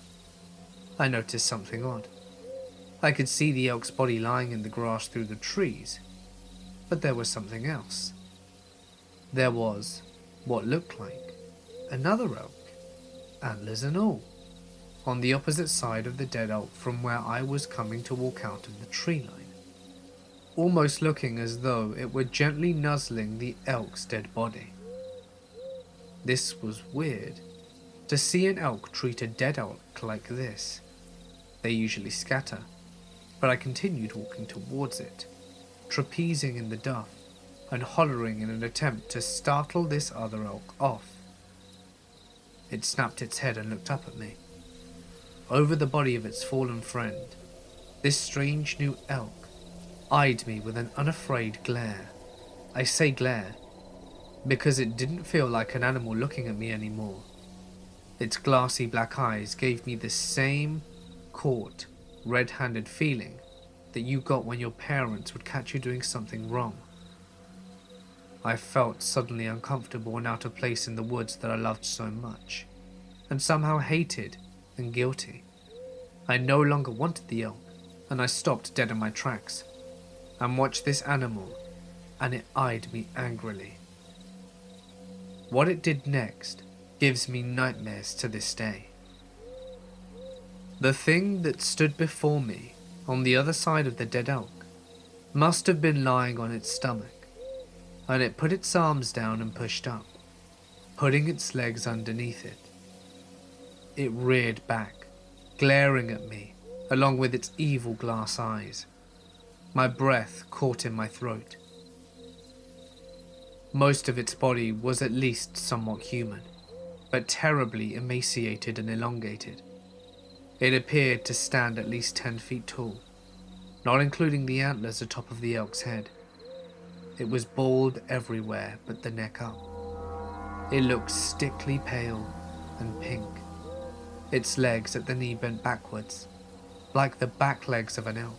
I noticed something odd. I could see the elk's body lying in the grass through the trees, but there was something else. There was what looked like another elk, antlers and all, on the opposite side of the dead elk from where I was coming to walk out of the tree line. almost looking as though it were gently nuzzling the elk's dead body. This was weird, to see an elk treat a dead elk like this. They usually scatter, but I continued walking towards it, trapezing in the duff and hollering in an attempt to startle this other elk off. It snapped its head and looked up at me. Over the body of its fallen friend, this strange new elk eyed me with an unafraid glare. I say glare because it didn't feel like an animal looking at me anymore. Its glassy black eyes gave me the same caught, red-handed feeling that you got when your parents would catch you doing something wrong. I felt suddenly uncomfortable and out of place in the woods that I loved so much, and somehow hated and guilty. I no longer wanted the elk, and I stopped dead in my tracks and watched this animal, and it eyed me angrily. What it did next gives me nightmares to this day. The thing that stood before me on the other side of the dead elk must have been lying on its stomach, and it put its arms down and pushed up, putting its legs underneath it. It reared back, glaring at me, along with its evil glass eyes. My breath caught in my throat. Most of its body was at least somewhat human, but terribly emaciated and elongated. It appeared to stand at least 10 feet tall, not including the antlers atop of the elk's head. It was bald everywhere but the neck up. It looked stickly pale and pink. Its legs at the knee bent backwards, like the back legs of an elk.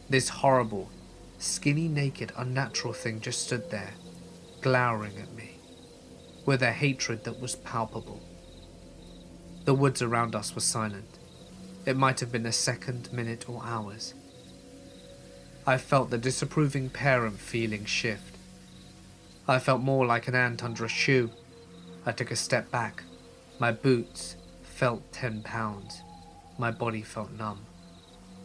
This horrible, skinny, naked, unnatural thing just stood there, glowering at me, with a hatred that was palpable. The woods around us were silent. It might have been a second, minute, or hours. I felt the disapproving parent feeling shift. I felt more like an ant under a shoe. I took a step back. My boots felt 10 pounds. My body felt numb,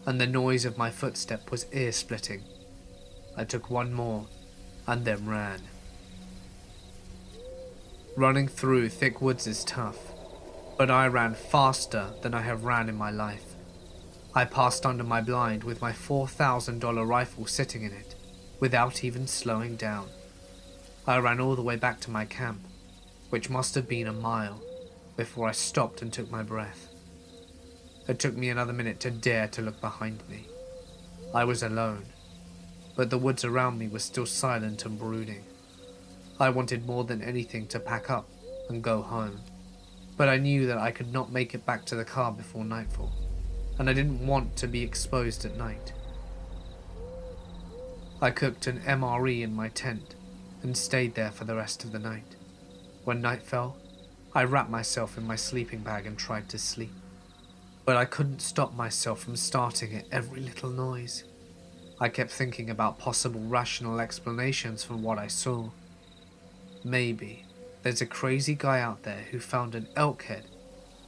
and the noise of my footstep was ear-splitting. I took one more, and then ran. Running through thick woods is tough, but I ran faster than I have ran in my life. I passed under my blind with my $4,000 rifle sitting in it, without even slowing down. I ran all the way back to my camp, which must have been a mile, before I stopped and took my breath. It took me another minute to dare to look behind me. I was alone, but the woods around me were still silent and brooding. I wanted more than anything to pack up and go home, but I knew that I could not make it back to the car before nightfall, and I didn't want to be exposed at night. I cooked an MRE in my tent and stayed there for the rest of the night. When night fell, I wrapped myself in my sleeping bag and tried to sleep, but I couldn't stop myself from starting at every little noise. I kept thinking about possible rational explanations for what I saw. Maybe there's a crazy guy out there who found an elk head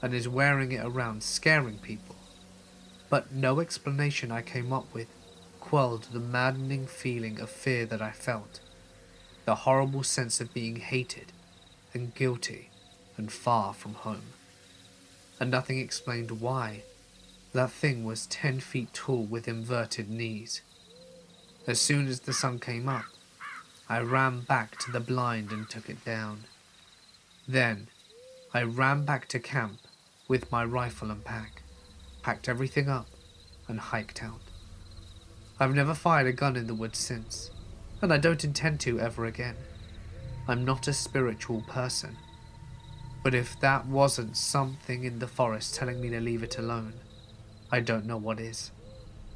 and is wearing it around scaring people. But no explanation I came up with quelled the maddening feeling of fear that I felt, the horrible sense of being hated and guilty and far from home. And nothing explained why that thing was 10 feet tall with inverted knees. As soon as the sun came up, I ran back to the blind and took it down. Then, I ran back to camp with my rifle and pack, packed everything up, and hiked out. I've never fired a gun in the woods since, and I don't intend to ever again. I'm not a spiritual person, but if that wasn't something in the forest telling me to leave it alone, I don't know what is.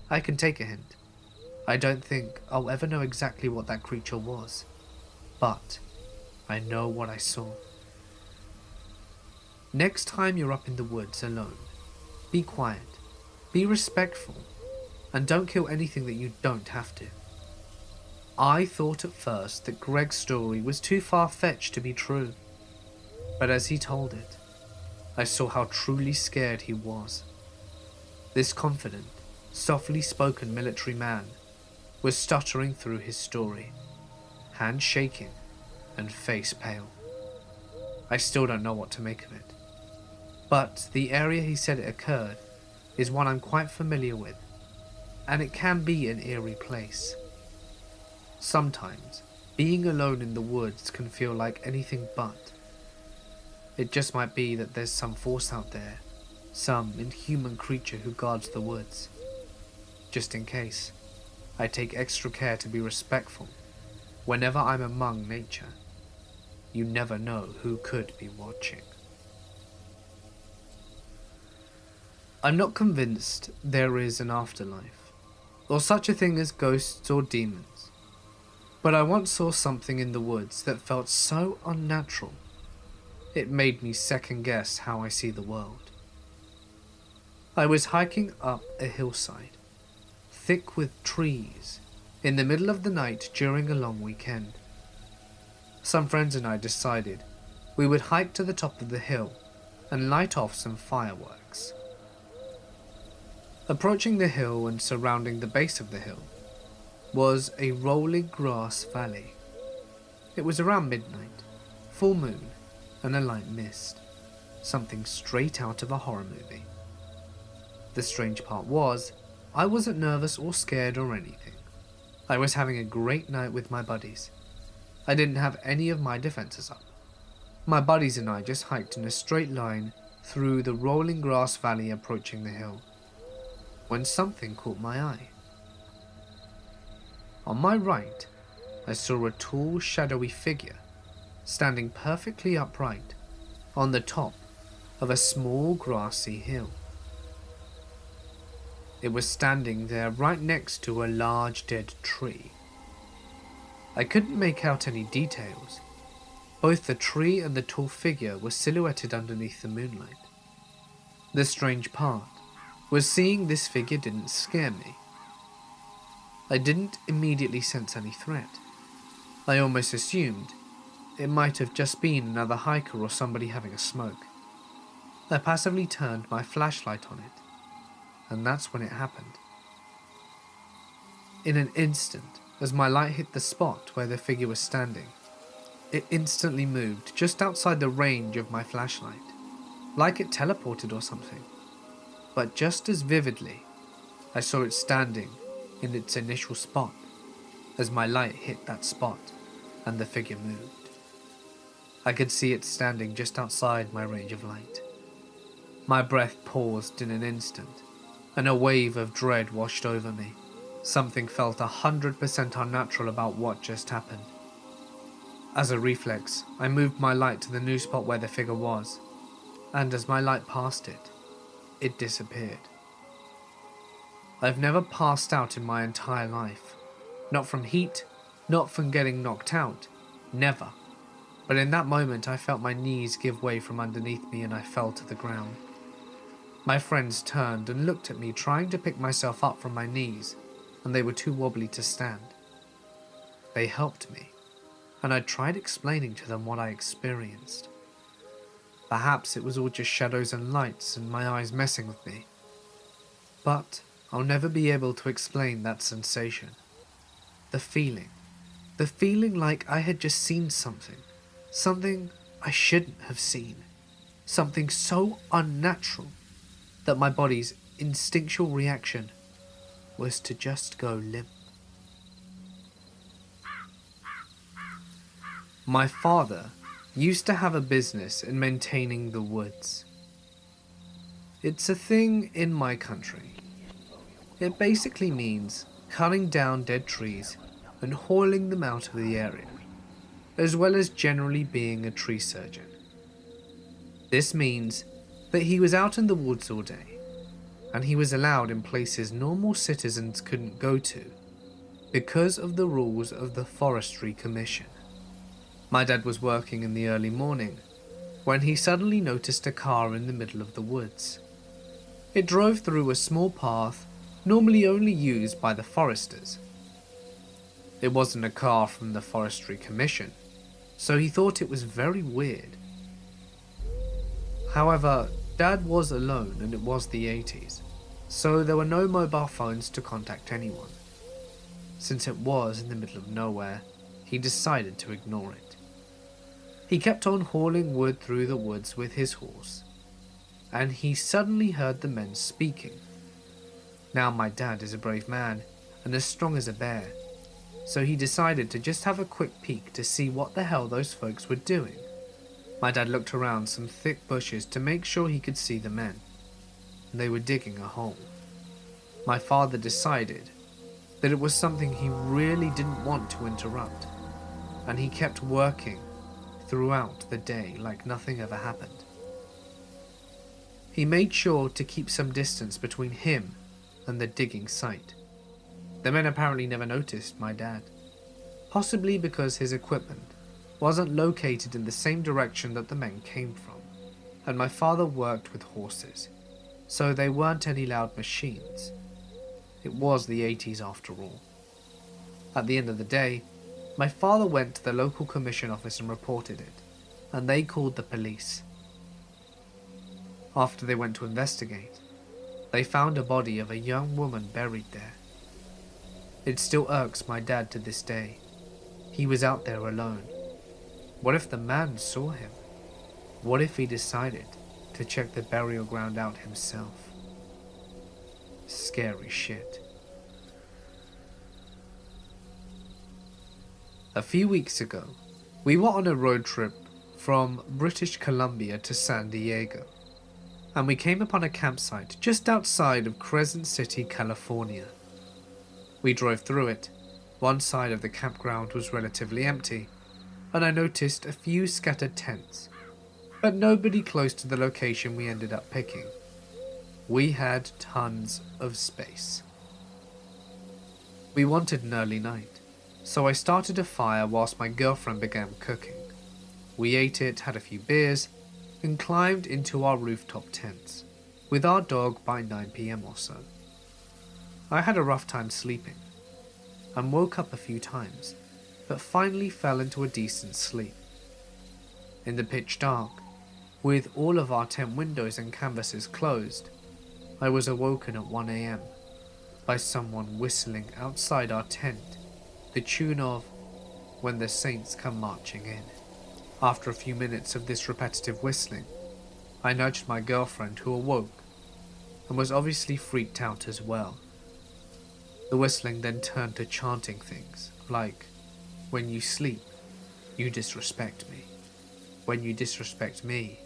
I can take a hint. I don't think I'll ever know exactly what that creature was, but I know what I saw. Next time you're up in the woods alone, be quiet, be respectful, and don't kill anything that you don't have to. I thought at first that Greg's story was too far-fetched to be true, but as he told it, I saw how truly scared he was. This confident, softly spoken military man was stuttering through his story, hand shaking and face pale. I still don't know what to make of it. But the area he said it occurred is one I'm quite familiar with, and it can be an eerie place. Sometimes, being alone in the woods can feel like anything but. It just might be that there's some force out there, some inhuman creature who guards the woods. Just in case, I take extra care to be respectful whenever I'm among nature. You never know who could be watching. I'm not convinced there is an afterlife, or such a thing as ghosts or demons, but I once saw something in the woods that felt so unnatural, it made me second guess how I see the world. I was hiking up a hillside, thick with trees, in the middle of the night during a long weekend. Some friends and I decided we would hike to the top of the hill and light off some fireworks. Approaching the hill and surrounding the base of the hill was a rolling grass valley. It was around midnight, full moon, and a light mist, something straight out of a horror movie. The strange part was, I wasn't nervous or scared or anything. I was having a great night with my buddies. I didn't have any of my defenses up. My buddies and I just hiked in a straight line through the rolling grass valley approaching the hill, when something caught my eye. On my right, I saw a tall, shadowy figure standing perfectly upright on the top of a small grassy hill. It was standing there right next to a large dead tree. I couldn't make out any details. Both the tree and the tall figure were silhouetted underneath the moonlight. The strange part was seeing this figure didn't scare me. I didn't immediately sense any threat. I almost assumed it might have just been another hiker or somebody having a smoke. I passively turned my flashlight on it, and that's when it happened. In an instant, as my light hit the spot where the figure was standing, it instantly moved just outside the range of my flashlight, like it teleported or something. But just as vividly, I saw it standing in its initial spot as my light hit that spot and the figure moved. I could see it standing just outside my range of light. My breath paused in an instant, and a wave of dread washed over me. Something felt 100% unnatural about what just happened. As a reflex, I moved my light to the new spot where the figure was, and as my light passed it, it disappeared. I've never passed out in my entire life. Not from heat, not from getting knocked out, never. But in that moment I felt my knees give way from underneath me and I fell to the ground. My friends turned and looked at me trying to pick myself up from my knees, and they were too wobbly to stand. They helped me, and I tried explaining to them what I experienced. Perhaps it was all just shadows and lights and my eyes messing with me. But I'll never be able to explain that sensation. The feeling like I had just seen something I shouldn't have seen. Something so unnatural that my body's instinctual reaction was to just go limp. My father used to have a business in maintaining the woods. It's a thing in my country. It basically means cutting down dead trees and hauling them out of the area, as well as generally being a tree surgeon. This means that he was out in the woods all day, and he was allowed in places normal citizens couldn't go to because of the rules of the Forestry Commission. My dad was working in the early morning when he suddenly noticed a car in the middle of the woods. It drove through a small path normally only used by the foresters. It wasn't a car from the Forestry Commission, so he thought it was very weird. However, Dad was alone and it was the 80s, so there were no mobile phones to contact anyone. Since it was in the middle of nowhere, he decided to ignore it. He kept on hauling wood through the woods with his horse, and he suddenly heard the men speaking. Now my dad is a brave man and as strong as a bear, so he decided to just have a quick peek to see what the hell those folks were doing. My dad looked around some thick bushes to make sure he could see the men. They were digging a hole. My father decided that it was something he really didn't want to interrupt, and he kept working throughout the day like nothing ever happened. He made sure to keep some distance between him and the digging site. The men apparently never noticed my dad, possibly because his equipment wasn't located in the same direction that the men came from, and my father worked with horses, so they weren't any loud machines. It was the 80s after all. At the end of the day, my father went to the local commission office and reported it, and they called the police. After they went to investigate, they found a body of a young woman buried there. It still irks my dad to this day. He was out there alone. What if the man saw him? What if he decided to check the burial ground out himself? Scary shit. A few weeks ago, we were on a road trip from British Columbia to San Diego, and we came upon a campsite just outside of Crescent City, California. We drove through it. One side of the campground was relatively empty, and I noticed a few scattered tents, but nobody close to the location we ended up picking. We had tons of space. We wanted an early night, so I started a fire whilst my girlfriend began cooking. We ate it, had a few beers, and climbed into our rooftop tents, with our dog by 9 PM or so. I had a rough time sleeping, and woke up a few times, but finally fell into a decent sleep. In the pitch dark, with all of our tent windows and canvases closed, I was awoken at 1 AM by someone whistling outside our tent, the tune of When the Saints Come Marching In. After a few minutes of this repetitive whistling, I nudged my girlfriend, who awoke and was obviously freaked out as well. The whistling then turned to chanting things like, "When you sleep, you disrespect me. When you disrespect me,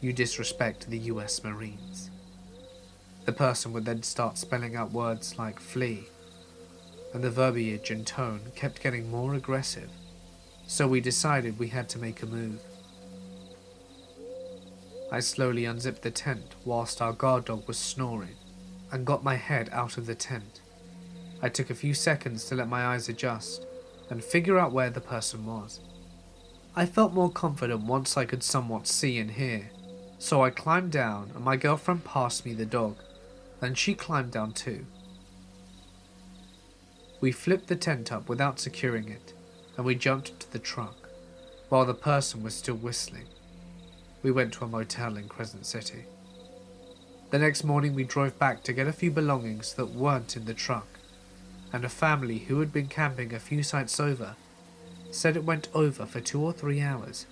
you disrespect the US Marines." The person would then start spelling out words like flee, and the verbiage and tone kept getting more aggressive, so we decided we had to make a move. I slowly unzipped the tent whilst our guard dog was snoring, and got my head out of the tent. I took a few seconds to let my eyes adjust and figure out where the person was. I felt more confident once I could somewhat see and hear, so I climbed down and my girlfriend passed me the dog, and she climbed down too. We flipped the tent up without securing it, and we jumped to the truck, while the person was still whistling. We went to a motel in Crescent City. The next morning we drove back to get a few belongings that weren't in the truck, and a family who had been camping a few sites over said it went over for 2 or 3 hours,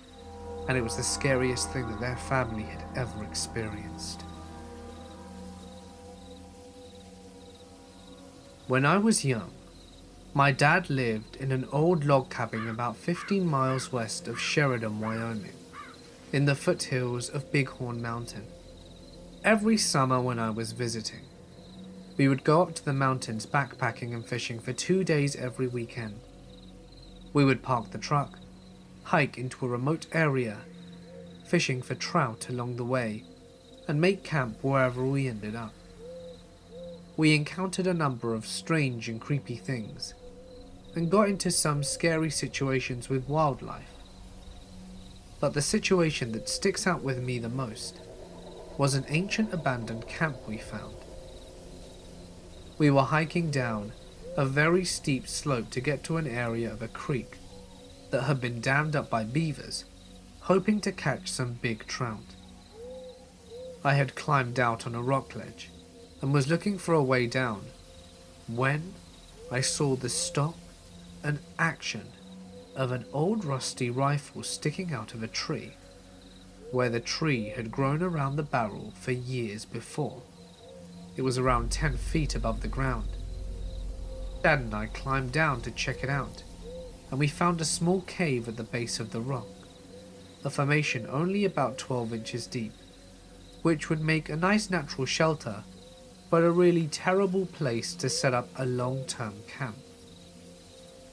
and it was the scariest thing that their family had ever experienced. When I was young, my dad lived in an old log cabin about 15 miles west of Sheridan, Wyoming, in the foothills of Bighorn Mountain. Every summer when I was visiting, we would go up to the mountains backpacking and fishing for 2 days every weekend. We would park the truck, hike into a remote area, fishing for trout along the way, and make camp wherever we ended up. We encountered a number of strange and creepy things, and got into some scary situations with wildlife. But the situation that sticks out with me the most was an ancient abandoned camp we found. We were hiking down a very steep slope to get to an area of a creek that had been dammed up by beavers, hoping to catch some big trout. I had climbed out on a rock ledge and was looking for a way down when I saw the stock and action of an old rusty rifle sticking out of a tree, where the tree had grown around the barrel for years before. It was around 10 feet above the ground. Dad and I climbed down to check it out, and we found a small cave at the base of the rock, a formation only about 12 inches deep, which would make a nice natural shelter, but a really terrible place to set up a long-term camp.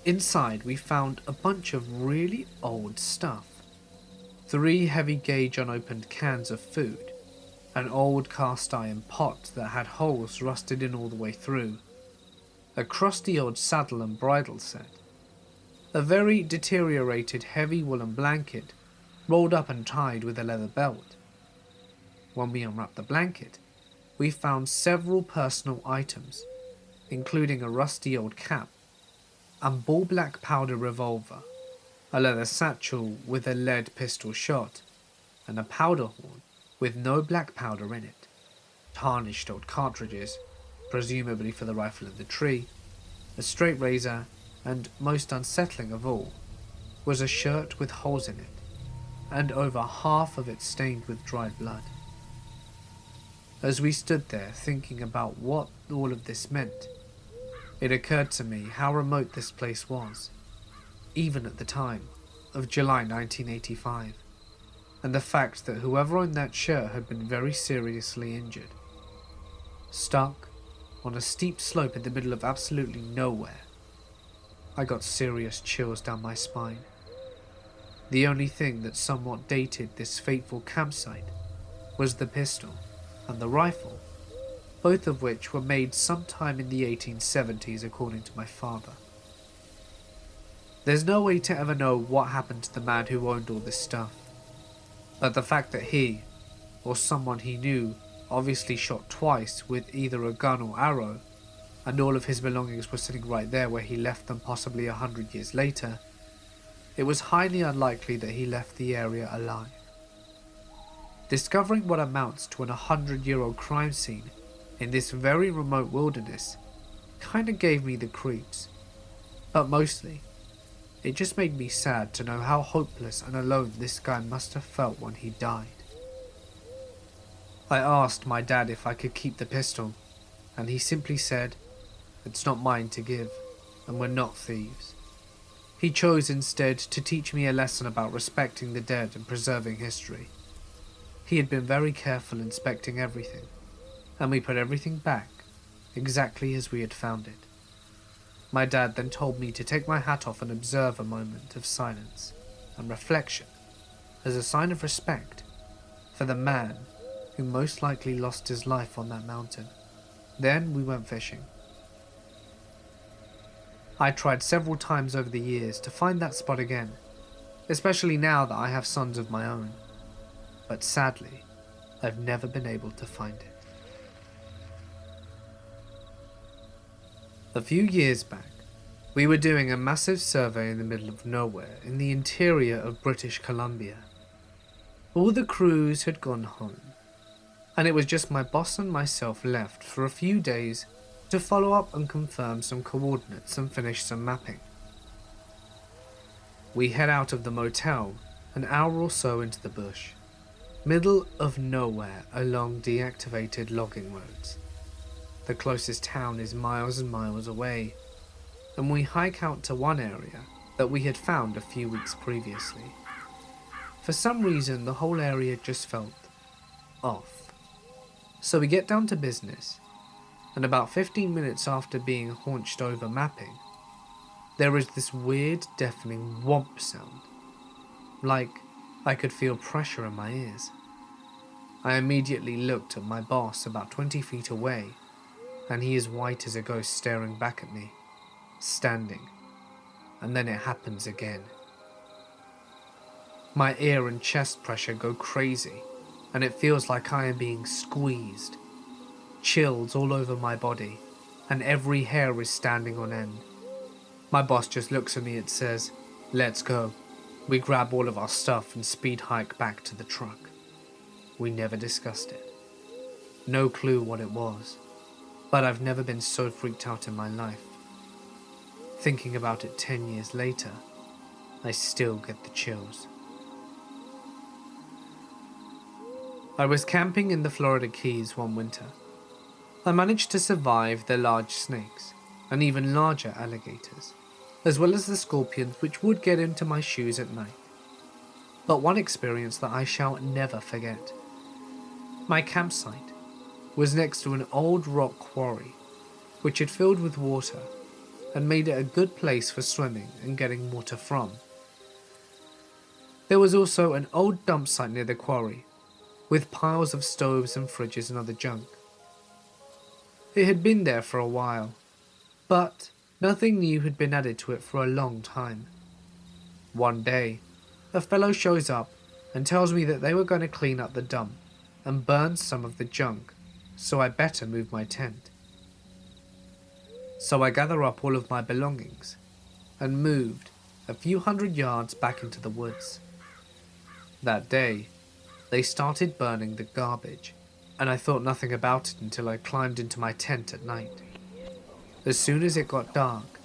Inside we found a bunch of really old stuff. 3 heavy gauge unopened cans of food, an old cast iron pot that had holes rusted in all the way through, a crusty old saddle and bridle set, a very deteriorated heavy woolen blanket rolled up and tied with a leather belt. When we unwrapped the blanket, we found several personal items, including a rusty old cap, a ball black powder revolver, a leather satchel with a lead pistol shot, and a powder horn with no black powder in it, tarnished old cartridges, presumably for the rifle in the tree, a straight razor, and most unsettling of all, was a shirt with holes in it, and over half of it stained with dried blood. As we stood there thinking about what all of this meant, it occurred to me how remote this place was, even at the time of July 1985, and the fact that whoever owned that shirt had been very seriously injured. Stuck on a steep slope in the middle of absolutely nowhere, I got serious chills down my spine. The only thing that somewhat dated this fateful campsite was the pistol and the rifle, both of which were made sometime in the 1870s according to my father. There's no way to ever know what happened to the man who owned all this stuff, but the fact that he, or someone he knew, obviously shot twice with either a gun or arrow, and all of his belongings were sitting right there where he left them possibly 100 years later, it was highly unlikely that he left the area alive. Discovering what amounts to an 100-year-old crime scene in this very remote wilderness kinda gave me the creeps, but mostly, it just made me sad to know how hopeless and alone this guy must have felt when he died. I asked my dad if I could keep the pistol, and he simply said, "It's not mine to give, and we're not thieves." He chose instead to teach me a lesson about respecting the dead and preserving history. He had been very careful inspecting everything, and we put everything back exactly as we had found it. My dad then told me to take my hat off and observe a moment of silence and reflection as a sign of respect for the man who most likely lost his life on that mountain. Then we went fishing. I tried several times over the years to find that spot again, especially now that I have sons of my own, but sadly, I've never been able to find it. A few years back, we were doing a massive survey in the middle of nowhere in the interior of British Columbia. All the crews had gone home, and it was just my boss and myself left for a few days to follow up and confirm some coordinates and finish some mapping. We head out of the motel an hour or so into the bush, middle of nowhere along deactivated logging roads. The closest town is miles and miles away, and we hike out to one area that we had found a few weeks previously. For some reason, the whole area just felt off. So we get down to business, and about 15 minutes after being haunched over mapping, there is this weird deafening whomp sound, like I could feel pressure in my ears. I immediately looked at my boss about 20 feet away, and he is white as a ghost staring back at me, standing, and then it happens again. My ear and chest pressure go crazy, and it feels like I am being squeezed. Chills all over my body, and every hair is standing on end. My boss just looks at me and says, "Let's go." We grab all of our stuff and speed hike back to the truck. We never discussed it. No clue what it was, but I've never been so freaked out in my life. Thinking about it 10 years later, I still get the chills. I was camping in the Florida Keys one winter. I managed to survive the large snakes and even larger alligators, as well as the scorpions which would get into my shoes at night. But one experience that I shall never forget. My campsite was next to an old rock quarry which had filled with water and made it a good place for swimming and getting water from. There was also an old dump site near the quarry with piles of stoves and fridges and other junk. It had been there for a while, but nothing new had been added to it for a long time. One day, a fellow shows up and tells me that they were going to clean up the dump and burn some of the junk, so I better move my tent. So I gather up all of my belongings and moved a few hundred yards back into the woods. That day, they started burning the garbage, and I thought nothing about it until I climbed into my tent at night. As soon as it got dark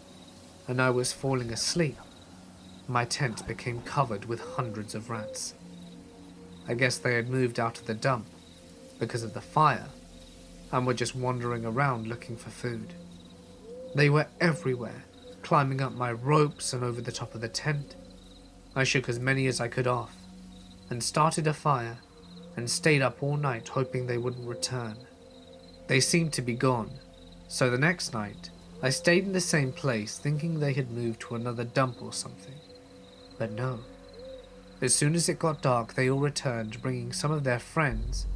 and I was falling asleep, my tent became covered with hundreds of rats. I guess they had moved out of the dump because of the fire and were just wandering around looking for food. They were everywhere, climbing up my ropes and over the top of the tent. I shook as many as I could off and started a fire and stayed up all night hoping they wouldn't return. They seemed to be gone, so the next night I stayed in the same place thinking they had moved to another dump or something. But no. As soon as it got dark, they all returned bringing some of their friends,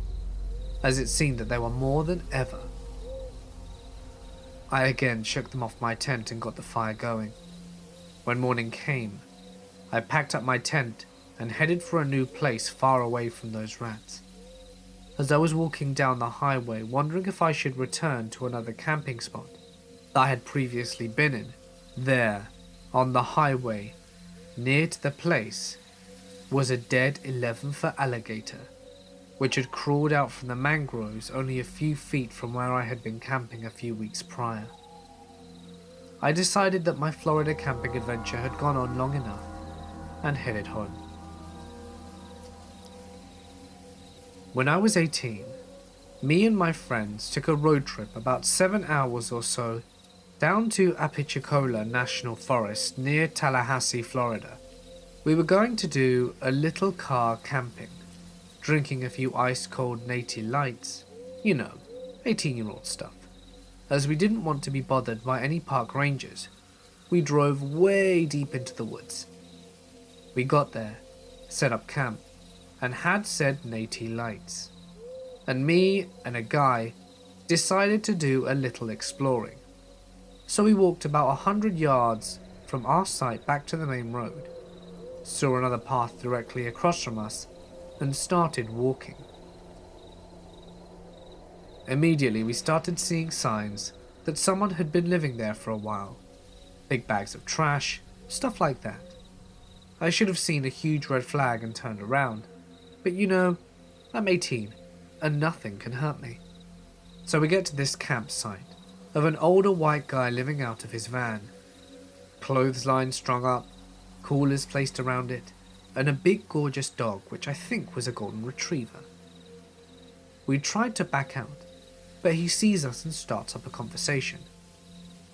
as it seemed that they were more than ever. I again shook them off my tent and got the fire going. When morning came, I packed up my tent and headed for a new place far away from those rats. As I was walking down the highway, wondering if I should return to another camping spot that I had previously been in, there, on the highway, near to the place, was a dead 11-foot alligator, which had crawled out from the mangroves only a few feet from where I had been camping a few weeks prior. I decided that my Florida camping adventure had gone on long enough and headed home. When I was 18, me and my friends took a road trip about 7 hours or so down to Apalachicola National Forest near Tallahassee, Florida. We were going to do a little car camping, drinking a few ice-cold Natty Lights, 18-year-old stuff. As we didn't want to be bothered by any park rangers, we drove way deep into the woods. We got there, set up camp, and had said Natty Lights. And me and a guy decided to do a little exploring. So we walked about 100 yards from our site back to the main road, saw another path directly across from us, and started walking. Immediately we started seeing signs that someone had been living there for a while. Big bags of trash, stuff like that. I should have seen a huge red flag and turned around, but I'm 18 and nothing can hurt me. So we get to this campsite of an older white guy living out of his van. Clothesline strung up, coolers placed around it, and a big gorgeous dog which I think was a golden retriever. We tried to back out, but he sees us and starts up a conversation.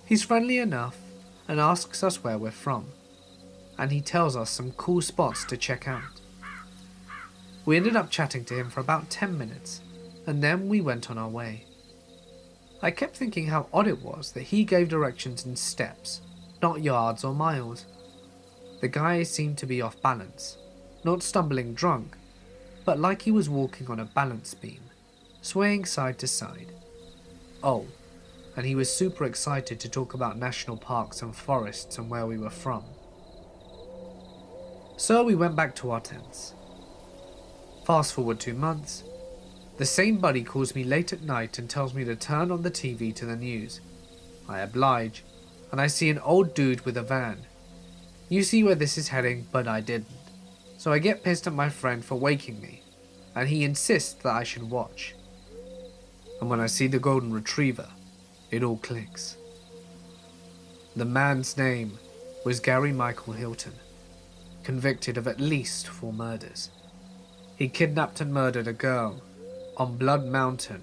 He's friendly enough and asks us where we're from, and he tells us some cool spots to check out. We ended up chatting to him for about 10 minutes, and then we went on our way. I kept thinking how odd it was that he gave directions in steps, not yards or miles. The guy seemed to be off balance, not stumbling drunk, but like he was walking on a balance beam, swaying side to side. Oh, and he was super excited to talk about national parks and forests and where we were from. So we went back to our tents. Fast forward 2 months, the same buddy calls me late at night and tells me to turn on the TV to the news. I oblige, and I see an old dude with a van. You see where this is heading, but I didn't. So I get pissed at my friend for waking me, and he insists that I should watch. And when I see the golden retriever, it all clicks. The man's name was Gary Michael Hilton, convicted of at least 4 murders. He kidnapped and murdered a girl on Blood Mountain,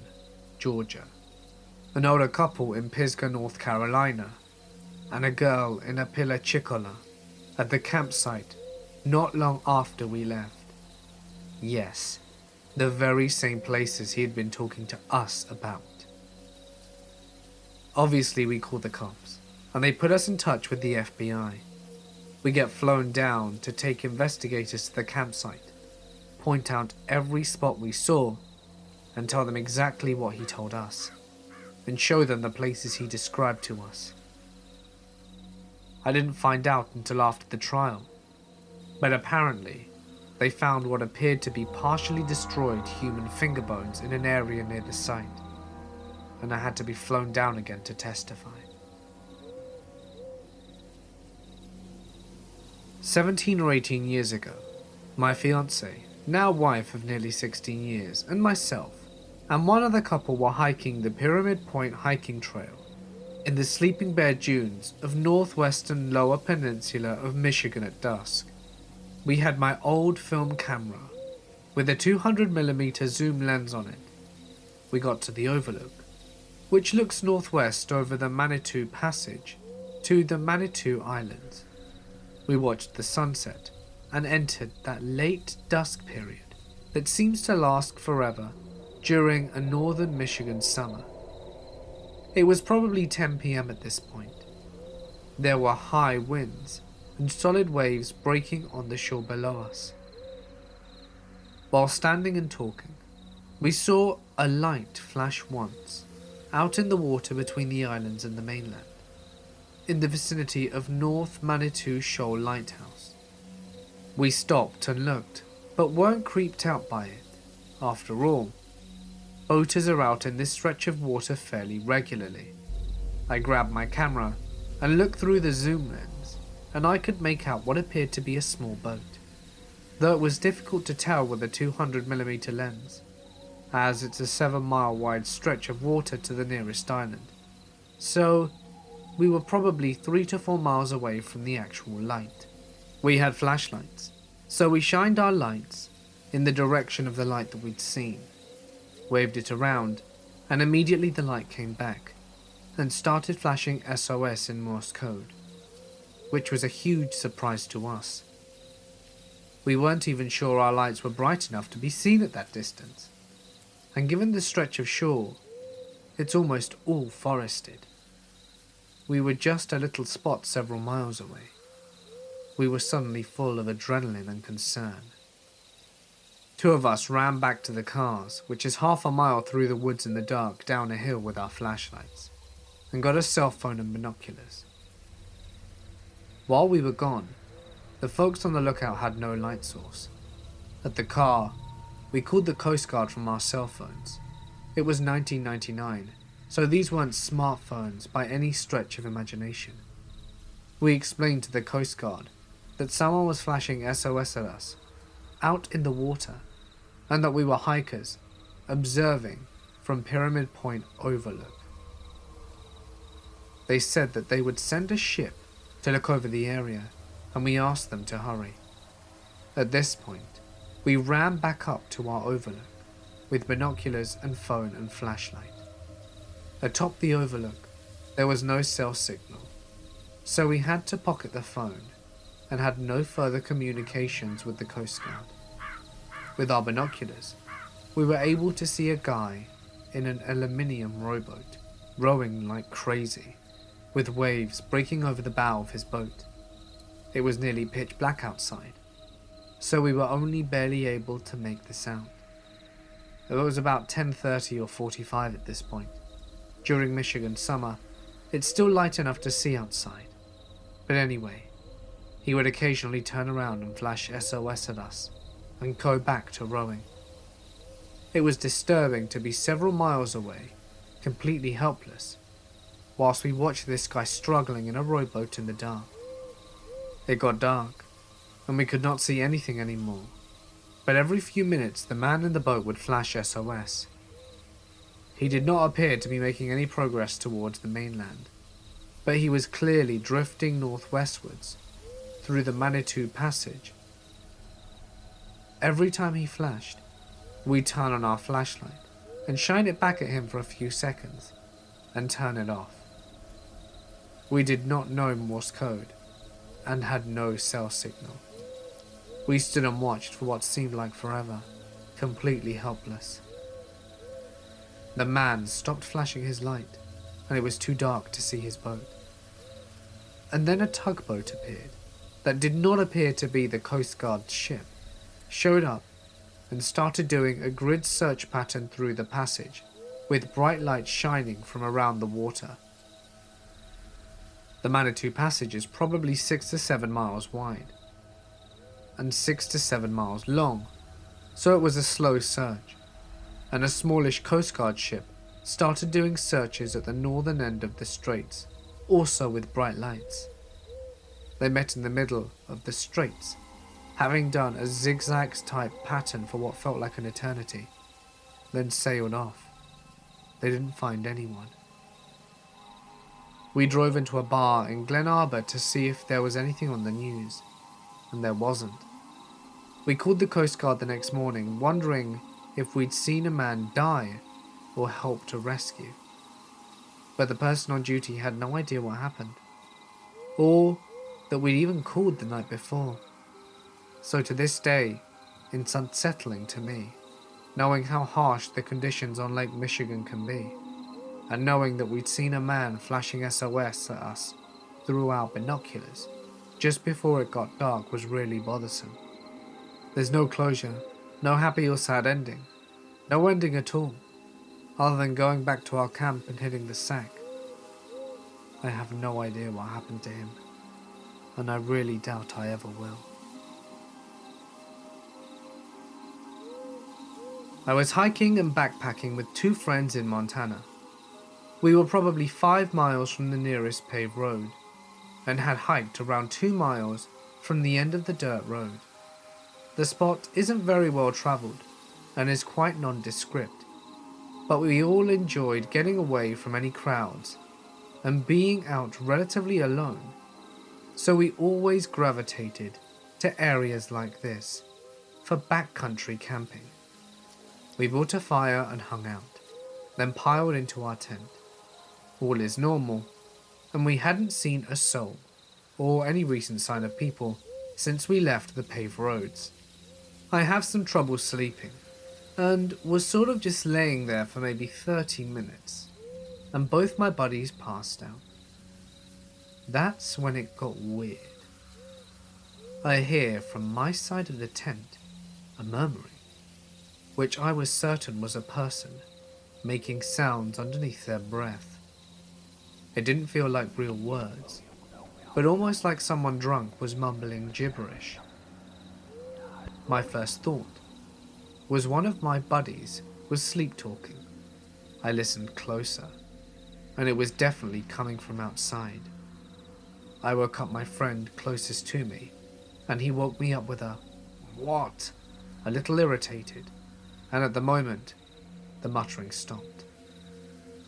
Georgia, an older couple in Pisgah, North Carolina, and a girl in Apalachicola at the campsite not long after we left. Yes, the very same places he had been talking to us about. Obviously, we called the cops, and they put us in touch with the FBI. We get flown down to take investigators to the campsite, point out every spot we saw, and tell them exactly what he told us, and show them the places he described to us. I didn't find out until after the trial, but apparently they found what appeared to be partially destroyed human finger bones in an area near the site, and I had to be flown down again to testify. 17 or 18 years ago, my fiancée, now wife of nearly 16 years, and myself, and one other couple were hiking the Pyramid Point hiking trail in the Sleeping Bear Dunes of northwestern Lower Peninsula of Michigan at dusk. We had my old film camera with a 200mm zoom lens on it. We got to the overlook, which looks northwest over the Manitou Passage to the Manitou Islands. We watched the sunset and entered that late dusk period that seems to last forever during a northern Michigan summer. It was probably 10 p.m. at this point. There were high winds and solid waves breaking on the shore below us. While standing and talking, we saw a light flash once out in the water between the islands and the mainland, in the vicinity of North Manitou Shoal Lighthouse. We stopped and looked, but weren't creeped out by it. After all, boaters are out in this stretch of water fairly regularly. I grabbed my camera and looked through the zoom lens, and I could make out what appeared to be a small boat, though it was difficult to tell with a 200mm lens, as it's a 7-mile wide stretch of water to the nearest island. So, we were probably 3 to 4 miles away from the actual light. We had flashlights, so we shined our lights in the direction of the light that we'd seen, waved it around, and immediately the light came back and started flashing SOS in Morse code, which was a huge surprise to us. We weren't even sure our lights were bright enough to be seen at that distance, and given the stretch of shore, it's almost all forested. We were just a little spot several miles away. We were suddenly full of adrenaline and concern. 2 of us ran back to the cars, which is half a mile through the woods in the dark down a hill with our flashlights, and got a cell phone and binoculars. While we were gone, the folks on the lookout had no light source. At the car, we called the Coast Guard from our cell phones. It was 1999, so these weren't smartphones by any stretch of imagination. We explained to the Coast Guard that someone was flashing SOS at us, out in the water, and that we were hikers, observing from Pyramid Point Overlook. They said that they would send a ship to look over the area, and we asked them to hurry. At this point, we ran back up to our overlook, with binoculars and phone and flashlight. Atop the overlook, there was no cell signal, so we had to pocket the phone and had no further communications with the Coast Guard. With our binoculars, we were able to see a guy in an aluminium rowboat, rowing like crazy, with waves breaking over the bow of his boat. It was nearly pitch black outside, so we were only barely able to make this out. It was about 10:30 or 45 at this point. During Michigan summer, it's still light enough to see outside. But anyway, he would occasionally turn around and flash SOS at us, and go back to rowing. It was disturbing to be several miles away, completely helpless, whilst we watched this guy struggling in a rowboat in the dark. It got dark, and we could not see anything anymore, but every few minutes the man in the boat would flash SOS. He did not appear to be making any progress towards the mainland. but he was clearly drifting northwestwards through the Manitou Passage. Every time he flashed, we'd turn on our flashlight and shine it back at him for a few seconds and turn it off. We did not know Morse code and had no cell signal. We stood and watched for what seemed like forever, completely helpless. The man stopped flashing his light, and it was too dark to see his boat. And then a tugboat appeared that did not appear to be the Coast Guard ship, showed up and started doing a grid search pattern through the passage, with bright lights shining from around the water. The Manitou Passage is probably 6 to 7 miles wide and 6 to 7 miles long, so it was a slow search, and a smallish Coast Guard ship started doing searches at the northern end of the straits, also with bright lights. They met in the middle of the straits, having done a zigzags type pattern for what felt like an eternity, then sailed off. They didn't find anyone. We drove into a bar in Glen Arbor to see if there was anything on the news, and there wasn't. We called the Coast Guard the next morning, wondering if we'd seen a man die or helped to rescue. But the person on duty had no idea what happened, or that we'd even called the night before. So to this day, it's unsettling to me, knowing how harsh the conditions on Lake Michigan can be, and knowing that we'd seen a man flashing SOS at us through our binoculars just before it got dark was really bothersome. There's no closure, no happy or sad ending, no ending at all, other than going back to our camp and hitting the sack. I have no idea what happened to him, and I really doubt I ever will. I was hiking and backpacking with 2 friends in Montana. We were probably 5 miles from the nearest paved road, and had hiked around 2 miles from the end of the dirt road. The spot isn't very well travelled, and is quite nondescript, but we all enjoyed getting away from any crowds, and being out relatively alone, so we always gravitated to areas like this, for backcountry camping. We built a fire and hung out, then piled into our tent. All is normal, and we hadn't seen a soul, or any recent sign of people, since we left the paved roads. I have some trouble sleeping, and was sort of just laying there for maybe 30 minutes, and both my buddies passed out. That's when it got weird. I hear from my side of the tent a murmuring, which I was certain was a person making sounds underneath their breath. It didn't feel like real words, but almost like someone drunk was mumbling gibberish. My first thought was one of my buddies was sleep talking. I listened closer, and it was definitely coming from outside. I woke up my friend closest to me, and he woke me up with a "What?" a little irritated, and at the moment, the muttering stopped.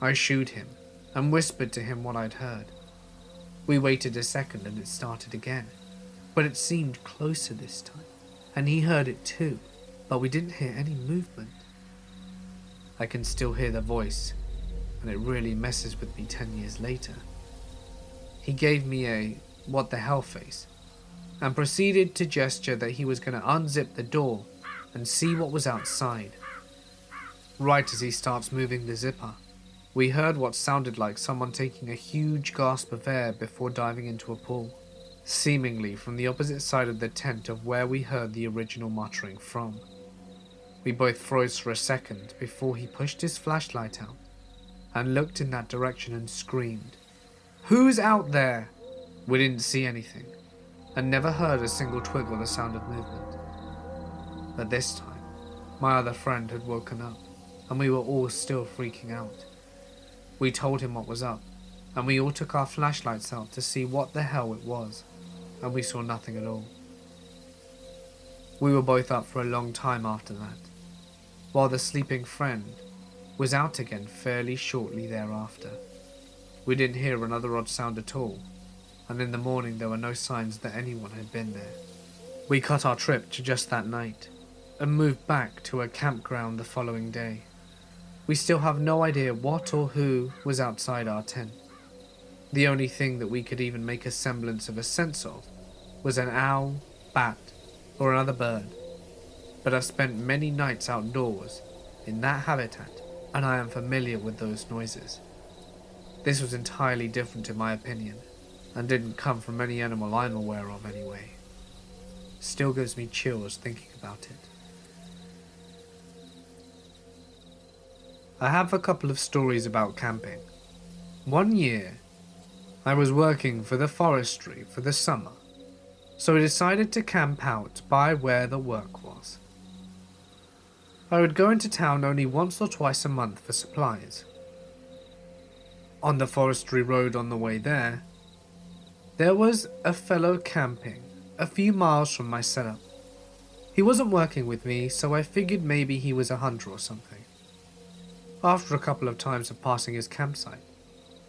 I shooed him and whispered to him what I'd heard. We waited a second and it started again, but it seemed closer this time, and he heard it too, but we didn't hear any movement. I can still hear the voice, and it really messes with me 10 years later. He gave me a "what the hell" face, and proceeded to gesture that he was going to unzip the door and see what was outside. Right as he starts moving the zipper, we heard what sounded like someone taking a huge gasp of air before diving into a pool, seemingly from the opposite side of the tent of where we heard the original muttering from. We both froze for a second before he pushed his flashlight out and looked in that direction and screamed, "Who's out there?" We didn't see anything, and never heard a single twig or the sound of movement. But this time, my other friend had woken up, and we were all still freaking out. We told him what was up, and we all took our flashlights out to see what the hell it was, and we saw nothing at all. We were both up for a long time after that, while the sleeping friend was out again fairly shortly thereafter. We didn't hear another odd sound at all, and in the morning there were no signs that anyone had been there. We cut our trip to just that night, and moved back to a campground the following day. We still have no idea what or who was outside our tent. The only thing that we could even make a semblance of a sense of was an owl, bat, or another bird. But I've spent many nights outdoors in that habitat, and I am familiar with those noises. This was entirely different in my opinion, and didn't come from any animal I'm aware of anyway. Still gives me chills thinking about it. I have a couple of stories about camping. One year, I was working for the forestry for the summer, so I decided to camp out by where the work was. I would go into town only once or twice a month for supplies. On the forestry road on the way there was a fellow camping a few miles from my setup. He wasn't working with me, so I figured maybe he was a hunter or something. After a couple of times of passing his campsite,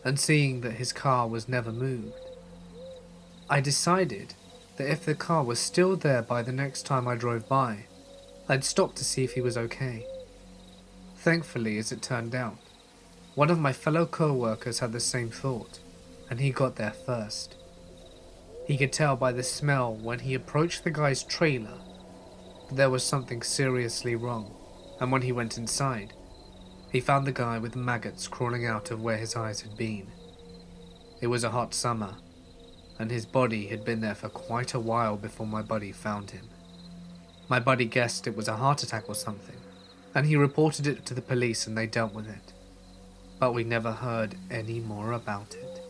and seeing that his car was never moved, I decided that if the car was still there by the next time I drove by, I'd stop to see if he was okay. Thankfully, as it turned out, one of my fellow co-workers had the same thought, and he got there first. He could tell by the smell when he approached the guy's trailer that there was something seriously wrong, and when he went inside, he found the guy with maggots crawling out of where his eyes had been. It was a hot summer, and his body had been there for quite a while before my buddy found him. My buddy guessed it was a heart attack or something, and he reported it to the police and they dealt with it. But we never heard any more about it.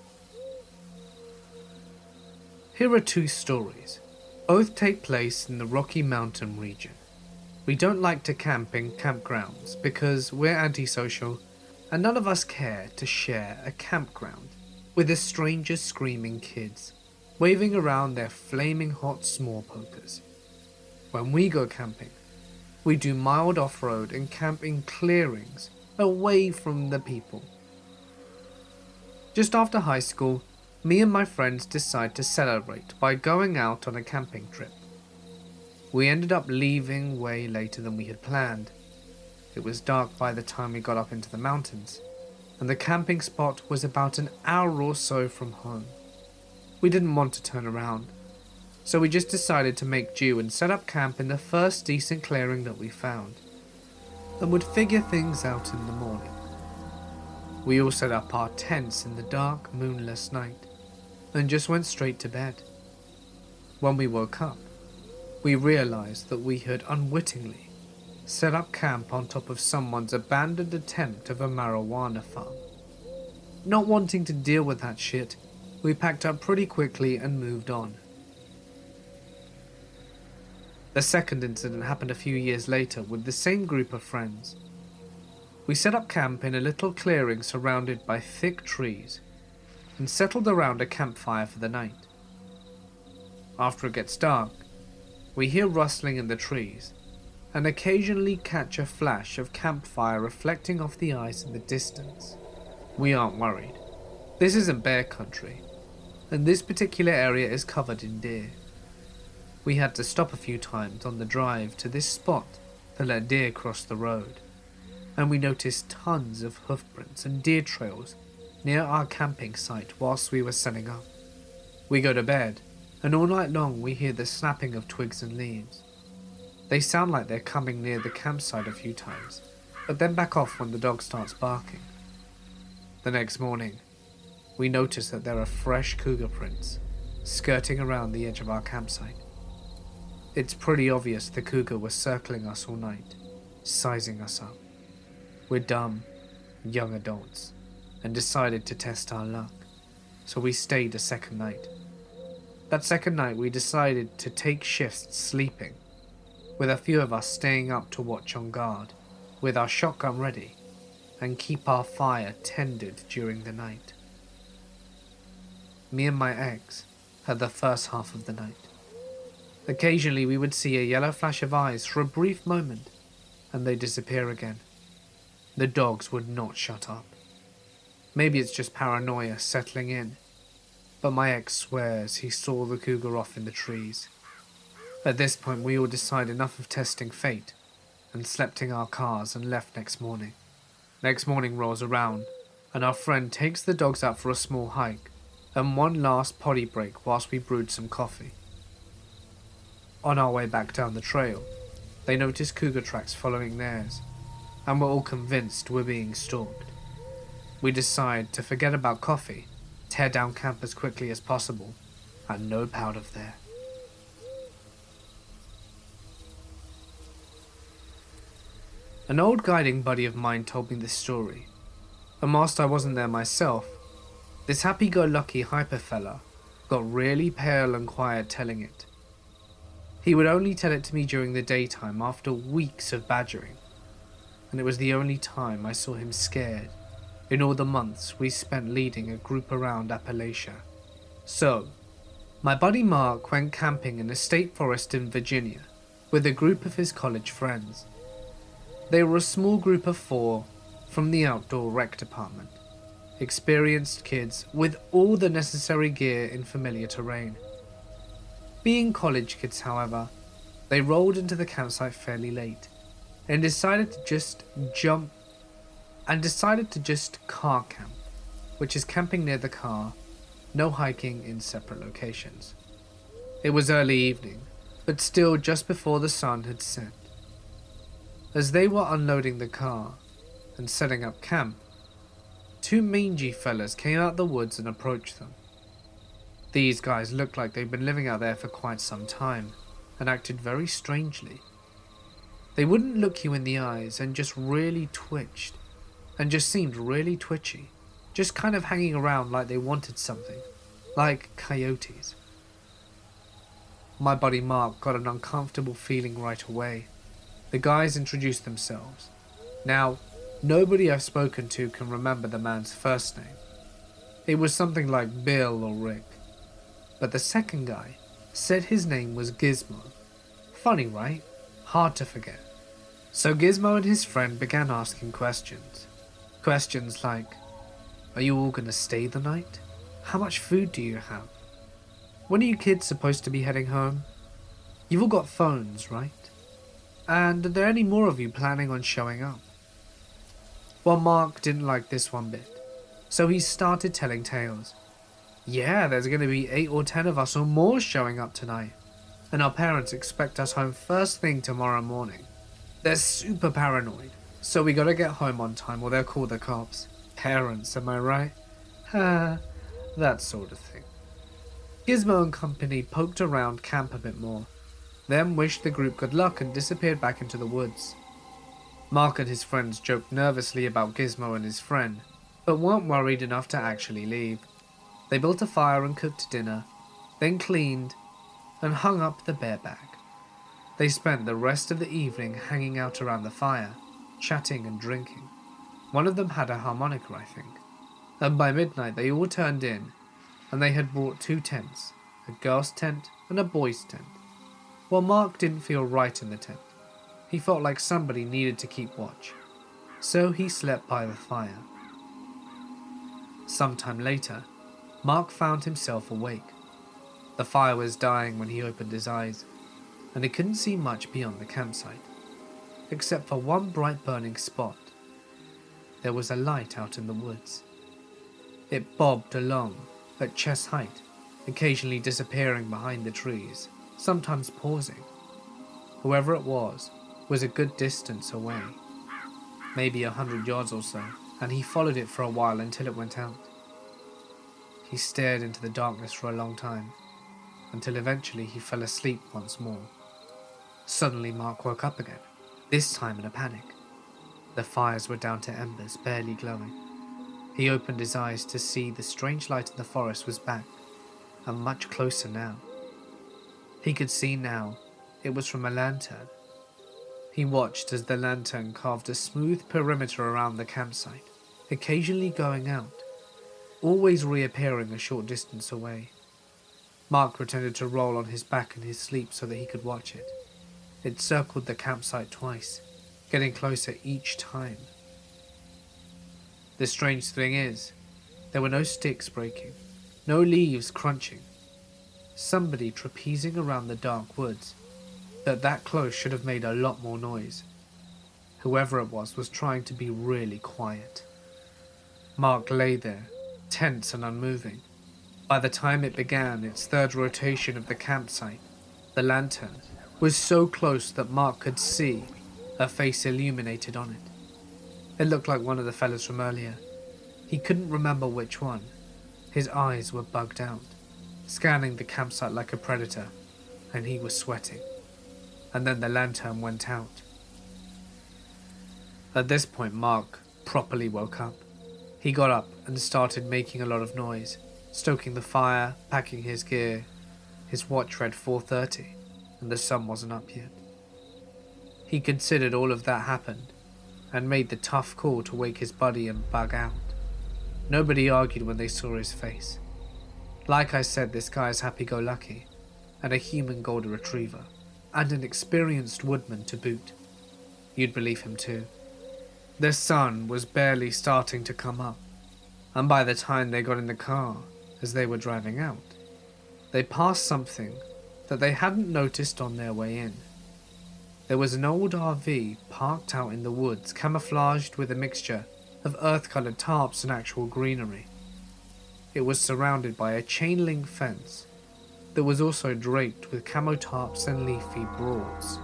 Here are two stories. Both take place in the Rocky Mountain region. We don't like to camp in campgrounds because we're antisocial and none of us care to share a campground with a stranger screaming kids waving around their flaming hot s'more pokers. When we go camping, we do mild off-road and camp in clearings away from the people. Just after high school, me and my friends decide to celebrate by going out on a camping trip. We ended up leaving way later than we had planned. It was dark by the time we got up into the mountains, and the camping spot was about an hour or so from home. We didn't want to turn around, so we just decided to make do and set up camp in the first decent clearing that we found, and would figure things out in the morning. We all set up our tents in the dark, moonless night, and just went straight to bed. When we woke up, we realized that we had unwittingly set up camp on top of someone's abandoned attempt of a marijuana farm. Not wanting to deal with that shit, we packed up pretty quickly and moved on. The second incident happened a few years later with the same group of friends. We set up camp in a little clearing surrounded by thick trees and settled around a campfire for the night. After it gets dark, we hear rustling in the trees and occasionally catch a flash of campfire reflecting off the ice in the distance. We aren't worried. This isn't bear country, and this particular area is covered in deer. We had to stop a few times on the drive to this spot to let deer cross the road, and we noticed tons of hoofprints and deer trails near our camping site whilst we were setting up. We go to bed, and all night long we hear the snapping of twigs and leaves. They sound like they're coming near the campsite a few times, but then back off when the dog starts barking. The next morning, we notice that there are fresh cougar prints skirting around the edge of our campsite. It's pretty obvious the cougar was circling us all night, sizing us up. We're dumb, young adults, and decided to test our luck, so we stayed a second night. That second night we decided to take shifts sleeping, with a few of us staying up to watch on guard, with our shotgun ready, and keep our fire tended during the night. Me and my ex had the first half of the night. Occasionally we would see a yellow flash of eyes for a brief moment, and they'd disappear again. The dogs would not shut up. Maybe it's just paranoia settling in, but my ex swears he saw the cougar off in the trees. At this point, we all decide enough of testing fate and slept in our cars and left next morning. Next morning rolls around, and our friend takes the dogs out for a small hike and one last potty break whilst we brewed some coffee. On our way back down the trail, they notice cougar tracks following theirs, and we're all convinced we're being stalked. We decide to forget about coffee, tear down camp as quickly as possible, and nope out of there. An old guiding buddy of mine told me this story, and whilst I wasn't there myself, this happy-go-lucky hyper fella got really pale and quiet telling it. He would only tell it to me during the daytime after weeks of badgering, and it was the only time I saw him scared in all the months we spent leading a group around Appalachia. So, my buddy Mark went camping in a state forest in Virginia with a group of his college friends. They were a small group of 4 from the outdoor rec department, experienced kids with all the necessary gear in familiar terrain. Being college kids, however, they rolled into the campsite fairly late and decided to just car camp, which is camping near the car, no hiking in separate locations. It was early evening, but still just before the sun had set. As they were unloading the car and setting up camp, 2 mangy fellas came out the woods and approached them. These guys looked like they'd been living out there for quite some time and acted very strangely. They wouldn't look you in the eyes and just really twitched, and just seemed really twitchy, just kind of hanging around like they wanted something, like coyotes. My buddy Mark got an uncomfortable feeling right away. The guys introduced themselves. Now, nobody I've spoken to can remember the man's first name. It was something like Bill or Rick. But the second guy said his name was Gizmo. Funny, right? Hard to forget. So Gizmo and his friend began asking questions. Questions like, are you all gonna stay the night? How much food do you have? When are you kids supposed to be heading home? You've all got phones, right? And are there any more of you planning on showing up? Well, Mark didn't like this one bit, so he started telling tales. Yeah, there's going to be 8 or 10 of us or more showing up tonight, and our parents expect us home first thing tomorrow morning. They're super paranoid, so we gotta get home on time or they'll call the cops. Parents, am I right? That sort of thing. Gizmo and company poked around camp a bit more, then wished the group good luck and disappeared back into the woods. Mark and his friends joked nervously about Gizmo and his friend, but weren't worried enough to actually leave. They built a fire and cooked dinner, then cleaned and hung up the bear bag. They spent the rest of the evening hanging out around the fire, chatting and drinking. One of them had a harmonica, I think. And by midnight they all turned in, and they had brought 2 tents, a girls' tent and a boys' tent. Well, Mark didn't feel right in the tent. He felt like somebody needed to keep watch, so he slept by the fire. Sometime later, Mark found himself awake. The fire was dying when he opened his eyes, and he couldn't see much beyond the campsite, except for one bright burning spot. There was a light out in the woods. It bobbed along at chest height, occasionally disappearing behind the trees, sometimes pausing. Whoever it was a good distance away, maybe 100 yards or so, and he followed it for a while until it went out. He stared into the darkness for a long time, until eventually he fell asleep once more. Suddenly Mark woke up again, this time in a panic. The fires were down to embers, barely glowing. He opened his eyes to see the strange light in the forest was back, and much closer now. He could see now it was from a lantern. He watched as the lantern carved a smooth perimeter around the campsite, occasionally going out, always reappearing a short distance away. Mark pretended to roll on his back in his sleep so that he could watch it. It circled the campsite twice, getting closer each time. The strange thing is, There were no sticks breaking, no leaves crunching. Somebody trapezing around the dark woods that close should have made a lot more noise. Whoever it was trying to be really quiet. Mark lay there, tense and unmoving. By the time it began its third rotation of the campsite, the lantern was so close that Mark could see a face illuminated on it. It looked like one of the fellas from earlier. He couldn't remember which one. His eyes were bugged out, scanning the campsite like a predator, and he was sweating. And then the lantern went out. At this point, Mark properly woke up. He got up and started making a lot of noise, stoking the fire, packing his gear. His watch read 4:30, and the sun wasn't up yet. He considered all of that happened, and made the tough call to wake his buddy and bug out. Nobody argued when they saw his face. Like I said, this guy is happy-go-lucky, and a human golden retriever, and an experienced woodman to boot. You'd believe him too. The sun was barely starting to come up, and by the time they got in the car, as they were driving out, they passed something that they hadn't noticed on their way in. There was an old RV parked out in the woods, camouflaged with a mixture of earth-colored tarps and actual greenery. It was surrounded by a chain-link fence that was also draped with camo tarps and leafy broads.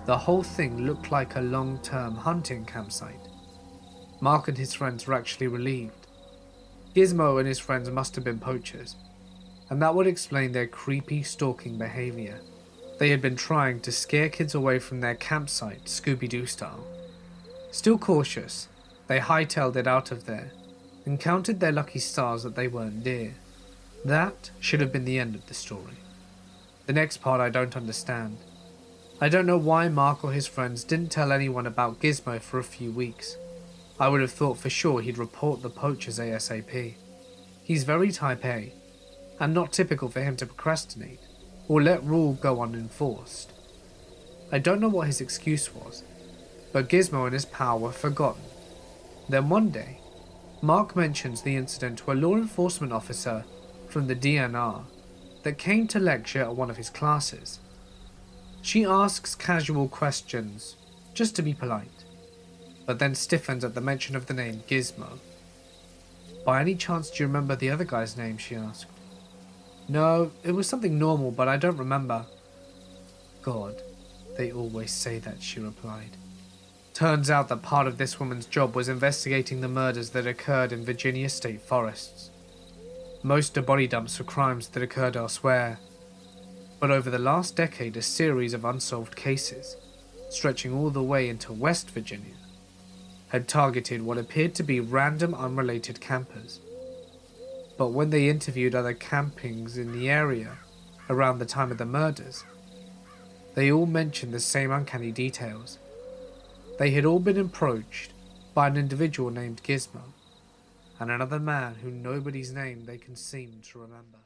The whole thing looked like a long-term hunting campsite. Mark and his friends were actually relieved. Gizmo and his friends must have been poachers, and that would explain their creepy stalking behavior. They had been trying to scare kids away from their campsite, Scooby-Doo style. Still cautious, they hightailed it out of there and counted their lucky stars that they weren't deer. That should have been the end of the story. The next part I don't understand. I don't know why Mark or his friends didn't tell anyone about Gizmo for a few weeks. I would have thought for sure he'd report the poachers ASAP. He's very type A, and not typical for him to procrastinate or let rule go unenforced. I don't know what his excuse was, but Gizmo and his pal were forgotten. Then one day, Mark mentions the incident to a law enforcement officer from the DNR that came to lecture at one of his classes. She asks casual questions, just to be polite, but then stiffens at the mention of the name Gizmo. "By any chance do you remember the other guy's name?" she asked. "No, it was something normal, but I don't remember." "God, they always say that," she replied. Turns out that part of this woman's job was investigating the murders that occurred in Virginia state forests. Most are body dumps for crimes that occurred elsewhere, but over the last decade a series of unsolved cases, stretching all the way into West Virginia, had targeted what appeared to be random unrelated campers. But when they interviewed other campings in the area around the time of the murders, they all mentioned the same uncanny details. They had all been approached by an individual named Gizmo, and another man who nobody's name they can seem to remember.